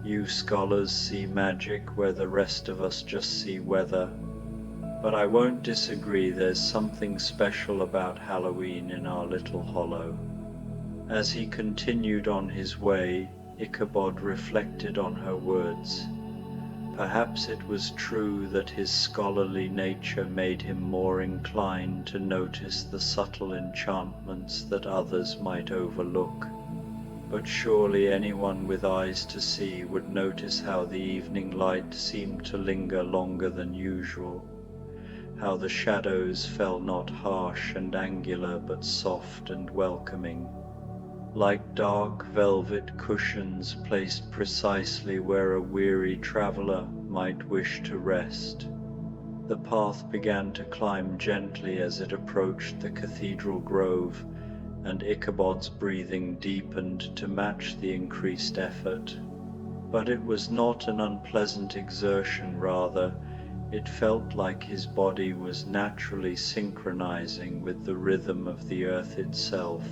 "You scholars see magic where the rest of us just see weather. But I won't disagree, there's something special about Halloween in our little hollow." As he continued on his way, Ichabod reflected on her words. Perhaps it was true that his scholarly nature made him more inclined to notice the subtle enchantments that others might overlook. But surely anyone with eyes to see would notice how the evening light seemed to linger longer than usual, how the shadows fell not harsh and angular but soft and welcoming, like dark velvet cushions placed precisely where a weary traveller might wish to rest. The path began to climb gently as it approached the cathedral grove, and Ichabod's breathing deepened to match the increased effort. But it was not an unpleasant exertion, rather, it felt like his body was naturally synchronizing with the rhythm of the earth itself,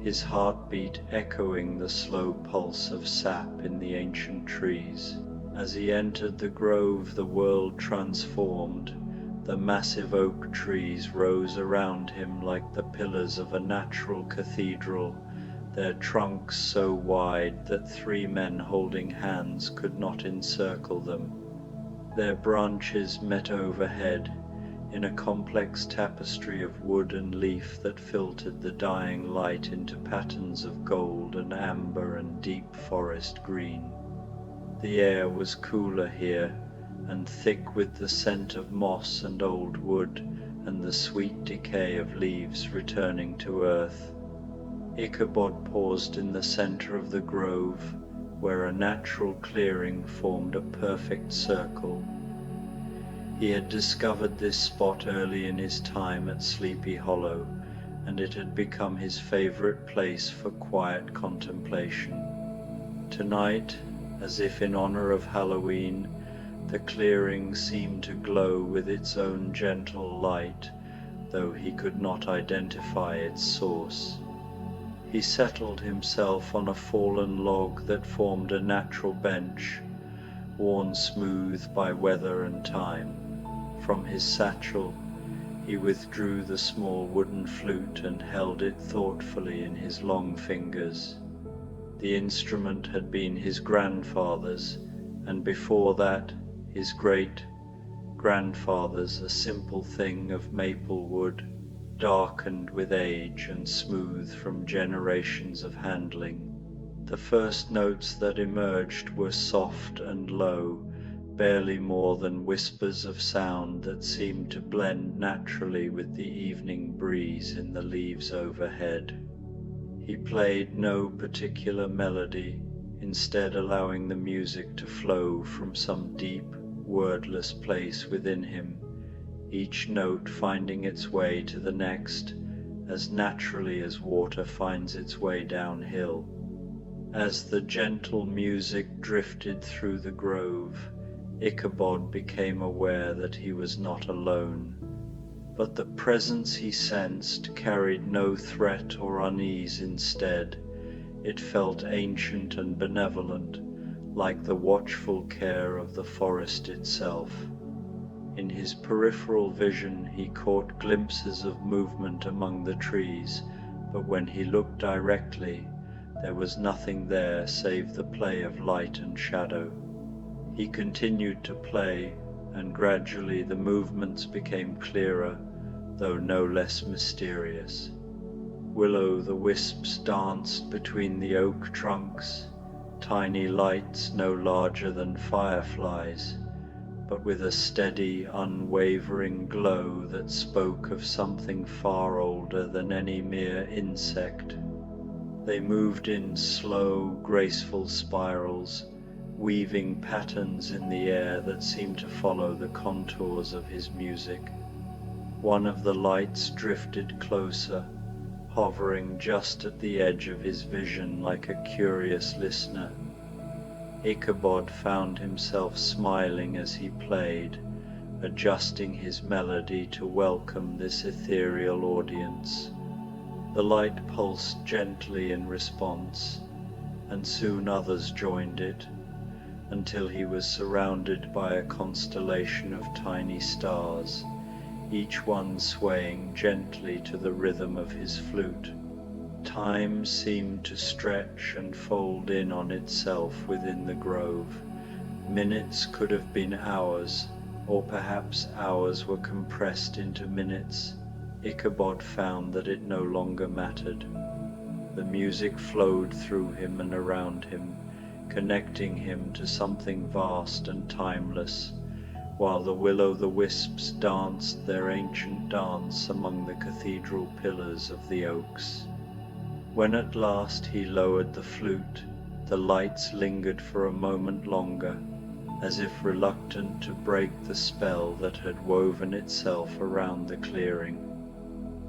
his heartbeat echoing the slow pulse of sap in the ancient trees. As he entered the grove, the world transformed. The massive oak trees rose around him like the pillars of a natural cathedral, their trunks so wide that 3 men holding hands could not encircle them. Their branches met overhead, in a complex tapestry of wood and leaf that filtered the dying light into patterns of gold and amber and deep forest green. The air was cooler here, and thick with the scent of moss and old wood, and the sweet decay of leaves returning to earth. Ichabod paused in the center of the grove, where a natural clearing formed a perfect circle. He had discovered this spot early in his time at Sleepy Hollow, and it had become his favorite place for quiet contemplation. Tonight, as if in honor of Halloween, the clearing seemed to glow with its own gentle light, though he could not identify its source. He settled himself on a fallen log that formed a natural bench, worn smooth by weather and time. From his satchel, he withdrew the small wooden flute and held it thoughtfully in his long fingers. The instrument had been his grandfather's, and before that, his great-grandfather's, a simple thing of maple wood, darkened with age and smooth from generations of handling. The first notes that emerged were soft and low, barely more than whispers of sound that seemed to blend naturally with the evening breeze in the leaves overhead. He played no particular melody, instead allowing the music to flow from some deep, wordless place within him, each note finding its way to the next as naturally as water finds its way downhill. As the gentle music drifted through the grove, Ichabod became aware that he was not alone, but the presence he sensed carried no threat or unease. Instead, it felt ancient and benevolent, like the watchful care of the forest itself. In his peripheral vision he caught glimpses of movement among the trees, but when he looked directly, there was nothing there save the play of light and shadow. He continued to play, and gradually the movements became clearer, though no less mysterious. Will-o'-the-wisps danced between the oak trunks, tiny lights no larger than fireflies, but with a steady, unwavering glow that spoke of something far older than any mere insect. They moved in slow, graceful spirals, weaving patterns in the air that seemed to follow the contours of his music. One of the lights drifted closer, hovering just at the edge of his vision like a curious listener. Ichabod found himself smiling as he played, adjusting his melody to welcome this ethereal audience. The light pulsed gently in response, and soon others joined it, until he was surrounded by a constellation of tiny stars, each one swaying gently to the rhythm of his flute. Time seemed to stretch and fold in on itself within the grove, Minutes could have been hours, or perhaps hours were compressed into minutes. Ichabod found that it no longer mattered. The music flowed through him and around him, connecting him to something vast and timeless, while the will-o'-the-wisps danced their ancient dance among the cathedral pillars of the oaks. When at last he lowered the flute, the lights lingered for a moment longer, as if reluctant to break the spell that had woven itself around the clearing.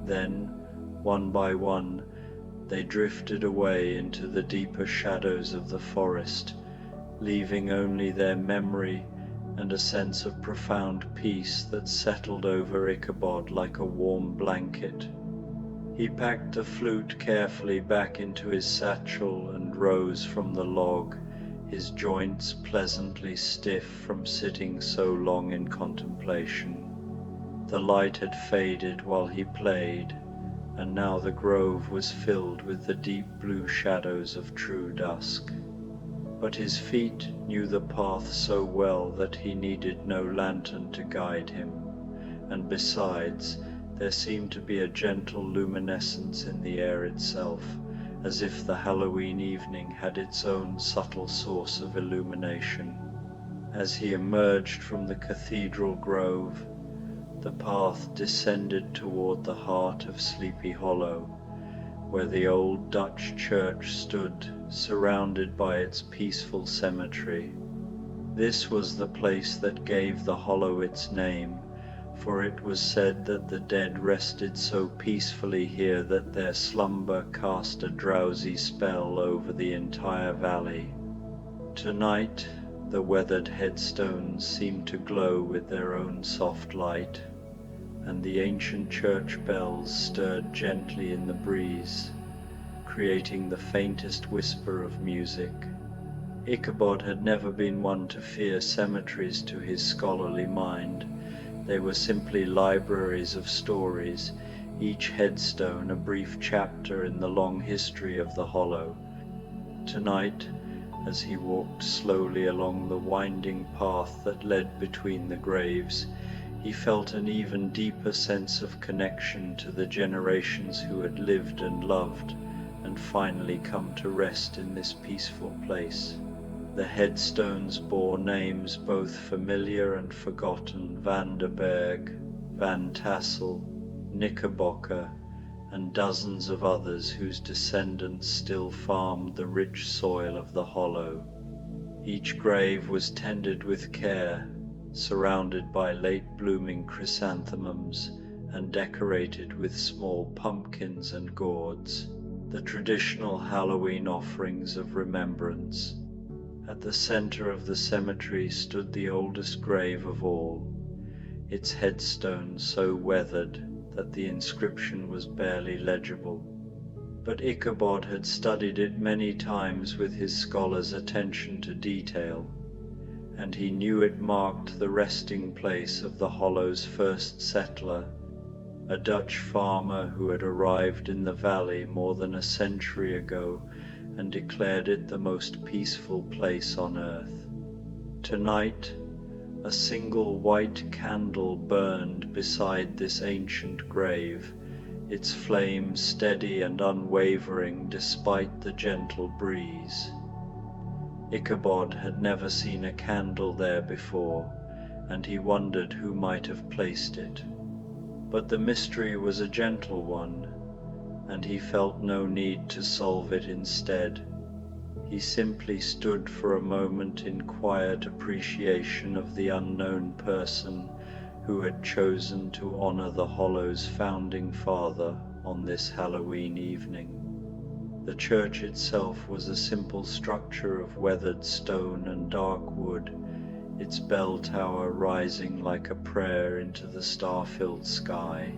Then, one by one, they drifted away into the deeper shadows of the forest, leaving only their memory and a sense of profound peace that settled over Ichabod like a warm blanket. He packed the flute carefully back into his satchel and rose from the log, his joints pleasantly stiff from sitting so long in contemplation. The light had faded while he played, and now the grove was filled with the deep blue shadows of true dusk. But his feet knew the path so well that he needed no lantern to guide him, and besides, there seemed to be a gentle luminescence in the air itself, as if the Halloween evening had its own subtle source of illumination. As he emerged from the cathedral grove, the path descended toward the heart of Sleepy Hollow, where the old Dutch church stood, surrounded by its peaceful cemetery. This was the place that gave the hollow its name, for it was said that the dead rested so peacefully here that their slumber cast a drowsy spell over the entire valley. Tonight, the weathered headstones seemed to glow with their own soft light, and the ancient church bells stirred gently in the breeze, creating the faintest whisper of music. Ichabod had never been one to fear cemeteries to his scholarly mind. They were simply libraries of stories, each headstone a brief chapter in the long history of the hollow. Tonight, as he walked slowly along the winding path that led between the graves, he felt an even deeper sense of connection to the generations who had lived and loved and finally come to rest in this peaceful place. The headstones bore names both familiar and forgotten: Van der Berg, Van Tassel, Knickerbocker, and dozens of others whose descendants still farmed the rich soil of the hollow. Each grave was tended with care, surrounded by late-blooming chrysanthemums and decorated with small pumpkins and gourds, the traditional Halloween offerings of remembrance. At the center of the cemetery stood the oldest grave of all, its headstone so weathered that the inscription was barely legible. But Ichabod had studied it many times with his scholar's attention to detail, and he knew it marked the resting place of the hollow's first settler, a Dutch farmer who had arrived in the valley more than a century ago and declared it the most peaceful place on earth. Tonight, a single white candle burned beside this ancient grave, its flame steady and unwavering despite the gentle breeze. Ichabod had never seen a candle there before, and he wondered who might have placed it. But the mystery was a gentle one, and he felt no need to solve it instead. He simply stood for a moment in quiet appreciation of the unknown person who had chosen to honor the hollow's founding father on this Halloween evening. The church itself was a simple structure of weathered stone and dark wood, its bell tower rising like a prayer into the star-filled sky.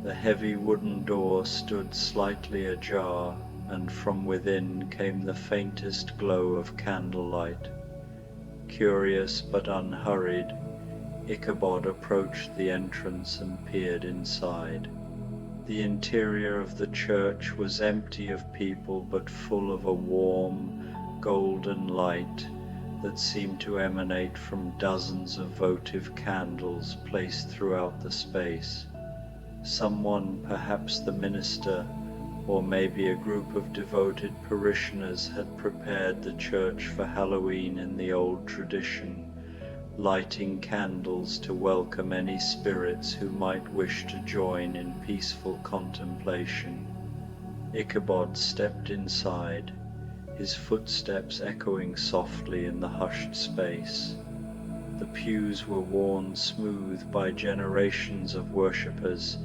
The heavy wooden door stood slightly ajar, and from within came the faintest glow of candlelight. Curious but unhurried, Ichabod approached the entrance and peered inside. The interior of the church was empty of people but full of a warm, golden light that seemed to emanate from dozens of votive candles placed throughout the space. Someone, perhaps the minister, or maybe a group of devoted parishioners, had prepared the church for Halloween in the old tradition, lighting candles to welcome any spirits who might wish to join in peaceful contemplation. Ichabod stepped inside, his footsteps echoing softly in the hushed space. The pews were worn smooth by generations of worshippers,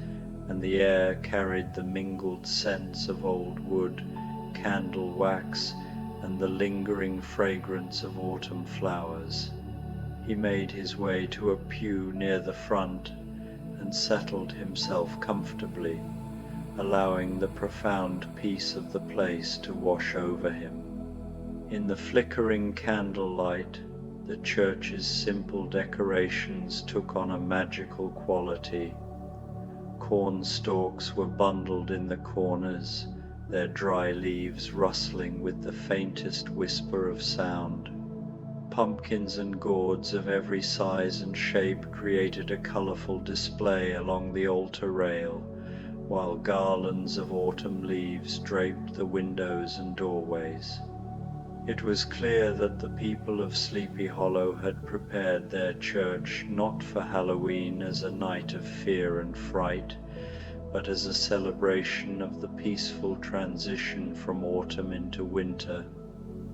and the air carried the mingled scents of old wood, candle wax, and the lingering fragrance of autumn flowers. He made his way to a pew near the front and settled himself comfortably, allowing the profound peace of the place to wash over him. In the flickering candlelight, the church's simple decorations took on a magical quality. Corn stalks were bundled in the corners, their dry leaves rustling with the faintest whisper of sound. Pumpkins and gourds of every size and shape created a colorful display along the altar rail, while garlands of autumn leaves draped the windows and doorways. It was clear that the people of Sleepy Hollow had prepared their church not for Halloween as a night of fear and fright, but as a celebration of the peaceful transition from autumn into winter.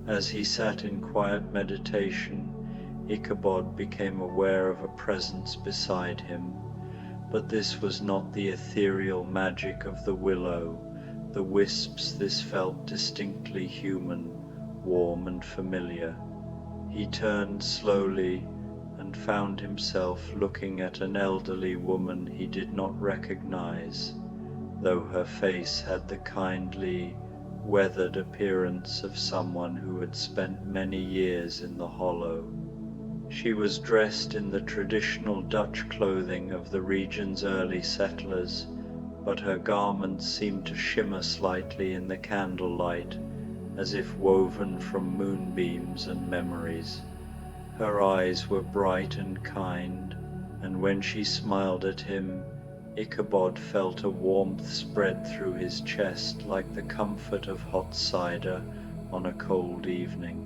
As he sat in quiet meditation, Ichabod became aware of a presence beside him, but this was not the ethereal magic of the willow, the wisps. This felt distinctly human, warm and familiar. He turned slowly and found himself looking at an elderly woman he did not recognize, though her face had the kindly, weathered appearance of someone who had spent many years in the hollow. She was dressed in the traditional Dutch clothing of the region's early settlers, but her garments seemed to shimmer slightly in the candlelight, as if woven from moonbeams and memories. Her eyes were bright and kind, and when she smiled at him, Ichabod felt a warmth spread through his chest like the comfort of hot cider on a cold evening.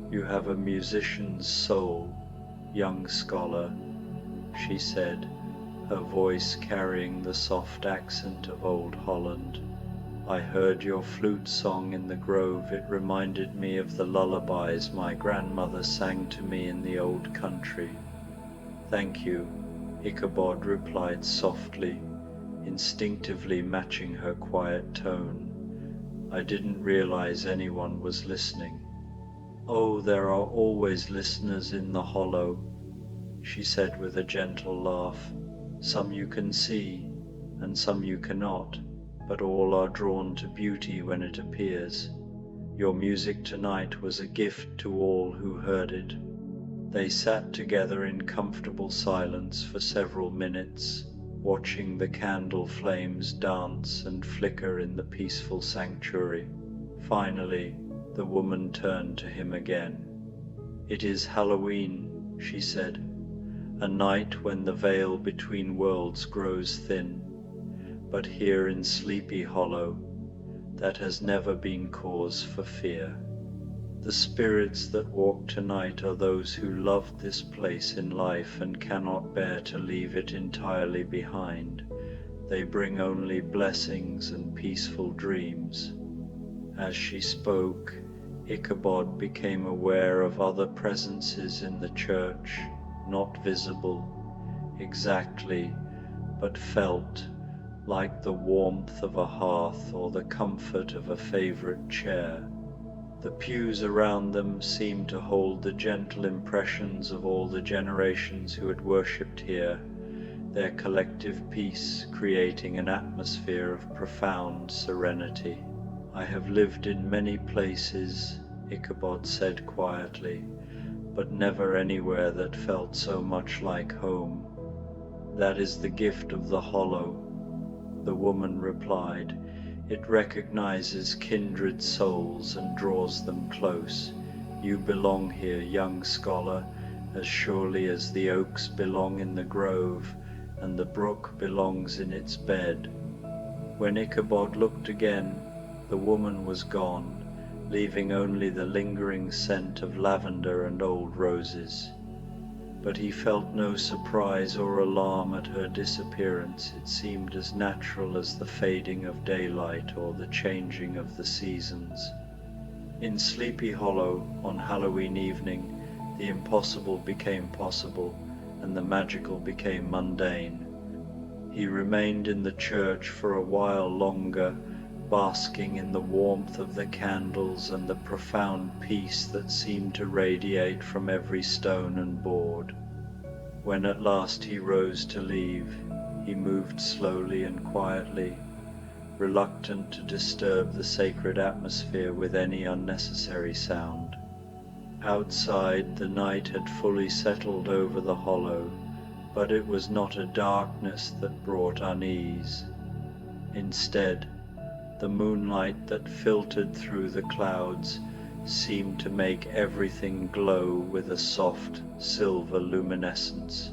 "You have a musician's soul, young scholar," she said, her voice carrying the soft accent of old Holland. "I heard your flute song in the grove. It reminded me of the lullabies my grandmother sang to me in the old country." "Thank you," Ichabod replied softly, instinctively matching her quiet tone. "I didn't realize anyone was listening." "Oh, there are always listeners in the hollow," she said with a gentle laugh. "Some you can see, and some you cannot, but all are drawn to beauty when it appears. Your music tonight was a gift to all who heard it." They sat together in comfortable silence for several minutes, watching the candle flames dance and flicker in the peaceful sanctuary. Finally, the woman turned to him again. "It is Halloween," she said, "a night when the veil between worlds grows thin. But here in Sleepy Hollow, that has never been cause for fear. The spirits that walk tonight are those who loved this place in life and cannot bear to leave it entirely behind. They bring only blessings and peaceful dreams." As she spoke, Ichabod became aware of other presences in the church, not visible exactly, but felt, like the warmth of a hearth or the comfort of a favorite chair. The pews around them seemed to hold the gentle impressions of all the generations who had worshipped here, their collective peace creating an atmosphere of profound serenity. "I have lived in many places," Ichabod said quietly, "but never anywhere that felt so much like home. That is the gift of the hollow," the woman replied. "It recognizes kindred souls and draws them close, You belong here, young scholar, as surely as the oaks belong in the grove, and the brook belongs in its bed." When Ichabod looked again, the woman was gone, leaving only the lingering scent of lavender and old roses. But he felt no surprise or alarm at her disappearance. It seemed as natural as the fading of daylight or the changing of the seasons. In Sleepy Hollow, on Halloween evening, the impossible became possible, and the magical became mundane. He remained in the church for a while longer, basking in the warmth of the candles and the profound peace that seemed to radiate from every stone and board. When at last he rose to leave, he moved slowly and quietly, reluctant to disturb the sacred atmosphere with any unnecessary sound. Outside, the night had fully settled over the hollow, but it was not a darkness that brought unease. Instead, the moonlight that filtered through the clouds seemed to make everything glow with a soft silver luminescence.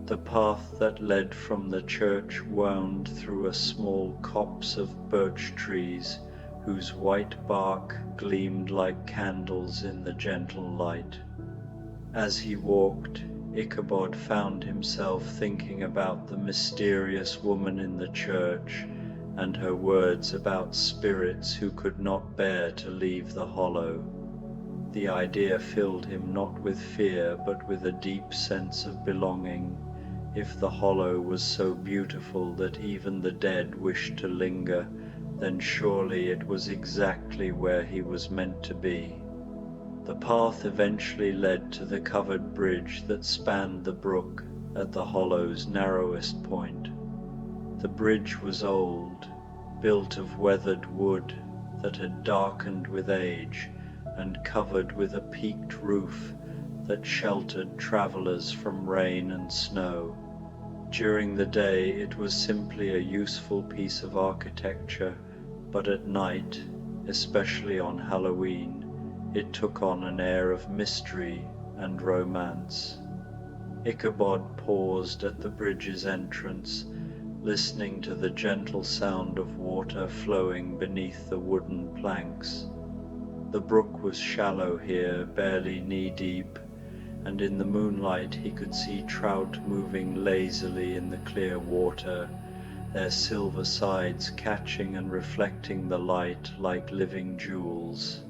The path that led from the church wound through a small copse of birch trees whose white bark gleamed like candles in the gentle light. As he walked, Ichabod found himself thinking about the mysterious woman in the church and her words about spirits who could not bear to leave the hollow. The idea filled him not with fear but with a deep sense of belonging. If the hollow was so beautiful that even the dead wished to linger, then surely it was exactly where he was meant to be. The path eventually led to the covered bridge that spanned the brook at the hollow's narrowest point. The bridge was old, built of weathered wood that had darkened with age, and covered with a peaked roof that sheltered travelers from rain and snow. During the day it was simply a useful piece of architecture, but at night, especially on Halloween, it took on an air of mystery and romance. Ichabod paused at the bridge's entrance, listening to the gentle sound of water flowing beneath the wooden planks. The brook was shallow here, barely knee-deep, and in the moonlight he could see trout moving lazily in the clear water, their silver sides catching and reflecting the light like living jewels.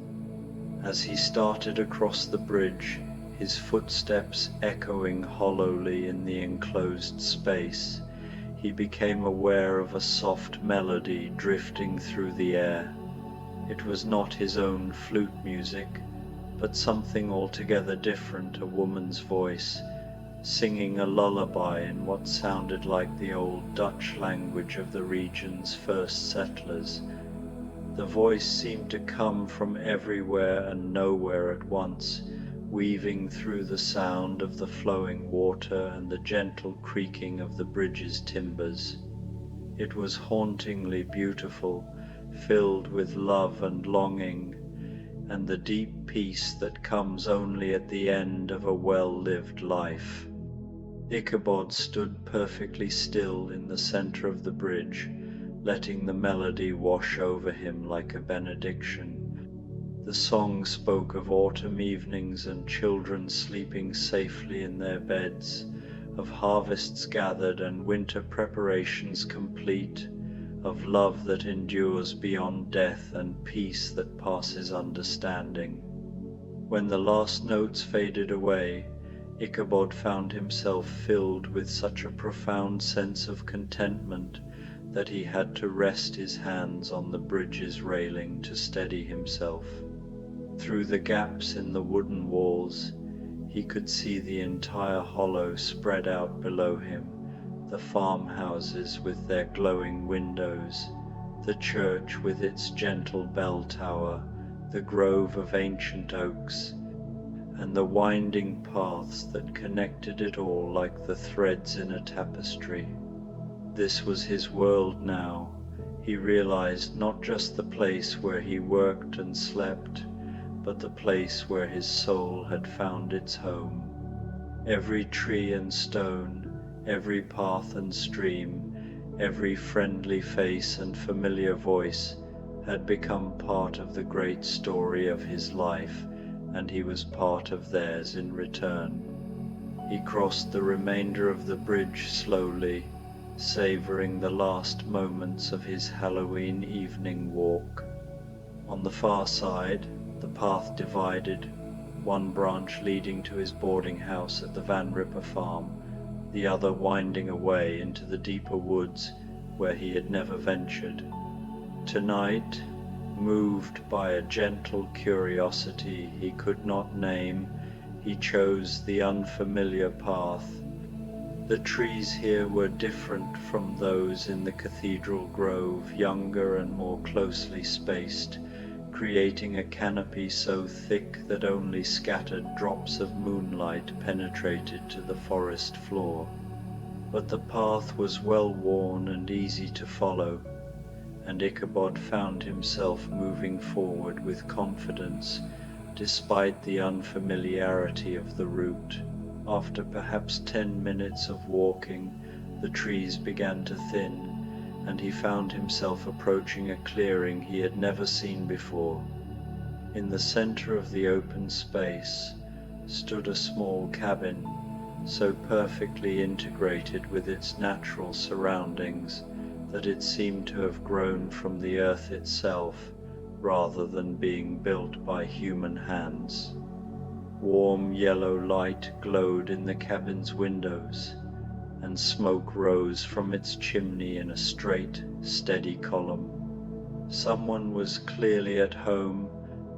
As he started across the bridge, his footsteps echoing hollowly in the enclosed space, he became aware of a soft melody drifting through the air. It was not his own flute music, but something altogether different, a woman's voice, singing a lullaby in what sounded like the old Dutch language of the region's first settlers. The voice seemed to come from everywhere and nowhere at once, weaving through the sound of the flowing water and the gentle creaking of the bridge's timbers. It was hauntingly beautiful, filled with love and longing, and the deep peace that comes only at the end of a well-lived life. Ichabod stood perfectly still in the center of the bridge, letting the melody wash over him like a benediction. The song spoke of autumn evenings and children sleeping safely in their beds, of harvests gathered and winter preparations complete, of love that endures beyond death and peace that passes understanding. When the last notes faded away, Ichabod found himself filled with such a profound sense of contentment that he had to rest his hands on the bridge's railing to steady himself. Through the gaps in the wooden walls, he could see the entire hollow spread out below him, the farmhouses with their glowing windows, the church with its gentle bell tower, the grove of ancient oaks, and the winding paths that connected it all like the threads in a tapestry. This was his world now. He realized not just the place where he worked and slept, but the place where his soul had found its home. Every tree and stone, every path and stream, every friendly face and familiar voice had become part of the great story of his life, and he was part of theirs in return. He crossed the remainder of the bridge slowly, savoring the last moments of his Halloween evening walk. On the far side, the path divided, one branch leading to his boarding house at the Van Ripper farm, the other winding away into the deeper woods where he had never ventured. Tonight, moved by a gentle curiosity he could not name, he chose the unfamiliar path. The trees here were different from those in the cathedral grove, younger and more closely spaced, creating a canopy so thick that only scattered drops of moonlight penetrated to the forest floor. But the path was well worn and easy to follow, and Ichabod found himself moving forward with confidence, despite the unfamiliarity of the route. After perhaps 10 minutes of walking, the trees began to thin, and he found himself approaching a clearing he had never seen before. In the center of the open space stood a small cabin, so perfectly integrated with its natural surroundings that it seemed to have grown from the earth itself rather than being built by human hands. Warm yellow light glowed in the cabin's windows, and smoke rose from its chimney in a straight, steady column. Someone was clearly at home,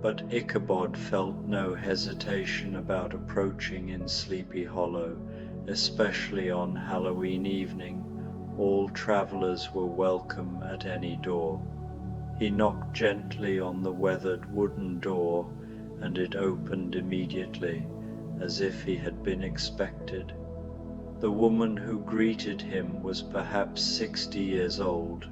but Ichabod felt no hesitation about approaching in Sleepy Hollow, especially on Halloween evening. All travelers were welcome at any door. He knocked gently on the weathered wooden door, and it opened immediately, as if he had been expected. The woman who greeted him was perhaps 60 years old,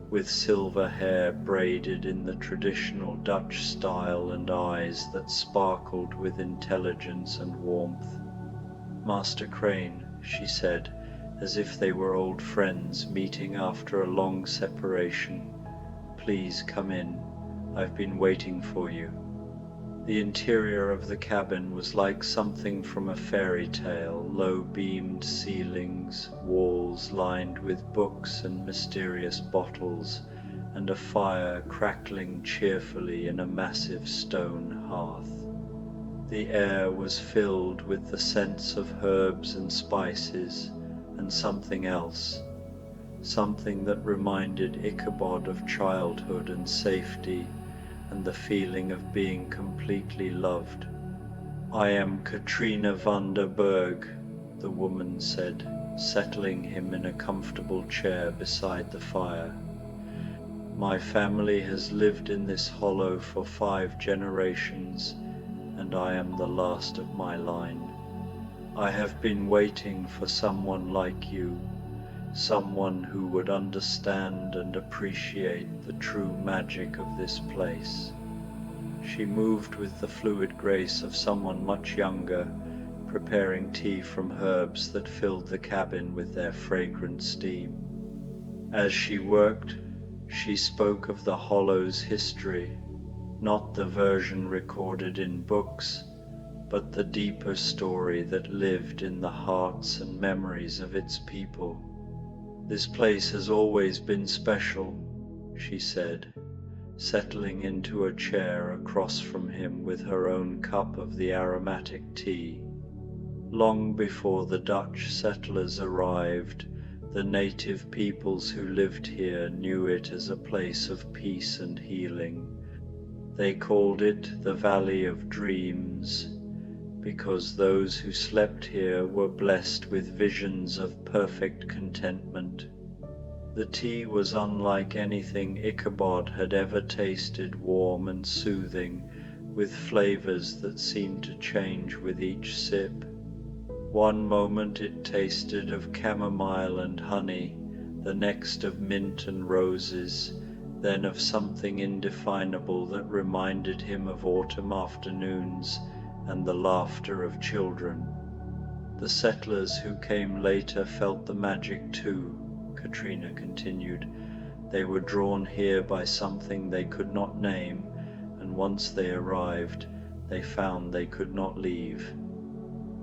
with silver hair braided in the traditional Dutch style and eyes that sparkled with intelligence and warmth. "Master Crane," she said, as if they were old friends meeting after a long separation, "please come in. I've been waiting for you." The interior of the cabin was like something from a fairy tale, low-beamed ceilings, walls lined with books and mysterious bottles, and a fire crackling cheerfully in a massive stone hearth. The air was filled with the scents of herbs and spices, and something else, something that reminded Ichabod of childhood and safety, and the feeling of being completely loved. "I am Katrina van der Berg," the woman said, settling him in a comfortable chair beside the fire. "My family has lived in this hollow for 5 generations, and I am the last of my line. I have been waiting for someone like you, someone who would understand and appreciate the true magic of this place." She moved with the fluid grace of someone much younger, preparing tea from herbs that filled the cabin with their fragrant steam. As she worked, she spoke of the hollow's history, not the version recorded in books, but the deeper story that lived in the hearts and memories of its people. "This place has always been special," she said, settling into a chair across from him with her own cup of the aromatic tea. "Long before the Dutch settlers arrived, the native peoples who lived here knew it as a place of peace and healing. They called it the Valley of Dreams, because those who slept here were blessed with visions of perfect contentment. The tea was unlike anything Ichabod had ever tasted, warm and soothing, with flavors that seemed to change with each sip. One moment it tasted of chamomile and honey, the next of mint and roses, then of something indefinable that reminded him of autumn afternoons and the laughter of children. The settlers who came later felt the magic too, Katrina continued. They were drawn here by something they could not name, and once they arrived, they found they could not leave.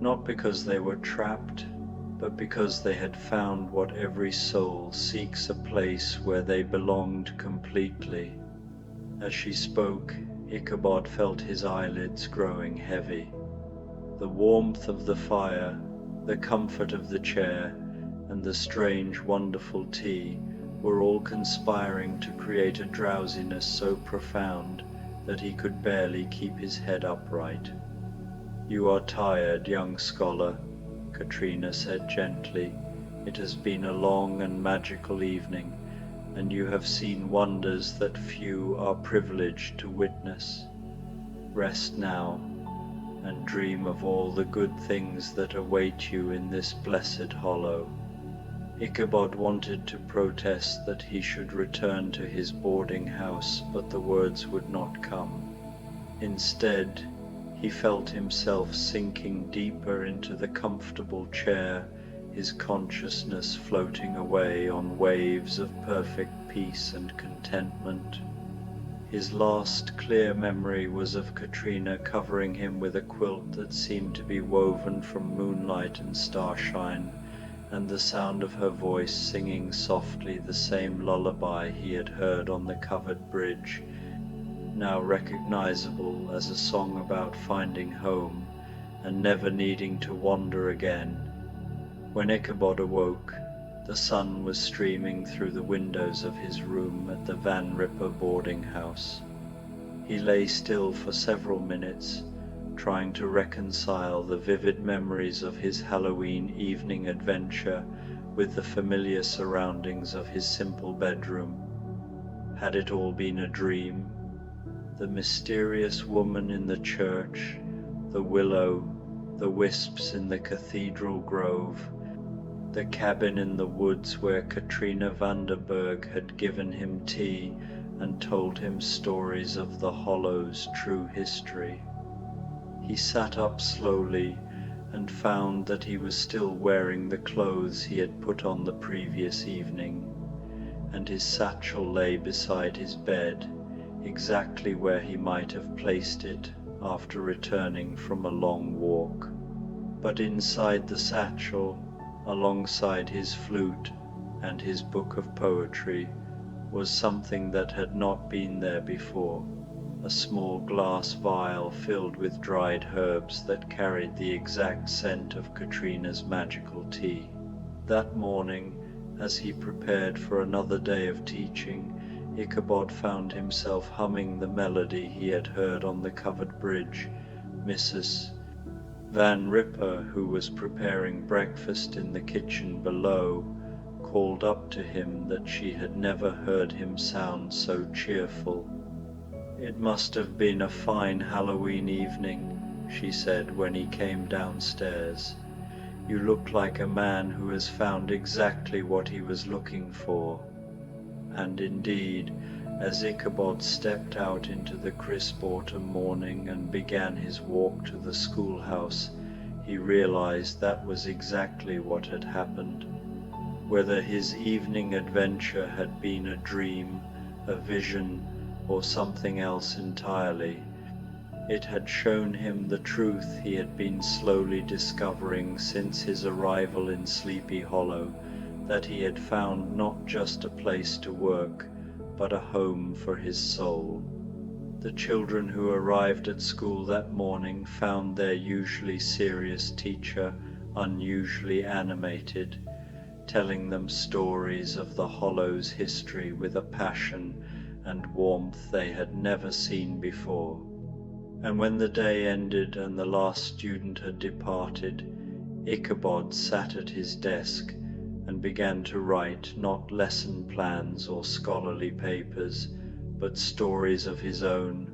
Not because they were trapped, but because they had found what every soul seeks, a place where they belonged completely. As she spoke, Ichabod felt his eyelids growing heavy. The warmth of the fire, the comfort of the chair, and the strange, wonderful tea were all conspiring to create a drowsiness so profound that he could barely keep his head upright. "You are tired, young scholar," Katrina said gently. "It has been a long and magical evening, and you have seen wonders that few are privileged to witness. Rest now, and dream of all the good things that await you in this blessed hollow." Ichabod wanted to protest that he should return to his boarding house, but the words would not come. Instead, he felt himself sinking deeper into the comfortable chair, his consciousness floating away on waves of perfect peace and contentment. His last clear memory was of Katrina covering him with a quilt that seemed to be woven from moonlight and starshine, and the sound of her voice singing softly the same lullaby he had heard on the covered bridge, now recognizable as a song about finding home and never needing to wander again. When Ichabod awoke, the sun was streaming through the windows of his room at the Van Ripper boarding house. He lay still for several minutes, trying to reconcile the vivid memories of his Halloween evening adventure with the familiar surroundings of his simple bedroom. Had it all been a dream? The mysterious woman in the church, the willow, the wisps in the cathedral grove, the cabin in the woods where Katrina Vanderberg had given him tea and told him stories of the Hollow's true history. He sat up slowly and found that he was still wearing the clothes he had put on the previous evening, and his satchel lay beside his bed, exactly where he might have placed it after returning from a long walk. But inside the satchel, alongside his flute and his book of poetry, was something that had not been there before, a small glass vial filled with dried herbs that carried the exact scent of Katrina's magical tea. That morning, as he prepared for another day of teaching, Ichabod found himself humming the melody he had heard on the covered bridge. Mrs. Van Ripper, who was preparing breakfast in the kitchen below, called up to him that she had never heard him sound so cheerful. "It must have been a fine Halloween evening," she said when he came downstairs. "You look like a man who has found exactly what he was looking for." And indeed, as Ichabod stepped out into the crisp autumn morning and began his walk to the schoolhouse, he realized that was exactly what had happened. Whether his evening adventure had been a dream, a vision, or something else entirely, it had shown him the truth he had been slowly discovering since his arrival in Sleepy Hollow, that he had found not just a place to work, but a home for his soul. The children who arrived at school that morning found their usually serious teacher unusually animated, telling them stories of the Hollow's history with a passion and warmth they had never seen before. And when the day ended and the last student had departed, Ichabod sat at his desk and began to write not lesson plans or scholarly papers, but stories of his own,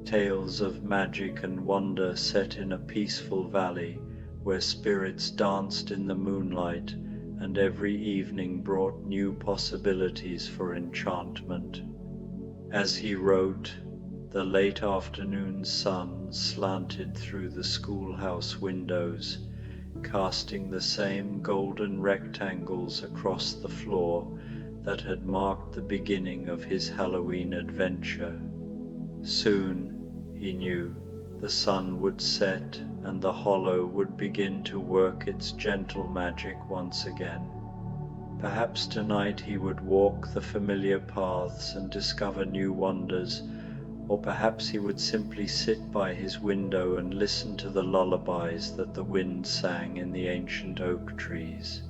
tales of magic and wonder set in a peaceful valley where spirits danced in the moonlight and every evening brought new possibilities for enchantment. As he wrote, the late afternoon sun slanted through the schoolhouse windows, casting the same golden rectangles across the floor that had marked the beginning of his Halloween adventure. Soon, he knew, the sun would set and the hollow would begin to work its gentle magic once again. Perhaps tonight he would walk the familiar paths and discover new wonders, or perhaps he would simply sit by his window and listen to the lullabies that the wind sang in the ancient oak trees.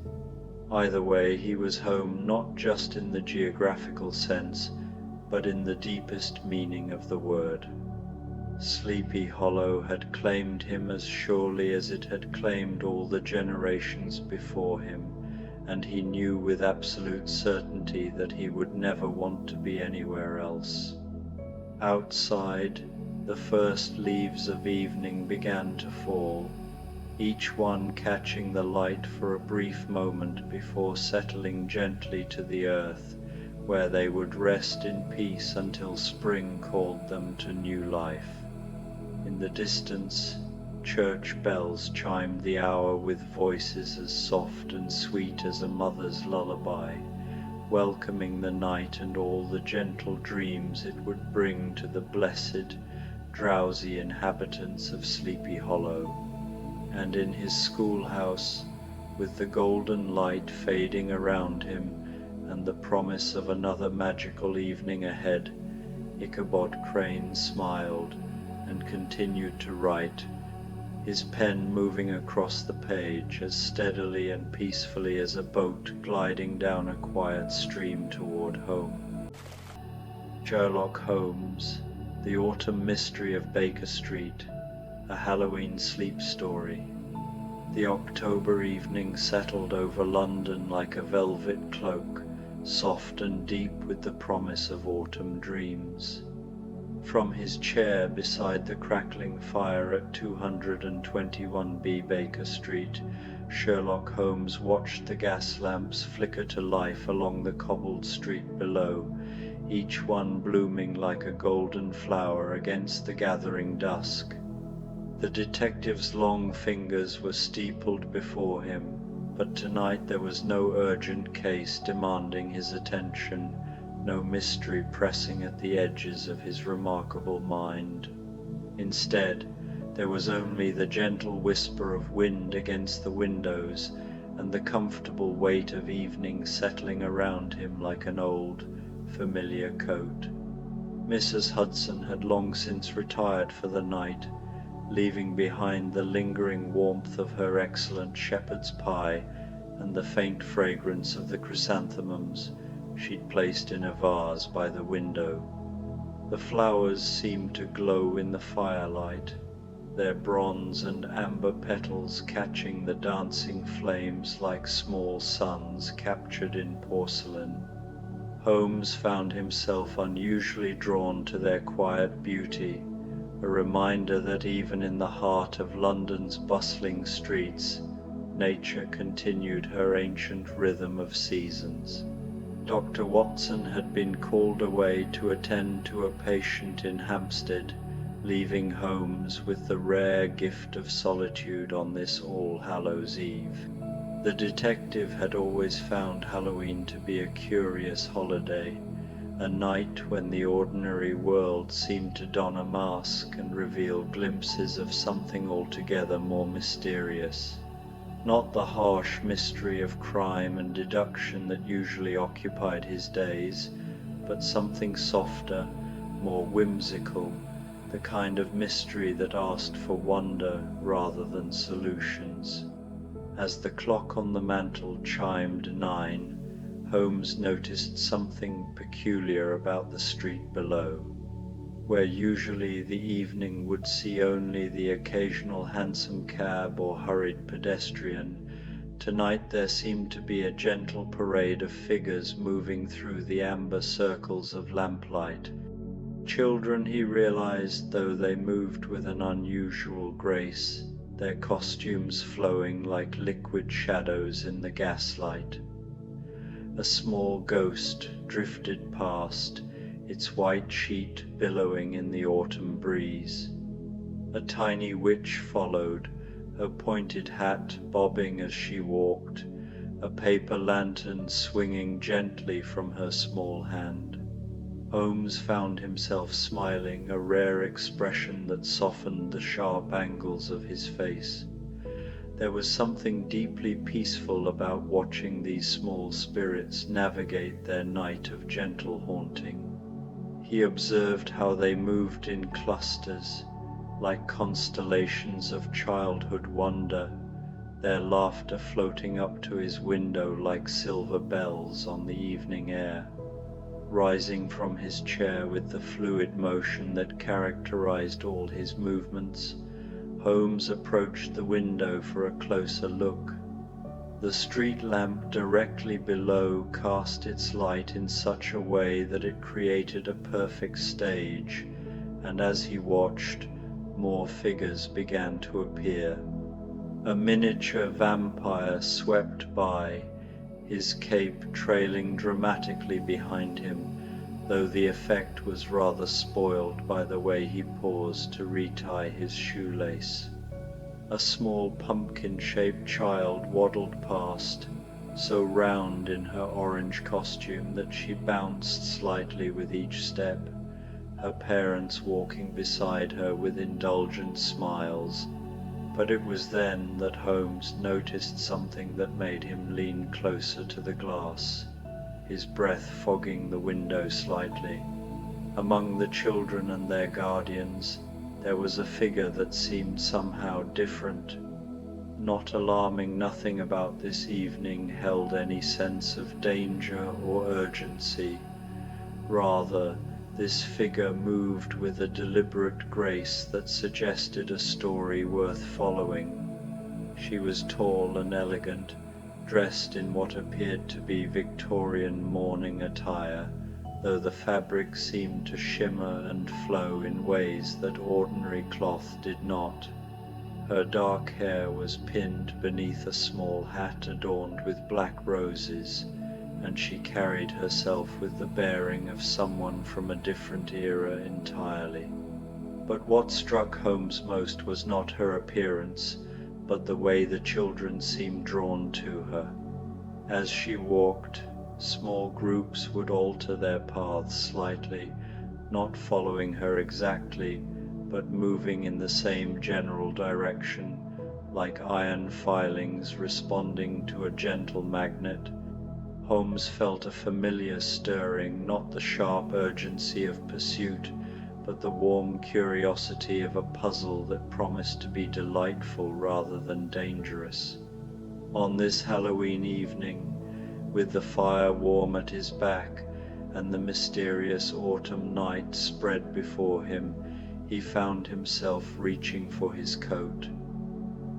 Either way, he was home not just in the geographical sense, but in the deepest meaning of the word. Sleepy Hollow had claimed him as surely as it had claimed all the generations before him, and he knew with absolute certainty that he would never want to be anywhere else. Outside, the first leaves of evening began to fall, each one catching the light for a brief moment before settling gently to the earth, where they would rest in peace until spring called them to new life. In the distance, church bells chimed the hour with voices as soft and sweet as a mother's lullaby, welcoming the night and all the gentle dreams it would bring to the blessed, drowsy inhabitants of Sleepy Hollow. And in his schoolhouse, with the golden light fading around him and the promise of another magical evening ahead, Ichabod Crane smiled and continued to write, his pen moving across the page as steadily and peacefully as a boat gliding down a quiet stream toward home. Sherlock Holmes, The Autumn Mystery of Baker Street, a Halloween sleep story. The October evening settled over London like a velvet cloak, soft and deep with the promise of autumn dreams. From his chair beside the crackling fire at 221B Baker Street, Sherlock Holmes watched the gas lamps flicker to life along the cobbled street below, each one blooming like a golden flower against the gathering dusk. The detective's long fingers were steepled before him, but tonight there was no urgent case demanding his attention, no mystery pressing at the edges of his remarkable mind. Instead, there was only the gentle whisper of wind against the windows and the comfortable weight of evening settling around him like an old, familiar coat. Mrs. Hudson had long since retired for the night, leaving behind the lingering warmth of her excellent shepherd's pie and the faint fragrance of the chrysanthemums she'd placed in a vase by the window. The flowers seemed to glow in the firelight, their bronze and amber petals catching the dancing flames like small suns captured in porcelain. Holmes found himself unusually drawn to their quiet beauty, a reminder that even in the heart of London's bustling streets, nature continued her ancient rhythm of seasons. Dr. Watson had been called away to attend to a patient in Hampstead, leaving Holmes with the rare gift of solitude on this All Hallows Eve. The detective had always found Halloween to be a curious holiday, a night when the ordinary world seemed to don a mask and reveal glimpses of something altogether more mysterious. Not the harsh mystery of crime and deduction that usually occupied his days, but something softer, more whimsical, the kind of mystery that asked for wonder rather than solutions. As the clock on the mantel chimed 9, Holmes noticed something peculiar about the street below. Where usually the evening would see only the occasional hansom cab or hurried pedestrian, tonight there seemed to be a gentle parade of figures moving through the amber circles of lamplight. Children, he realized, though they moved with an unusual grace, their costumes flowing like liquid shadows in the gaslight. A small ghost drifted past, its white sheet billowing in the autumn breeze. A tiny witch followed, her pointed hat bobbing as she walked, a paper lantern swinging gently from her small hand. Holmes found himself smiling, a rare expression that softened the sharp angles of his face. There was something deeply peaceful about watching these small spirits navigate their night of gentle haunting. He observed how they moved in clusters, like constellations of childhood wonder, their laughter floating up to his window like silver bells on the evening air. Rising from his chair with the fluid motion that characterized all his movements, Holmes approached the window for a closer look. The street lamp directly below cast its light in such a way that it created a perfect stage, and as he watched, more figures began to appear. A miniature vampire swept by, his cape trailing dramatically behind him, though the effect was rather spoiled by the way he paused to retie his shoelace. A small pumpkin-shaped child waddled past, so round in her orange costume that she bounced slightly with each step, her parents walking beside her with indulgent smiles. But it was then that Holmes noticed something that made him lean closer to the glass, his breath fogging the window slightly. Among the children and their guardians, there was a figure that seemed somehow different. Not alarming, nothing about this evening held any sense of danger or urgency. Rather, this figure moved with a deliberate grace that suggested a story worth following. She was tall and elegant, dressed in what appeared to be Victorian mourning attire, though the fabric seemed to shimmer and flow in ways that ordinary cloth did not. Her dark hair was pinned beneath a small hat adorned with black roses, and she carried herself with the bearing of someone from a different era entirely. But what struck Holmes most was not her appearance, but the way the children seemed drawn to her. As she walked, small groups would alter their paths slightly, not following her exactly, but moving in the same general direction, like iron filings responding to a gentle magnet. Holmes felt a familiar stirring, not the sharp urgency of pursuit, but the warm curiosity of a puzzle that promised to be delightful rather than dangerous. On this Halloween evening, with the fire warm at his back and the mysterious autumn night spread before him, he found himself reaching for his coat.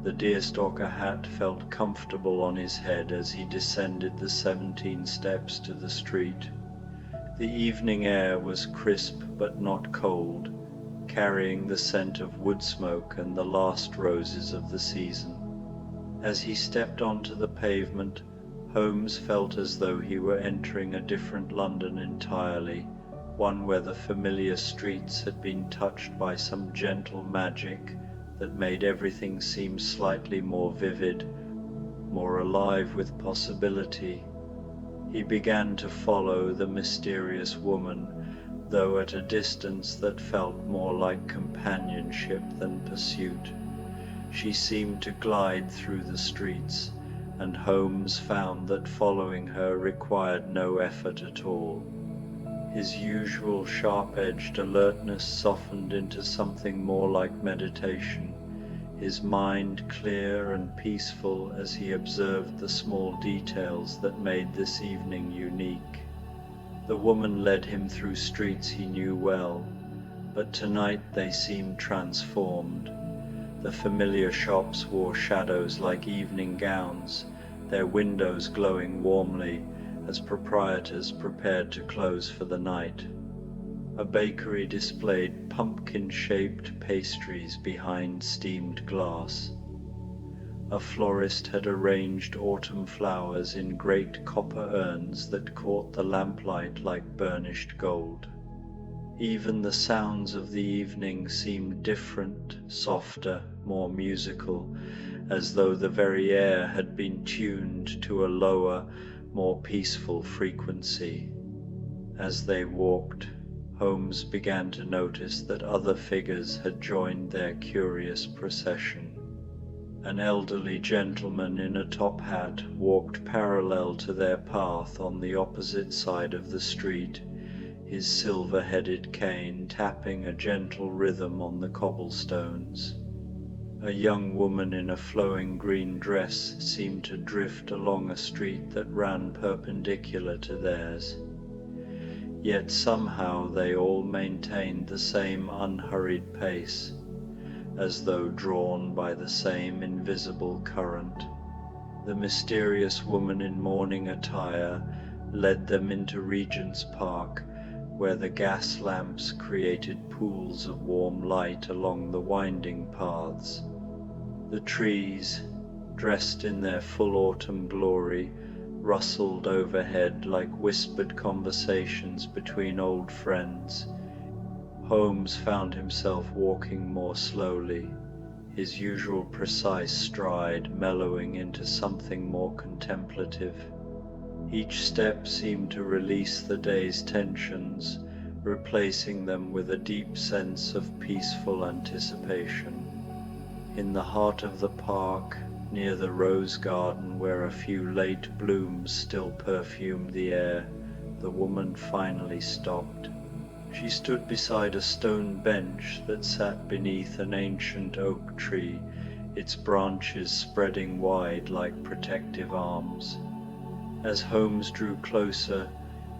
The deerstalker hat felt comfortable on his head as he descended the 17 steps to the street. The evening air was crisp but not cold, carrying the scent of wood smoke and the last roses of the season. As he stepped onto the pavement, Holmes felt as though he were entering a different London entirely, one where the familiar streets had been touched by some gentle magic that made everything seem slightly more vivid, more alive with possibility. He began to follow the mysterious woman, though at a distance that felt more like companionship than pursuit. She seemed to glide through the streets, and Holmes found that following her required no effort at all. His usual sharp-edged alertness softened into something more like meditation, his mind clear and peaceful as he observed the small details that made this evening unique. The woman led him through streets he knew well, but tonight they seemed transformed. The familiar shops wore shadows like evening gowns, their windows glowing warmly as proprietors prepared to close for the night. A bakery displayed pumpkin-shaped pastries behind steamed glass. A florist had arranged autumn flowers in great copper urns that caught the lamplight like burnished gold. Even the sounds of the evening seemed different, softer, more musical, as though the very air had been tuned to a lower, more peaceful frequency. As they walked, Holmes began to notice that other figures had joined their curious procession. An elderly gentleman in a top hat walked parallel to their path on the opposite side of the street, his silver-headed cane tapping a gentle rhythm on the cobblestones. A young woman in a flowing green dress seemed to drift along a street that ran perpendicular to theirs. Yet somehow they all maintained the same unhurried pace, as though drawn by the same invisible current. The mysterious woman in mourning attire led them into Regent's Park, where the gas lamps created pools of warm light along the winding paths. The trees, dressed in their full autumn glory, rustled overhead like whispered conversations between old friends. Holmes found himself walking more slowly, his usual precise stride mellowing into something more contemplative. Each step seemed to release the day's tensions, replacing them with a deep sense of peaceful anticipation. In the heart of the park, near the rose garden where a few late blooms still perfumed the air, the woman finally stopped. She stood beside a stone bench that sat beneath an ancient oak tree, its branches spreading wide like protective arms. As Holmes drew closer,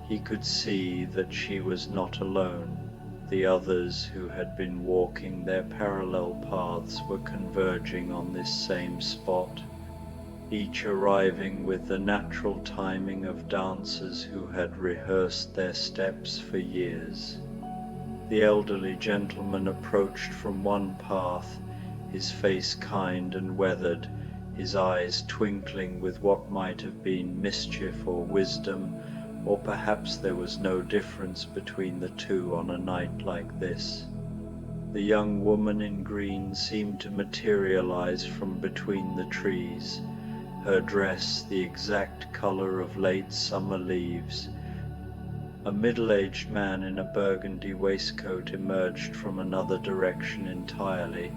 he could see that she was not alone. The others who had been walking their parallel paths were converging on this same spot, each arriving with the natural timing of dancers who had rehearsed their steps for years. The elderly gentleman approached from one path, his face kind and weathered, his eyes twinkling with what might have been mischief or wisdom, or perhaps there was no difference between the two on a night like this. The young woman in green seemed to materialize from between the trees, her dress the exact color of late summer leaves. A middle-aged man in a burgundy waistcoat emerged from another direction entirely,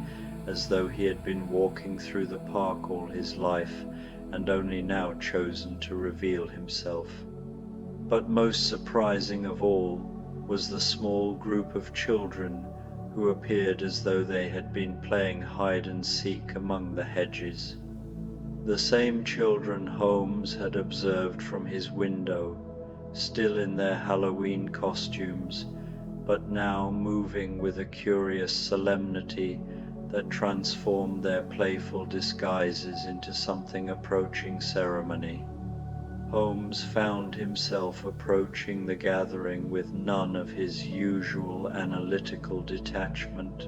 as though he had been walking through the park all his life and only now chosen to reveal himself. But most surprising of all was the small group of children who appeared as though they had been playing hide and seek among the hedges. The same children Holmes had observed from his window, still in their Halloween costumes, but now moving with a curious solemnity that transformed their playful disguises into something approaching ceremony. Holmes found himself approaching the gathering with none of his usual analytical detachment.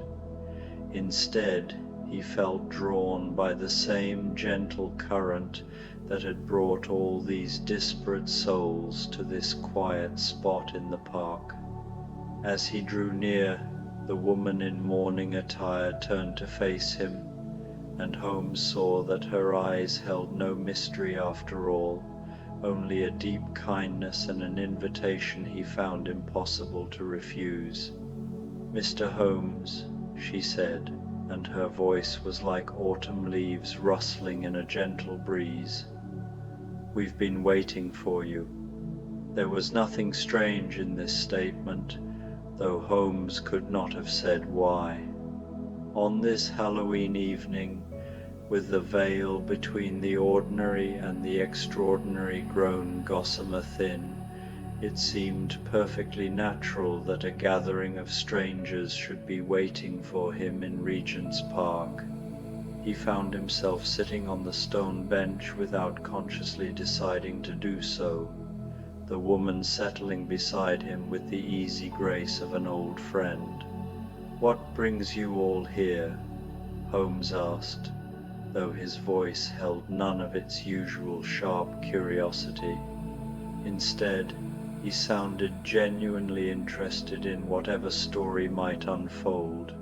Instead, he felt drawn by the same gentle current that had brought all these disparate souls to this quiet spot in the park. As he drew near, the woman in mourning attire turned to face him, and Holmes saw that her eyes held no mystery after all, only a deep kindness and an invitation he found impossible to refuse. "Mr. Holmes," she said, and her voice was like autumn leaves rustling in a gentle breeze. "We've been waiting for you." There was nothing strange in this statement, though Holmes could not have said why. On this Halloween evening, with the veil between the ordinary and the extraordinary grown gossamer thin, it seemed perfectly natural that a gathering of strangers should be waiting for him in Regent's Park. He found himself sitting on the stone bench without consciously deciding to do so, the woman settling beside him with the easy grace of an old friend. "What brings you all here?" Holmes asked, though his voice held none of its usual sharp curiosity. Instead, He sounded genuinely interested in whatever story might unfold,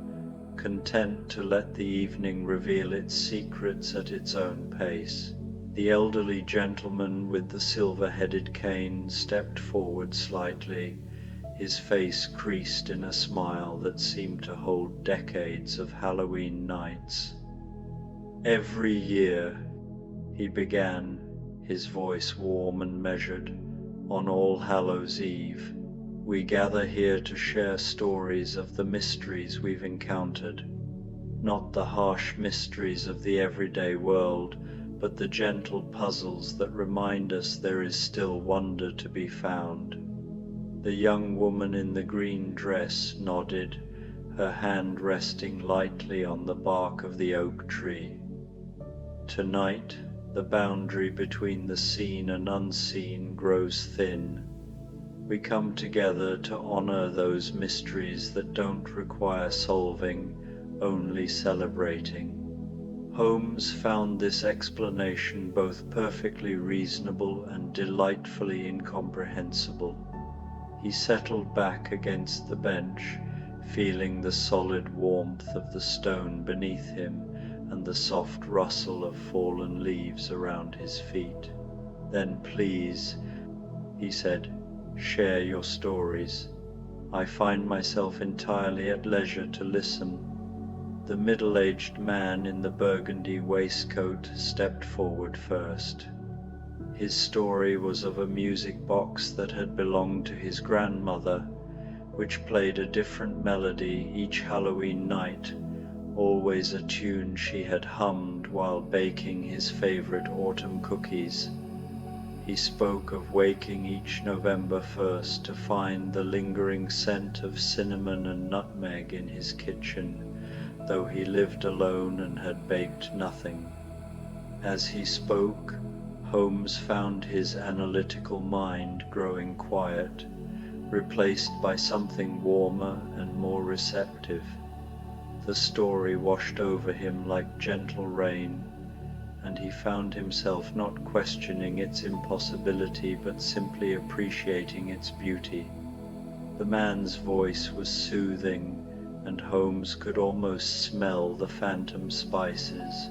content to let the evening reveal its secrets at its own pace. The elderly gentleman with the silver-headed cane stepped forward slightly, his face creased in a smile that seemed to hold decades of Halloween nights. "Every year," he began, his voice warm and measured, "on All Hallows' Eve, we gather here to share stories of the mysteries we've encountered. Not the harsh mysteries of the everyday world, but the gentle puzzles that remind us there is still wonder to be found." The young woman in the green dress nodded, her hand resting lightly on the bark of the oak tree. "Tonight, the boundary between the seen and unseen grows thin. We come together to honor those mysteries that don't require solving, only celebrating." Holmes found this explanation both perfectly reasonable and delightfully incomprehensible. He settled back against the bench, feeling the solid warmth of the stone beneath him and the soft rustle of fallen leaves around his feet. "Then please," he said, "share your stories. I find myself entirely at leisure to listen." The middle-aged man in the burgundy waistcoat stepped forward first. His story was of a music box that had belonged to his grandmother, which played a different melody each Halloween night, always a tune she had hummed while baking his favorite autumn cookies. He spoke of waking each November 1st to find the lingering scent of cinnamon and nutmeg in his kitchen, though he lived alone and had baked nothing. As he spoke, Holmes found his analytical mind growing quiet, replaced by something warmer and more receptive. The story washed over him like gentle rain, and he found himself not questioning its impossibility but simply appreciating its beauty. The man's voice was soothing, and Holmes could almost smell the phantom spices,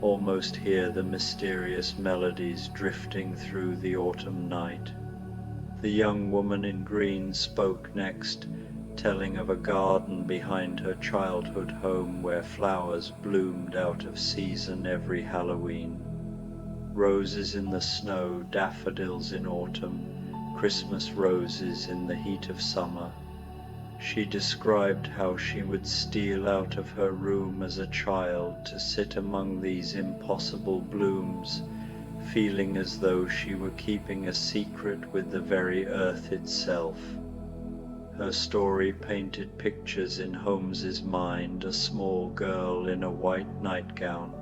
almost hear the mysterious melodies drifting through the autumn night. The young woman in green spoke next, telling of a garden behind her childhood home where flowers bloomed out of season every Halloween. Roses in the snow, daffodils in autumn, Christmas roses in the heat of summer. She described how she would steal out of her room as a child to sit among these impossible blooms, feeling as though she were keeping a secret with the very earth itself. Her story painted pictures in Holmes's mind: a small girl in a white nightgown,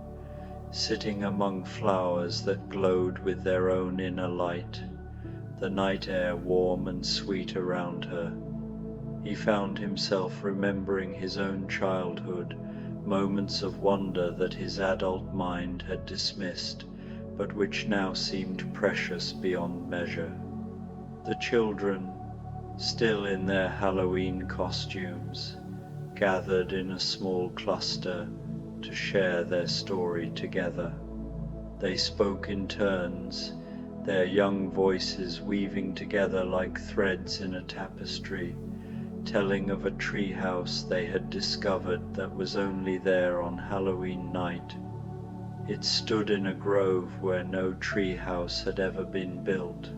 sitting among flowers that glowed with their own inner light, the night air warm and sweet around her. He found himself remembering his own childhood, moments of wonder that his adult mind had dismissed, but which now seemed precious beyond measure. The children, still in their Halloween costumes, gathered in a small cluster to share their story together. They spoke in turns, their young voices weaving together like threads in a tapestry, telling of a treehouse they had discovered that was only there on Halloween night. It stood in a grove where no treehouse had ever been built,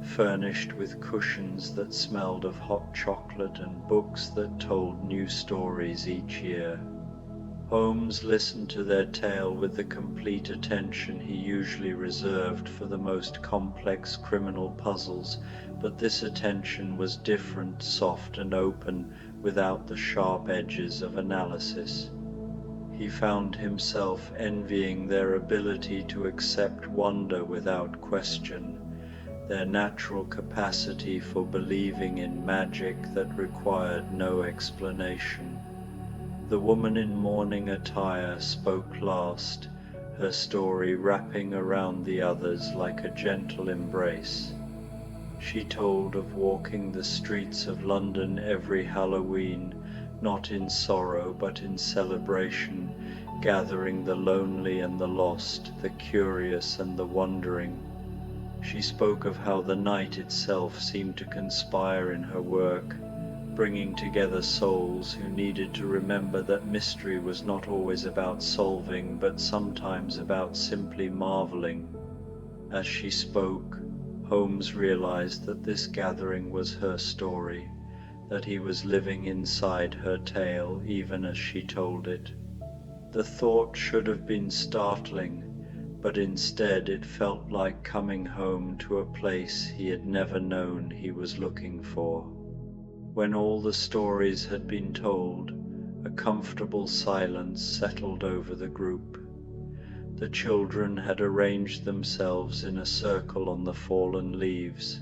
furnished with cushions that smelled of hot chocolate and books that told new stories each year. Holmes listened to their tale with the complete attention he usually reserved for the most complex criminal puzzles, but this attention was different, soft and open, without the sharp edges of analysis. He found himself envying their ability to accept wonder without question, their natural capacity for believing in magic that required no explanation. The woman in mourning attire spoke last, her story wrapping around the others like a gentle embrace. She told of walking the streets of London every Halloween, not in sorrow but in celebration, gathering the lonely and the lost, the curious and the wondering. She spoke of how the night itself seemed to conspire in her work, bringing together souls who needed to remember that mystery was not always about solving, but sometimes about simply marveling. As she spoke, Holmes realized that this gathering was her story, that he was living inside her tale even as she told it. The thought should have been startling, but instead it felt like coming home to a place he had never known he was looking for. When all the stories had been told, a comfortable silence settled over the group. The children had arranged themselves in a circle on the fallen leaves,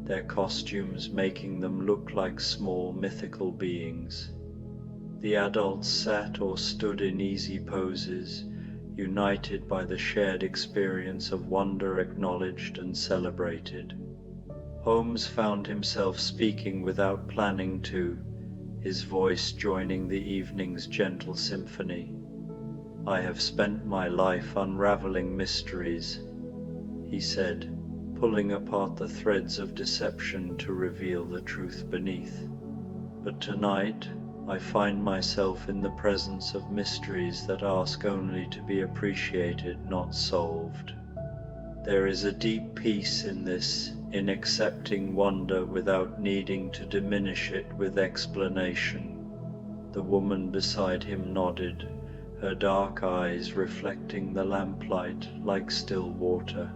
their costumes making them look like small mythical beings. The adults sat or stood in easy poses, united by the shared experience of wonder acknowledged and celebrated. Holmes found himself speaking without planning to, his voice joining the evening's gentle symphony. "I have spent my life unraveling mysteries," he said, pulling apart the threads of deception to reveal the truth beneath. "But tonight, I find myself in the presence of mysteries that ask only to be appreciated, not solved. There is a deep peace in this, in accepting wonder without needing to diminish it with explanation." The woman beside him nodded, her dark eyes reflecting the lamplight like still water.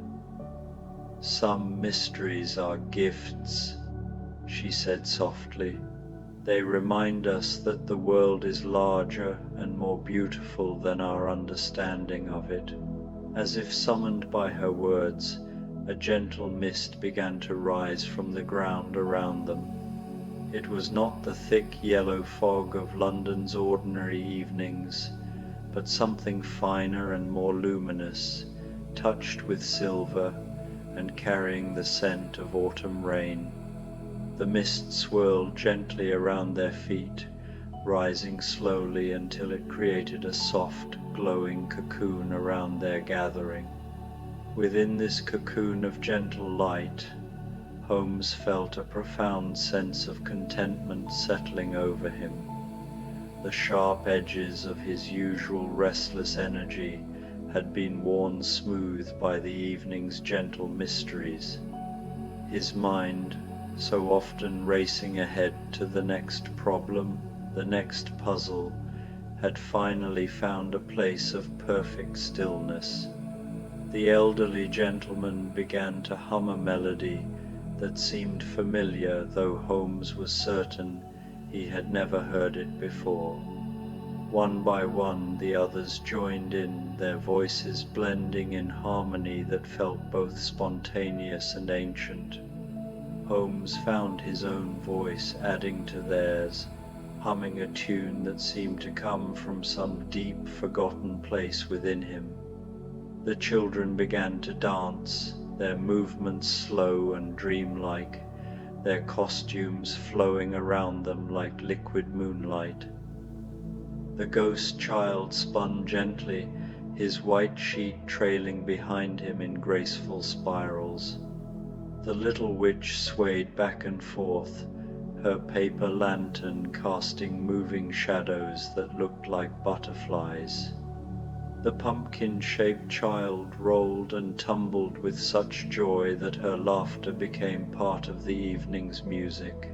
"Some mysteries are gifts," she said softly. "They remind us that the world is larger and more beautiful than our understanding of it." As if summoned by her words, a gentle mist began to rise from the ground around them. It was not the thick yellow fog of London's ordinary evenings, but something finer and more luminous, touched with silver and carrying the scent of autumn rain. The mist swirled gently around their feet, rising slowly until it created a soft, glowing cocoon around their gathering. Within this cocoon of gentle light, Holmes felt a profound sense of contentment settling over him. The sharp edges of his usual restless energy had been worn smooth by the evening's gentle mysteries. His mind, so often racing ahead to the next problem, the next puzzle, had finally found a place of perfect stillness. The elderly gentleman began to hum a melody that seemed familiar, though Holmes was certain he had never heard it before. One by one the others joined in, their voices blending in harmony that felt both spontaneous and ancient. Holmes found his own voice adding to theirs, humming a tune that seemed to come from some deep, forgotten place within him. The children began to dance, their movements slow and dreamlike, their costumes flowing around them like liquid moonlight. The ghost child spun gently, his white sheet trailing behind him in graceful spirals. The little witch swayed back and forth, her paper lantern casting moving shadows that looked like butterflies. The pumpkin-shaped child rolled and tumbled with such joy that her laughter became part of the evening's music.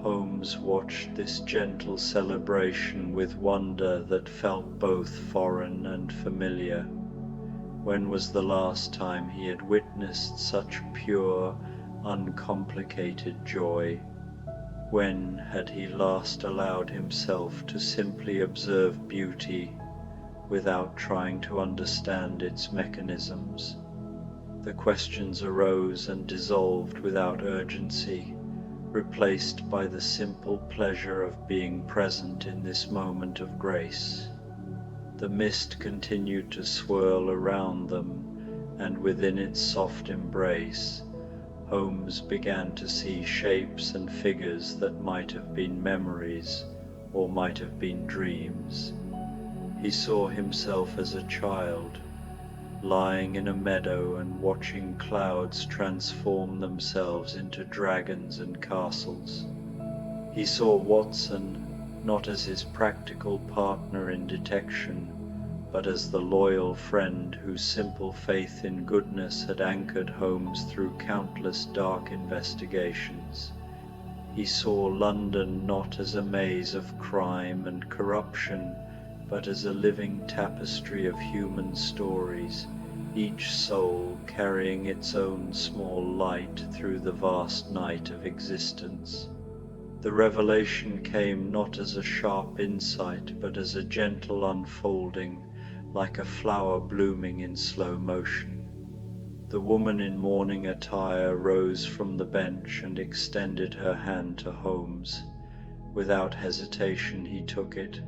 Holmes watched this gentle celebration with wonder that felt both foreign and familiar. When was the last time he had witnessed such pure, uncomplicated joy? When had he last allowed himself to simply observe beauty without trying to understand its mechanisms? The questions arose and dissolved without urgency, replaced by the simple pleasure of being present in this moment of grace. The mist continued to swirl around them, and within its soft embrace, Holmes began to see shapes and figures that might have been memories or might have been dreams. He saw himself as a child, lying in a meadow and watching clouds transform themselves into dragons and castles. He saw Watson not as his practical partner in detection, but as the loyal friend whose simple faith in goodness had anchored Holmes through countless dark investigations. He saw London not as a maze of crime and corruption, but as a living tapestry of human stories, each soul carrying its own small light through the vast night of existence. The revelation came not as a sharp insight, but as a gentle unfolding, like a flower blooming in slow motion. The woman in mourning attire rose from the bench and extended her hand to Holmes. Without hesitation he took it,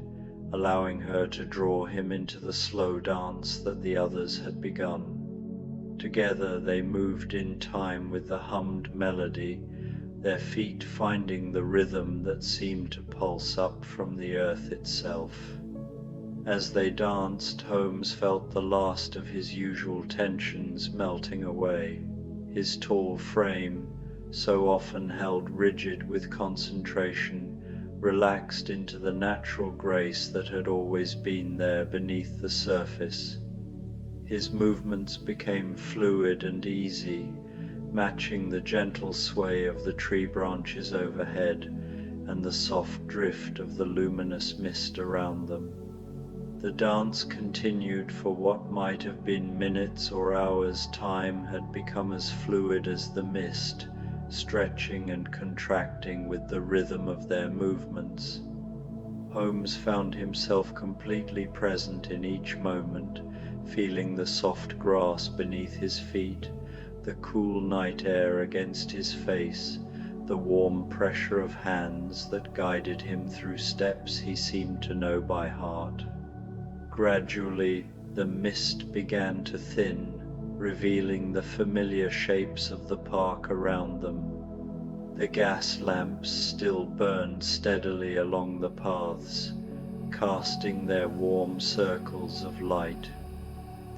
allowing her to draw him into the slow dance that the others had begun. Together they moved in time with the hummed melody, their feet finding the rhythm that seemed to pulse up from the earth itself. As they danced, Holmes felt the last of his usual tensions melting away. His tall frame, so often held rigid with concentration, relaxed into the natural grace that had always been there beneath the surface. His movements became fluid and easy, matching the gentle sway of the tree branches overhead and the soft drift of the luminous mist around them. The dance continued for what might have been minutes or hours. Time had become as fluid as the mist, stretching and contracting with the rhythm of their movements. Holmes found himself completely present in each moment, feeling the soft grass beneath his feet, the cool night air against his face, the warm pressure of hands that guided him through steps he seemed to know by heart. Gradually, the mist began to thin, revealing the familiar shapes of the park around them. The gas lamps still burned steadily along the paths, casting their warm circles of light.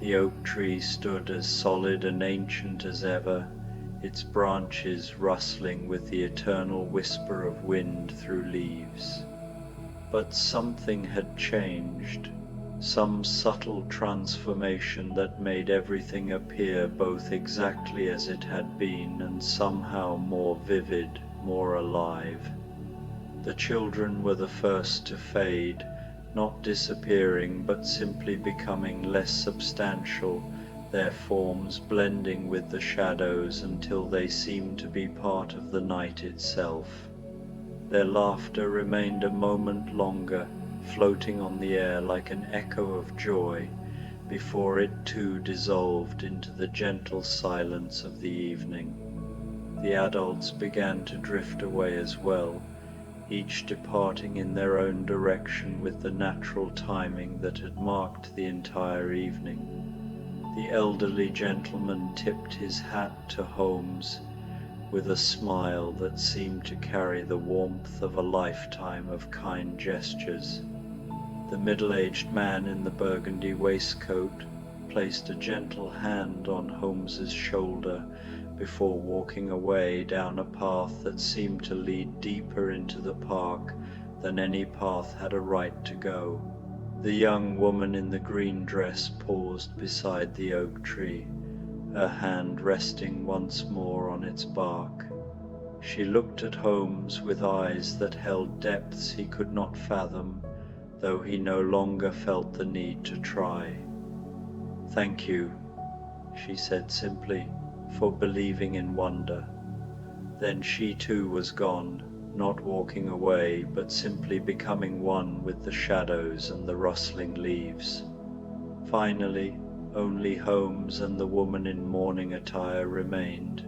The oak tree stood as solid and ancient as ever, its branches rustling with the eternal whisper of wind through leaves. But something had changed, some subtle transformation that made everything appear both exactly as it had been and somehow more vivid, more alive. The children were the first to fade, not disappearing but simply becoming less substantial, their forms blending with the shadows until they seemed to be part of the night itself. Their laughter remained a moment longer, floating on the air like an echo of joy, before it too dissolved into the gentle silence of the evening. The adults began to drift away as well, each departing in their own direction with the natural timing that had marked the entire evening. The elderly gentleman tipped his hat to Holmes with a smile that seemed to carry the warmth of a lifetime of kind gestures. The middle-aged man in the burgundy waistcoat placed a gentle hand on Holmes's shoulder before walking away down a path that seemed to lead deeper into the park than any path had a right to go. The young woman in the green dress paused beside the oak tree, her hand resting once more on its bark. She looked at Holmes with eyes that held depths he could not fathom, though he no longer felt the need to try. "Thank you," she said simply, "for believing in wonder." Then she too was gone, not walking away, but simply becoming one with the shadows and the rustling leaves. Finally, only Holmes and the woman in mourning attire remained.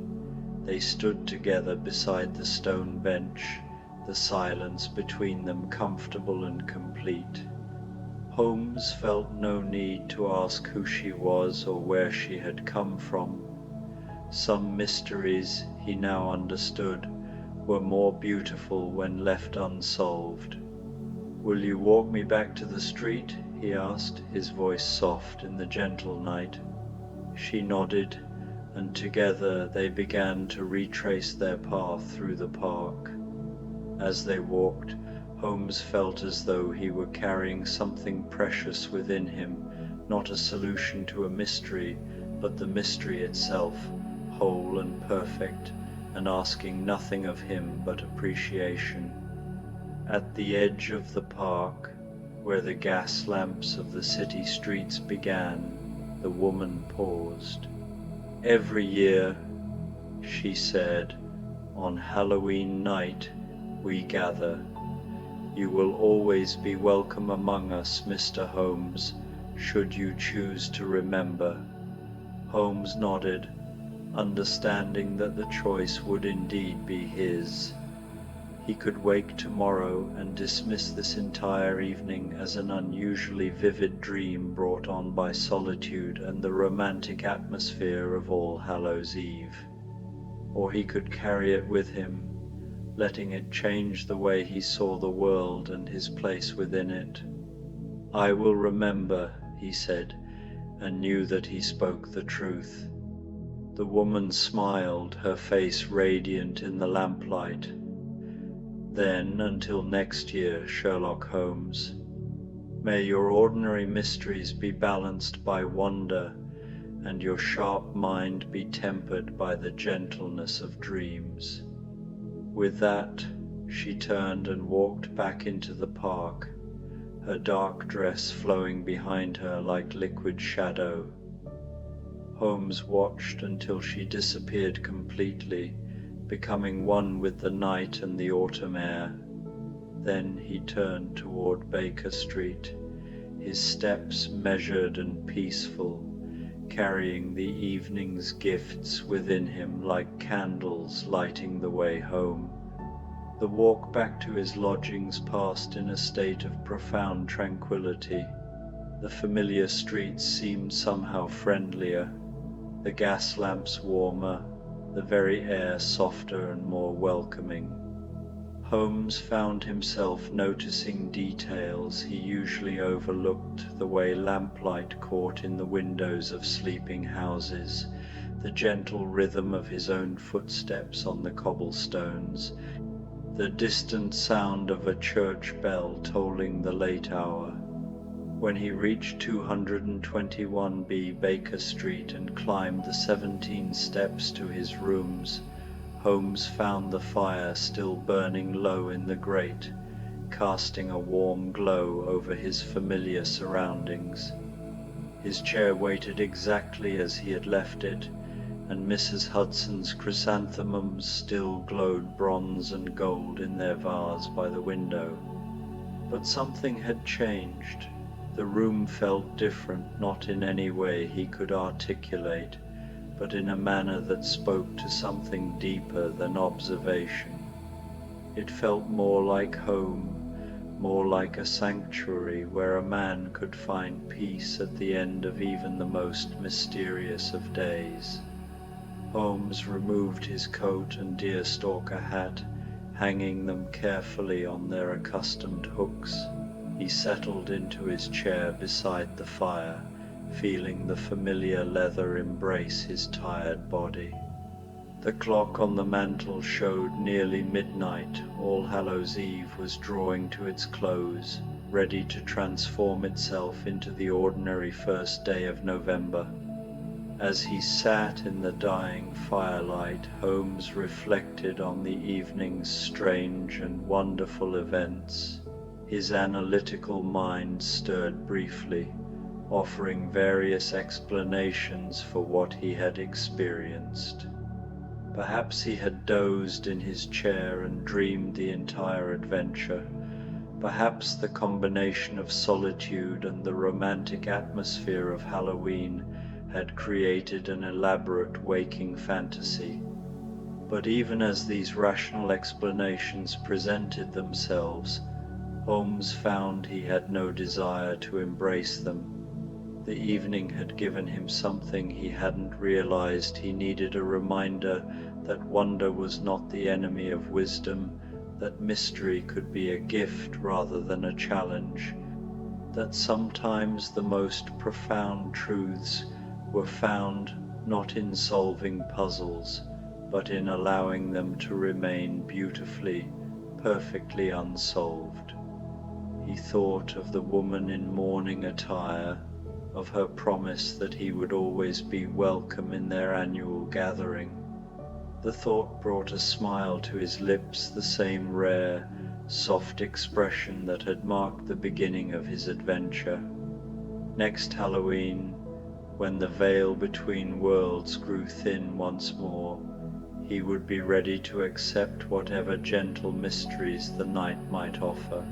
They stood together beside the stone bench, the silence between them comfortable and complete. Holmes felt no need to ask who she was or where she had come from. Some mysteries, he now understood, were more beautiful when left unsolved. "Will you walk me back to the street?" he asked, his voice soft in the gentle night. She nodded, and together they began to retrace their path through the park. As they walked, Holmes felt as though he were carrying something precious within him, not a solution to a mystery, but the mystery itself, whole and perfect, and asking nothing of him but appreciation. At the edge of the park, where the gas lamps of the city streets began, the woman paused. "Every year," she said, "on Halloween night we gather. You will always be welcome among us, Mr. Holmes, should you choose to remember." Holmes nodded, understanding that the choice would indeed be his. He could wake tomorrow and dismiss this entire evening as an unusually vivid dream brought on by solitude and the romantic atmosphere of All Hallows' Eve. Or he could carry it with him, letting it change the way he saw the world and his place within it. "I will remember," he said, and knew that he spoke the truth. The woman smiled, her face radiant in the lamplight. "Then, until next year, Sherlock Holmes, may your ordinary mysteries be balanced by wonder, and your sharp mind be tempered by the gentleness of dreams." With that, she turned and walked back into the park, her dark dress flowing behind her like liquid shadow. Holmes watched until she disappeared completely, becoming one with the night and the autumn air. Then he turned toward Baker Street, his steps measured and peaceful, carrying the evening's gifts within him like candles lighting the way home. The walk back to his lodgings passed in a state of profound tranquility. The familiar streets seemed somehow friendlier, the gas lamps warmer, the very air softer and more welcoming. Holmes found himself noticing details he usually overlooked, the way lamplight caught in the windows of sleeping houses, the gentle rhythm of his own footsteps on the cobblestones, the distant sound of a church bell tolling the late hour. When he reached 221B Baker Street and climbed the 17 steps to his rooms, Holmes found the fire still burning low in the grate, casting a warm glow over his familiar surroundings. His chair waited exactly as he had left it, and Mrs. Hudson's chrysanthemums still glowed bronze and gold in their vase by the window. But something had changed. The room felt different, not in any way he could articulate, but in a manner that spoke to something deeper than observation. It felt more like home, more like a sanctuary where a man could find peace at the end of even the most mysterious of days. Holmes removed his coat and deerstalker hat, hanging them carefully on their accustomed hooks. He settled into his chair beside the fire, feeling the familiar leather embrace his tired body. The clock on the mantel showed nearly midnight. All Hallows' Eve was drawing to its close, ready to transform itself into the ordinary first day of November. As he sat in the dying firelight, Holmes reflected on the evening's strange and wonderful events. His analytical mind stirred briefly, offering various explanations for what he had experienced. Perhaps he had dozed in his chair and dreamed the entire adventure. Perhaps the combination of solitude and the romantic atmosphere of Halloween had created an elaborate waking fantasy. But even as these rational explanations presented themselves, Holmes found he had no desire to embrace them. The evening had given him something he hadn't realized. He needed a reminder that wonder was not the enemy of wisdom, that mystery could be a gift rather than a challenge, that sometimes the most profound truths were found not in solving puzzles, but in allowing them to remain beautifully, perfectly unsolved. He thought of the woman in mourning attire, of her promise that he would always be welcome in their annual gathering. The thought brought a smile to his lips, the same rare, soft expression that had marked the beginning of his adventure. Next Halloween, when the veil between worlds grew thin once more, he would be ready to accept whatever gentle mysteries the night might offer.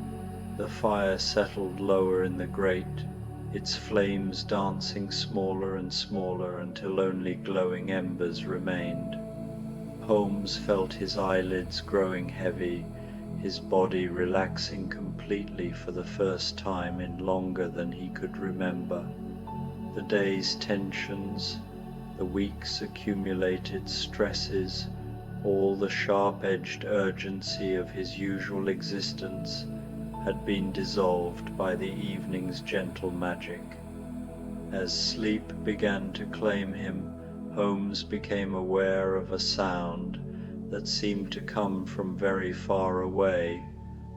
The fire settled lower in the grate, its flames dancing smaller and smaller until only glowing embers remained. Holmes felt his eyelids growing heavy, his body relaxing completely for the first time in longer than he could remember. The day's tensions, the week's accumulated stresses, all the sharp-edged urgency of his usual existence had been dissolved by the evening's gentle magic. As sleep began to claim him, Holmes became aware of a sound that seemed to come from very far away,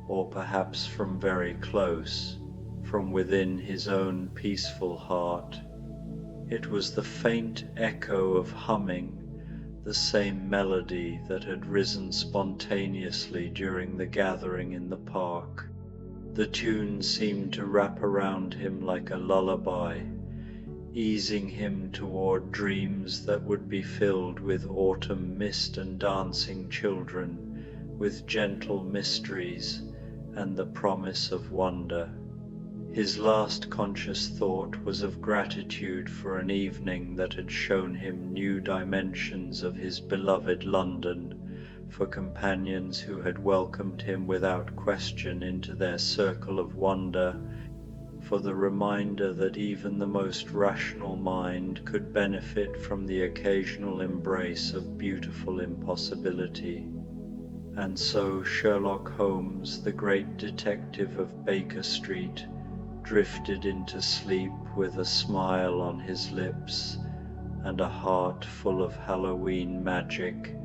or perhaps from very close, from within his own peaceful heart. It was the faint echo of humming, the same melody that had risen spontaneously during the gathering in the park. The tune seemed to wrap around him like a lullaby, easing him toward dreams that would be filled with autumn mist and dancing children, with gentle mysteries and the promise of wonder. His last conscious thought was of gratitude for an evening that had shown him new dimensions of his beloved London, for companions who had welcomed him without question into their circle of wonder, for the reminder that even the most rational mind could benefit from the occasional embrace of beautiful impossibility. And so Sherlock Holmes, the great detective of Baker Street, drifted into sleep with a smile on his lips and a heart full of Halloween magic.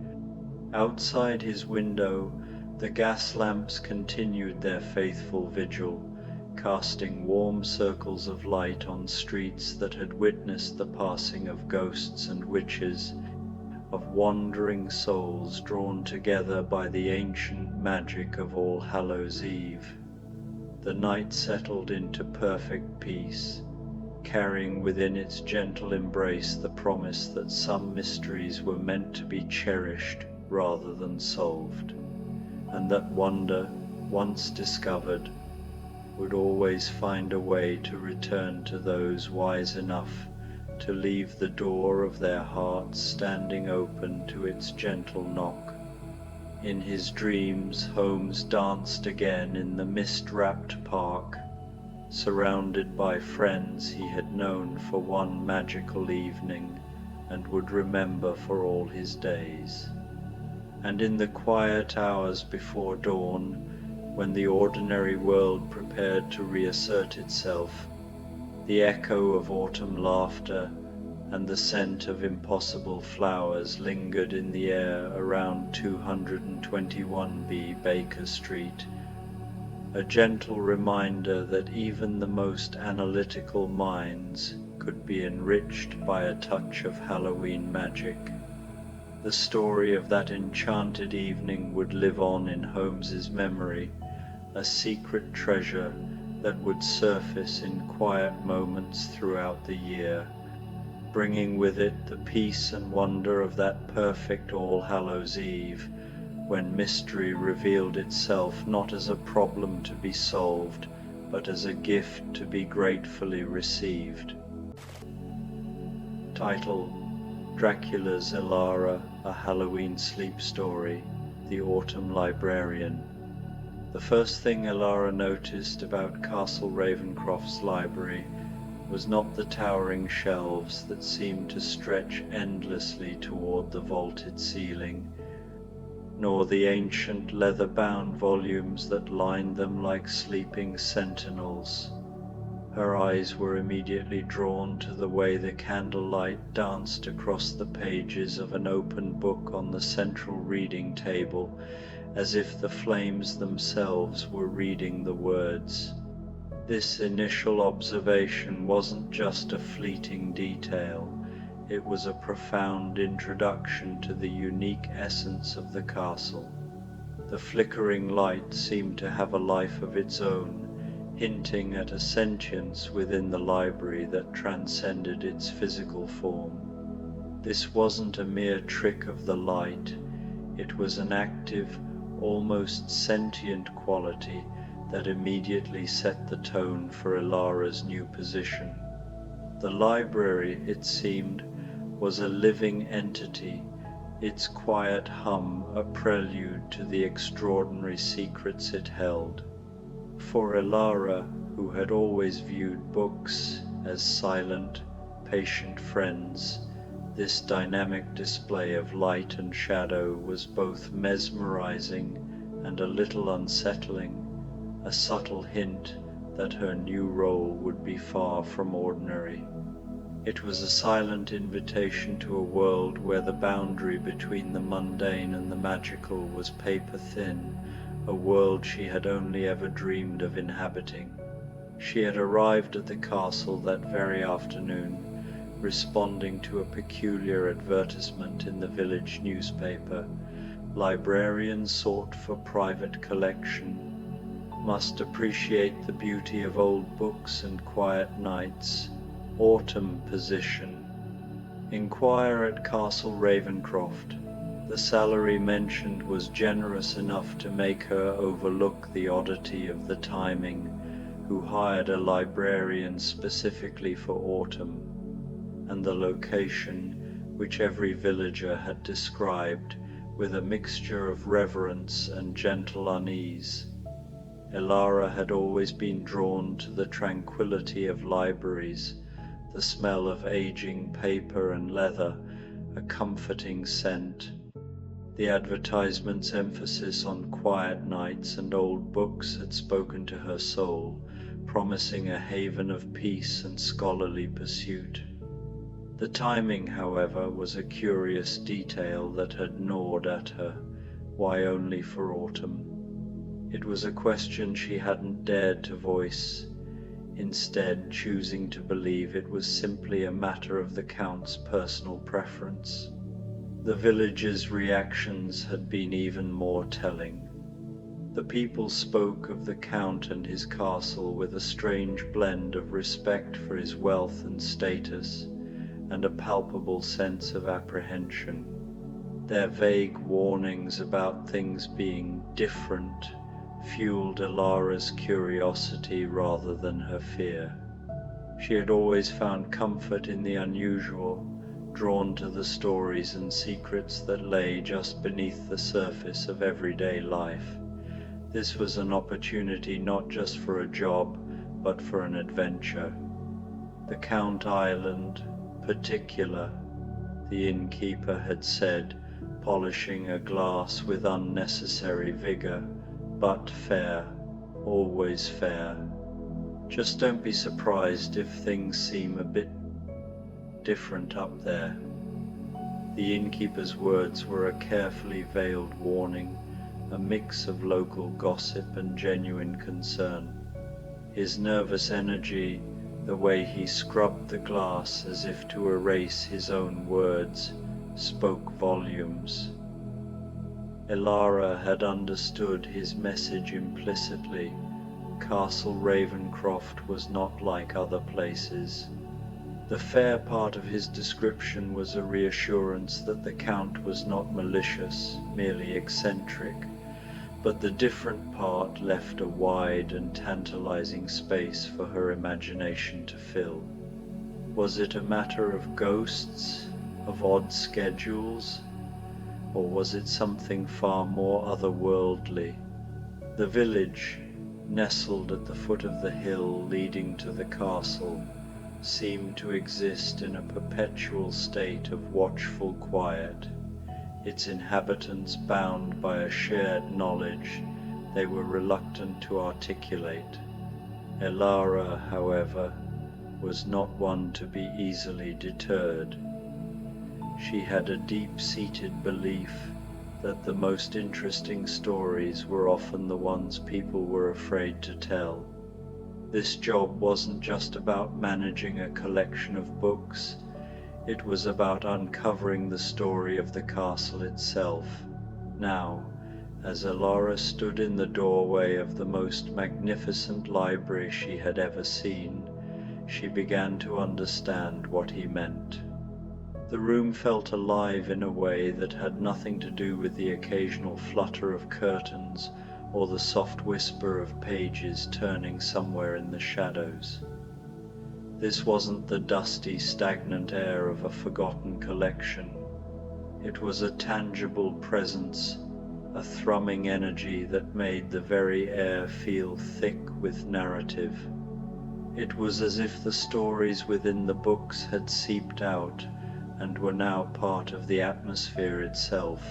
Outside his window, the gas lamps continued their faithful vigil, casting warm circles of light on streets that had witnessed the passing of ghosts and witches, of wandering souls drawn together by the ancient magic of All Hallows' Eve. The night settled into perfect peace, carrying within its gentle embrace the promise that some mysteries were meant to be cherished rather than solved, and that wonder, once discovered, would always find a way to return to those wise enough to leave the door of their hearts standing open to its gentle knock. In his dreams, Holmes danced again in the mist-wrapped park, surrounded by friends he had known for one magical evening and would remember for all his days. And in the quiet hours before dawn, when the ordinary world prepared to reassert itself, the echo of autumn laughter and the scent of impossible flowers lingered in the air around 221B Baker Street, a gentle reminder that even the most analytical minds could be enriched by a touch of Halloween magic. The story of that enchanted evening would live on in Holmes's memory, a secret treasure that would surface in quiet moments throughout the year, bringing with it the peace and wonder of that perfect All Hallows' Eve, when mystery revealed itself not as a problem to be solved, but as a gift to be gratefully received. Title: Dracula's Elara, a Halloween Sleep Story, The Autumn Librarian. The first thing Elara noticed about Castle Ravencroft's library was not the towering shelves that seemed to stretch endlessly toward the vaulted ceiling, nor the ancient leather-bound volumes that lined them like sleeping sentinels. Her eyes were immediately drawn to the way the candlelight danced across the pages of an open book on the central reading table, as if the flames themselves were reading the words. This initial observation wasn't just a fleeting detail, it was a profound introduction to the unique essence of the castle. The flickering light seemed to have a life of its own, hinting at a sentience within the library that transcended its physical form. This wasn't a mere trick of the light, it was an active, almost sentient quality that immediately set the tone for Ilara's new position. The library, it seemed, was a living entity, its quiet hum a prelude to the extraordinary secrets it held. For Ilara, who had always viewed books as silent, patient friends, this dynamic display of light and shadow was both mesmerizing and a little unsettling, a subtle hint that her new role would be far from ordinary. It was a silent invitation to a world where the boundary between the mundane and the magical was paper-thin, a world she had only ever dreamed of inhabiting. She had arrived at the castle that very afternoon, responding to a peculiar advertisement in the village newspaper. Librarians sought for private collection, must appreciate the beauty of old books and quiet nights. Autumn position. Inquire at Castle Ravencroft. The salary mentioned was generous enough to make her overlook the oddity of the timing, who hired a librarian specifically for autumn, and the location, which every villager had described with a mixture of reverence and gentle unease. Ilara had always been drawn to the tranquility of libraries, the smell of aging paper and leather, a comforting scent. The advertisement's emphasis on quiet nights and old books had spoken to her soul, promising a haven of peace and scholarly pursuit. The timing, however, was a curious detail that had gnawed at her. Why only for autumn? It was a question she hadn't dared to voice, instead choosing to believe it was simply a matter of the Count's personal preference. The village's reactions had been even more telling. The people spoke of the Count and his castle with a strange blend of respect for his wealth and status, and a palpable sense of apprehension. Their vague warnings about things being different fueled Ilara's curiosity rather than her fear. She had always found comfort in the unusual, drawn to the stories and secrets that lay just beneath the surface of everyday life. This was an opportunity not just for a job, but for an adventure. The Count Island, particular, the innkeeper had said, polishing a glass with unnecessary vigor, but fair, always fair. Just don't be surprised if things seem a bit different up there. The innkeeper's words were a carefully veiled warning, a mix of local gossip and genuine concern. His nervous energy, the way he scrubbed the glass as if to erase his own words, spoke volumes. Ilara had understood his message implicitly. Castle Ravencroft was not like other places. The fair part of his description was a reassurance that the Count was not malicious, merely eccentric, but the different part left a wide and tantalizing space for her imagination to fill. Was it a matter of ghosts, of odd schedules, or was it something far more otherworldly? The village, nestled at the foot of the hill leading to the castle, seemed to exist in a perpetual state of watchful quiet, its inhabitants bound by a shared knowledge they were reluctant to articulate. Elara, however, was not one to be easily deterred. She had a deep-seated belief that the most interesting stories were often the ones people were afraid to tell. This job wasn't just about managing a collection of books, it was about uncovering the story of the castle itself. Now, as Elara stood in the doorway of the most magnificent library she had ever seen, she began to understand what he meant. The room felt alive in a way that had nothing to do with the occasional flutter of curtains or the soft whisper of pages turning somewhere in the shadows. This wasn't the dusty, stagnant air of a forgotten collection. It was a tangible presence, a thrumming energy that made the very air feel thick with narrative. It was as if the stories within the books had seeped out and were now part of the atmosphere itself,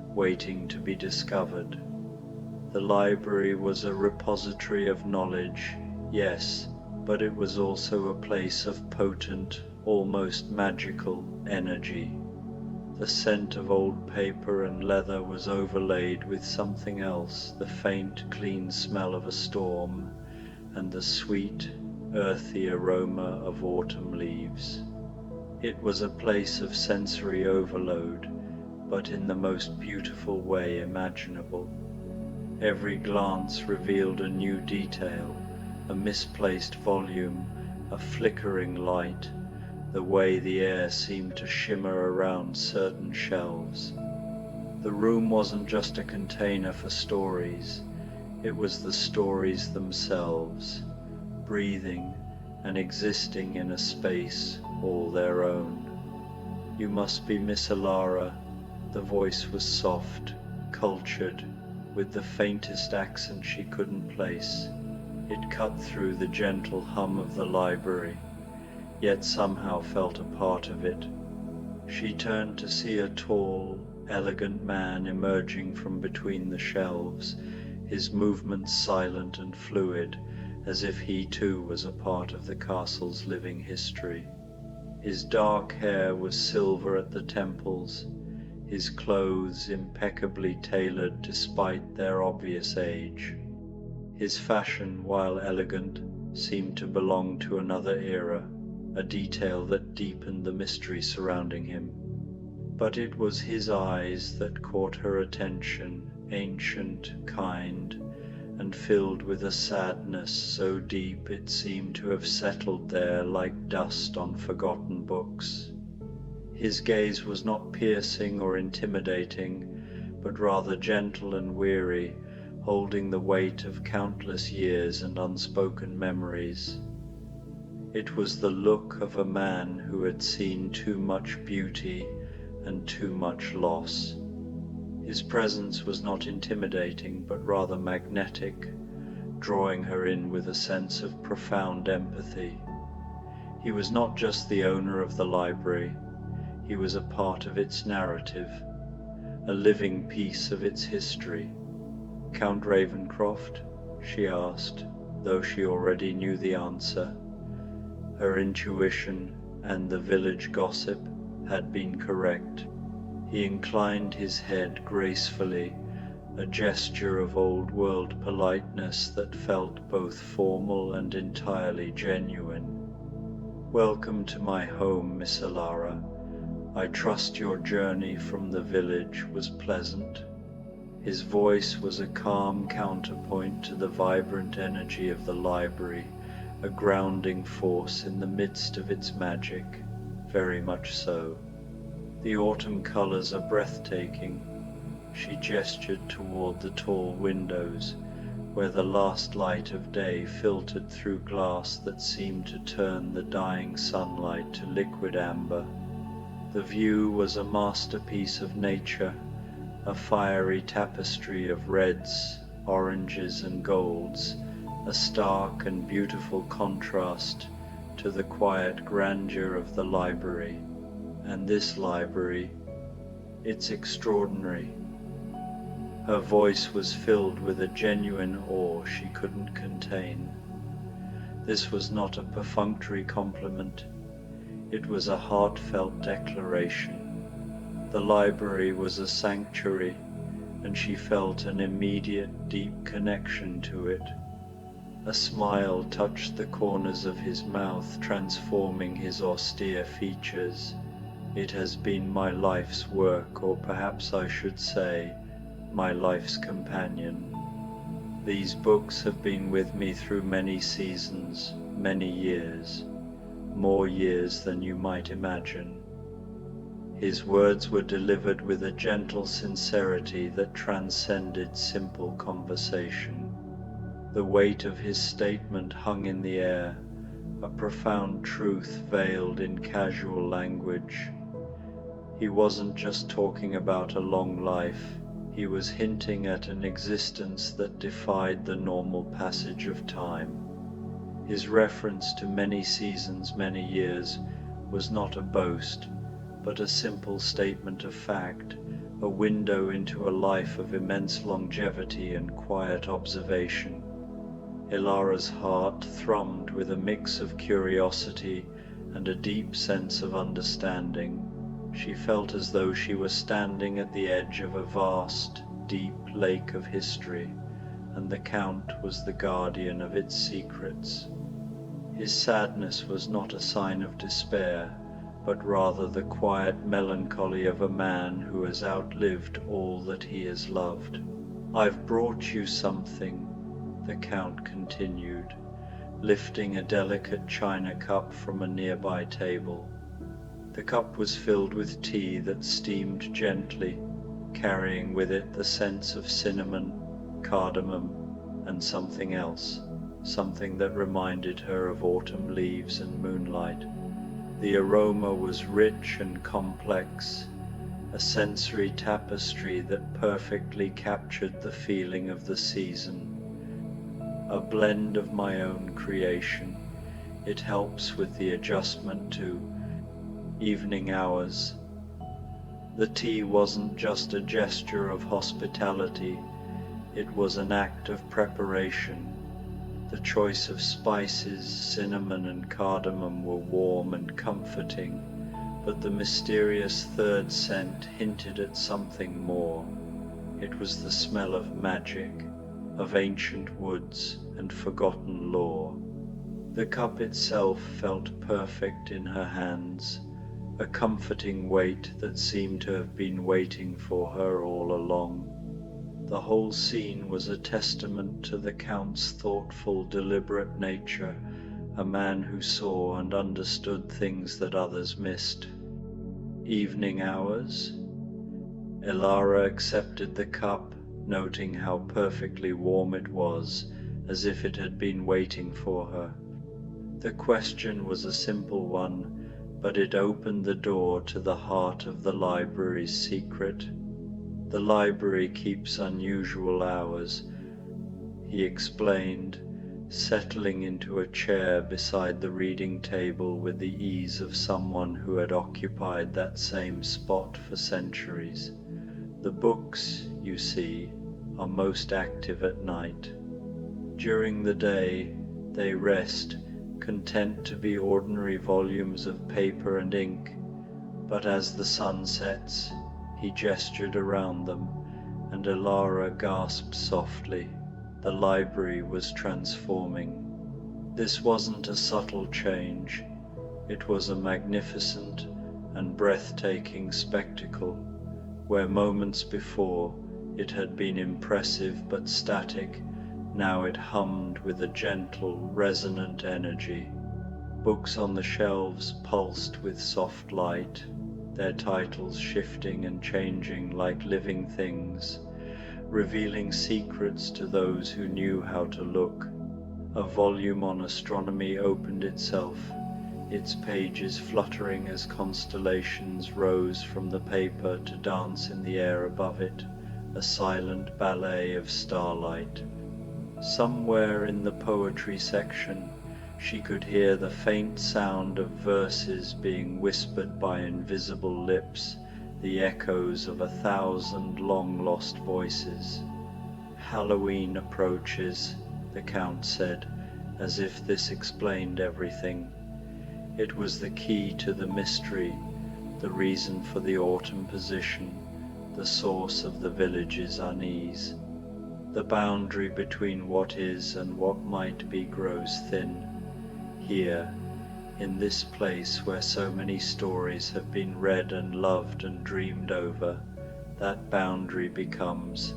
waiting to be discovered. The library was a repository of knowledge, yes, but it was also a place of potent, almost magical energy. The scent of old paper and leather was overlaid with something else, the faint, clean smell of a storm, and the sweet, earthy aroma of autumn leaves. It was a place of sensory overload, but in the most beautiful way imaginable. Every glance revealed a new detail, a misplaced volume, a flickering light, the way the air seemed to shimmer around certain shelves. The room wasn't just a container for stories, it was the stories themselves, breathing and existing in a space all their own. "You must be Miss Elara." The voice was soft, cultured, with the faintest accent she couldn't place. It cut through the gentle hum of the library, yet somehow felt a part of it. She turned to see a tall, elegant man emerging from between the shelves, his movements silent and fluid, as if he too was a part of the castle's living history. His dark hair was silver at the temples, his clothes impeccably tailored despite their obvious age. His fashion, while elegant, seemed to belong to another era, a detail that deepened the mystery surrounding him. But it was his eyes that caught her attention, ancient, kind, and filled with a sadness so deep it seemed to have settled there like dust on forgotten books. His gaze was not piercing or intimidating, but rather gentle and weary, holding the weight of countless years and unspoken memories. It was the look of a man who had seen too much beauty and too much loss. His presence was not intimidating, but rather magnetic, drawing her in with a sense of profound empathy. He was not just the owner of the library, he was a part of its narrative, a living piece of its history. "Count Ravencroft?" she asked, though she already knew the answer. Her intuition and the village gossip had been correct. He inclined his head gracefully, a gesture of old-world politeness that felt both formal and entirely genuine. "Welcome to my home, Miss Elara. I trust your journey from the village was pleasant." His voice was a calm counterpoint to the vibrant energy of the library, a grounding force in the midst of its magic, very much so. "The autumn colors are breathtaking." She gestured toward the tall windows, where the last light of day filtered through glass that seemed to turn the dying sunlight to liquid amber. The view was a masterpiece of nature, a fiery tapestry of reds, oranges, and golds, a stark and beautiful contrast to the quiet grandeur of the library. And this library, it's extraordinary. Her voice was filled with a genuine awe she couldn't contain. This was not a perfunctory compliment. It was a heartfelt declaration. The library was a sanctuary, and she felt an immediate, deep connection to it. A smile touched the corners of his mouth, transforming his austere features. It has been my life's work, or perhaps I should say, my life's companion. These books have been with me through many seasons, many years, more years than you might imagine. His words were delivered with a gentle sincerity that transcended simple conversation. The weight of his statement hung in the air, a profound truth veiled in casual language. He wasn't just talking about a long life, he was hinting at an existence that defied the normal passage of time. His reference to many seasons, many years, was not a boast, but a simple statement of fact, a window into a life of immense longevity and quiet observation. Ilara's heart thrummed with a mix of curiosity and a deep sense of understanding. She felt as though she were standing at the edge of a vast, deep lake of history, and the Count was the guardian of its secrets. His sadness was not a sign of despair, but rather the quiet melancholy of a man who has outlived all that he has loved. "I've brought you something," the Count continued, lifting a delicate china cup from a nearby table. The cup was filled with tea that steamed gently, carrying with it the sense of cinnamon, cardamom, and something else, something that reminded her of autumn leaves and moonlight. The aroma was rich and complex, a sensory tapestry that perfectly captured the feeling of the season. A blend of my own creation, it helps with the adjustment to evening hours. The tea wasn't just a gesture of hospitality, it was an act of preparation. The choice of spices, cinnamon and cardamom were warm and comforting, but the mysterious third scent hinted at something more. It was the smell of magic, of ancient woods and forgotten lore. The cup itself felt perfect in her hands, a comforting weight that seemed to have been waiting for her all along. The whole scene was a testament to the Count's thoughtful, deliberate nature, a man who saw and understood things that others missed. Evening hours? Ilara accepted the cup, noting how perfectly warm it was, as if it had been waiting for her. The question was a simple one, but it opened the door to the heart of the library's secret. "The library keeps unusual hours," he explained, settling into a chair beside the reading table with the ease of someone who had occupied that same spot for centuries. "The books, you see, are most active at night. During the day, they rest, content to be ordinary volumes of paper and ink, but as the sun sets," he gestured around them, and Ilara gasped softly. The library was transforming. This wasn't a subtle change, it was a magnificent and breathtaking spectacle, where moments before it had been impressive but static. Now it hummed with a gentle, resonant energy. Books on the shelves pulsed with soft light, their titles shifting and changing like living things, revealing secrets to those who knew how to look. A volume on astronomy opened itself, its pages fluttering as constellations rose from the paper to dance in the air above it, a silent ballet of starlight. Somewhere in the poetry section, She could hear the faint sound of verses being whispered by invisible lips, the echoes of 1,000 long-lost voices. "Halloween approaches," the Count said, as if this explained everything. It was the key to the mystery, the reason for the autumn position, the source of the village's unease. The boundary between what is and what might be grows thin. Here, in this place where so many stories have been read and loved and dreamed over, that boundary becomes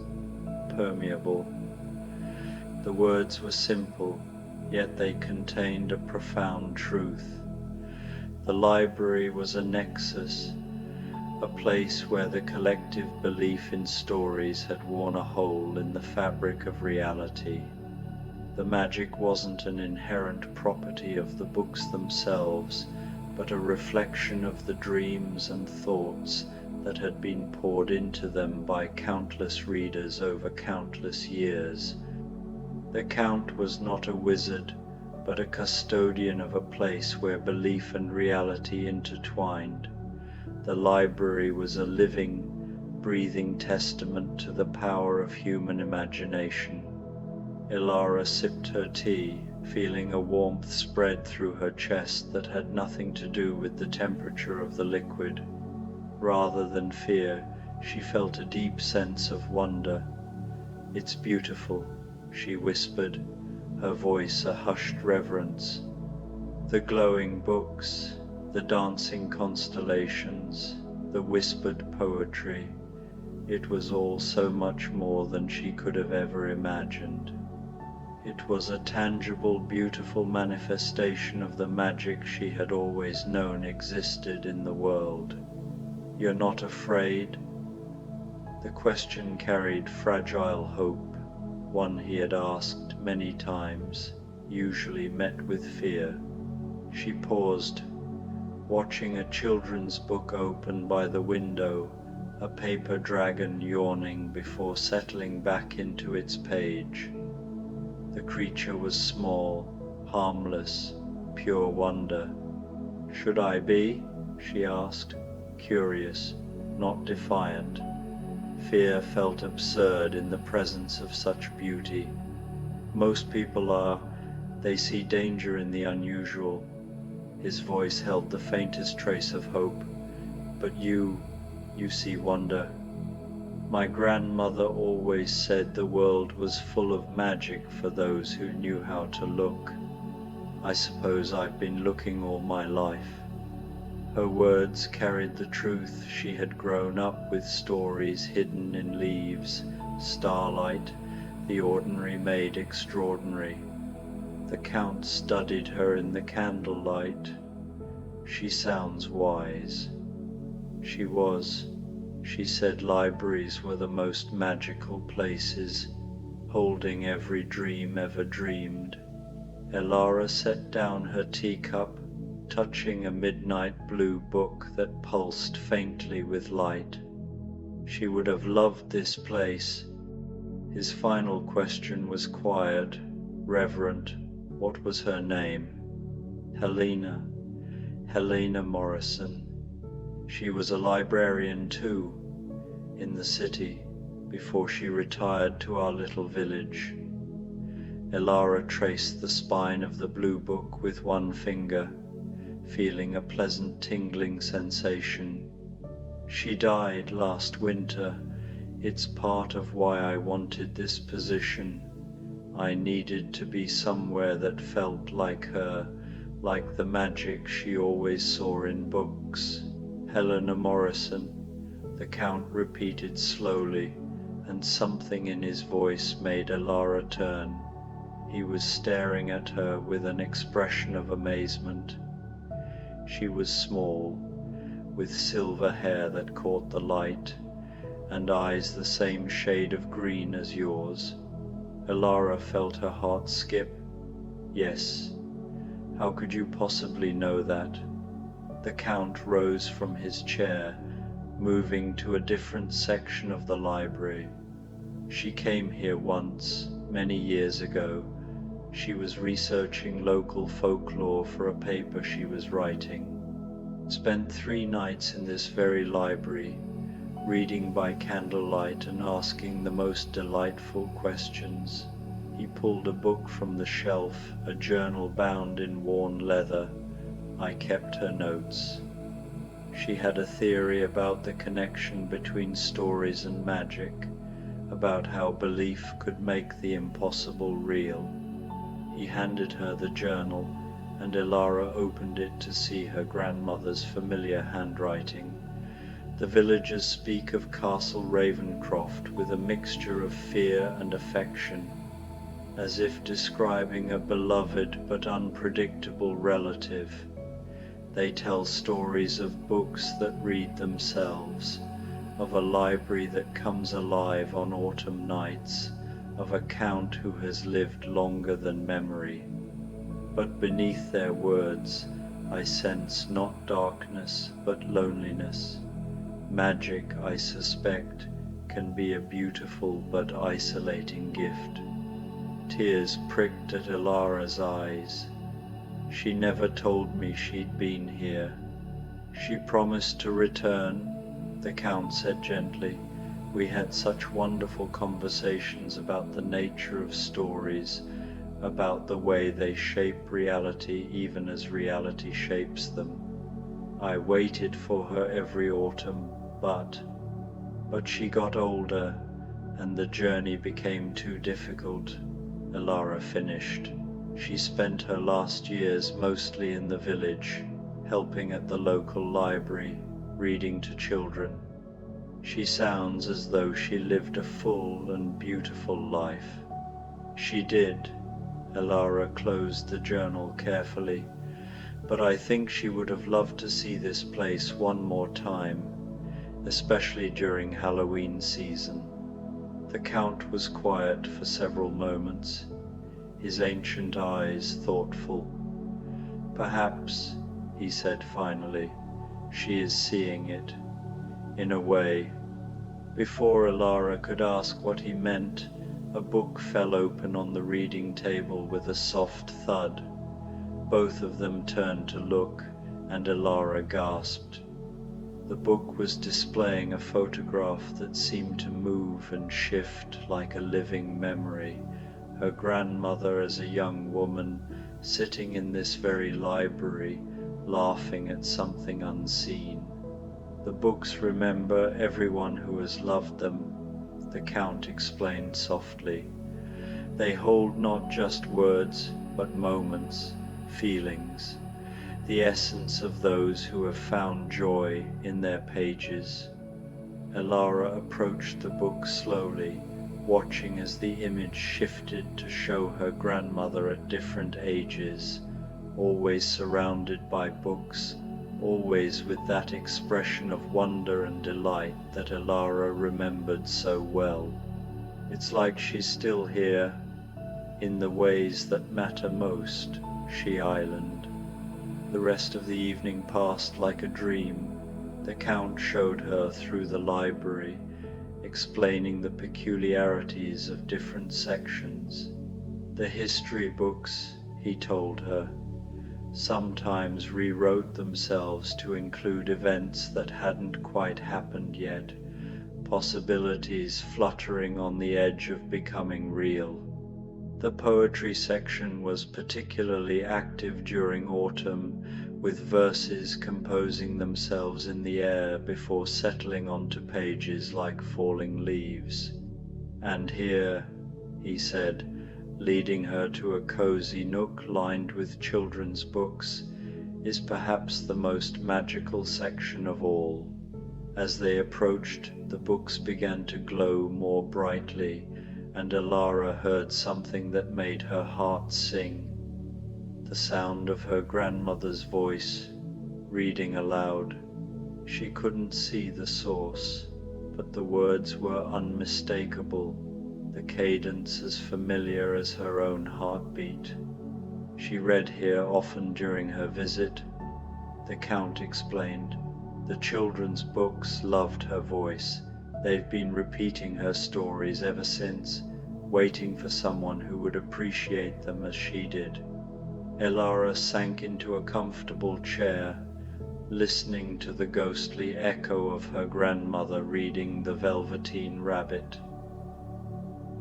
permeable. The words were simple, yet they contained a profound truth. The library was a nexus, a place where the collective belief in stories had worn a hole in the fabric of reality. The magic wasn't an inherent property of the books themselves, but a reflection of the dreams and thoughts that had been poured into them by countless readers over countless years. The Count was not a wizard, but a custodian of a place where belief and reality intertwined. The library was a living, breathing testament to the power of human imagination. Elara sipped her tea, feeling a warmth spread through her chest that had nothing to do with the temperature of the liquid. Rather than fear, she felt a deep sense of wonder. "It's beautiful," she whispered, her voice a hushed reverence. The glowing books, the dancing constellations, the whispered poetry, it was all so much more than she could have ever imagined. It was a tangible, beautiful manifestation of the magic she had always known existed in the world. "You're not afraid?" The question carried fragile hope, one he had asked many times, usually met with fear. She paused, watching a children's book open by the window, a paper dragon yawning before settling back into its page. The creature was small, harmless, pure wonder. "Should I be?" she asked, curious, not defiant. Fear felt absurd in the presence of such beauty. "Most people are. They see danger in the unusual." His voice held the faintest trace of hope. "But you see wonder. My grandmother always said the world was full of magic for those who knew how to look. I suppose I've been looking all my life." Her words carried the truth. She had grown up with stories hidden in leaves, starlight, the ordinary made extraordinary. The Count studied her in the candlelight. "She sounds wise." She was. She said libraries were the most magical places, holding every dream ever dreamed. Elara set down her teacup, touching a midnight blue book that pulsed faintly with light. She would have loved this place. His final question was quiet, reverent. What was her name? Helena. Helena Morrison. She was a librarian too, in the city, before she retired to our little village. Elara traced the spine of the blue book with one finger, feeling a pleasant tingling sensation. "She died last winter. It's part of why I wanted this position. I needed to be somewhere that felt like her, like the magic she always saw in books." "Helena Morrison," the Count repeated slowly, and something in his voice made Elara turn. He was staring at her with an expression of amazement. She was small, with silver hair that caught the light, and eyes the same shade of green as yours. Elara felt her heart skip. "Yes. How could you possibly know that?" The Count rose from his chair, moving to a different section of the library. "She came here once, many years ago, She was researching local folklore for a paper she was writing. Spent 3 nights in this very library, reading by candlelight and asking the most delightful questions. He pulled a book from the shelf, a journal bound in worn leather. I kept her notes. She had a theory about the connection between stories and magic, about how belief could make the impossible real. He handed her the journal, and Elara opened it to see her grandmother's familiar handwriting. The villagers speak of Castle Ravencroft with a mixture of fear and affection, as if describing a beloved but unpredictable relative. They tell stories of books that read themselves, of a library that comes alive on autumn nights, of a count who has lived longer than memory. But beneath their words, I sense not darkness, but loneliness. Magic, I suspect, can be a beautiful but isolating gift. Tears pricked at Elara's eyes. She never told me she'd been here. She promised to return, the Count said gently. We had such wonderful conversations about the nature of stories, about the way they shape reality even as reality shapes them. I waited for her every autumn, but she got older, and the journey became too difficult, Elara finished. She spent her last years mostly in the village, helping at the local library, reading to children. She sounds as though she lived a full and beautiful life. She did. Elara closed the journal carefully, but I think she would have loved to see this place one more time, especially during Halloween season. The Count was quiet for several moments, his ancient eyes thoughtful. Perhaps, he said finally, she is seeing it, in a way. Before Elara could ask what he meant, a book fell open on the reading table with a soft thud. Both of them turned to look, and Elara gasped. The book was displaying a photograph that seemed to move and shift like a living memory. Her grandmother as a young woman, sitting in this very library, laughing at something unseen. The books remember everyone who has loved them, the Count explained softly. They hold not just words, but moments, feelings, the essence of those who have found joy in their pages. Elara approached the book slowly, watching as the image shifted to show her grandmother at different ages, always surrounded by books, always with that expression of wonder and delight that Elara remembered so well. It's like she's still here, in the ways that matter most, she islanded. The rest of the evening passed like a dream. The Count showed her through the library, explaining the peculiarities of different sections. The history books, he told her, sometimes rewrote themselves to include events that hadn't quite happened yet, possibilities fluttering on the edge of becoming real. The poetry section was particularly active during autumn, with verses composing themselves in the air before settling onto pages like falling leaves. And here, he said, leading her to a cozy nook lined with children's books, is perhaps the most magical section of all. As they approached, the books began to glow more brightly, and Elara heard something that made her heart sing. The sound of her grandmother's voice, reading aloud. She couldn't see the source, but the words were unmistakable, the cadence as familiar as her own heartbeat. She read here often during her visit, the Count explained. The children's books loved her voice. They've been repeating her stories ever since, waiting for someone who would appreciate them as she did. Elara sank into a comfortable chair, listening to the ghostly echo of her grandmother reading The Velveteen Rabbit.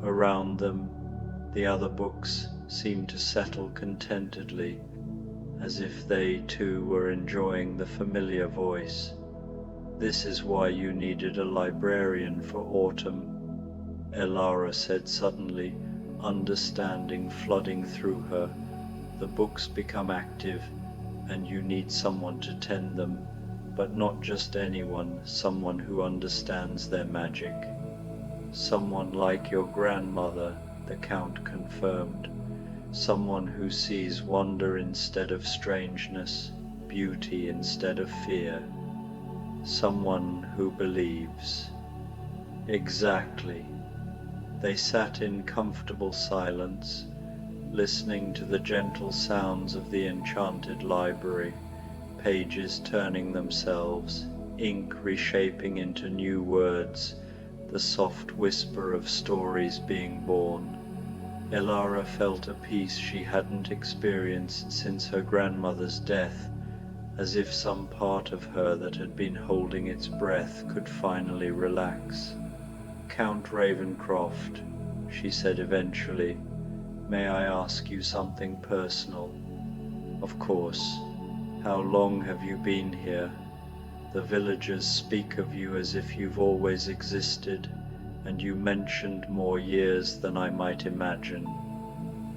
Around them, the other books seemed to settle contentedly, as if they too were enjoying the familiar voice. "This is why you needed a librarian for autumn," Elara said suddenly, understanding flooding through her. "The books become active, and you need someone to tend them, but not just anyone, someone who understands their magic." "Someone like your grandmother," the Count confirmed. "Someone who sees wonder instead of strangeness, beauty instead of fear. Someone who believes." "Exactly." They sat in comfortable silence, listening to the gentle sounds of the enchanted library, pages turning themselves, ink reshaping into new words, the soft whisper of stories being born. Elara felt a peace she hadn't experienced since her grandmother's death, as if some part of her that had been holding its breath could finally relax. "Count Ravencroft," she said eventually, "may I ask you something personal?" "Of course. How long have you been here? The villagers speak of you as if you've always existed, and you mentioned more years than I might imagine."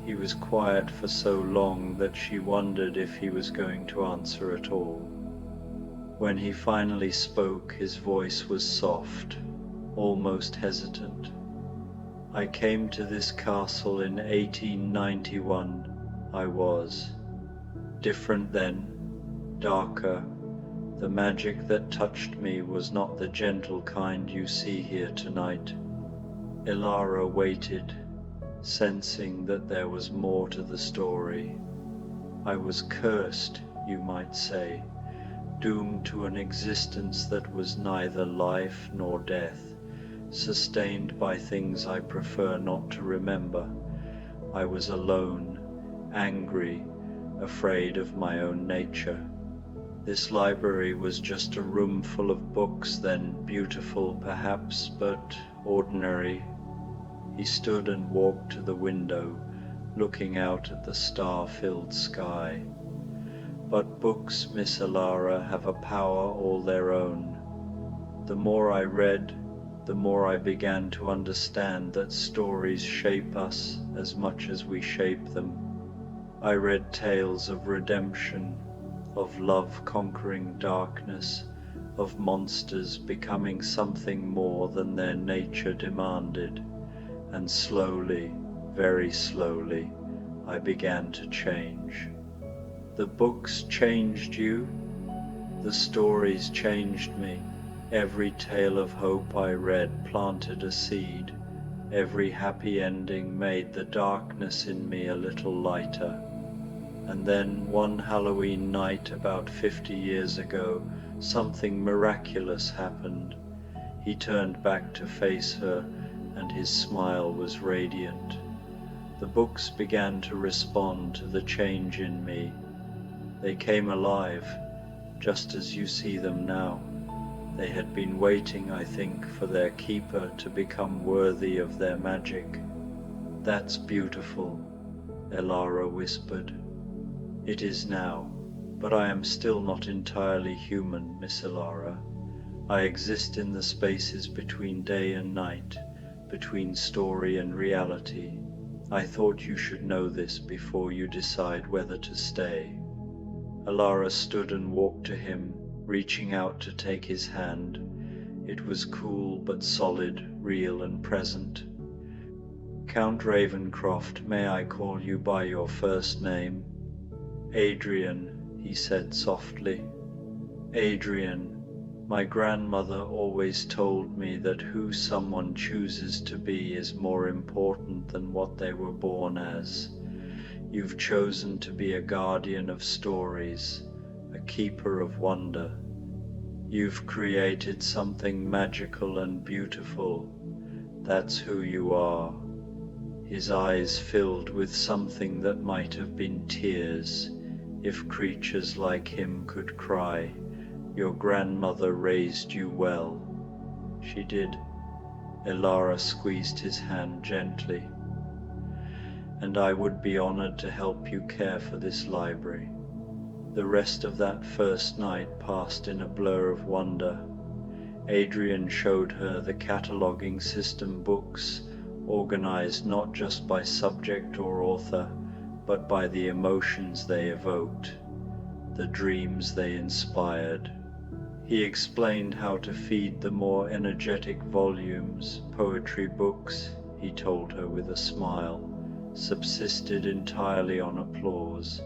He was quiet for so long that she wondered if he was going to answer at all. When he finally spoke, his voice was soft, almost hesitant. "I came to this castle in 1891. I was different then, darker. The magic that touched me was not the gentle kind you see here tonight." Elara waited, sensing that there was more to the story. "I was cursed, you might say, doomed to an existence that was neither life nor death, sustained by things I prefer not to remember. I was alone, angry, afraid of my own nature. This library was just a room full of books then, beautiful perhaps, but ordinary." He stood and walked to the window, looking out at the star-filled sky. "But books, Miss Elara, have a power all their own. The more I read, the more I began to understand that stories shape us as much as we shape them. I read tales of redemption, of love conquering darkness, of monsters becoming something more than their nature demanded, and slowly, very slowly, I began to change." "The books changed you?" "The stories changed me. Every tale of hope I read planted a seed. Every happy ending made the darkness in me a little lighter. And then one Halloween night about 50 years ago, something miraculous happened." He turned back to face her, and his smile was radiant. "The books began to respond to the change in me. They came alive, just as you see them now. They had been waiting, I think, for their keeper to become worthy of their magic." "That's beautiful," Elara whispered. "It is now, but I am still not entirely human, Miss Elara. I exist in the spaces between day and night, between story and reality. I thought you should know this before you decide whether to stay." Elara stood and walked to him, reaching out to take his hand. It was cool but solid, real and present. "Count Ravencroft, may I call you by your first name?" "Adrian," he said softly. "Adrian, my grandmother always told me that who someone chooses to be is more important than what they were born as. You've chosen to be a guardian of stories, a keeper of wonder. You've created something magical and beautiful. That's who you are." his eyes filled with something that might have been tears, if creatures like him could cry. "Your grandmother raised you well." "She did." Elara squeezed his hand gently. "And I would be honored to help you care for this library." The rest of that first night passed in a blur of wonder. Adrian showed her the cataloging system books, organized not just by subject or author, but by the emotions they evoked, the dreams they inspired. He explained how to feed the more energetic volumes. Poetry books, he told her with a smile, subsisted entirely on applause,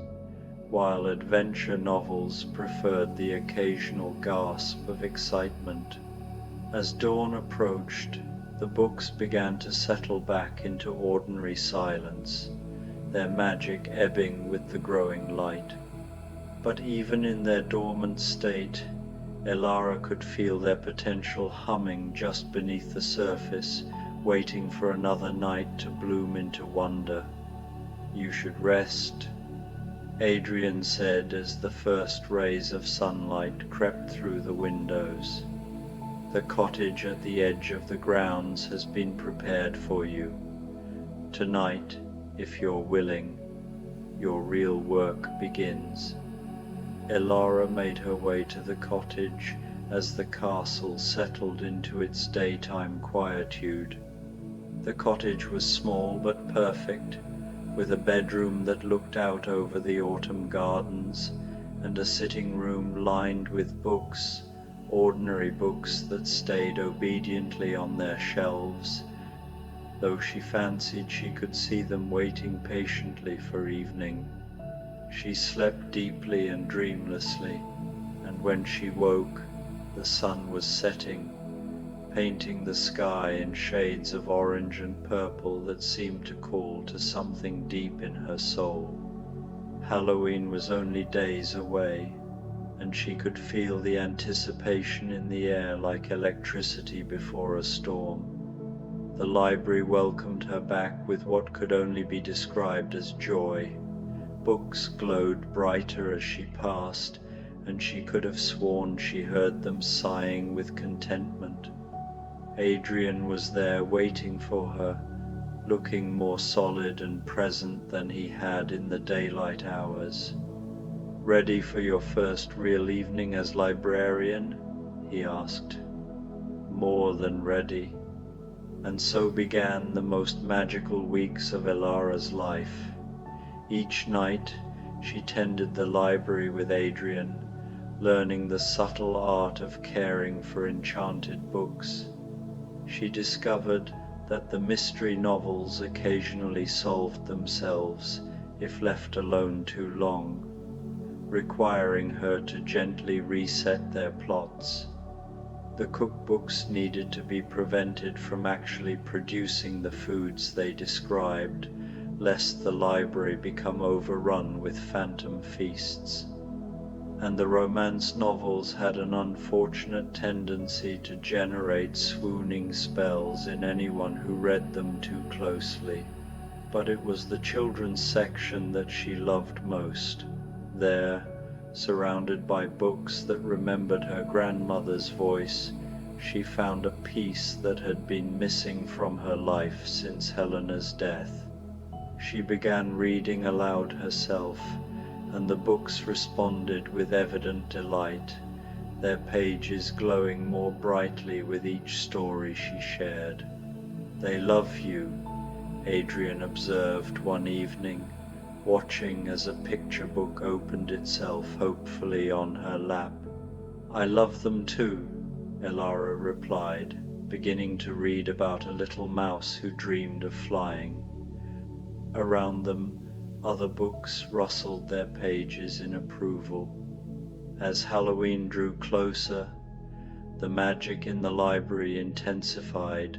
while adventure novels preferred the occasional gasp of excitement. As dawn approached, the books began to settle back into ordinary silence, their magic ebbing with the growing light. But even in their dormant state, Elara could feel their potential humming just beneath the surface, waiting for another night to bloom into wonder. "You should rest," Adrian said as the first rays of sunlight crept through the windows. "The cottage at the edge of the grounds has been prepared for you. Tonight, if you're willing, your real work begins." Elara made her way to the cottage as the castle settled into its daytime quietude. The cottage was small but perfect, with a bedroom that looked out over the autumn gardens and a sitting room lined with books, ordinary books that stayed obediently on their shelves, though she fancied she could see them waiting patiently for evening. She slept deeply and dreamlessly, and when she woke, the sun was setting, painting the sky in shades of orange and purple that seemed to call to something deep in her soul. Halloween was only days away, and she could feel the anticipation in the air like electricity before a storm. The library welcomed her back with what could only be described as joy. Books glowed brighter as she passed, and she could have sworn she heard them sighing with contentment. Adrian was there waiting for her, looking more solid and present than he had in the daylight hours. "Ready for your first real evening as librarian?" he asked. "More than ready." And so began the most magical weeks of Elara's life. Each night she tended the library with Adrian, learning the subtle art of caring for enchanted books. She discovered that the mystery novels occasionally solved themselves if left alone too long, requiring her to gently reset their plots. The cookbooks needed to be prevented from actually producing the foods they described, lest the library become overrun with phantom feasts. And the romance novels had an unfortunate tendency to generate swooning spells in anyone who read them too closely. But it was the children's section that she loved most. There, surrounded by books that remembered her grandmother's voice, she found a piece that had been missing from her life since Helena's death. She began reading aloud herself, and the books responded with evident delight, their pages glowing more brightly with each story she shared. "They love you," Adrian observed one evening, watching as a picture book opened itself hopefully on her lap. "I love them too," Elara replied, beginning to read about a little mouse who dreamed of flying. Around them, other books rustled their pages in approval. As Halloween drew closer, the magic in the library intensified.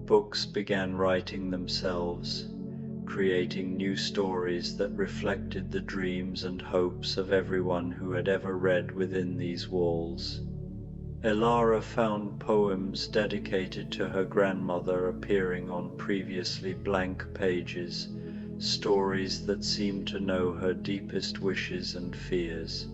Books began writing themselves, creating new stories that reflected the dreams and hopes of everyone who had ever read within these walls. Elara found poems dedicated to her grandmother appearing on previously blank pages, stories that seemed to know her deepest wishes and fears.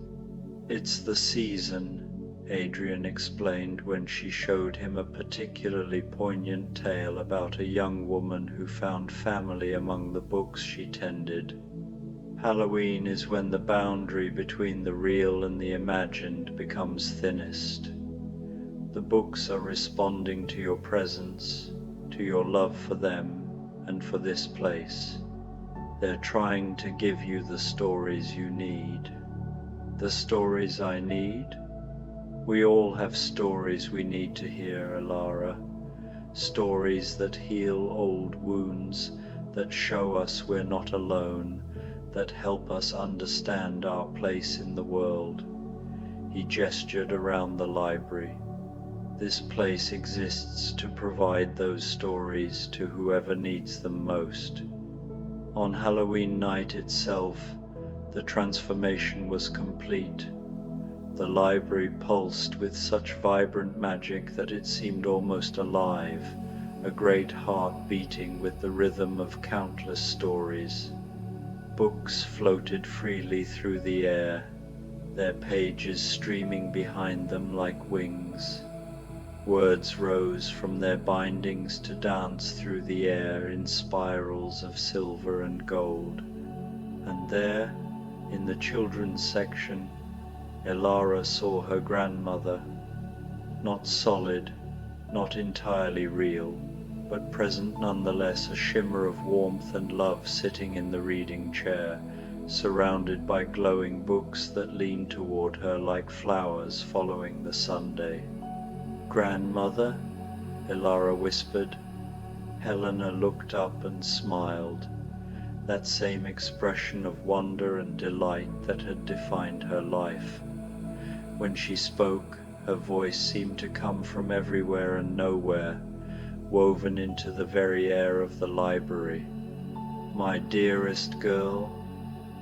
"It's the season," Adrian explained when she showed him a particularly poignant tale about a young woman who found family among the books she tended. "Halloween is when the boundary between the real and the imagined becomes thinnest. The books are responding to your presence, to your love for them and for this place. They're trying to give you the stories you need." "The stories I need?" "We all have stories we need to hear, Elara. Stories that heal old wounds, that show us we're not alone, that help us understand our place in the world." He gestured around the library. "This place exists to provide those stories to whoever needs them most." On Halloween night itself, the transformation was complete. The library pulsed with such vibrant magic that it seemed almost alive, a great heart beating with the rhythm of countless stories. Books floated freely through the air, their pages streaming behind them like wings. Words rose from their bindings to dance through the air in spirals of silver and gold. And there, in the children's section, Elara saw her grandmother, not solid, not entirely real, but present nonetheless, a shimmer of warmth and love sitting in the reading chair, surrounded by glowing books that leaned toward her like flowers following the Sunday. "Grandmother?" Elara whispered. Helena looked up and smiled, that same expression of wonder and delight that had defined her life. When she spoke, her voice seemed to come from everywhere and nowhere, woven into the very air of the library. "My dearest girl,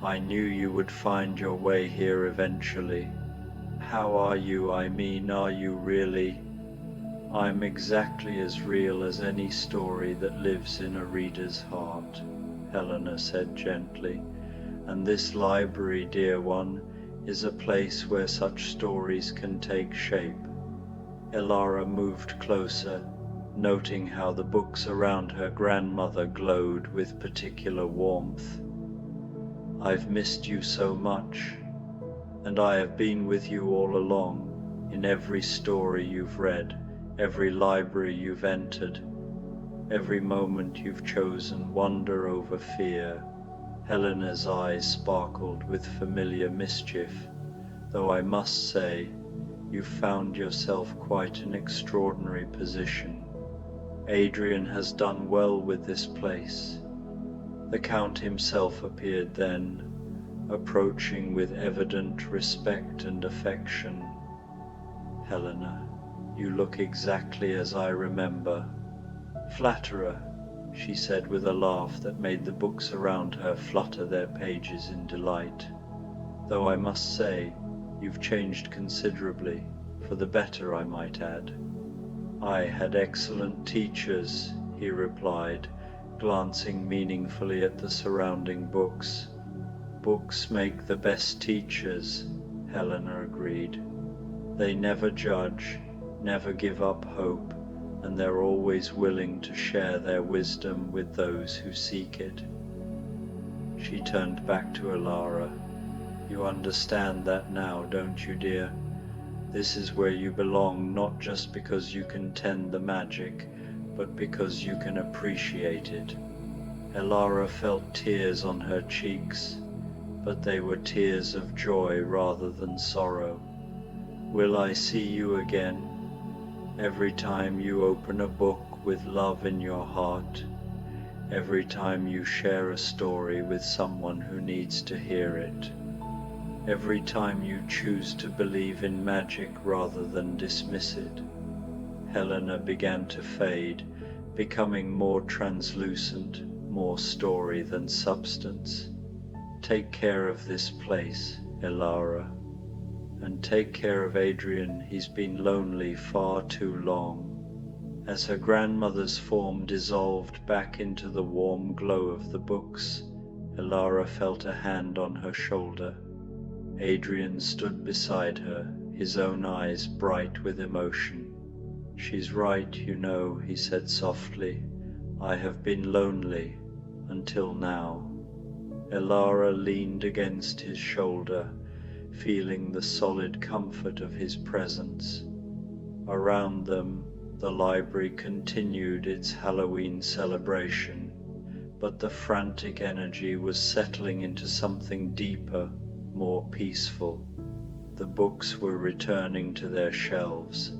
I knew you would find your way here eventually. How are you? I mean, are you really?" "I'm exactly as real as any story that lives in a reader's heart," Helena said gently, "and this library, dear one, is a place where such stories can take shape." Elara moved closer, noting how the books around her grandmother glowed with particular warmth. "I've missed you so much, and I have been with you all along, in every story you've read, every library you've entered, every moment you've chosen wonder over fear." Helena's eyes sparkled with familiar mischief. "Though I must say, you've found yourself quite an extraordinary position. Adrian has done well with this place." The Count himself appeared then, approaching with evident respect and affection. "Helena, you look exactly as I remember." "Flatterer," she said with a laugh that made the books around her flutter their pages in delight. "Though I must say, you've changed considerably, for the better, I might add." "I had excellent teachers," he replied, glancing meaningfully at the surrounding books. "Books make the best teachers," Helena agreed. "They never judge, never give up hope, and they're always willing to share their wisdom with those who seek it." She turned back to Elara. "You understand that now, don't you, dear? This is where you belong, not just because you can tend the magic, but because you can appreciate it." Elara felt tears on her cheeks, but they were tears of joy rather than sorrow. "Will I see you again? Every time you open a book with love in your heart, every time you share a story with someone who needs to hear it, every time you choose to believe in magic rather than dismiss it." Helena began to fade, becoming more translucent, more story than substance. "Take care of this place, Elara." And take care of Adrian, he's been lonely far too long." As her grandmother's form dissolved back into the warm glow of the books, Elara felt a hand on her shoulder. Adrian stood beside her, his own eyes bright with emotion. "She's right, you know," he said softly. "I have been lonely until now." Elara leaned against his shoulder, feeling the solid comfort of his presence. Around them, the library continued its Halloween celebration, but the frantic energy was settling into something deeper, more peaceful. The books were returning to their shelves,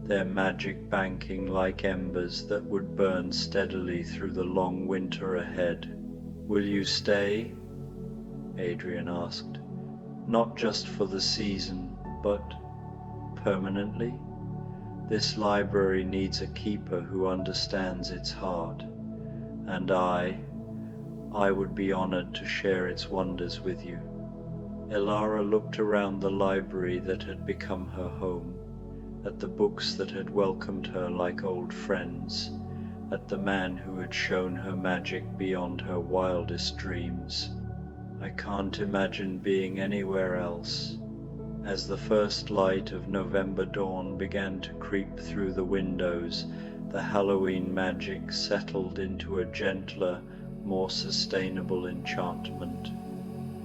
their magic banking like embers that would burn steadily through the long winter ahead. "Will you stay?" Adrian asked. "Not just for the season, but permanently? This library needs a keeper who understands its heart, and I would be honored to share its wonders with you." Elara looked around the library that had become her home, at the books that had welcomed her like old friends, at the man who had shown her magic beyond her wildest dreams. "I can't imagine being anywhere else." As the first light of November dawn began to creep through the windows, the Halloween magic settled into a gentler, more sustainable enchantment.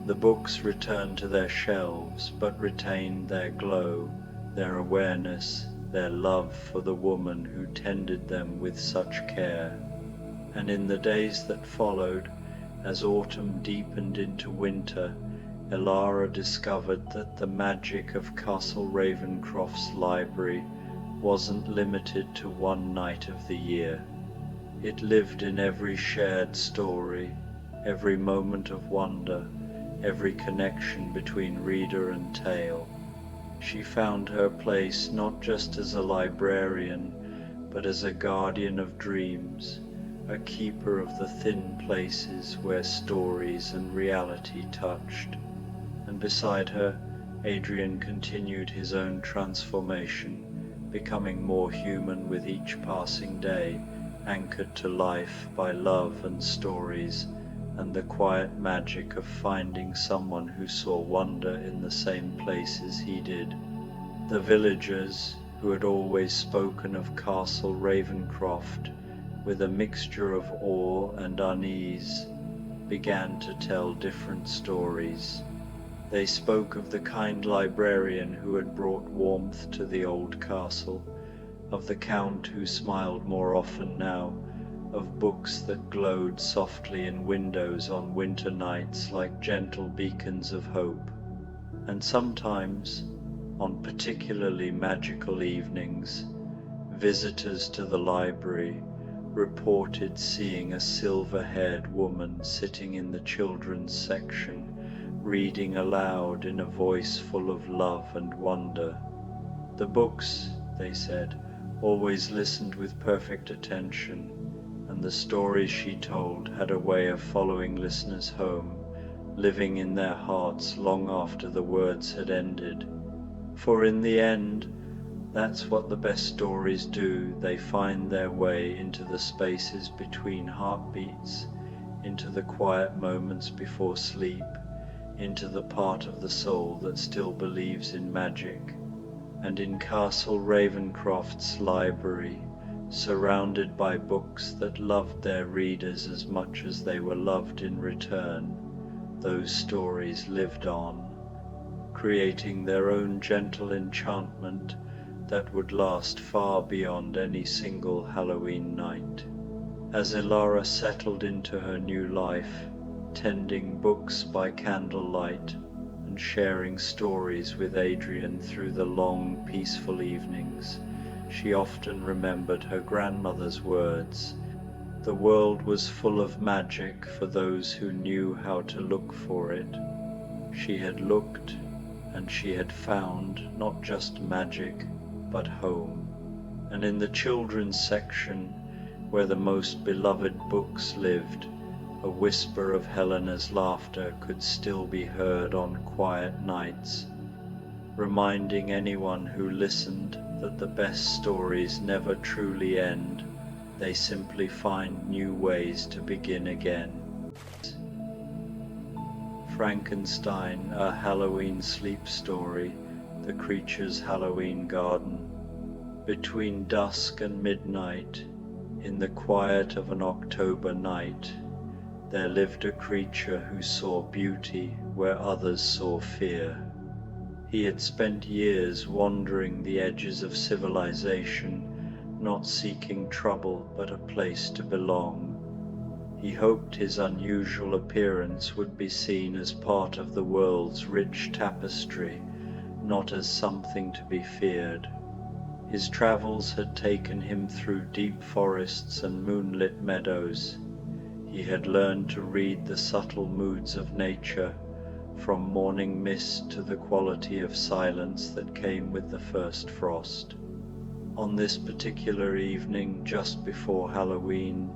The books returned to their shelves, but retained their glow, their awareness, their love for the woman who tended them with such care. And in the days that followed, as autumn deepened into winter, Elara discovered that the magic of Castle Ravencroft's library wasn't limited to one night of the year. It lived in every shared story, every moment of wonder, every connection between reader and tale. She found her place not just as a librarian, but as a guardian of dreams, a keeper of the thin places where stories and reality touched. And beside her, Adrian continued his own transformation, becoming more human with each passing day, anchored to life by love and stories, and the quiet magic of finding someone who saw wonder in the same places he did. The villagers, who had always spoken of Castle Ravencroft with a mixture of awe and unease, began to tell different stories. They spoke of the kind librarian who had brought warmth to the old castle, of the count who smiled more often now, of books that glowed softly in windows on winter nights like gentle beacons of hope. And sometimes, on particularly magical evenings, visitors to the library reported seeing a silver-haired woman sitting in the children's section, reading aloud in a voice full of love and wonder. The books, they said, always listened with perfect attention, and the stories she told had a way of following listeners home, living in their hearts long after the words had ended. For in the end, that's what the best stories do. They find their way into the spaces between heartbeats, into the quiet moments before sleep, into the part of the soul that still believes in magic. And in Castle Ravencroft's library, surrounded by books that loved their readers as much as they were loved in return, those stories lived on, creating their own gentle enchantment that would last far beyond any single Halloween night. As Elara settled into her new life, tending books by candlelight and sharing stories with Adrian through the long, peaceful evenings, she often remembered her grandmother's words. The world was full of magic for those who knew how to look for it. She had looked, and she had found not just magic, but home. And in the children's section, where the most beloved books lived, a whisper of Helena's laughter could still be heard on quiet nights. reminding anyone who listened that the best stories never truly end, they simply find new ways to begin again. Frankenstein, a Halloween sleep story, the creature's Halloween garden. Between dusk and midnight, in the quiet of an October night, there lived a creature who saw beauty where others saw fear. He had spent years wandering the edges of civilization, not seeking trouble but a place to belong. He hoped his unusual appearance would be seen as part of the world's rich tapestry, not as something to be feared. His travels had taken him through deep forests and moonlit meadows. He had learned to read the subtle moods of nature, from morning mist to the quality of silence that came with the first frost. On this particular evening, just before Halloween,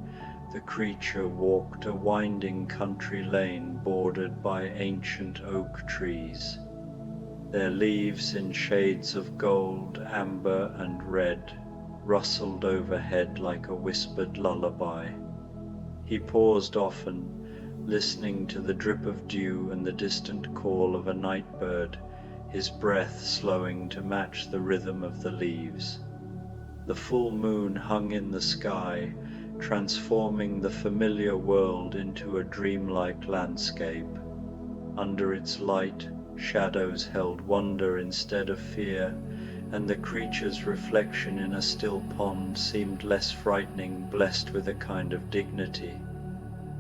the creature walked a winding country lane bordered by ancient oak trees. Their leaves in shades of gold, amber, and red rustled overhead like a whispered lullaby. He paused often, listening to the drip of dew and the distant call of a night bird, his breath slowing to match the rhythm of the leaves. The full moon hung in the sky, transforming the familiar world into a dreamlike landscape. Under its light, shadows held wonder instead of fear, and the creature's reflection in a still pond seemed less frightening, blessed with a kind of dignity.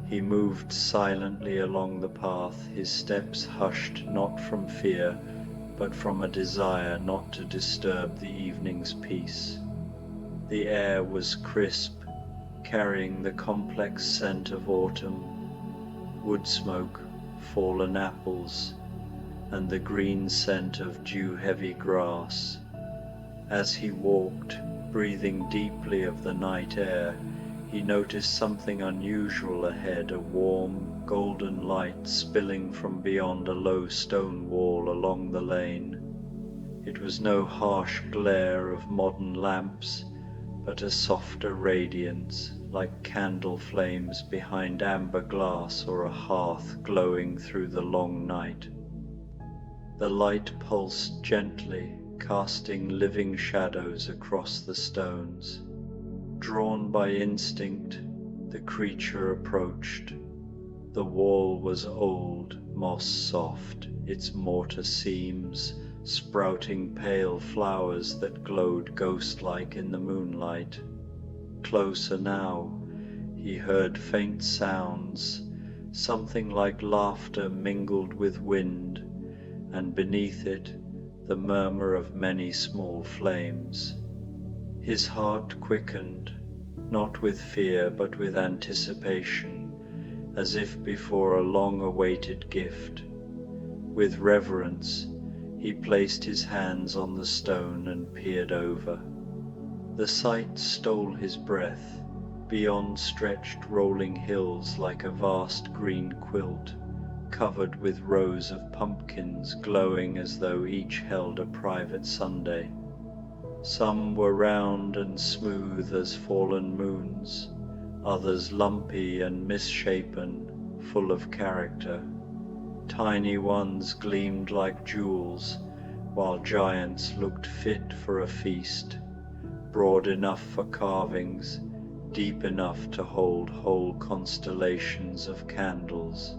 He moved silently along the path, his steps hushed not from fear, but from a desire not to disturb the evening's peace. The air was crisp, carrying the complex scent of autumn, wood smoke, fallen apples, and the green scent of dew-heavy grass. As he walked, breathing deeply of the night air, he noticed something unusual ahead, a warm, golden light spilling from beyond a low stone wall along the lane. It was no harsh glare of modern lamps, but a softer radiance, like candle flames behind amber glass or a hearth glowing through the long night. The light pulsed gently, casting living shadows across the stones. Drawn by instinct, the creature approached. The wall was old, moss-soft, its mortar seams sprouting pale flowers that glowed ghost-like in the moonlight. Closer now, he heard faint sounds, something like laughter mingled with wind, and beneath it, the murmur of many small flames. His heart quickened, not with fear but with anticipation, as if before a long-awaited gift. With reverence, he placed his hands on the stone and peered over. The sight stole his breath. Beyond stretched rolling hills like a vast green quilt, covered with rows of pumpkins glowing as though each held a private Sunday. Some were round and smooth as fallen moons, others lumpy and misshapen, full of character. Tiny ones gleamed like jewels, while giants looked fit for a feast, broad enough for carvings, deep enough to hold whole constellations of candles.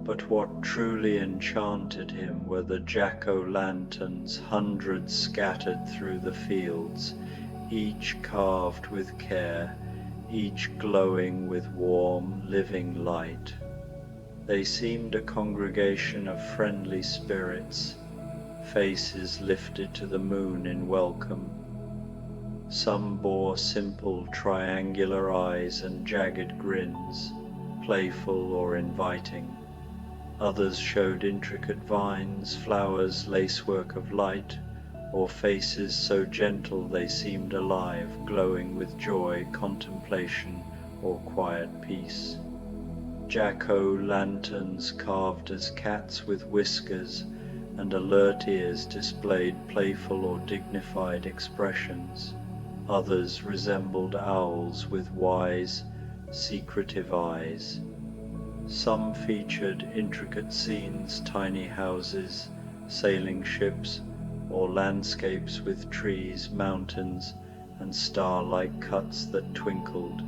But what truly enchanted him were the jack-o'-lanterns, hundreds scattered through the fields, each carved with care, each glowing with warm, living light. They seemed a congregation of friendly spirits, faces lifted to the moon in welcome. Some bore simple triangular eyes and jagged grins, playful or inviting. Others showed intricate vines, flowers, lacework of light, or faces so gentle they seemed alive, glowing with joy, contemplation, or quiet peace. Jack-o'-lanterns carved as cats with whiskers, and alert ears displayed playful or dignified expressions. Others resembled owls with wise, secretive eyes. Some featured intricate scenes, tiny houses, sailing ships, or landscapes with trees, mountains, and star-like cuts that twinkled.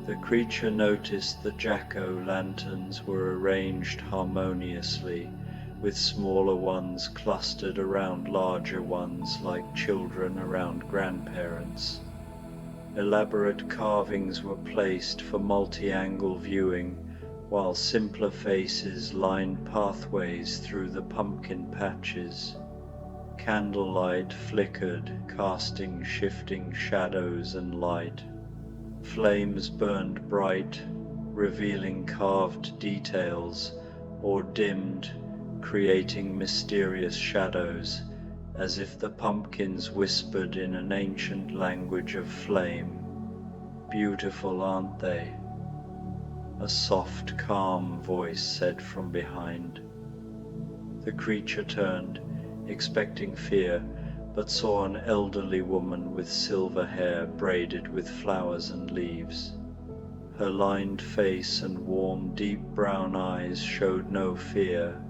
The creature noticed the jack-o'-lanterns were arranged harmoniously, with smaller ones clustered around larger ones like children around grandparents. Elaborate carvings were placed for multi-angle viewing, while simpler faces lined pathways through the pumpkin patches. Candlelight flickered, casting shifting shadows and light. Flames burned bright, revealing carved details, or dimmed, creating mysterious shadows, as if the pumpkins whispered in an ancient language of flame. "Beautiful, aren't they?" a soft, calm voice said from behind. The creature turned, expecting fear, but saw an elderly woman with silver hair braided with flowers and leaves. Her lined face and warm, deep brown eyes showed no fear,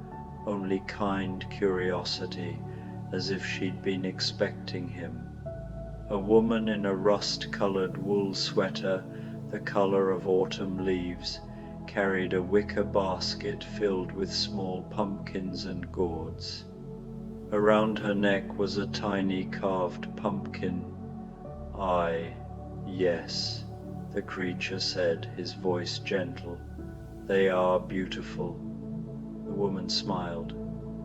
only kind curiosity, as if she'd been expecting him. A woman in a rust-colored wool sweater, the color of autumn leaves, carried a wicker basket filled with small pumpkins and gourds. Around her neck was a tiny carved pumpkin. Yes, the creature said, his voice gentle. "They are beautiful." The woman smiled.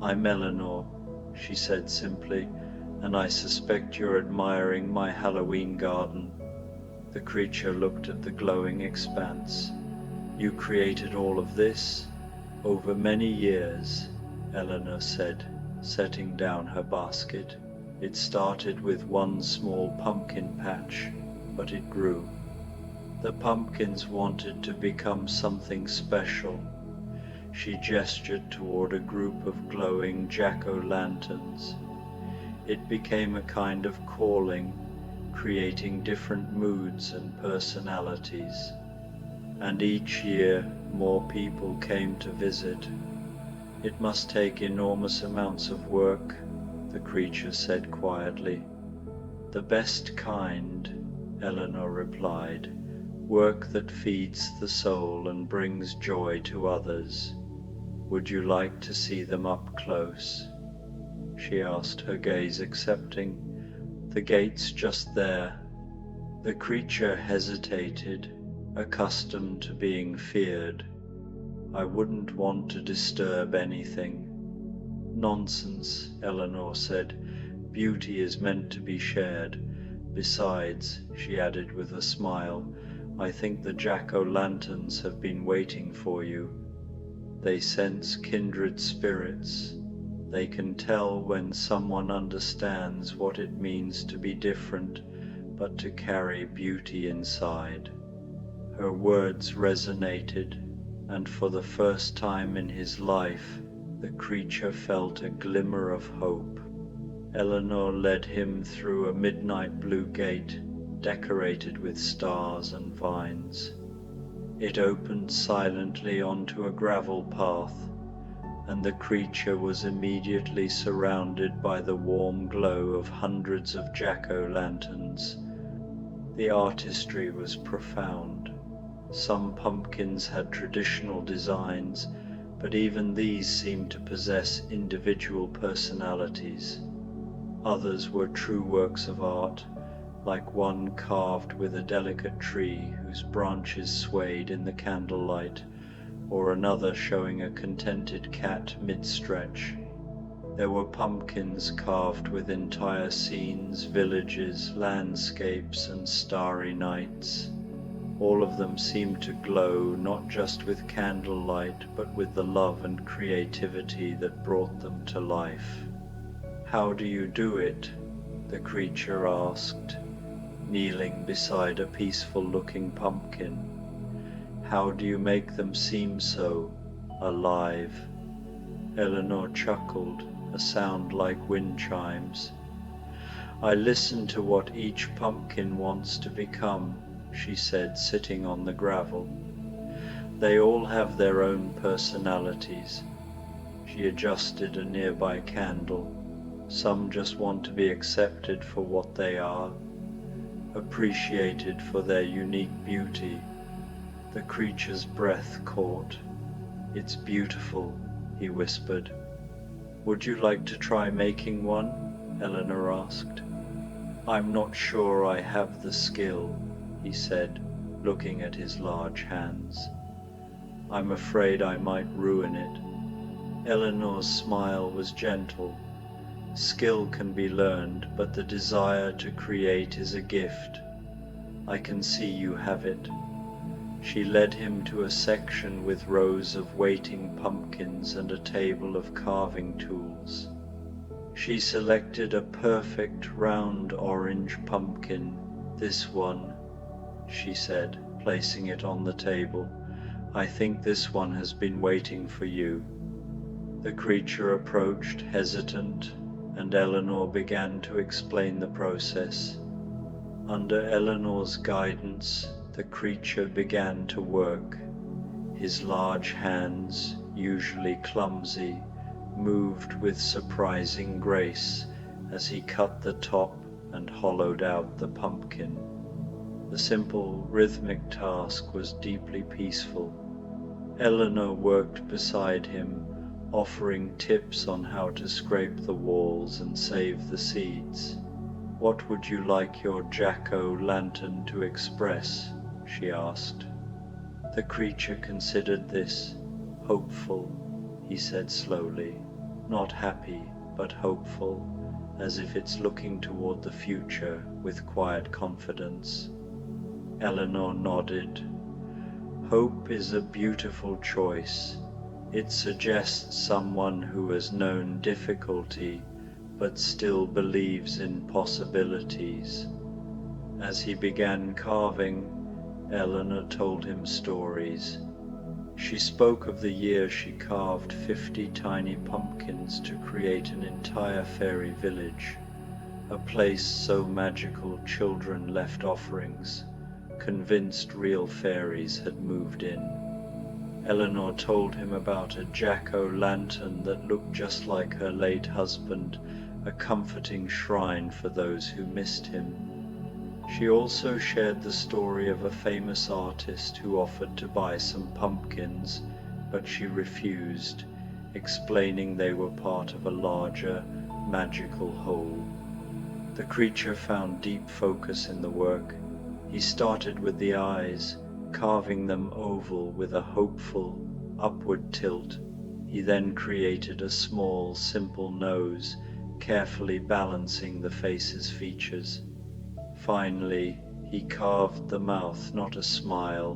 "I'm Eleanor," she said simply, "and I suspect you're admiring my Halloween garden." The creature looked at the glowing expanse. "You created all of this?" "Over many years," Eleanor said, setting down her basket. "It started with one small pumpkin patch, but it grew. The pumpkins wanted to become something special." She gestured toward a group of glowing jack-o'-lanterns. "It became a kind of calling, creating different moods and personalities. And each year more people came to visit. It must take enormous amounts of work," the creature said quietly. "The best kind," Eleanor replied, "work that feeds the soul and brings joy to others. Would you like to see them up close?" she asked, her gaze accepting. "The gate's just there." The creature hesitated, accustomed to being feared. "I wouldn't want to disturb anything." "Nonsense," Eleanor said. "Beauty is meant to be shared. Besides," she added with a smile, "I think the jack-o'-lanterns have been waiting for you. They sense kindred spirits. They can tell when someone understands what it means to be different, but to carry beauty inside." Her words resonated, and for the first time in his life, the creature felt a glimmer of hope. Eleanor led him through a midnight blue gate, decorated with stars and vines. It opened silently onto a gravel path, and the creature was immediately surrounded by the warm glow of hundreds of jack-o'-lanterns. The artistry was profound. Some pumpkins had traditional designs, but even these seemed to possess individual personalities. Others were true works of art, like one carved with a delicate tree whose branches swayed in the candlelight, or another showing a contented cat mid-stretch. There were pumpkins carved with entire scenes, villages, landscapes, and starry nights. All of them seemed to glow not just with candlelight, but with the love and creativity that brought them to life. "How do you do it?" the creature asked, kneeling beside a peaceful-looking pumpkin. "How do you make them seem so alive?" Eleanor chuckled a sound like wind chimes. "I listen to what each pumpkin wants to become," she said, sitting on the gravel. "They all have their own personalities." She adjusted a nearby candle. "Some just want to be accepted for what they are, appreciated for their unique beauty." The creature's breath caught. "It's beautiful," he whispered. "Would you like to try making one?" Eleanor asked. "I'm not sure I have the skill," he said, looking at his large hands. "I'm afraid I might ruin it." Eleanor's smile was gentle. "Skill can be learned, but the desire to create is a gift. I can see you have it." She led him to a section with rows of waiting pumpkins and a table of carving tools. She selected a perfect round orange pumpkin. "This one," she said, placing it on the table. "I think this one has been waiting for you." The creature approached, hesitant, and Eleanor began to explain the process. Under Eleanor's guidance, the creature began to work. His large hands, usually clumsy, moved with surprising grace as he cut the top and hollowed out the pumpkin. The simple, rhythmic task was deeply peaceful. Eleanor worked beside him, offering tips on how to scrape the walls and save the seeds. "What would you like your jack-o'-lantern to express?" she asked. The creature considered this. "Hopeful," he said slowly. "Not happy, but hopeful, as if it's looking toward the future with quiet confidence." Eleanor nodded. "Hope is a beautiful choice. It suggests someone who has known difficulty but still believes in possibilities." As he began carving, Eleanor told him stories. She spoke of the year she carved 50 tiny pumpkins to create an entire fairy village, a place so magical children left offerings, convinced real fairies had moved in. Eleanor told him about a jack-o'-lantern that looked just like her late husband, a comforting shrine for those who missed him. She also shared the story of a famous artist who offered to buy some pumpkins, but she refused, explaining they were part of a larger, magical whole. The creature found deep focus in the work. He started with the eyes, carving them oval with a hopeful, upward tilt. He then created a small, simple nose, carefully balancing the face's features. Finally, he carved the mouth, not a smile,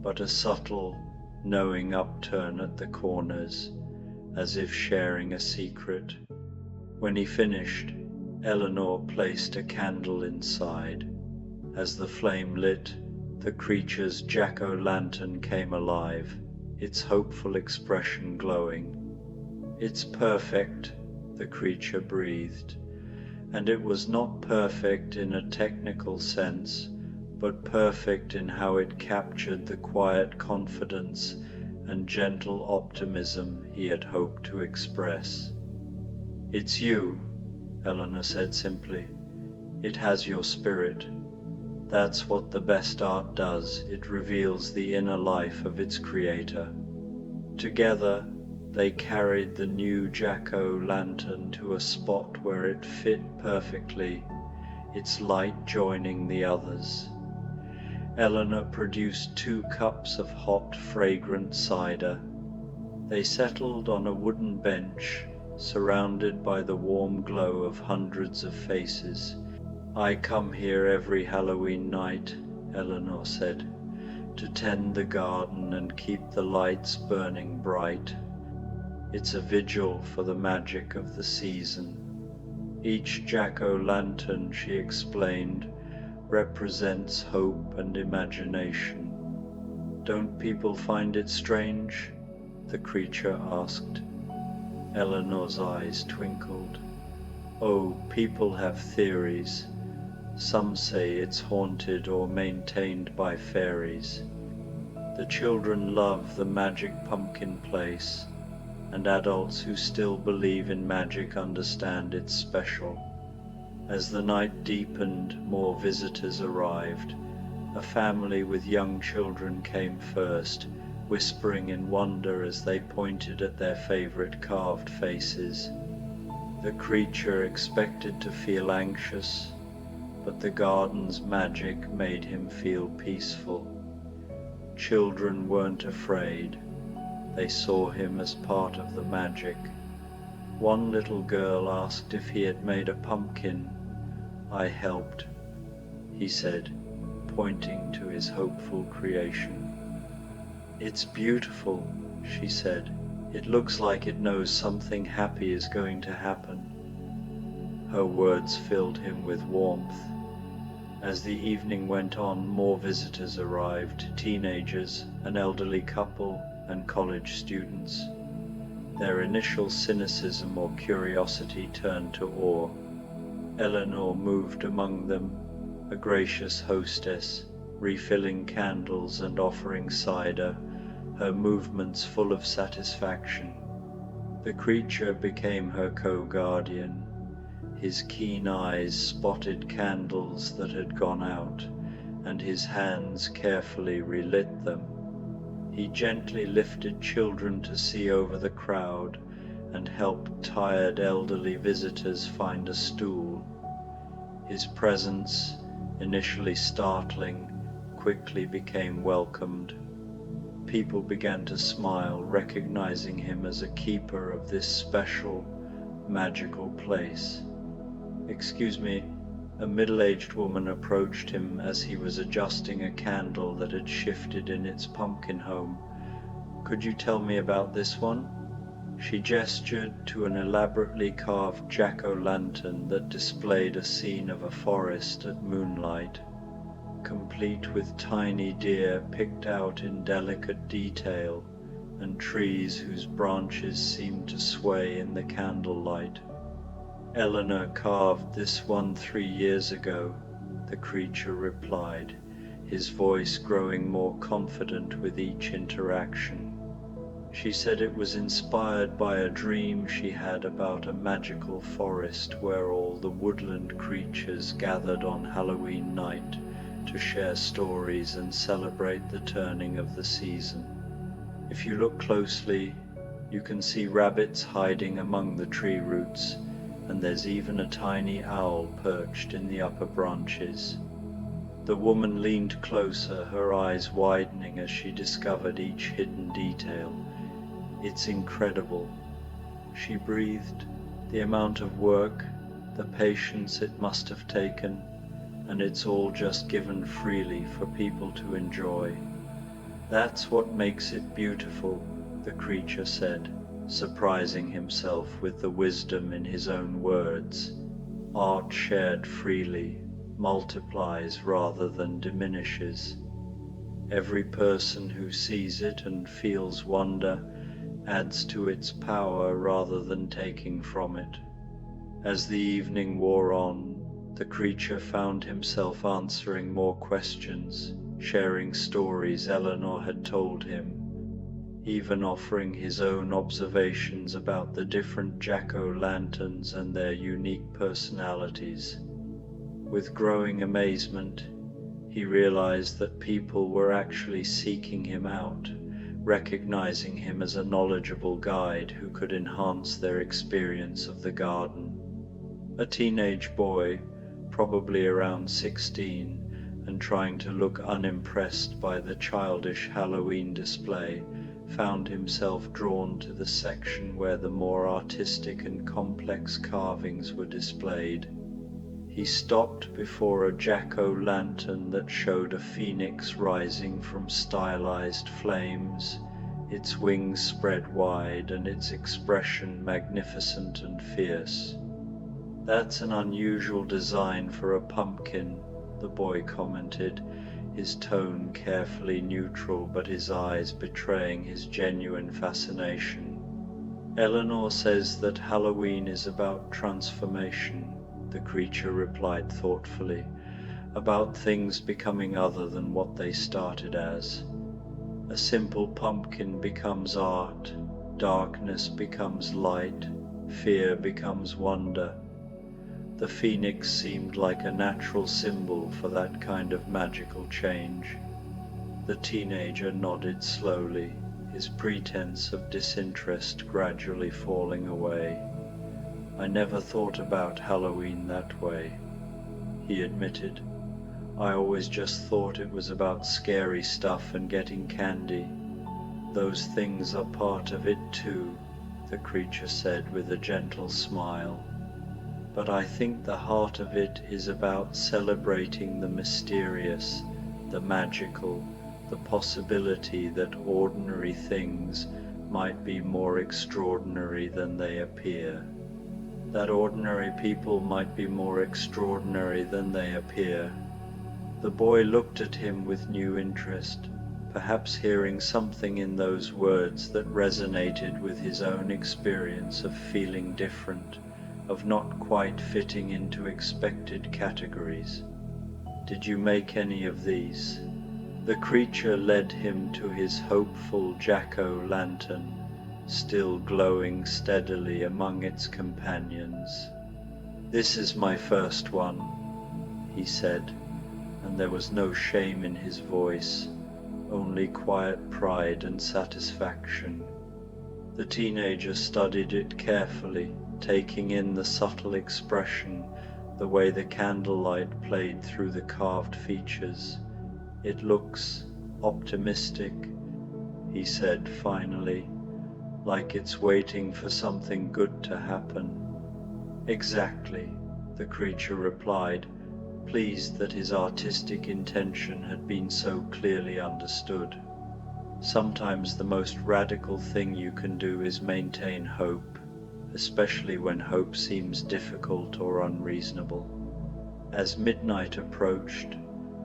but a subtle, knowing upturn at the corners, as if sharing a secret. When he finished, Eleanor placed a candle inside. As the flame lit, the creature's jack-o'-lantern came alive, its hopeful expression glowing. "It's perfect," the creature breathed. And it was not perfect in a technical sense, but perfect in how it captured the quiet confidence and gentle optimism he had hoped to express. "It's you," Eleanor said simply. "It has your spirit. That's what the best art does. It reveals the inner life of its creator." Together, they carried the new jack-o'-lantern to a spot where it fit perfectly, its light joining the others. Eleanor produced 2 cups of hot, fragrant cider. They settled on a wooden bench, surrounded by the warm glow of hundreds of faces. "I come here every Halloween night," Eleanor said, "to tend the garden and keep the lights burning bright. It's a vigil for the magic of the season." Each jack-o'-lantern, she explained, represents hope and imagination. "Don't people find it strange?" the creature asked. Eleanor's eyes twinkled. Oh, people have theories. Some say it's haunted or maintained by fairies. The children love the magic pumpkin place, and adults who still believe in magic understand it's special. As the night deepened, more visitors arrived. A family with young children came first, whispering in wonder as they pointed at their favorite carved faces. The creature expected to feel anxious, but the garden's magic made him feel peaceful. Children weren't afraid. They saw him as part of the magic. One little girl asked if he had made a pumpkin. I helped, he said, pointing to his hopeful creation. It's beautiful, she said. It looks like it knows something happy is going to happen. Her words filled him with warmth. As the evening went on, more visitors arrived, teenagers, an elderly couple, and college students. Their initial cynicism or curiosity turned to awe. Eleanor moved among them, a gracious hostess, refilling candles and offering cider, her movements full of satisfaction. The creature became her co-guardian. His keen eyes spotted candles that had gone out, and his hands carefully relit them. He gently lifted children to see over the crowd and helped tired elderly visitors find a stool. His presence, initially startling, quickly became welcomed. People began to smile, recognizing him as a keeper of this special, magical place. "Excuse me," a middle-aged woman approached him as he was adjusting a candle that had shifted in its pumpkin home. "Could you tell me about this one?" She gestured to an elaborately carved jack-o'-lantern that displayed a scene of a forest at moonlight, complete with tiny deer picked out in delicate detail and trees whose branches seemed to sway in the candlelight. "Eleanor carved this one 3 years ago," the creature replied, his voice growing more confident with each interaction. She said it was inspired by a dream she had about a magical forest where all the woodland creatures gathered on Halloween night to share stories and celebrate the turning of the season. If you look closely, you can see rabbits hiding among the tree roots, and there's even a tiny owl perched in the upper branches. The woman leaned closer, her eyes widening as she discovered each hidden detail. "It's incredible," she breathed, "the amount of work, the patience it must have taken, and it's all just given freely for people to enjoy. That's what makes it beautiful," the creature said, surprising himself with the wisdom in his own words. "Art shared freely multiplies rather than diminishes. Every person who sees it and feels wonder adds to its power rather than taking from it." As the evening wore on, the creature found himself answering more questions, sharing stories Eleanor had told him, even offering his own observations about the different jack-o'-lanterns and their unique personalities. With growing amazement, he realized that people were actually seeking him out, recognizing him as a knowledgeable guide who could enhance their experience of the garden. A teenage boy, probably around 16, and trying to look unimpressed by the childish Halloween display, found himself drawn to the section where the more artistic and complex carvings were displayed. He stopped before a jack-o'-lantern that showed a phoenix rising from stylized flames, its wings spread wide and its expression magnificent and fierce. "That's an unusual design for a pumpkin," the boy commented, his tone carefully neutral but his eyes betraying his genuine fascination. Eleanor says that Halloween is about transformation, the creature replied thoughtfully, about things becoming other than what they started as. A simple pumpkin becomes art, darkness becomes light, fear becomes wonder. The phoenix seemed like a natural symbol for that kind of magical change. The teenager nodded slowly, his pretense of disinterest gradually falling away. I never thought about Halloween that way, he admitted. I always just thought it was about scary stuff and getting candy. Those things are part of it too, the creature said with a gentle smile. But I think the heart of it is about celebrating the mysterious, the magical, the possibility that ordinary things might be more extraordinary than they appear. That ordinary people might be more extraordinary than they appear. The boy looked at him with new interest, perhaps hearing something in those words that resonated with his own experience of feeling different, of not quite fitting into expected categories. Did you make any of these? The creature led him to his hopeful jack-o'-lantern, still glowing steadily among its companions. This is my first one, he said, and there was no shame in his voice, only quiet pride and satisfaction. The teenager studied it carefully, taking in the subtle expression, the way the candlelight played through the carved features. It looks optimistic, he said finally, like it's waiting for something good to happen. Exactly, the creature replied, pleased that his artistic intention had been so clearly understood. Sometimes the most radical thing you can do is maintain hope, especially when hope seems difficult or unreasonable. As midnight approached,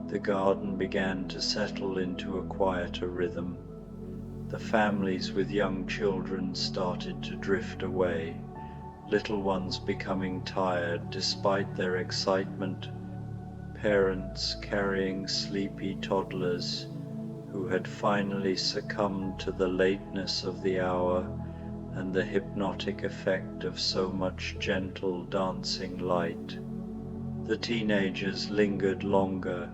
the garden began to settle into a quieter rhythm. The families with young children started to drift away, little ones becoming tired despite their excitement, parents carrying sleepy toddlers who had finally succumbed to the lateness of the hour and the hypnotic effect of so much gentle dancing light. The teenagers lingered longer,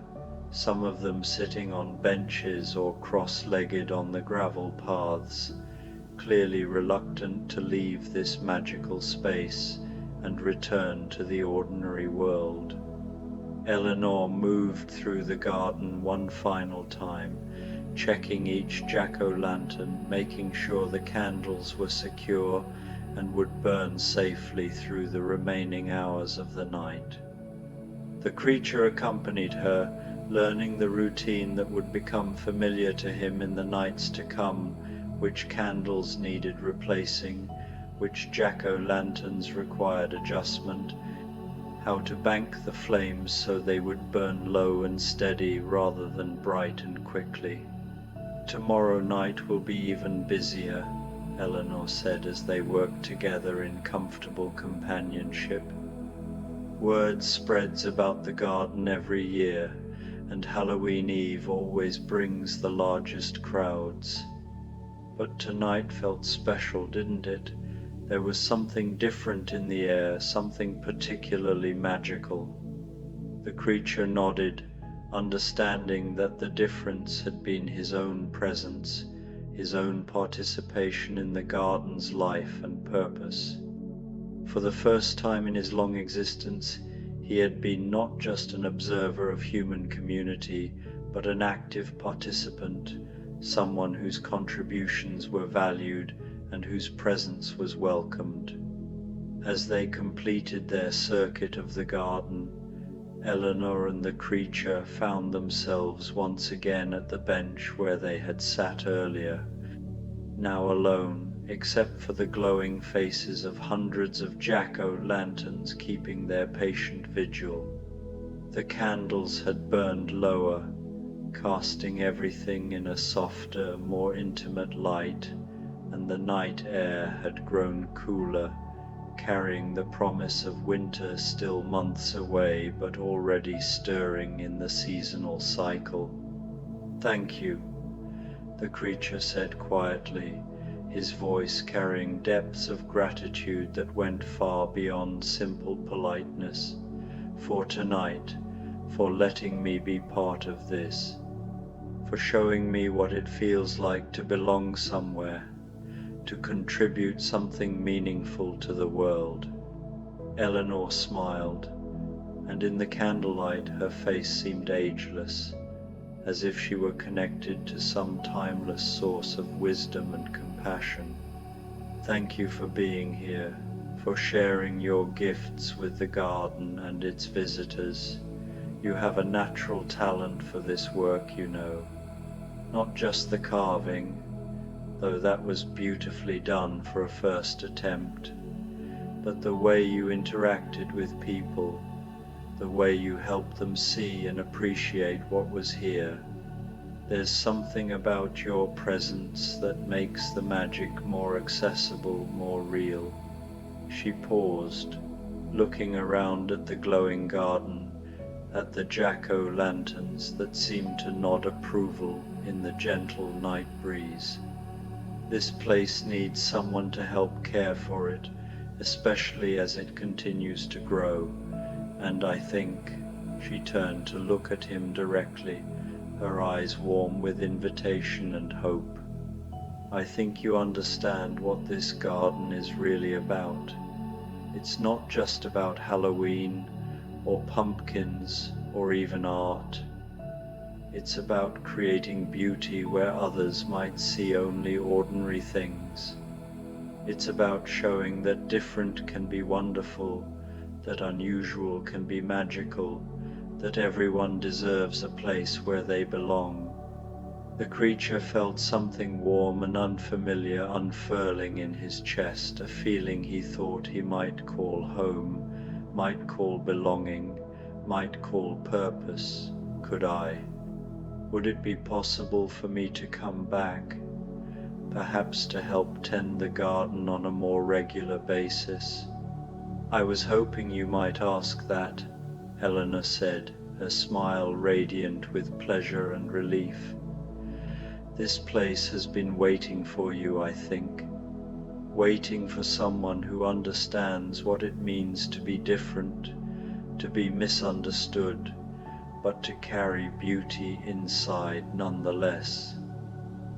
some of them sitting on benches or cross-legged on the gravel paths, clearly reluctant to leave this magical space and return to the ordinary world. Eleanor moved through the garden one final time, checking each jack-o'-lantern, making sure the candles were secure and would burn safely through the remaining hours of the night. The creature accompanied her, learning the routine that would become familiar to him in the nights to come, which candles needed replacing, which jack-o'-lanterns required adjustment, how to bank the flames so they would burn low and steady rather than bright and quickly. Tomorrow night will be even busier, Eleanor said as they worked together in comfortable companionship. Word spreads about the garden every year, and Halloween Eve always brings the largest crowds. But tonight felt special, didn't it? There was something different in the air, something particularly magical. The creature nodded, understanding that the difference had been his own presence, his own participation in the garden's life and purpose. For the first time in his long existence, he had been not just an observer of human community, but an active participant, someone whose contributions were valued and whose presence was welcomed. As they completed their circuit of the garden, Eleanor and the creature found themselves once again at the bench where they had sat earlier, now alone, except for the glowing faces of hundreds of jack-o'-lanterns keeping their patient vigil. The candles had burned lower, casting everything in a softer, more intimate light, and the night air had grown cooler, carrying the promise of winter still months away but already stirring in the seasonal cycle. "Thank you," the creature said quietly, his voice carrying depths of gratitude that went far beyond simple politeness, "for tonight, for letting me be part of this, for showing me what it feels like to belong somewhere, to contribute something meaningful to the world." Eleanor smiled, and in the candlelight her face seemed ageless, as if she were connected to some timeless source of wisdom and compassion. "Thank you for being here, for sharing your gifts with the garden and its visitors. You have a natural talent for this work, you know. Not just the carving, though that was beautifully done for a first attempt, but the way you interacted with people, the way you helped them see and appreciate what was here. There's something about your presence that makes the magic more accessible, more real." She paused, looking around at the glowing garden, at the jack-o'-lanterns that seemed to nod approval in the gentle night breeze. "This place needs someone to help care for it, especially as it continues to grow, and I think," she turned to look at him directly, her eyes warm with invitation and hope, "I think you understand what this garden is really about. It's not just about Halloween, or pumpkins, or even art. It's about creating beauty where others might see only ordinary things. It's about showing that different can be wonderful, that unusual can be magical, that everyone deserves a place where they belong." The creature felt something warm and unfamiliar unfurling in his chest, a feeling he thought he might call home, might call belonging, might call purpose. "Could I? Would it be possible for me to come back, perhaps to help tend the garden on a more regular basis?" "I was hoping you might ask that," Eleanor said, her smile radiant with pleasure and relief. "This place has been waiting for you, I think, waiting for someone who understands what it means to be different, to be misunderstood, but to carry beauty inside nonetheless.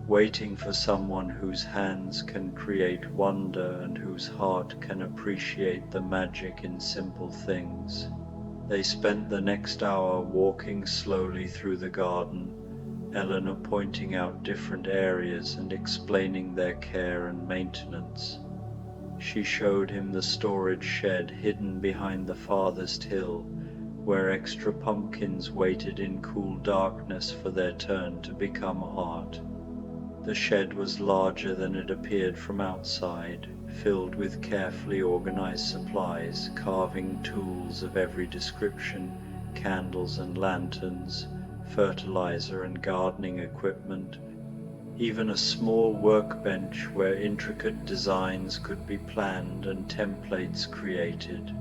Waiting for someone whose hands can create wonder and whose heart can appreciate the magic in simple things." They spent the next hour walking slowly through the garden, Eleanor pointing out different areas and explaining their care and maintenance. She showed him the storage shed hidden behind the farthest hill, where extra pumpkins waited in cool darkness for their turn to become art. The shed was larger than it appeared from outside, filled with carefully organized supplies, carving tools of every description, candles and lanterns, fertilizer and gardening equipment, even a small workbench where intricate designs could be planned and templates created.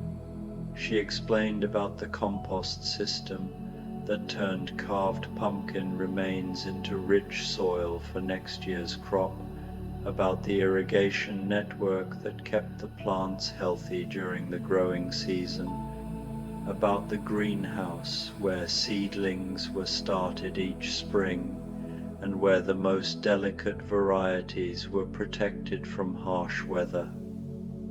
She explained about the compost system that turned carved pumpkin remains into rich soil for next year's crop, about the irrigation network that kept the plants healthy during the growing season, about the greenhouse where seedlings were started each spring and where the most delicate varieties were protected from harsh weather.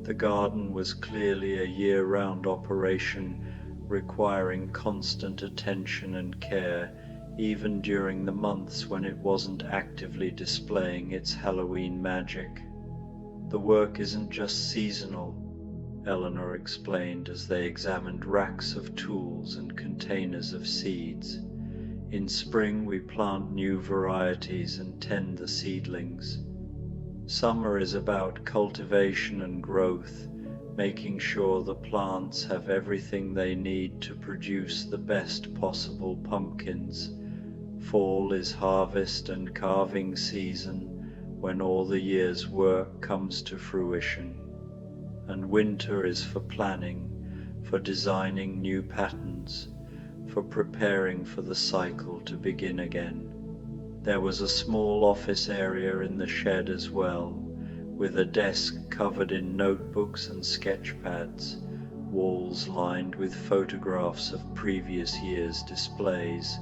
The garden was clearly a year-round operation, requiring constant attention and care, even during the months when it wasn't actively displaying its Halloween magic. "The work isn't just seasonal," Eleanor explained as they examined racks of tools and containers of seeds. "In spring we plant new varieties and tend the seedlings. Summer is about cultivation and growth, making sure the plants have everything they need to produce the best possible pumpkins. Fall is harvest and carving season, when all the year's work comes to fruition. And winter is for planning, for designing new patterns, for preparing for the cycle to begin again. There was a small office area in the shed as well, with a desk covered in notebooks and sketch pads, walls lined with photographs of previous year's displays,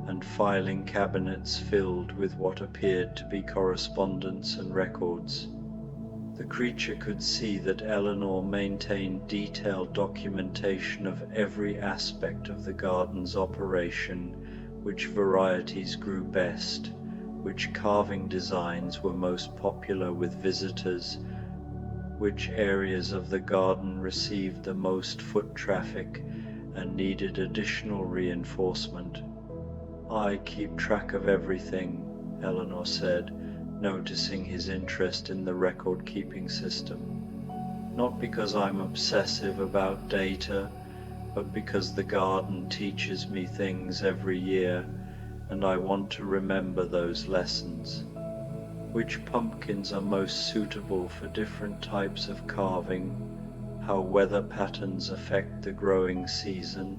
and filing cabinets filled with what appeared to be correspondence and records. The creature could see that Eleanor maintained detailed documentation of every aspect of the garden's operation, which varieties grew best, which carving designs were most popular with visitors, which areas of the garden received the most foot traffic and needed additional reinforcement. "I keep track of everything," Eleanor said, noticing his interest in the record-keeping system. "Not because I'm obsessive about data, but because the garden teaches me things every year, and I want to remember those lessons. Which pumpkins are most suitable for different types of carving, how weather patterns affect the growing season,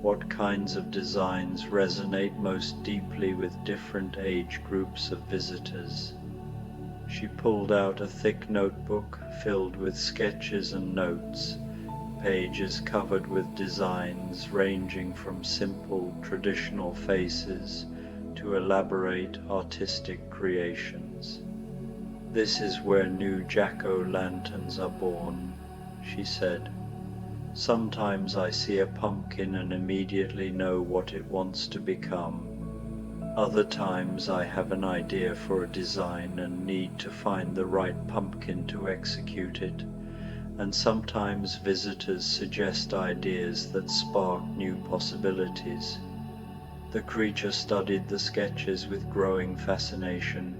what kinds of designs resonate most deeply with different age groups of visitors." She pulled out a thick notebook filled with sketches and notes, pages covered with designs ranging from simple, traditional faces to elaborate, artistic creations. "This is where new jack-o'-lanterns are born," she said. "Sometimes I see a pumpkin and immediately know what it wants to become. Other times I have an idea for a design and need to find the right pumpkin to execute it, and sometimes visitors suggest ideas that spark new possibilities." The creature studied the sketches with growing fascination,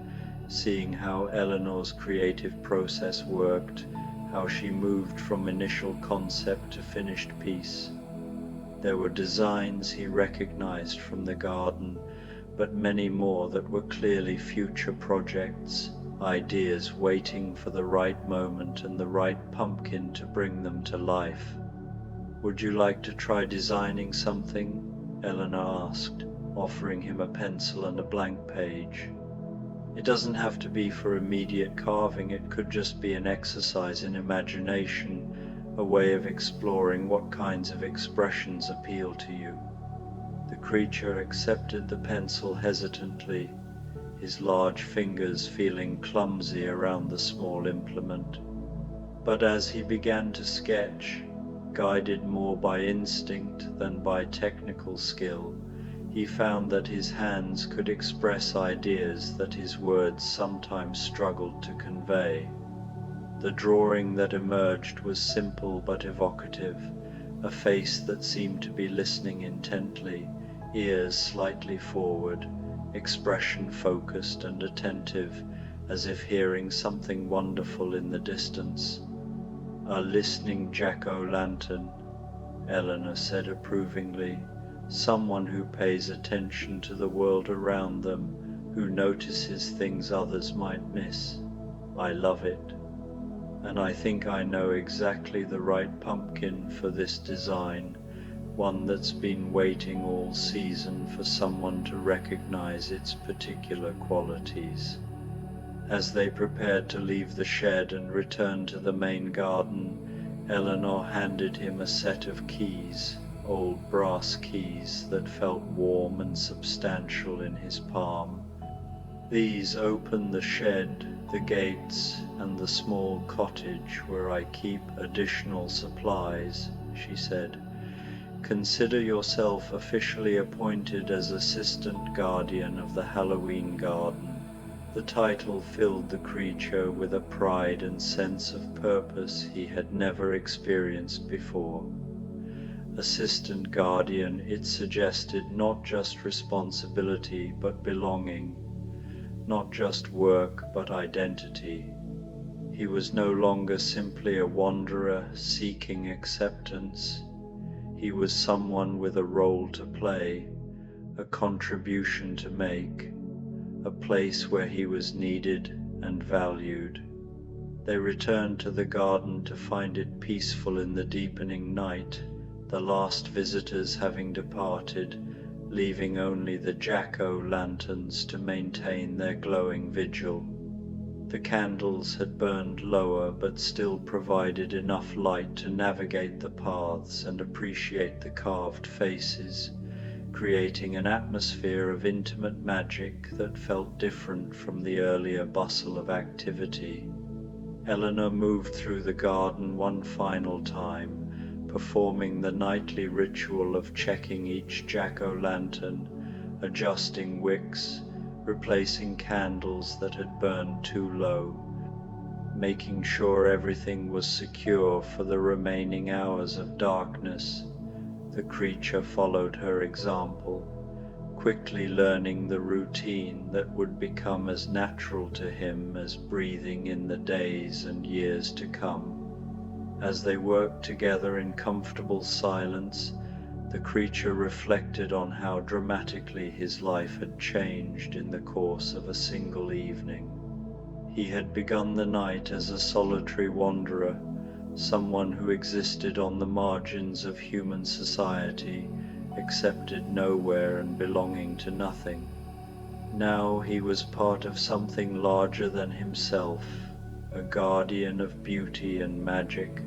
seeing how Eleanor's creative process worked, how she moved from initial concept to finished piece. There were designs he recognized from the garden, but many more that were clearly future projects, ideas waiting for the right moment and the right pumpkin to bring them to life. "Would you like to try designing something?" Eleanor asked, offering him a pencil and a blank page. "It doesn't have to be for immediate carving, it could just be an exercise in imagination, a way of exploring what kinds of expressions appeal to you." The creature accepted the pencil hesitantly, his large fingers feeling clumsy around the small implement. But as he began to sketch, guided more by instinct than by technical skill, he found that his hands could express ideas that his words sometimes struggled to convey. The drawing that emerged was simple but evocative, a face that seemed to be listening intently, ears slightly forward, expression focused and attentive, as if hearing something wonderful in the distance. "A listening jack-o'-lantern," Eleanor said approvingly. "Someone who pays attention to the world around them, who notices things others might miss. I love it. And I think I know exactly the right pumpkin for this design, one that's been waiting all season for someone to recognize its particular qualities." As they prepared to leave the shed and return to the main garden, Eleanor handed him a set of keys, old brass keys that felt warm and substantial in his palm. "These open the shed, the gates, and the small cottage where I keep additional supplies," she said. "Consider yourself officially appointed as assistant guardian of the Halloween garden." The title filled the creature with a pride and sense of purpose he had never experienced before. Assistant guardian, it suggested not just responsibility but belonging, not just work but identity. He was no longer simply a wanderer seeking acceptance. He was someone with a role to play, a contribution to make, a place where he was needed and valued. They returned to the garden to find it peaceful in the deepening night, the last visitors having departed, leaving only the jack-o'-lanterns to maintain their glowing vigil. The candles had burned lower but still provided enough light to navigate the paths and appreciate the carved faces, creating an atmosphere of intimate magic that felt different from the earlier bustle of activity. Eleanor moved through the garden one final time, performing the nightly ritual of checking each jack-o'-lantern, adjusting wicks, replacing candles that had burned too low, making sure everything was secure for the remaining hours of darkness. The creature followed her example, quickly learning the routine that would become as natural to him as breathing in the days and years to come. As they worked together in comfortable silence, the creature reflected on how dramatically his life had changed in the course of a single evening. He had begun the night as a solitary wanderer, someone who existed on the margins of human society, accepted nowhere and belonging to nothing. Now he was part of something larger than himself, a guardian of beauty and magic,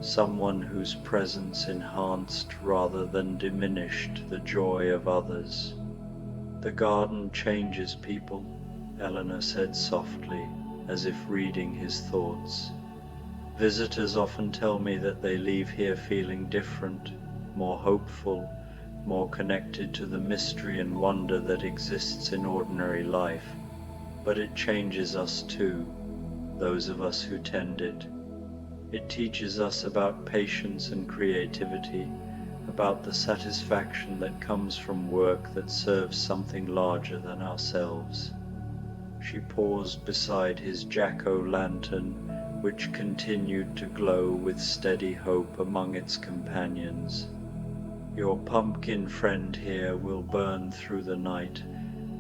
someone whose presence enhanced rather than diminished the joy of others. "The garden changes people," Eleanor said softly, as if reading his thoughts. "Visitors often tell me that they leave here feeling different, more hopeful, more connected to the mystery and wonder that exists in ordinary life. But it changes us too, those of us who tend it. It teaches us about patience and creativity, about the satisfaction that comes from work that serves something larger than ourselves." She paused beside his jack-o'-lantern, which continued to glow with steady hope among its companions. "Your pumpkin friend here will burn through the night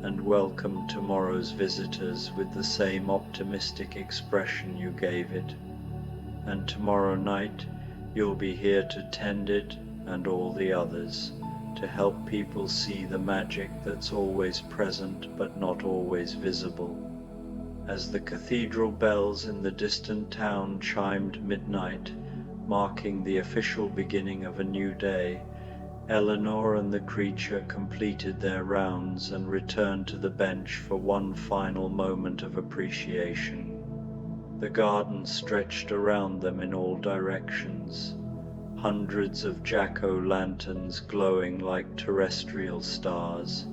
and welcome tomorrow's visitors with the same optimistic expression you gave it. And tomorrow night you'll be here to tend it and all the others, to help people see the magic that's always present but not always visible." As the cathedral bells in the distant town chimed midnight, marking the official beginning of a new day, Eleanor and the creature completed their rounds and returned to the bench for one final moment of appreciation. The garden stretched around them in all directions, hundreds of jack-o'-lanterns glowing like terrestrial stars,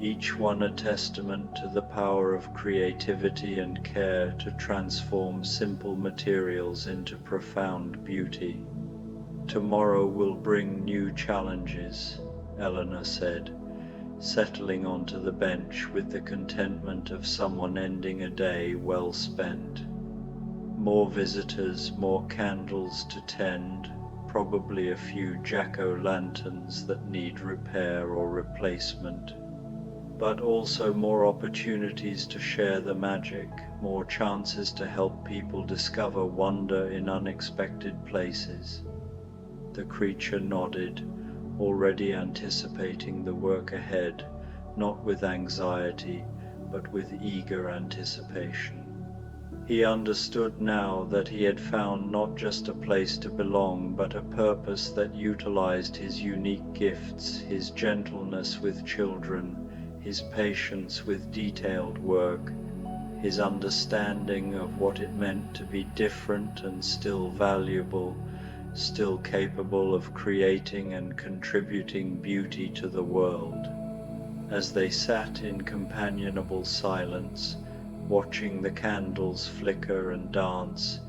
each one a testament to the power of creativity and care to transform simple materials into profound beauty. "Tomorrow will bring new challenges," Eleanor said, settling onto the bench with the contentment of someone ending a day well spent. "More visitors, more candles to tend, probably a few jack-o'-lanterns that need repair or replacement. But also more opportunities to share the magic, more chances to help people discover wonder in unexpected places." The creature nodded, already anticipating the work ahead, not with anxiety, but with eager anticipation. He understood now that he had found not just a place to belong, but a purpose that utilized his unique gifts, his gentleness with children, his patience with detailed work, his understanding of what it meant to be different and still valuable, still capable of creating and contributing beauty to the world. As they sat in companionable silence, watching the candles flicker and dance,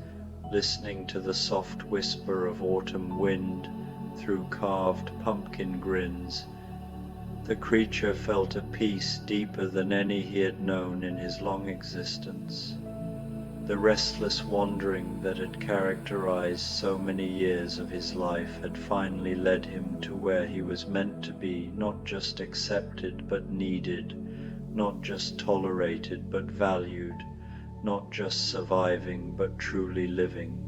listening to the soft whisper of autumn wind through carved pumpkin grins, the creature felt a peace deeper than any he had known in his long existence. The restless wandering that had characterized so many years of his life had finally led him to where he was meant to be, not just accepted but needed, not just tolerated but valued, not just surviving but truly living.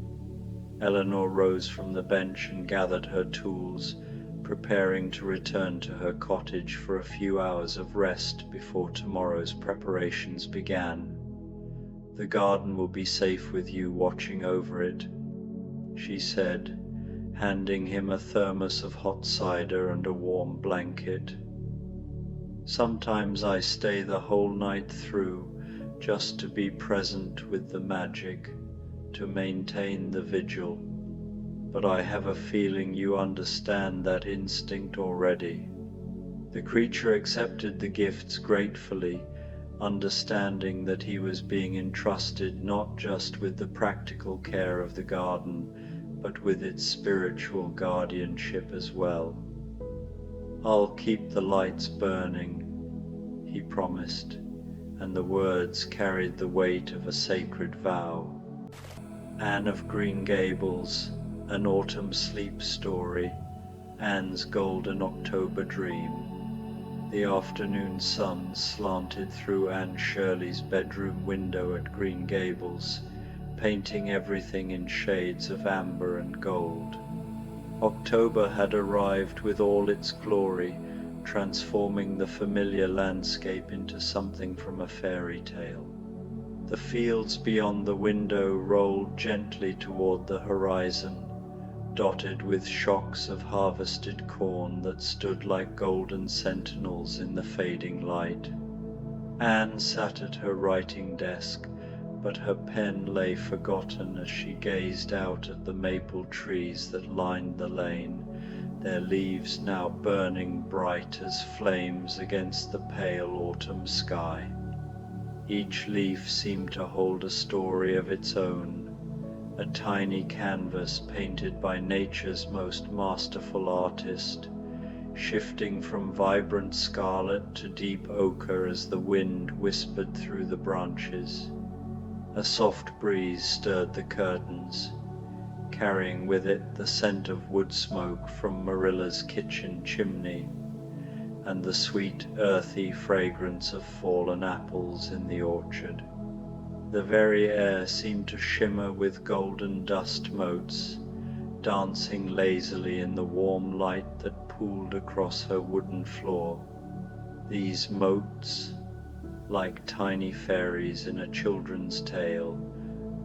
Eleanor rose from the bench and gathered her tools, preparing to return to her cottage for a few hours of rest before tomorrow's preparations began. "The garden will be safe with you watching over it," she said, handing him a thermos of hot cider and a warm blanket. "Sometimes I stay the whole night through just to be present with the magic, to maintain the vigil, but I have a feeling you understand that instinct already." The creature accepted the gifts gratefully, understanding that he was being entrusted not just with the practical care of the garden, but with its spiritual guardianship as well. "I'll keep the lights burning," he promised, and the words carried the weight of a sacred vow. Anne of Green Gables, An Autumn Sleep Story, Anne's Golden October Dream. The afternoon sun slanted through Anne Shirley's bedroom window at Green Gables, painting everything in shades of amber and gold. October had arrived with all its glory, transforming the familiar landscape into something from a fairy tale. The fields beyond the window rolled gently toward the horizon, dotted with shocks of harvested corn that stood like golden sentinels in the fading light. Anne sat at her writing desk, but her pen lay forgotten as she gazed out at the maple trees that lined the lane, their leaves now burning bright as flames against the pale autumn sky. Each leaf seemed to hold a story of its own, a tiny canvas painted by nature's most masterful artist, shifting from vibrant scarlet to deep ochre as the wind whispered through the branches. A soft breeze stirred the curtains, carrying with it the scent of wood smoke from Marilla's kitchen chimney, and the sweet, earthy fragrance of fallen apples in the orchard. The very air seemed to shimmer with golden dust motes, dancing lazily in the warm light that pooled across her wooden floor. These motes, like tiny fairies in a children's tale,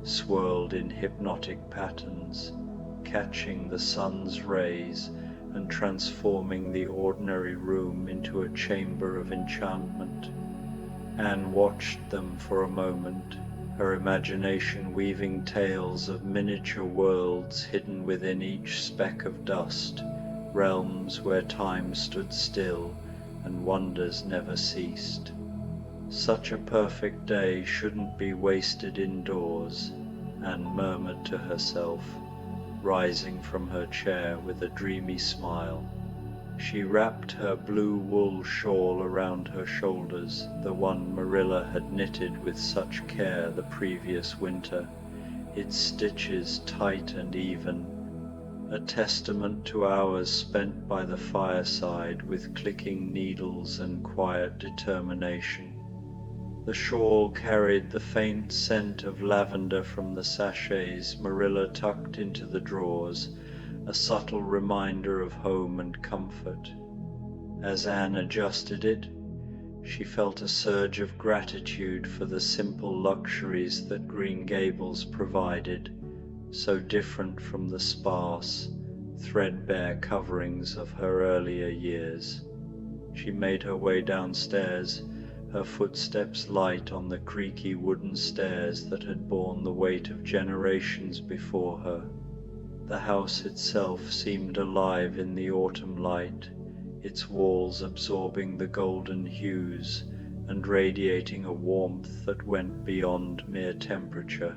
swirled in hypnotic patterns, catching the sun's rays and transforming the ordinary room into a chamber of enchantment. Anne watched them for a moment, her imagination weaving tales of miniature worlds hidden within each speck of dust, realms where time stood still and wonders never ceased. Such a perfect day shouldn't be wasted indoors, Anne murmured to herself, rising from her chair with a dreamy smile. She wrapped her blue wool shawl around her shoulders, the one Marilla had knitted with such care the previous winter, its stitches tight and even, a testament to hours spent by the fireside with clicking needles and quiet determination. The shawl carried the faint scent of lavender from the sachets Marilla tucked into the drawers, a subtle reminder of home and comfort. As Anne adjusted it, she felt a surge of gratitude for the simple luxuries that Green Gables provided, so different from the sparse, threadbare coverings of her earlier years. She made her way downstairs, her footsteps light on the creaky wooden stairs that had borne the weight of generations before her. The house itself seemed alive in the autumn light, its walls absorbing the golden hues and radiating a warmth that went beyond mere temperature.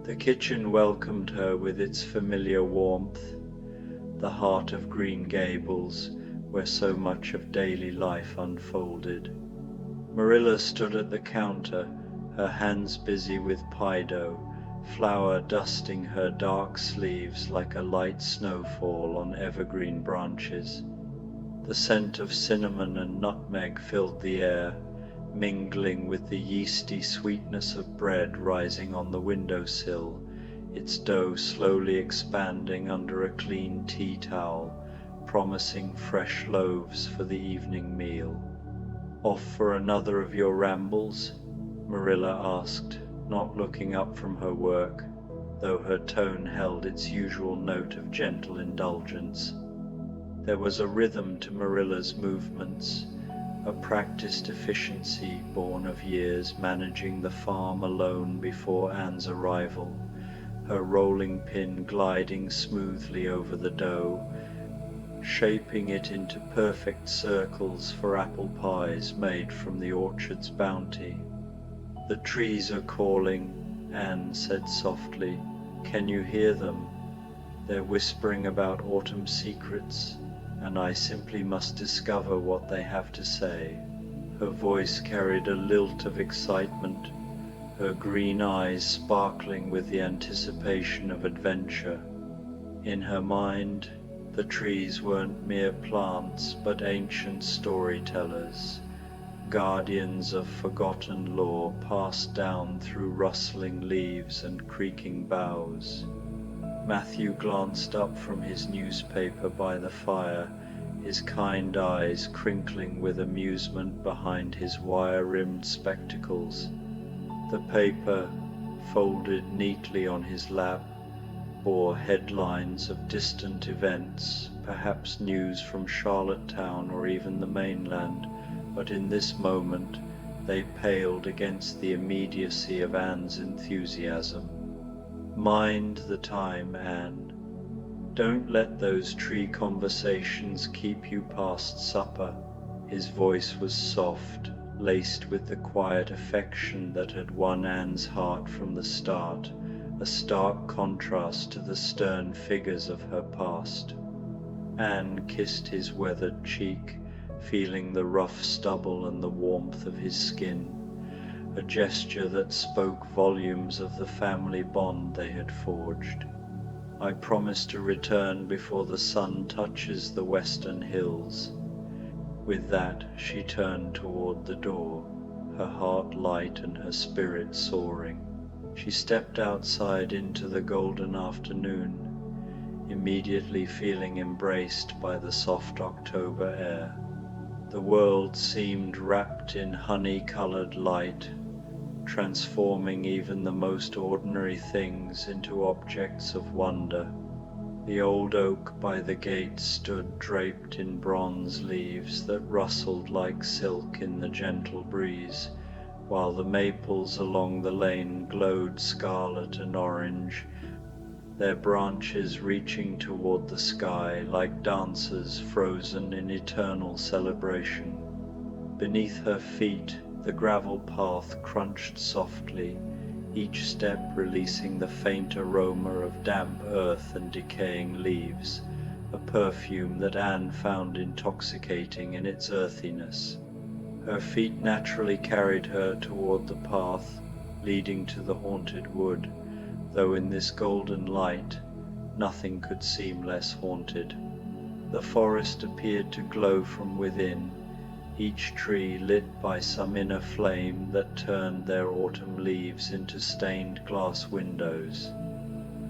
The kitchen welcomed her with its familiar warmth, the heart of Green Gables, where so much of daily life unfolded. Marilla stood at the counter, her hands busy with pie dough, flour dusting her dark sleeves like a light snowfall on evergreen branches. The scent of cinnamon and nutmeg filled the air, mingling with the yeasty sweetness of bread rising on the windowsill, its dough slowly expanding under a clean tea towel, promising fresh loaves for the evening meal. "Off for another of your rambles?" Marilla asked, not looking up from her work, though her tone held its usual note of gentle indulgence. There was a rhythm to Marilla's movements, a practiced efficiency born of years managing the farm alone before Anne's arrival, her rolling pin gliding smoothly over the dough, shaping it into perfect circles for apple pies made from the orchard's bounty. "The trees are calling," Anne said softly. "Can you hear them? They're whispering about autumn secrets, and I simply must discover what they have to say." Her voice carried a lilt of excitement, her green eyes sparkling with the anticipation of adventure. In her mind, the trees weren't mere plants, but ancient storytellers, guardians of forgotten lore passed down through rustling leaves and creaking boughs. Matthew glanced up from his newspaper by the fire, his kind eyes crinkling with amusement behind his wire-rimmed spectacles. The paper, folded neatly on his lap, bore headlines of distant events, perhaps news from Charlottetown or even the mainland, but in this moment they paled against the immediacy of Anne's enthusiasm. "Mind the time, Anne. Don't let those tree conversations keep you past supper." His voice was soft, laced with the quiet affection that had won Anne's heart from the start, a stark contrast to the stern figures of her past. Anne kissed his weathered cheek, feeling the rough stubble and the warmth of his skin, a gesture that spoke volumes of the family bond they had forged. "I promise to return before the sun touches the western hills." With that, she turned toward the door, her heart light and her spirit soaring. She stepped outside into the golden afternoon, immediately feeling embraced by the soft October air. The world seemed wrapped in honey-colored light, transforming even the most ordinary things into objects of wonder. The old oak by the gate stood draped in bronze leaves that rustled like silk in the gentle breeze, while the maples along the lane glowed scarlet and orange, their branches reaching toward the sky like dancers frozen in eternal celebration. Beneath her feet, the gravel path crunched softly, each step releasing the faint aroma of damp earth and decaying leaves, a perfume that Anne found intoxicating in its earthiness. Her feet naturally carried her toward the path leading to the haunted wood, though in this golden light nothing could seem less haunted. The forest appeared to glow from within, each tree lit by some inner flame that turned their autumn leaves into stained glass windows.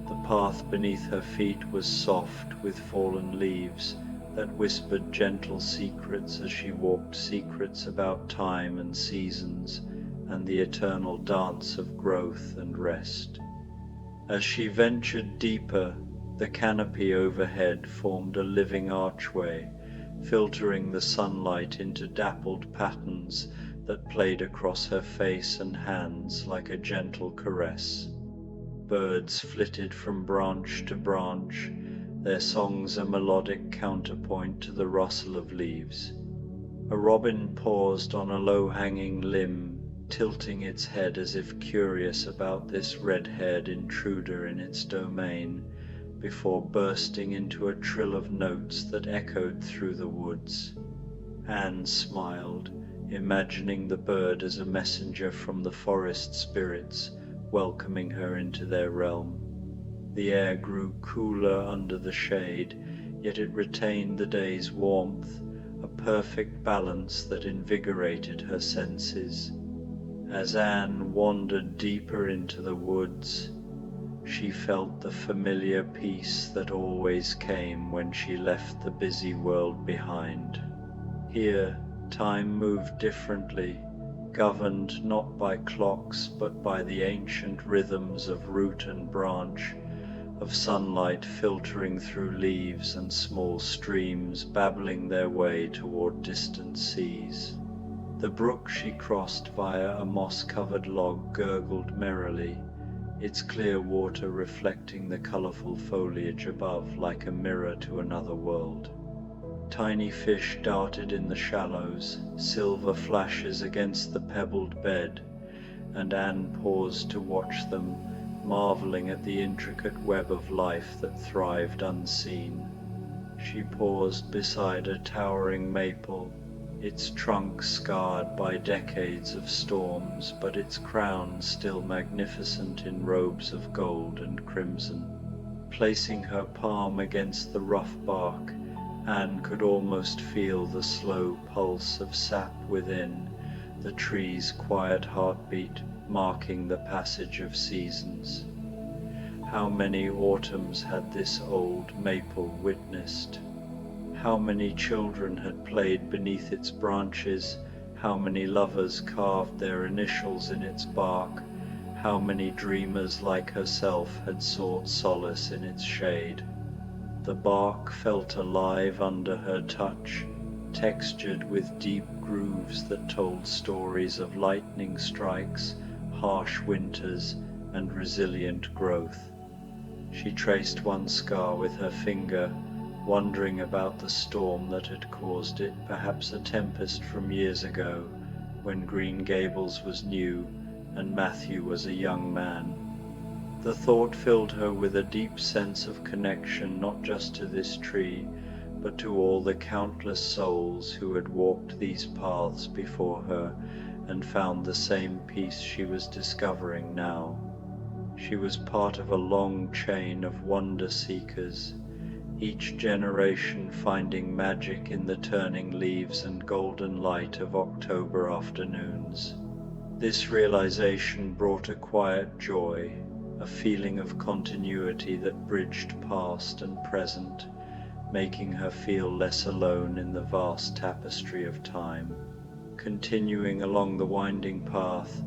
The path beneath her feet was soft with fallen leaves that whispered gentle secrets as she walked, secrets about time and seasons and the eternal dance of growth and rest. As she ventured deeper, the canopy overhead formed a living archway, filtering the sunlight into dappled patterns that played across her face and hands like a gentle caress. Birds flitted from branch to branch, their songs a melodic counterpoint to the rustle of leaves. A robin paused on a low-hanging limb, tilting its head as if curious about this red-haired intruder in its domain, before bursting into a trill of notes that echoed through the woods. Anne smiled, imagining the bird as a messenger from the forest spirits, welcoming her into their realm. The air grew cooler under the shade, yet it retained the day's warmth, a perfect balance that invigorated her senses. As Anne wandered deeper into the woods, she felt the familiar peace that always came when she left the busy world behind. Here, time moved differently, governed not by clocks but by the ancient rhythms of root and branch, of sunlight filtering through leaves and small streams babbling their way toward distant seas. The brook she crossed via a moss-covered log gurgled merrily, its clear water reflecting the colorful foliage above like a mirror to another world. Tiny fish darted in the shallows, silver flashes against the pebbled bed, and Anne paused to watch them, marveling at the intricate web of life that thrived unseen. She paused beside a towering maple, its trunk scarred by decades of storms, but its crown still magnificent in robes of gold and crimson. Placing her palm against the rough bark, Anne could almost feel the slow pulse of sap within, the tree's quiet heartbeat marking the passage of seasons. How many autumns had this old maple witnessed? How many children had played beneath its branches? How many lovers carved their initials in its bark? How many dreamers like herself had sought solace in its shade? The bark felt alive under her touch, textured with deep grooves that told stories of lightning strikes, harsh winters, and resilient growth. She traced one scar with her finger, wondering about the storm that had caused it, perhaps a tempest from years ago, when Green Gables was new and Matthew was a young man. The thought filled her with a deep sense of connection not just to this tree, but to all the countless souls who had walked these paths before her and found the same peace she was discovering now. She was part of a long chain of wonder seekers, each generation finding magic in the turning leaves and golden light of October afternoons. This realization brought a quiet joy, a feeling of continuity that bridged past and present, making her feel less alone in the vast tapestry of time. Continuing along the winding path,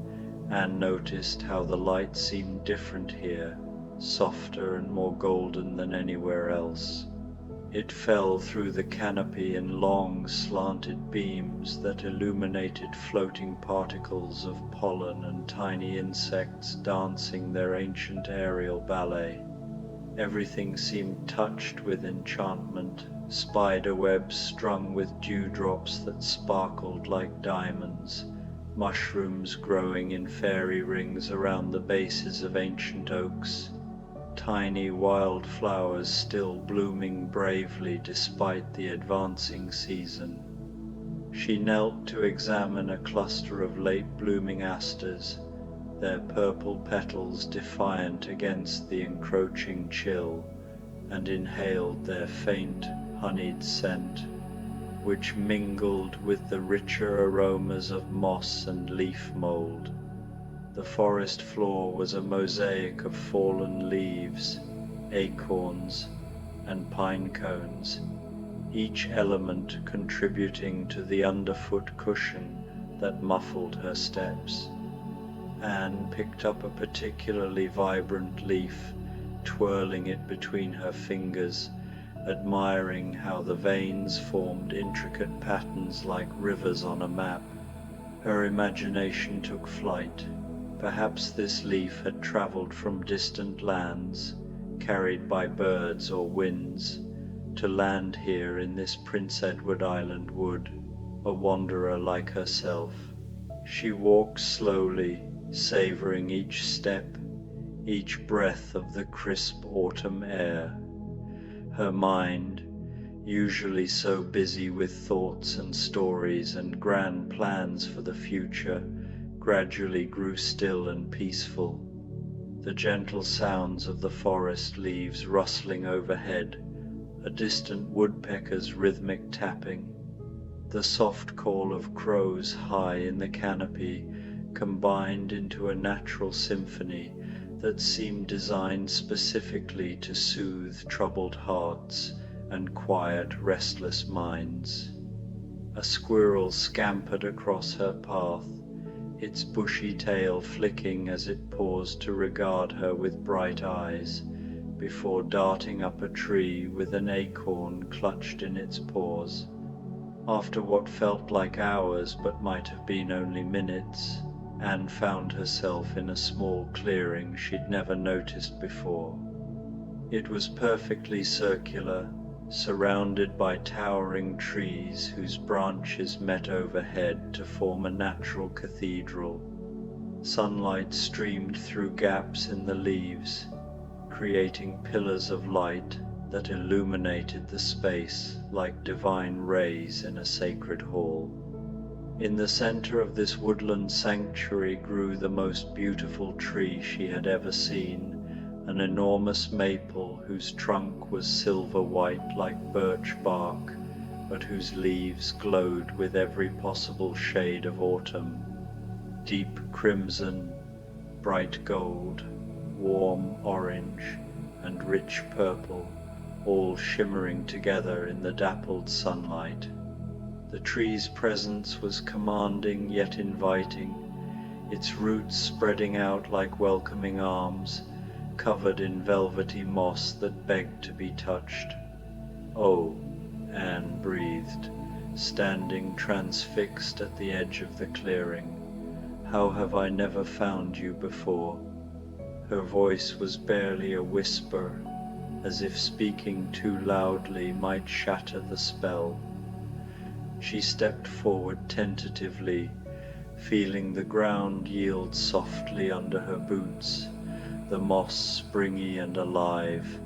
Anne noticed how the light seemed different here, softer and more golden than anywhere else. It fell through the canopy in long, slanted beams that illuminated floating particles of pollen and tiny insects dancing their ancient aerial ballet. Everything seemed touched with enchantment, spider webs strung with dewdrops that sparkled like diamonds, mushrooms growing in fairy rings around the bases of ancient oaks, tiny wild flowers still blooming bravely despite the advancing season. She knelt to examine a cluster of late-blooming asters, their purple petals defiant against the encroaching chill, and inhaled their faint, honeyed scent, which mingled with the richer aromas of moss and leaf mold. The forest floor was a mosaic of fallen leaves, acorns, and pine cones, each element contributing to the underfoot cushion that muffled her steps. Anne picked up a particularly vibrant leaf, twirling it between her fingers, admiring how the veins formed intricate patterns like rivers on a map. Her imagination took flight. Perhaps this leaf had traveled from distant lands, carried by birds or winds, to land here in this Prince Edward Island wood, a wanderer like herself. She walked slowly, savoring each step, each breath of the crisp autumn air. Her mind, usually so busy with thoughts and stories and grand plans for the future, gradually grew still and peaceful. The gentle sounds of the forest leaves rustling overhead, a distant woodpecker's rhythmic tapping, The soft call of crows high in the canopy combined into a natural symphony that seemed designed specifically to soothe troubled hearts and quiet restless minds. A squirrel scampered across her path, its bushy tail flicking as it paused to regard her with bright eyes, before darting up a tree with an acorn clutched in its paws. After what felt like hours but might have been only minutes, Anne found herself in a small clearing she'd never noticed before. It was perfectly circular, surrounded by towering trees whose branches met overhead to form a natural cathedral. Sunlight streamed through gaps in the leaves, creating pillars of light that illuminated the space like divine rays in a sacred hall. In the center of this woodland sanctuary grew the most beautiful tree she had ever seen, an enormous maple whose trunk was silver white like birch bark, but whose leaves glowed with every possible shade of autumn: deep crimson, bright gold, warm orange, and rich purple, all shimmering together in the dappled sunlight. The tree's presence was commanding yet inviting, its roots spreading out like welcoming arms, covered in velvety moss that begged to be touched. "Oh," Anne breathed, standing transfixed at the edge of the clearing, "how have I never found you before?" Her voice was barely a whisper, as if speaking too loudly might shatter the spell. She stepped forward tentatively, feeling the ground yield softly under her boots, the moss springy and alive.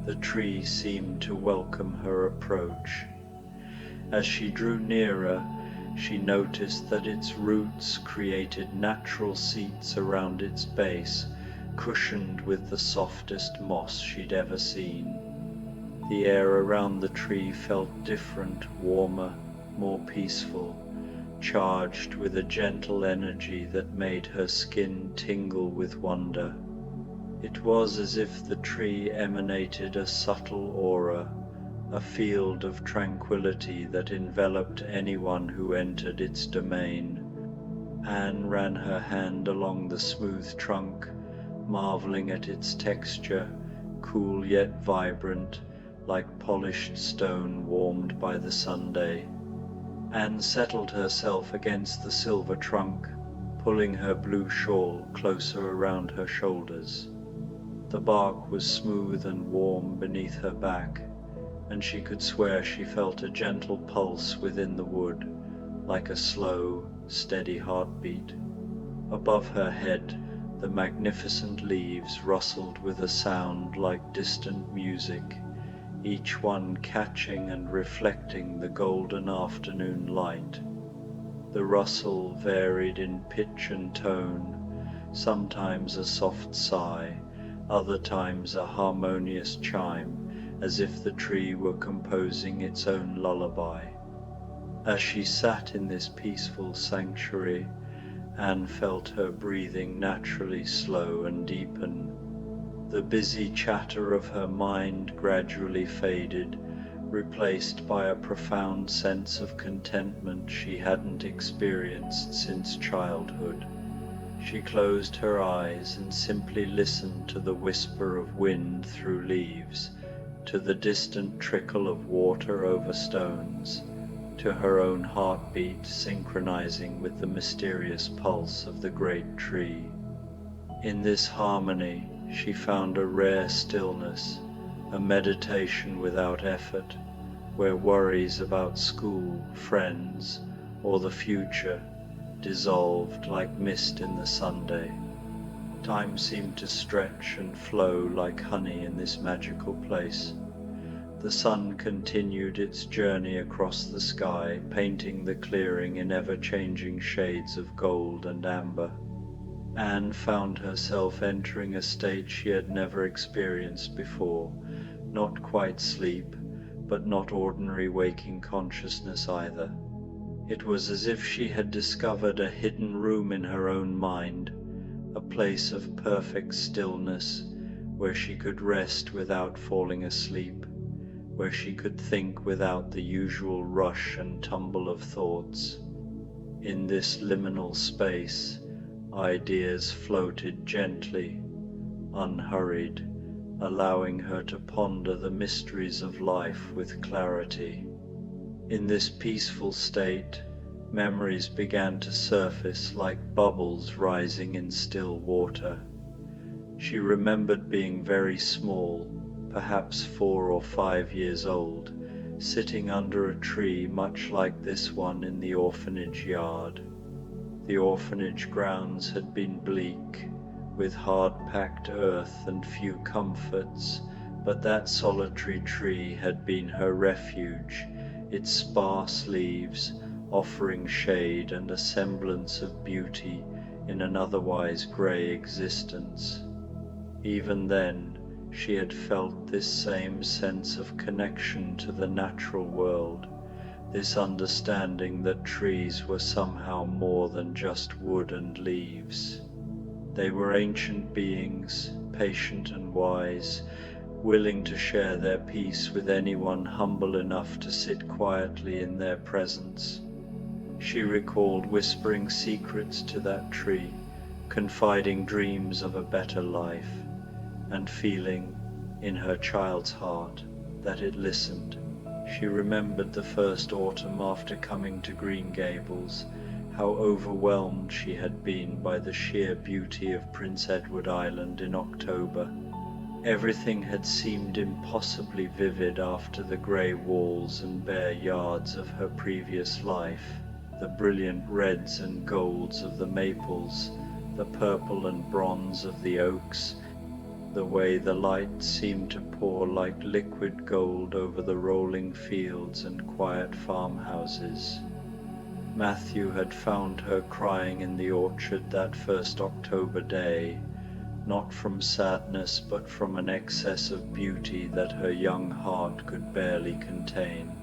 The tree seemed to welcome her approach. As she drew nearer, she noticed that its roots created natural seats around its base, cushioned with the softest moss she'd ever seen. The air around the tree felt different, warmer, more peaceful, charged with a gentle energy that made her skin tingle with wonder. It was as if the tree emanated a subtle aura, a field of tranquility that enveloped anyone who entered its domain. Anne ran her hand along the smooth trunk, marveling at its texture, cool yet vibrant, like polished stone warmed by the Sunday. Anne settled herself against the silver trunk, pulling her blue shawl closer around her shoulders. The bark was smooth and warm beneath her back, and she could swear she felt a gentle pulse within the wood, like a slow, steady heartbeat. Above her head, the magnificent leaves rustled with a sound like distant music, each one catching and reflecting the golden afternoon light. The rustle varied in pitch and tone, sometimes a soft sigh, other times a harmonious chime, as if the tree were composing its own lullaby. As she sat in this peaceful sanctuary, Anne felt her breathing naturally slow and deepen. The busy chatter of her mind gradually faded, replaced by a profound sense of contentment she hadn't experienced since childhood. She closed her eyes and simply listened to the whisper of wind through leaves, to the distant trickle of water over stones, to her own heartbeat synchronizing with the mysterious pulse of the great tree. In this harmony, she found a rare stillness, a meditation without effort, where worries about school, friends, or the future dissolved like mist in the Sunday. Time seemed to stretch and flow like honey in this magical place. The sun continued its journey across the sky, painting the clearing in ever-changing shades of gold and amber. Anne found herself entering a state she had never experienced before, not quite sleep, but not ordinary waking consciousness either. It was as if she had discovered a hidden room in her own mind, a place of perfect stillness where she could rest without falling asleep, where she could think without the usual rush and tumble of thoughts. In this liminal space, ideas floated gently, unhurried, allowing her to ponder the mysteries of life with clarity. In this peaceful state, memories began to surface like bubbles rising in still water. She remembered being very small, perhaps 4 or 5 years old, sitting under a tree much like this one in the orphanage yard. The orphanage grounds had been bleak, with hard-packed earth and few comforts, but that solitary tree had been her refuge, its sparse leaves offering shade and a semblance of beauty in an otherwise grey existence. Even then, she had felt this same sense of connection to the natural world, this understanding that trees were somehow more than just wood and leaves. They were ancient beings, patient and wise, willing to share their peace with anyone humble enough to sit quietly in their presence. She recalled whispering secrets to that tree, confiding dreams of a better life, and feeling, in her child's heart, that it listened. She remembered the first autumn after coming to Green Gables, how overwhelmed she had been by the sheer beauty of Prince Edward Island in October. Everything had seemed impossibly vivid after the grey walls and bare yards of her previous life, the brilliant reds and golds of the maples, the purple and bronze of the oaks, the way the light seemed to pour like liquid gold over the rolling fields and quiet farmhouses. Matthew had found her crying in the orchard that first October day, not from sadness but from an excess of beauty that her young heart could barely contain.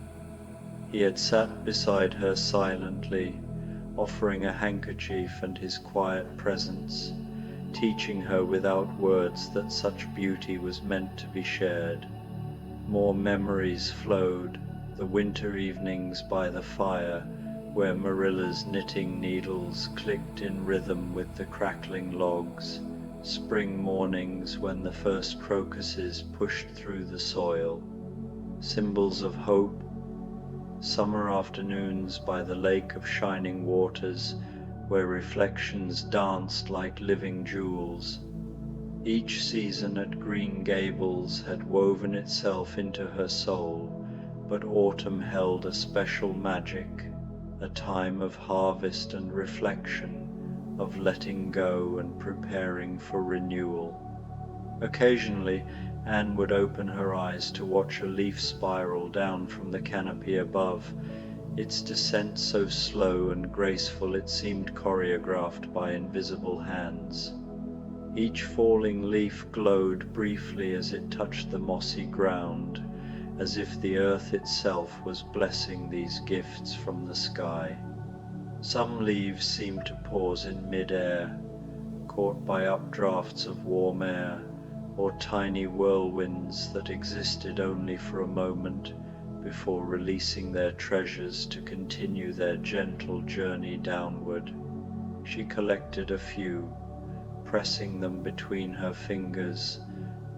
He had sat beside her silently, offering a handkerchief and his quiet presence, teaching her without words that such beauty was meant to be shared. More memories flowed, the winter evenings by the fire, where Marilla's knitting needles clicked in rhythm with the crackling logs, spring mornings when the first crocuses pushed through the soil, symbols of hope, summer afternoons by the lake of shining waters, where reflections danced like living jewels. Each season at Green Gables had woven itself into her soul, but autumn held a special magic, a time of harvest and reflection, of letting go and preparing for renewal. Occasionally, Anne would open her eyes to watch a leaf spiral down from the canopy above, its descent so slow and graceful it seemed choreographed by invisible hands. Each falling leaf glowed briefly as it touched the mossy ground, as if the earth itself was blessing these gifts from the sky. Some leaves seemed to pause in mid-air, caught by updrafts of warm air, or tiny whirlwinds that existed only for a moment before releasing their treasures to continue their gentle journey downward. She collected a few, pressing them between her fingers,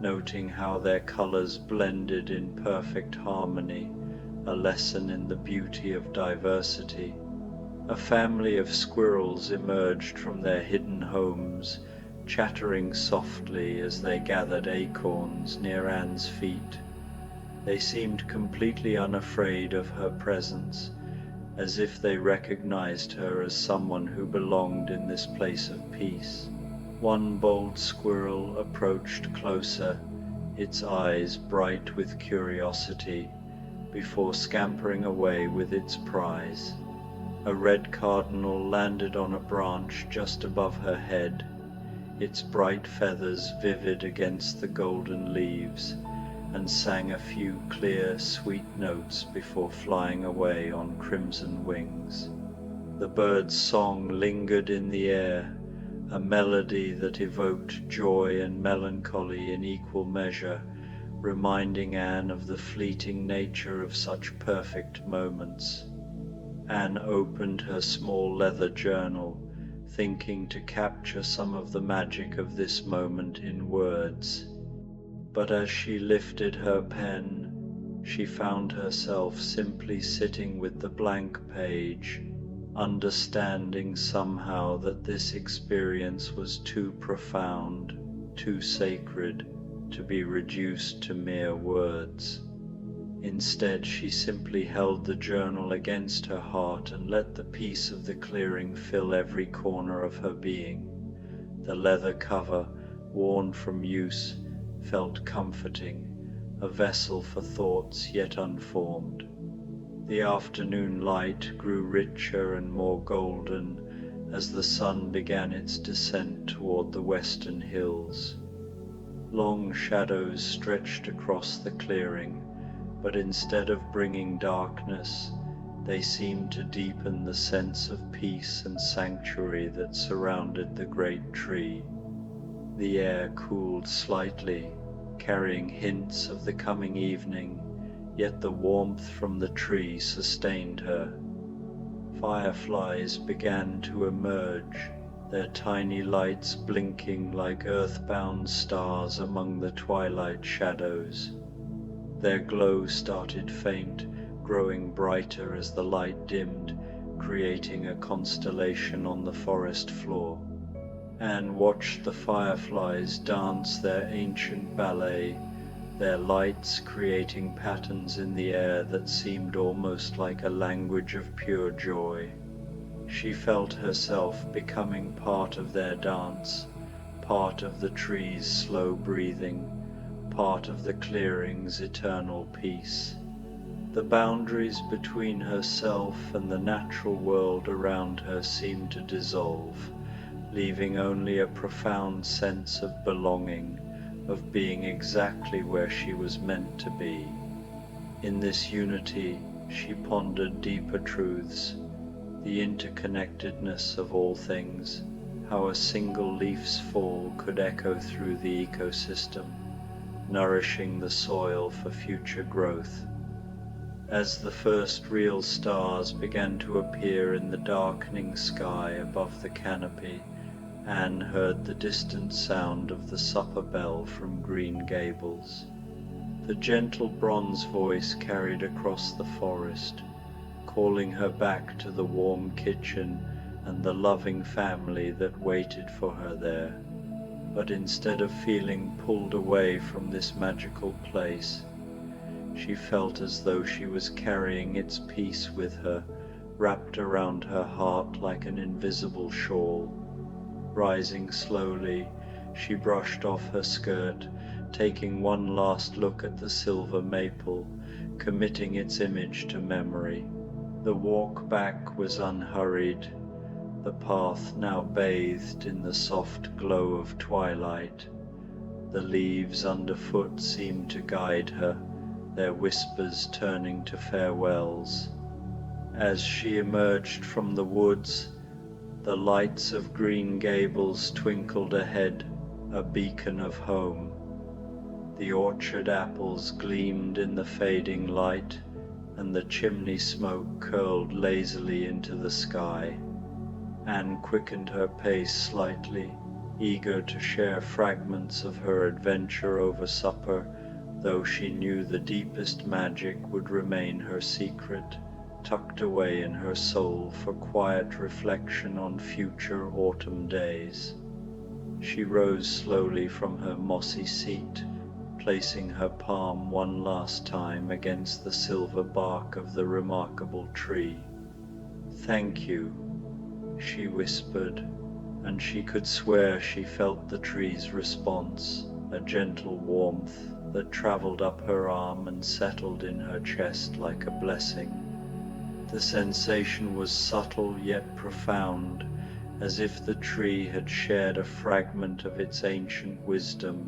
noting how their colors blended in perfect harmony, a lesson in the beauty of diversity. A family of squirrels emerged from their hidden homes, chattering softly as they gathered acorns near Anne's feet. They seemed completely unafraid of her presence, as if they recognized her as someone who belonged in this place of peace. One bold squirrel approached closer, its eyes bright with curiosity, before scampering away with its prize. A red cardinal landed on a branch just above her head, its bright feathers vivid against the golden leaves, and sang a few clear, sweet notes before flying away on crimson wings. The bird's song lingered in the air, a melody that evoked joy and melancholy in equal measure, reminding Anne of the fleeting nature of such perfect moments. Anne opened her small leather journal, thinking to capture some of the magic of this moment in words. But as she lifted her pen, she found herself simply sitting with the blank page, understanding somehow that this experience was too profound, too sacred, to be reduced to mere words. Instead, she simply held the journal against her heart and let the peace of the clearing fill every corner of her being. The leather cover, worn from use, felt comforting, a vessel for thoughts yet unformed. The afternoon light grew richer and more golden as the sun began its descent toward the western hills. Long shadows stretched across the clearing, but instead of bringing darkness, they seemed to deepen the sense of peace and sanctuary that surrounded the great tree. The air cooled slightly, carrying hints of the coming evening, yet the warmth from the tree sustained her. Fireflies began to emerge, their tiny lights blinking like earthbound stars among the twilight shadows. Their glow started faint, growing brighter as the light dimmed, creating a constellation on the forest floor. Anne watched the fireflies dance their ancient ballet, their lights creating patterns in the air that seemed almost like a language of pure joy. She felt herself becoming part of their dance, part of the tree's slow breathing, part of the clearing's eternal peace. The boundaries between herself and the natural world around her seemed to dissolve, leaving only a profound sense of belonging, of being exactly where she was meant to be. In this unity, she pondered deeper truths, the interconnectedness of all things, how a single leaf's fall could echo through the ecosystem, nourishing the soil for future growth. As the first real stars began to appear in the darkening sky above the canopy, Anne heard the distant sound of the supper bell from Green Gables. The gentle bronze voice carried across the forest, calling her back to the warm kitchen and the loving family that waited for her there. But instead of feeling pulled away from this magical place, she felt as though she was carrying its peace with her, wrapped around her heart like an invisible shawl. Rising slowly, she brushed off her skirt, taking one last look at the silver maple, committing its image to memory. The walk back was unhurried, the path now bathed in the soft glow of twilight. The leaves underfoot seemed to guide her, their whispers turning to farewells. As she emerged from the woods, the lights of Green Gables twinkled ahead, a beacon of home. The orchard apples gleamed in the fading light, and the chimney smoke curled lazily into the sky. Anne quickened her pace slightly, eager to share fragments of her adventure over supper, though she knew the deepest magic would remain her secret, tucked away in her soul for quiet reflection on future autumn days. She rose slowly from her mossy seat, placing her palm one last time against the silver bark of the remarkable tree. "Thank you," she whispered, and she could swear she felt the tree's response, a gentle warmth that traveled up her arm and settled in her chest like a blessing. The sensation was subtle yet profound, as if the tree had shared a fragment of its ancient wisdom,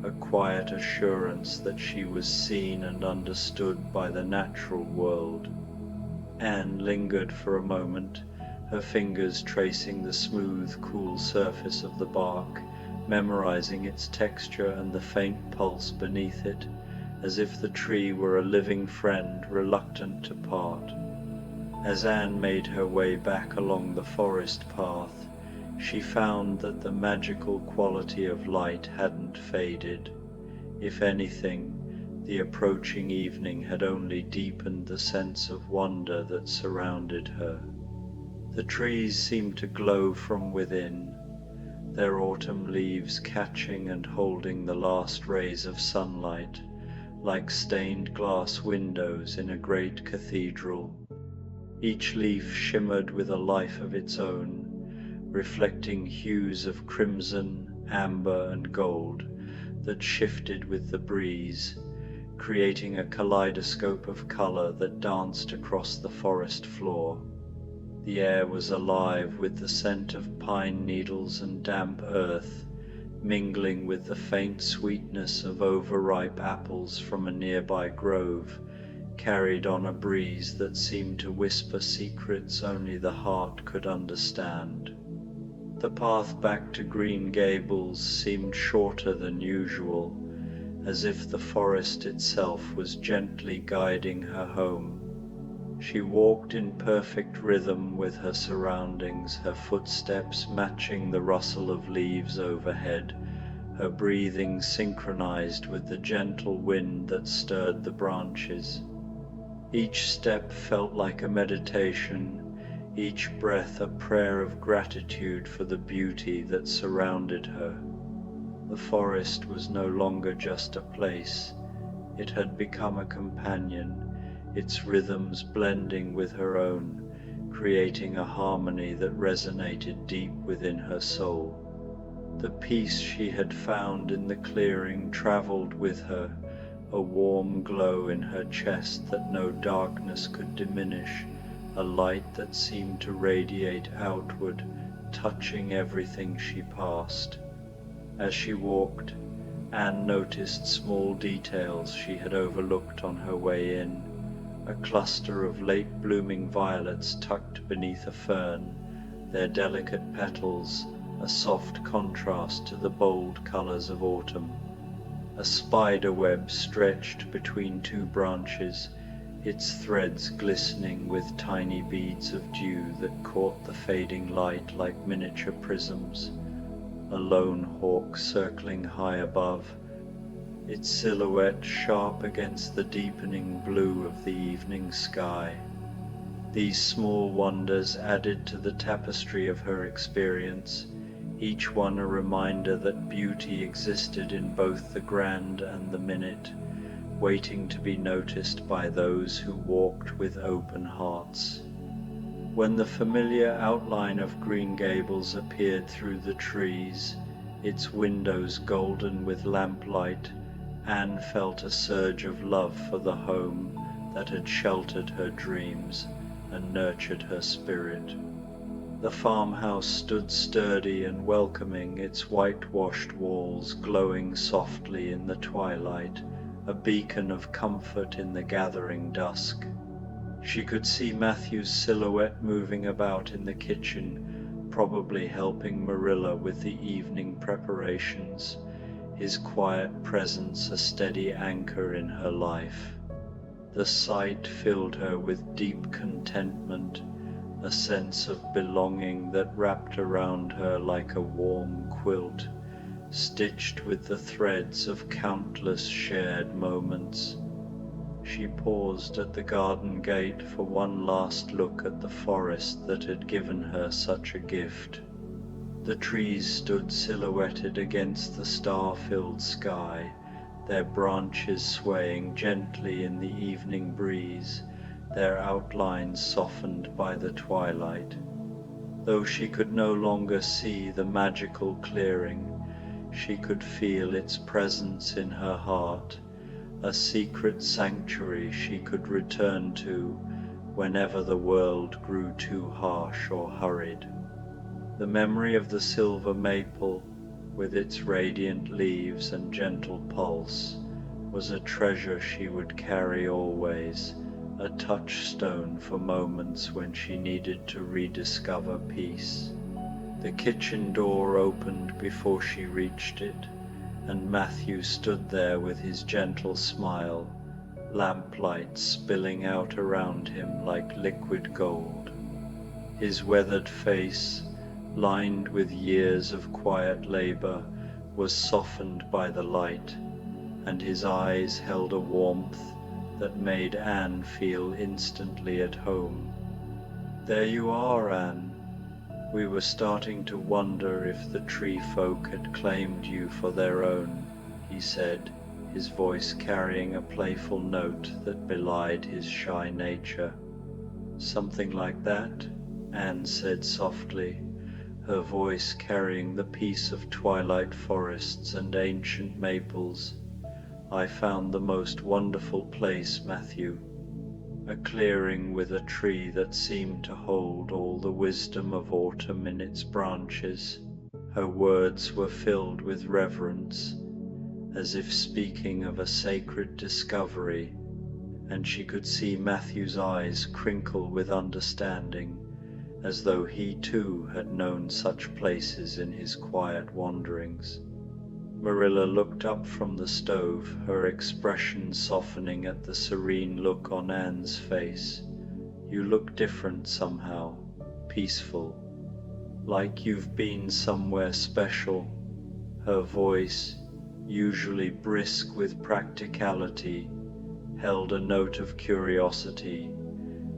a quiet assurance that she was seen and understood by the natural world. Anne lingered for a moment, her fingers tracing the smooth, cool surface of the bark, memorizing its texture and the faint pulse beneath it, as if the tree were a living friend reluctant to part. As Anne made her way back along the forest path, she found that the magical quality of light hadn't faded. If anything, the approaching evening had only deepened the sense of wonder that surrounded her. The trees seemed to glow from within, their autumn leaves catching and holding the last rays of sunlight, like stained glass windows in a great cathedral. Each leaf shimmered with a life of its own, reflecting hues of crimson, amber, and gold that shifted with the breeze, creating a kaleidoscope of color that danced across the forest floor. The air was alive with the scent of pine needles and damp earth, mingling with the faint sweetness of overripe apples from a nearby grove, carried on a breeze that seemed to whisper secrets only the heart could understand. The path back to Green Gables seemed shorter than usual, as if the forest itself was gently guiding her home. She walked in perfect rhythm with her surroundings, her footsteps matching the rustle of leaves overhead, her breathing synchronized with the gentle wind that stirred the branches. Each step felt like a meditation, each breath a prayer of gratitude for the beauty that surrounded her. The forest was no longer just a place, it had become a companion, its rhythms blending with her own, creating a harmony that resonated deep within her soul. The peace she had found in the clearing traveled with her, a warm glow in her chest that no darkness could diminish, a light that seemed to radiate outward, touching everything she passed. As she walked, Anne noticed small details she had overlooked on her way in. A cluster of late-blooming violets tucked beneath a fern, their delicate petals a soft contrast to the bold colors of autumn. A spider web stretched between two branches, its threads glistening with tiny beads of dew that caught the fading light like miniature prisms. A lone hawk circling high above, its silhouette sharp against the deepening blue of the evening sky. These small wonders added to the tapestry of her experience, each one a reminder that beauty existed in both the grand and the minute, waiting to be noticed by those who walked with open hearts. When the familiar outline of Green Gables appeared through the trees, its windows golden with lamplight, Anne felt a surge of love for the home that had sheltered her dreams and nurtured her spirit. The farmhouse stood sturdy and welcoming, its whitewashed walls glowing softly in the twilight, a beacon of comfort in the gathering dusk. She could see Matthew's silhouette moving about in the kitchen, probably helping Marilla with the evening preparations, his quiet presence a steady anchor in her life. The sight filled her with deep contentment, a sense of belonging that wrapped around her like a warm quilt, stitched with the threads of countless shared moments. She paused at the garden gate for one last look at the forest that had given her such a gift. The trees stood silhouetted against the star-filled sky, their branches swaying gently in the evening breeze, their outlines softened by the twilight. Though she could no longer see the magical clearing, she could feel its presence in her heart, a secret sanctuary she could return to whenever the world grew too harsh or hurried. The memory of the silver maple, with its radiant leaves and gentle pulse, was a treasure she would carry always, a touchstone for moments when she needed to rediscover peace. The kitchen door opened before she reached it, and Matthew stood there with his gentle smile, lamplight spilling out around him like liquid gold. His weathered face, lined with years of quiet labor, was softened by the light, and his eyes held a warmth that made Anne feel instantly at home. "There you are, Anne. We were starting to wonder if the tree folk had claimed you for their own," he said, his voice carrying a playful note that belied his shy nature. "Something like that," Anne said softly, her voice carrying the peace of twilight forests and ancient maples. "I found the most wonderful place, Matthew. A clearing with a tree that seemed to hold all the wisdom of autumn in its branches." Her words were filled with reverence, as if speaking of a sacred discovery, and she could see Matthew's eyes crinkle with understanding, as though he too had known such places in his quiet wanderings. Marilla looked up from the stove, her expression softening at the serene look on Anne's face. "You look different somehow, peaceful, like you've been somewhere special." Her voice, usually brisk with practicality, held a note of curiosity,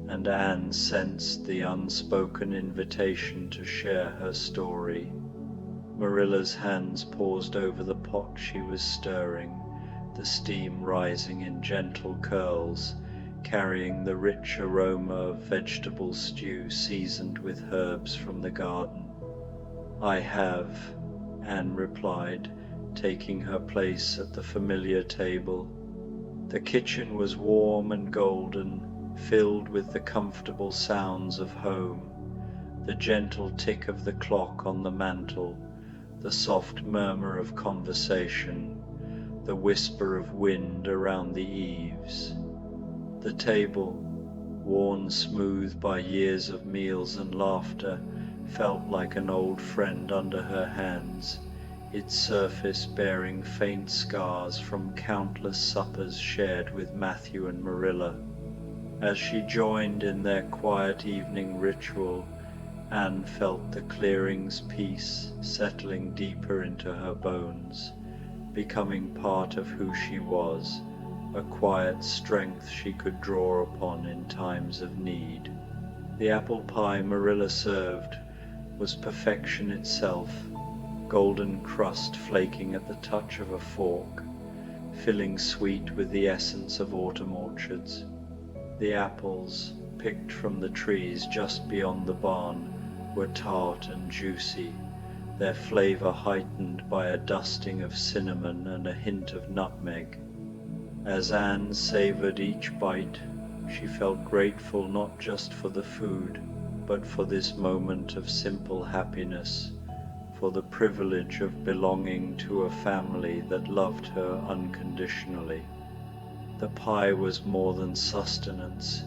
and Anne sensed the unspoken invitation to share her story. Marilla's hands paused over the pot she was stirring, the steam rising in gentle curls, carrying the rich aroma of vegetable stew seasoned with herbs from the garden. "I have," Anne replied, taking her place at the familiar table. The kitchen was warm and golden, filled with the comfortable sounds of home, the gentle tick of the clock on the mantel, the soft murmur of conversation, the whisper of wind around the eaves. The table, worn smooth by years of meals and laughter, felt like an old friend under her hands, its surface bearing faint scars from countless suppers shared with Matthew and Marilla. As she joined in their quiet evening ritual, Anne felt the clearing's peace settling deeper into her bones, becoming part of who she was, a quiet strength she could draw upon in times of need. The apple pie Marilla served was perfection itself, golden crust flaking at the touch of a fork, filling sweet with the essence of autumn orchards. The apples, picked from the trees just beyond the barn, were tart and juicy, their flavor heightened by a dusting of cinnamon and a hint of nutmeg. As Anne savored each bite, she felt grateful not just for the food, but for this moment of simple happiness, for the privilege of belonging to a family that loved her unconditionally. The pie was more than sustenance.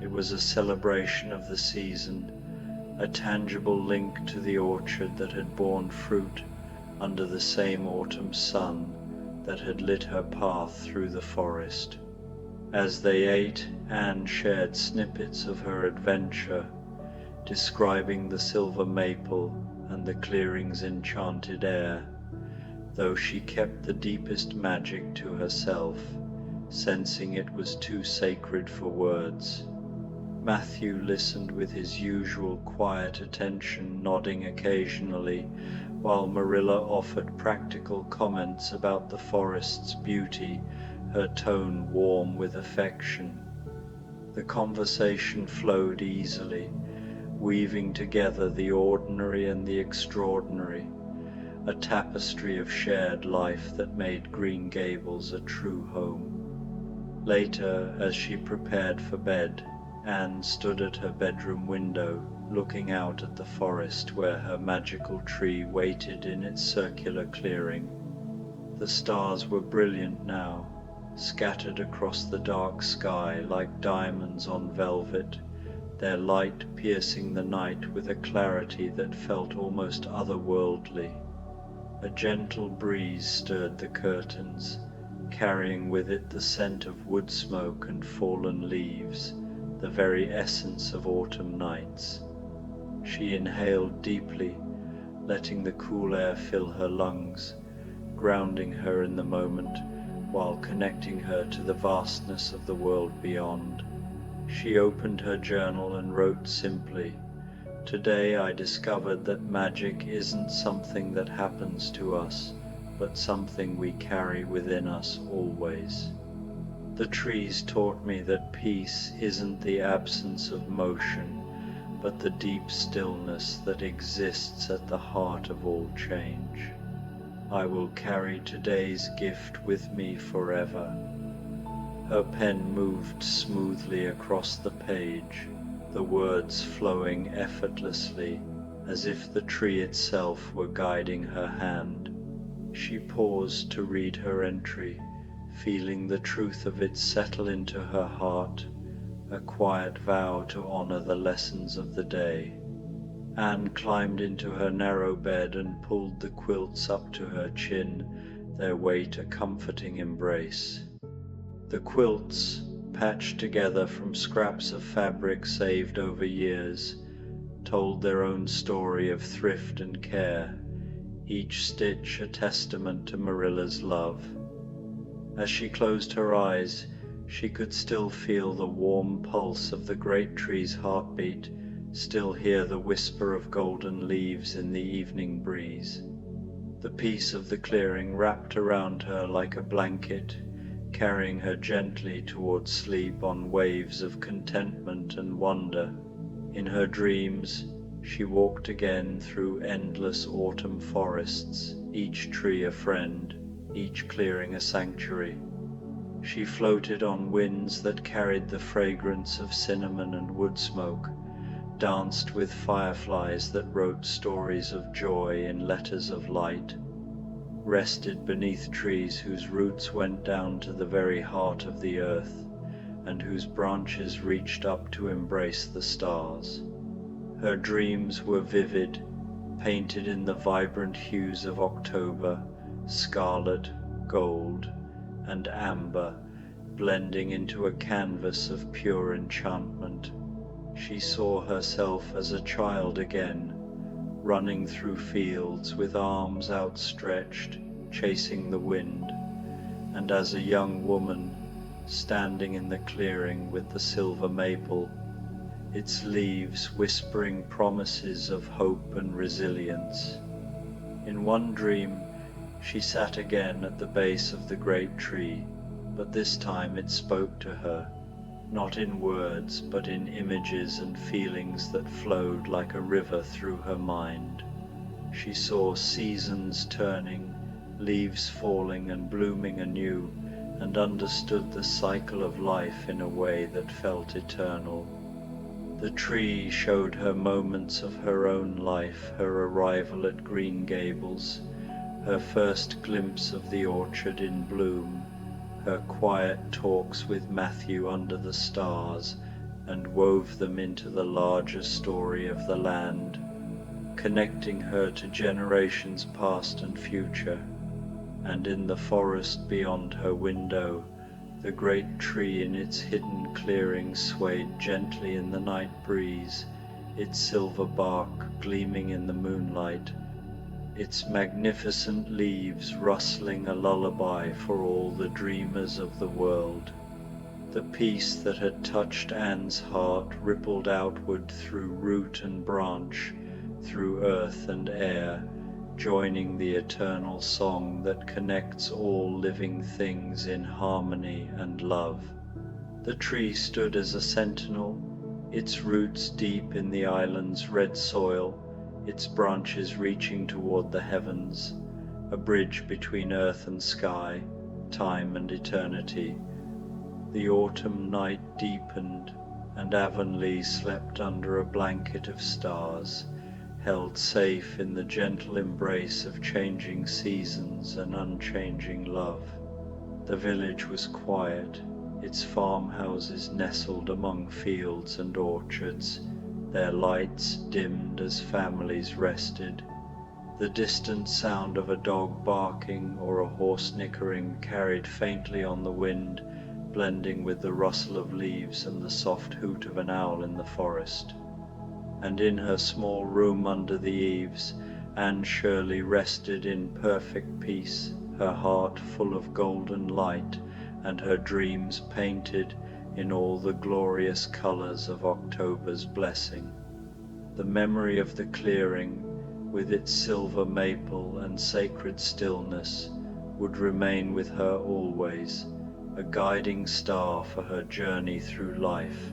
It was a celebration of the season, a tangible link to the orchard that had borne fruit under the same autumn sun that had lit her path through the forest. As they ate, Anne shared snippets of her adventure, describing the silver maple and the clearing's enchanted air, though she kept the deepest magic to herself, sensing it was too sacred for words. Matthew listened with his usual quiet attention, nodding occasionally, while Marilla offered practical comments about the forest's beauty, her tone warm with affection. The conversation flowed easily, weaving together the ordinary and the extraordinary, a tapestry of shared life that made Green Gables a true home. Later, as she prepared for bed, Anne stood at her bedroom window, looking out at the forest where her magical tree waited in its circular clearing. The stars were brilliant now, scattered across the dark sky like diamonds on velvet, their light piercing the night with a clarity that felt almost otherworldly. A gentle breeze stirred the curtains, carrying with it the scent of wood smoke and fallen leaves, the very essence of autumn nights. She inhaled deeply, letting the cool air fill her lungs, grounding her in the moment while connecting her to the vastness of the world beyond. She opened her journal and wrote simply, "Today I discovered that magic isn't something that happens to us, but something we carry within us always." The trees taught me that peace isn't the absence of motion, but the deep stillness that exists at the heart of all change. I will carry today's gift with me forever. Her pen moved smoothly across the page, the words flowing effortlessly, as if the tree itself were guiding her hand. She paused to read her entry, feeling the truth of it settle into her heart, a quiet vow to honor the lessons of the day. Anne climbed into her narrow bed and pulled the quilts up to her chin, their weight a comforting embrace. The quilts, patched together from scraps of fabric saved over years, told their own story of thrift and care, each stitch a testament to Marilla's love. As she closed her eyes, she could still feel the warm pulse of the great tree's heartbeat, still hear the whisper of golden leaves in the evening breeze. The peace of the clearing wrapped around her like a blanket, carrying her gently toward sleep on waves of contentment and wonder. In her dreams, she walked again through endless autumn forests, each tree a friend, each clearing a sanctuary. She floated on winds that carried the fragrance of cinnamon and wood smoke, danced with fireflies that wrote stories of joy in letters of light, rested beneath trees whose roots went down to the very heart of the earth, and whose branches reached up to embrace the stars. Her dreams were vivid, painted in the vibrant hues of October, scarlet, gold, and amber, blending into a canvas of pure enchantment. She saw herself as a child again, running through fields with arms outstretched, chasing the wind, and as a young woman, standing in the clearing with the silver maple, its leaves whispering promises of hope and resilience. In one dream, she sat again at the base of the great tree, but this time it spoke to her, not in words, but in images and feelings that flowed like a river through her mind. She saw seasons turning, leaves falling and blooming anew, and understood the cycle of life in a way that felt eternal. The tree showed her moments of her own life, her arrival at Green Gables, her first glimpse of the orchard in bloom, her quiet talks with Matthew under the stars, and wove them into the larger story of the land, connecting her to generations past and future. And in the forest beyond her window, the great tree in its hidden clearing swayed gently in the night breeze, its silver bark gleaming in the moonlight, its magnificent leaves rustling a lullaby for all the dreamers of the world. The peace that had touched Anne's heart rippled outward through root and branch, through earth and air, joining the eternal song that connects all living things in harmony and love. The tree stood as a sentinel, its roots deep in the island's red soil, its branches reaching toward the heavens, a bridge between earth and sky, time and eternity. The autumn night deepened, and Avonlea slept under a blanket of stars, held safe in the gentle embrace of changing seasons and unchanging love. The village was quiet, its farmhouses nestled among fields and orchards, their lights dimmed as families rested. The distant sound of a dog barking or a horse nickering carried faintly on the wind, blending with the rustle of leaves and the soft hoot of an owl in the forest. And in her small room under the eaves, Anne Shirley rested in perfect peace, her heart full of golden light, and her dreams painted in all the glorious colors of October's blessing. The memory of the clearing, with its silver maple and sacred stillness, would remain with her always, a guiding star for her journey through life,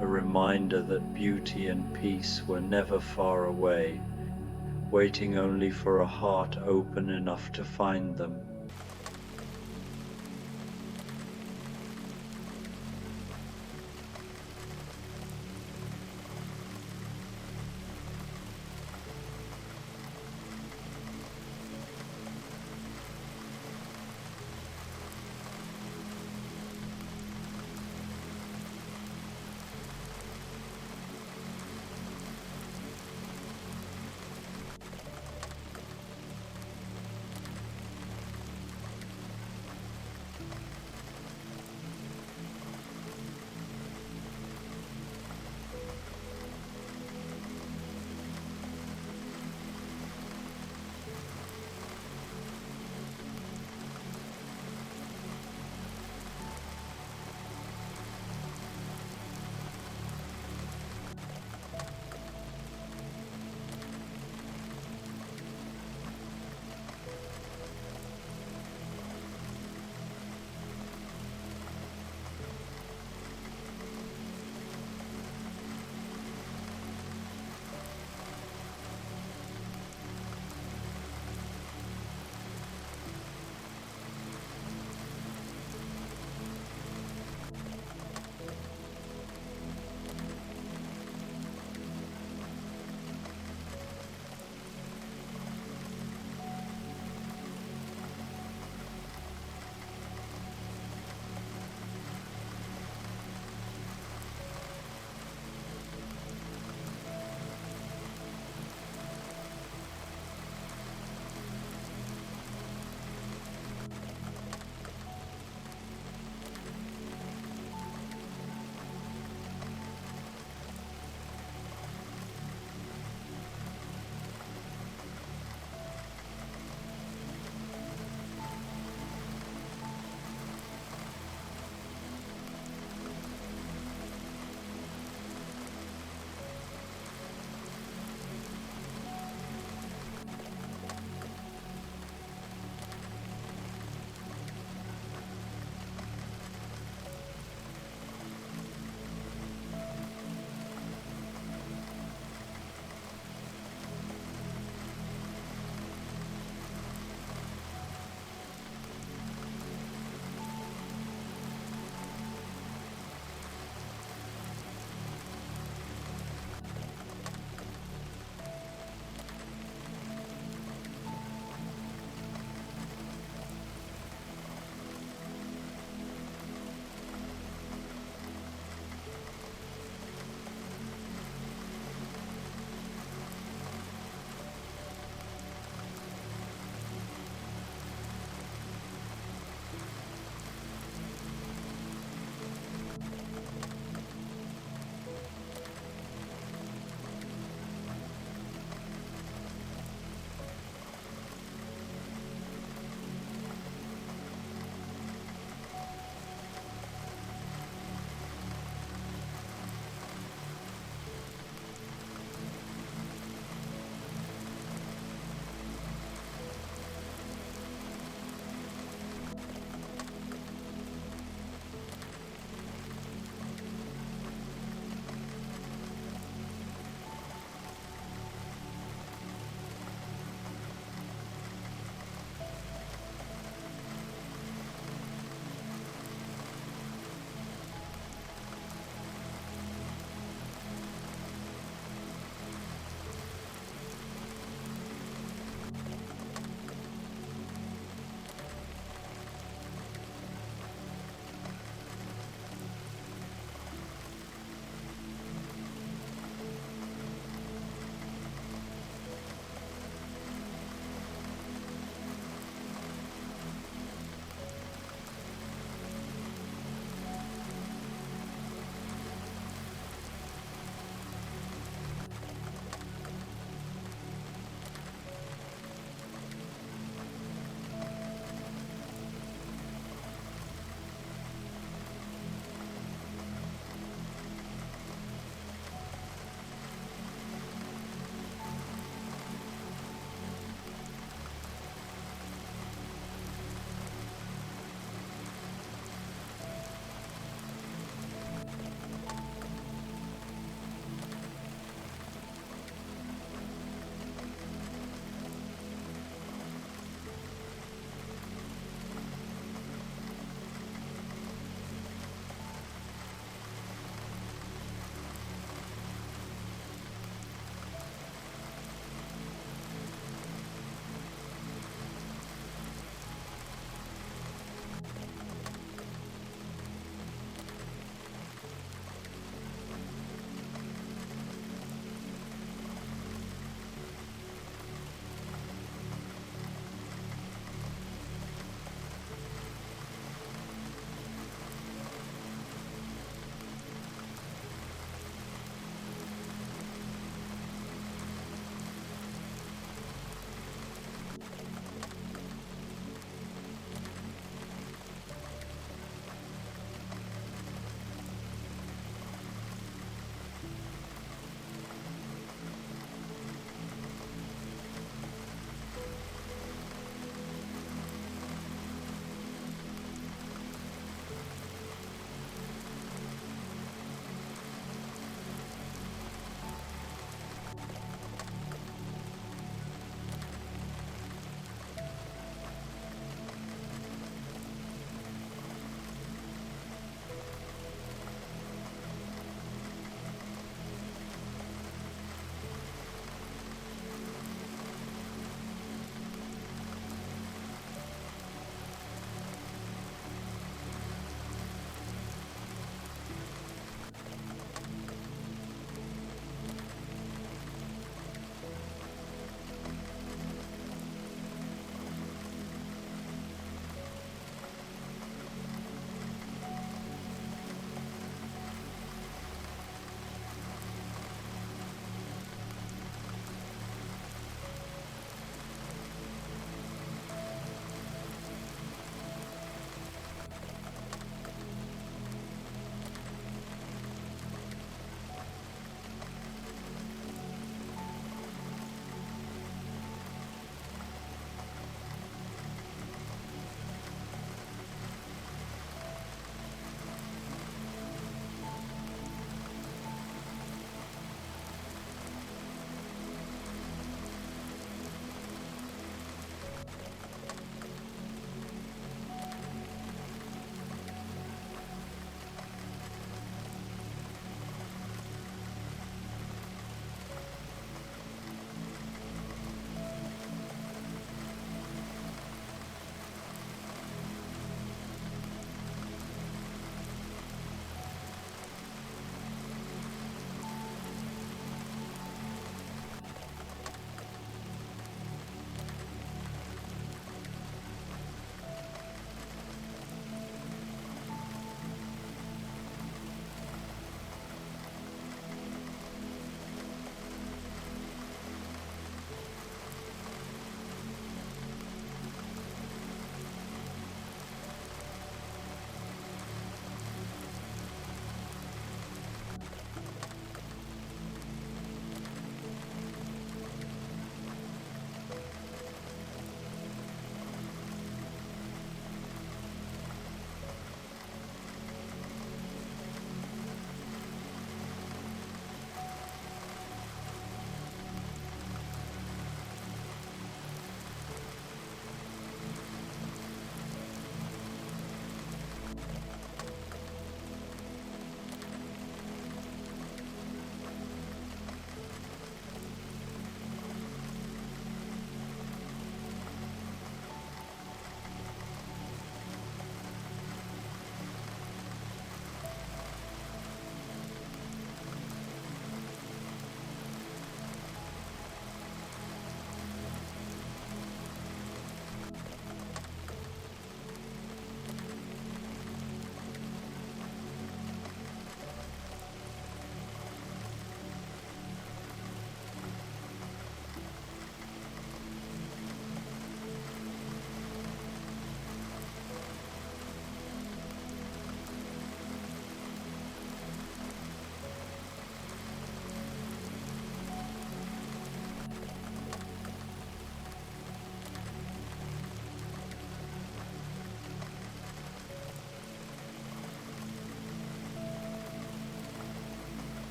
a reminder that beauty and peace were never far away, waiting only for a heart open enough to find them.